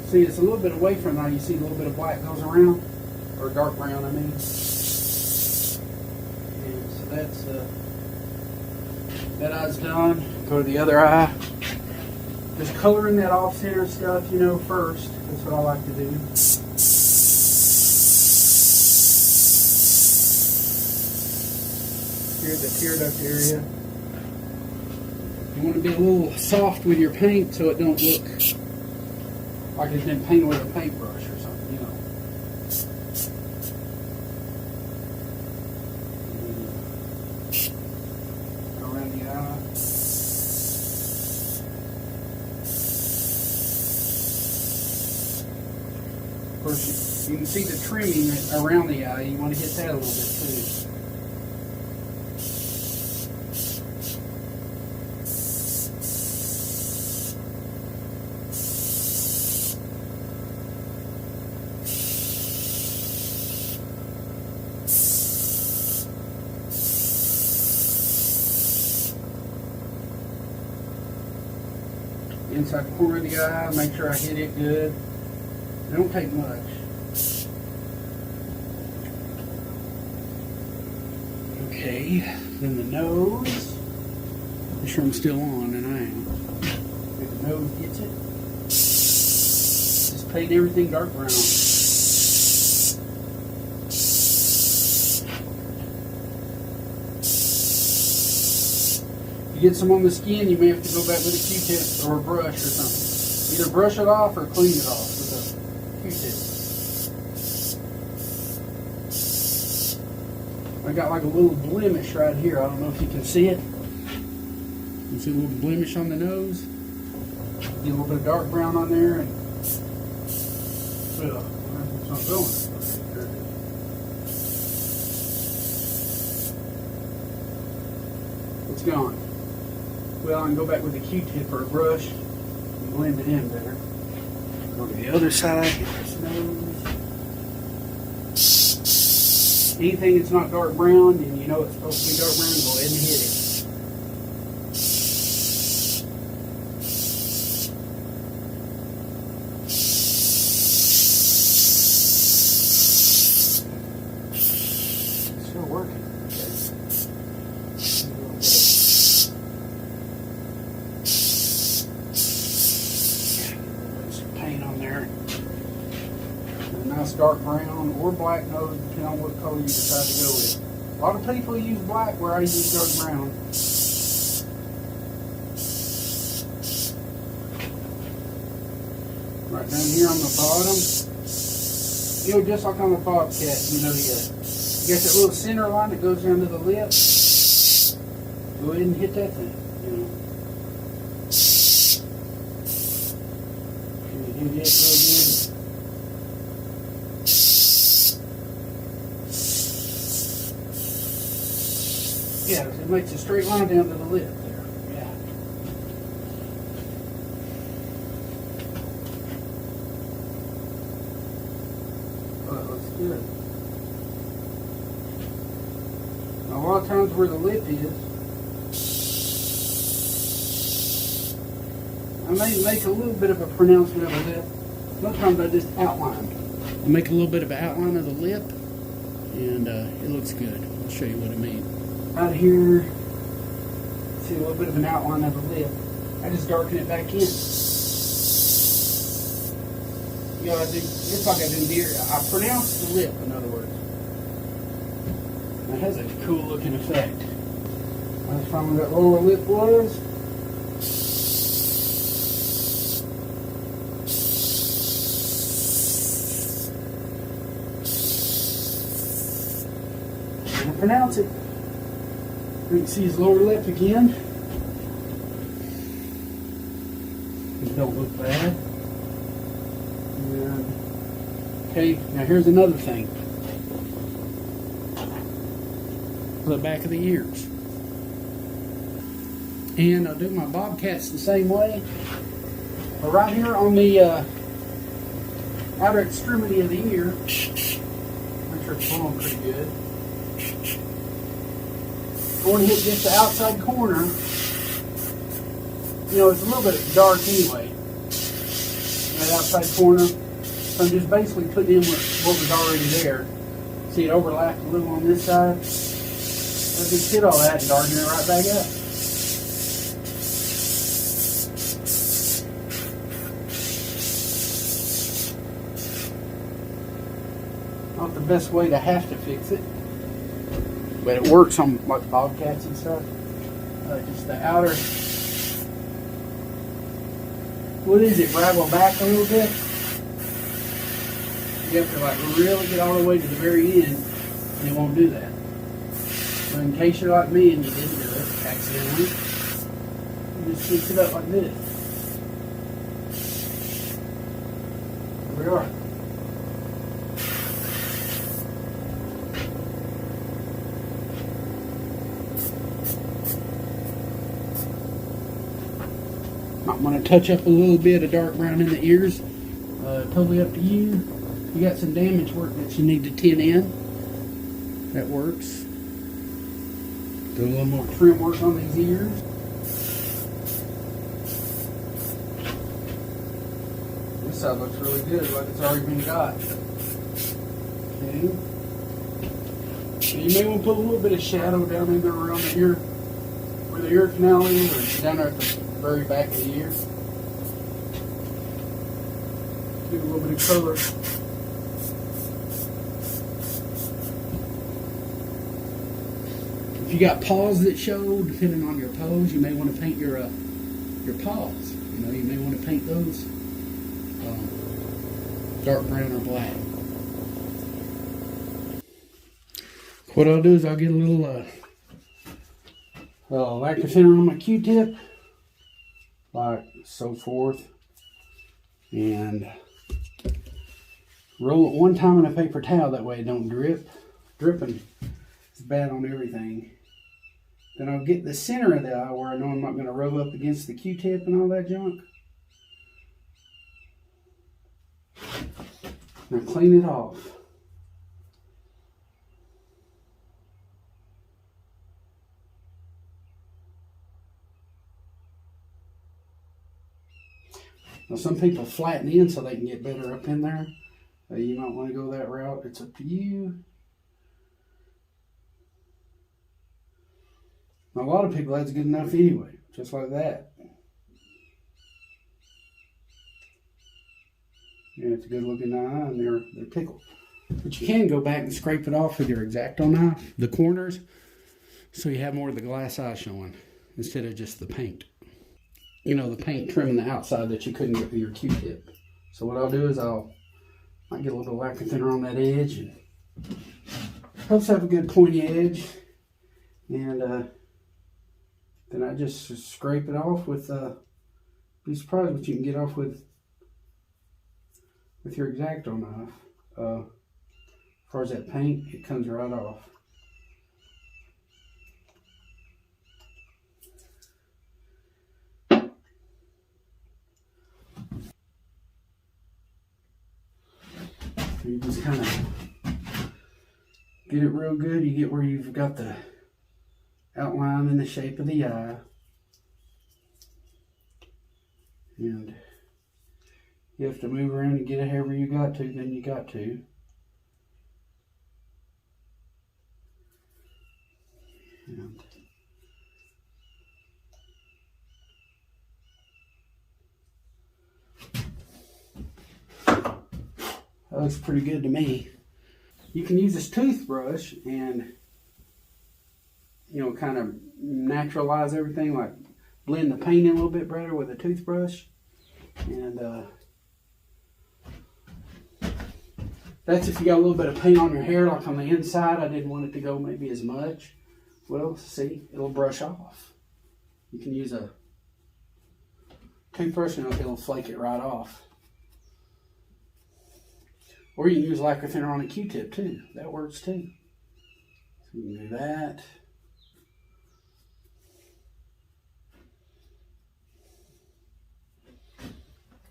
see. It's a little bit away from the eye. You see a little bit of black goes around, or dark brown, I mean. That's that eye's done. Go to the other eye. Just coloring that off-center stuff, you know, first. That's what I like to do. Here's the tear duct area. You want to be a little soft with your paint so it don't look like it's been painted with a paintbrush or something, you know. Around the eye. Of course, you can see the trimming around the eye. You want to hit that a little bit too. Inside the corner of the eye, make sure I hit it good. It don't take much. Okay, then the nose. Make sure I'm still on, and I am. If the nose gets it, just paint everything dark brown. You get some on the skin, you may have to go back with a Q-tip or a brush or something. Either brush it off or clean it off with a Q-tip. I got like a little blemish right here. I don't know if you can see it. You see a little blemish on the nose. Get a little bit of dark brown on there, and well, it's not going. It's gone. Well, I can go back with a Q-tip or a brush and blend it in better. Go to the other side. Get this nose. Anything that's not dark brown and you know it's supposed to be dark brown, go ahead and hit it. It's still working. Paint on there. A nice dark brown or black nose, depending on what color you decide to go with. A lot of people use black where I use dark brown. Right down here on the bottom, you know, just like on the bobcat, you know, you got that little center line that goes down to the lip. Go ahead and hit that thing, you know. You hit it real good. Yeah, it makes a straight line down to the lip there. Yeah. Oh, that looks good. Now, a lot of times where the lip is, I may make a little bit of a pronouncement of a lip. Sometimes I just outline. I make a little bit of an outline of the lip, and it looks good. I'll show you what I mean. Out here, see a little bit of an outline of the lip. I just darken it back in. You know, I do just like I do deer. I pronounce the lip, in other words. It has a cool looking effect. Let's find where that lower lip was. And pronounce it. You can see his lower lip again. It don't look bad. And, okay, now here's another thing. The back of the ears. And I'll do my bobcats the same way. But right here on the outer extremity of the ear, make sure it's blowing pretty good. I want to hit just the outside corner. You know, it's a little bit dark anyway. That outside corner. So I'm just basically putting in what was already there. See, it overlapped a little on this side. Let's just hit all that and darken it right back up. Not the best way to have to fix it. But it works on like bobcats and stuff. Just the outer, what is it, ravel back a little bit. You have to like really get all the way to the very end, and it won't do that. But in case you're like me and you didn't do it accidentally, you just fix it up like this. There we are. I'm going to touch up a little bit of dark brown in the ears. Totally up to you. You got some damage work that you need to tin in. That works. Do a little more trim work on these ears. This side looks really good, like it's already been got. Okay. So you may want to put a little bit of shadow down in there around the ear, where the ear canal is, or down there at the very back of the ear. Give a little bit of color. If you got paws that show, depending on your pose, you may want to paint your paws. You know, you may want to paint those dark brown or black. What I'll do is I'll get a little lacquer thinner on my Q-tip, like so forth, and roll it one time in a paper towel, that way it don't drip. Dripping is bad on everything. Then I'll get the center of the eye where I know I'm not going to rub up against the Q-tip and all that junk. Now clean it off. Now some people flatten in so they can get better up in there. You might want to go that route. It's up to you. Now, a lot of people, that's good enough anyway, just like that. Yeah, it's a good looking eye, and they're tickled. But you can go back and scrape it off with your X-Acto knife, the corners, so you have more of the glass eye showing instead of just the paint. You know, the paint trimming the outside that you couldn't get with your Q-tip. So what I'll do is might get a little lacquer thinner on that edge, and helps have a good pointy edge. And then I just scrape it off with, be surprised what you can get off with your X-Acto knife. As far as that paint, it comes right off. You just kind of get it real good. You get where you've got the outline and the shape of the eye. And you have to move around and get it however you got to, then you got to. And that looks pretty good to me. You can use this toothbrush and, you know, kind of naturalize everything, like blend the paint in a little bit better with a toothbrush. And that's if you got a little bit of paint on your hair, like on the inside. I didn't want it to go maybe as much. Well, see, it'll brush off. You can use a toothbrush and it'll flake it right off. Or you can use lacquer thinner on a Q-tip too. That works too. So you can do that.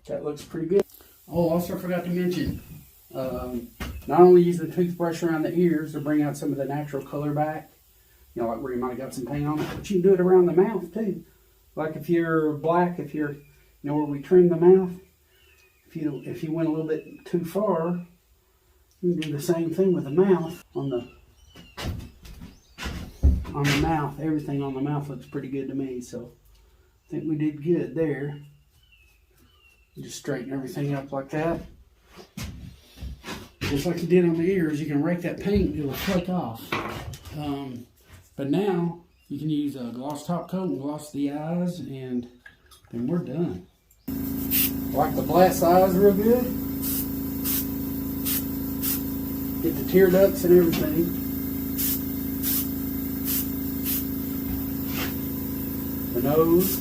That looks pretty good. Oh, also forgot to mention, not only use the toothbrush around the ears to bring out some of the natural color back, you know, like where you might have got some paint on it, but you can do it around the mouth too. Like if you're black, if you're, you know, where we trim the mouth, if you went a little bit too far, you can do the same thing with the mouth. On the mouth, everything on the mouth looks pretty good to me, so I think we did good there. Just straighten everything up like that. Just like you did on the ears, you can rake that paint, it'll flake off. But now you can use a gloss top coat and gloss the eyes, and then we're done. Like the glass eyes real good. Get the tear ducts and everything. The nose.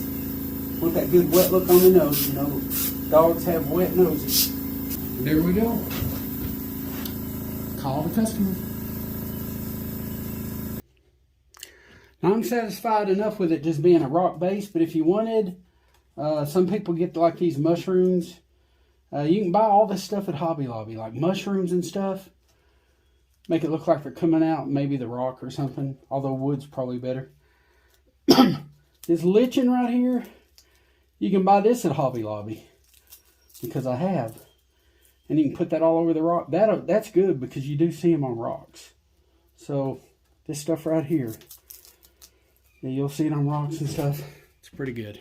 Want that good wet look on the nose, you know. Dogs have wet noses. And there we go. Call the customer. Now I'm satisfied enough with it just being a rock base, but if you wanted, some people get like these mushrooms. You can buy all this stuff at Hobby Lobby, like mushrooms and stuff. Make it look like they're coming out, maybe the rock or something, although wood's probably better. This lichen right here, you can buy this at Hobby Lobby, because I have. And you can put that all over the rock. That's good because you do see them on rocks. So this stuff right here, yeah, you'll see it on rocks and stuff. It's pretty good.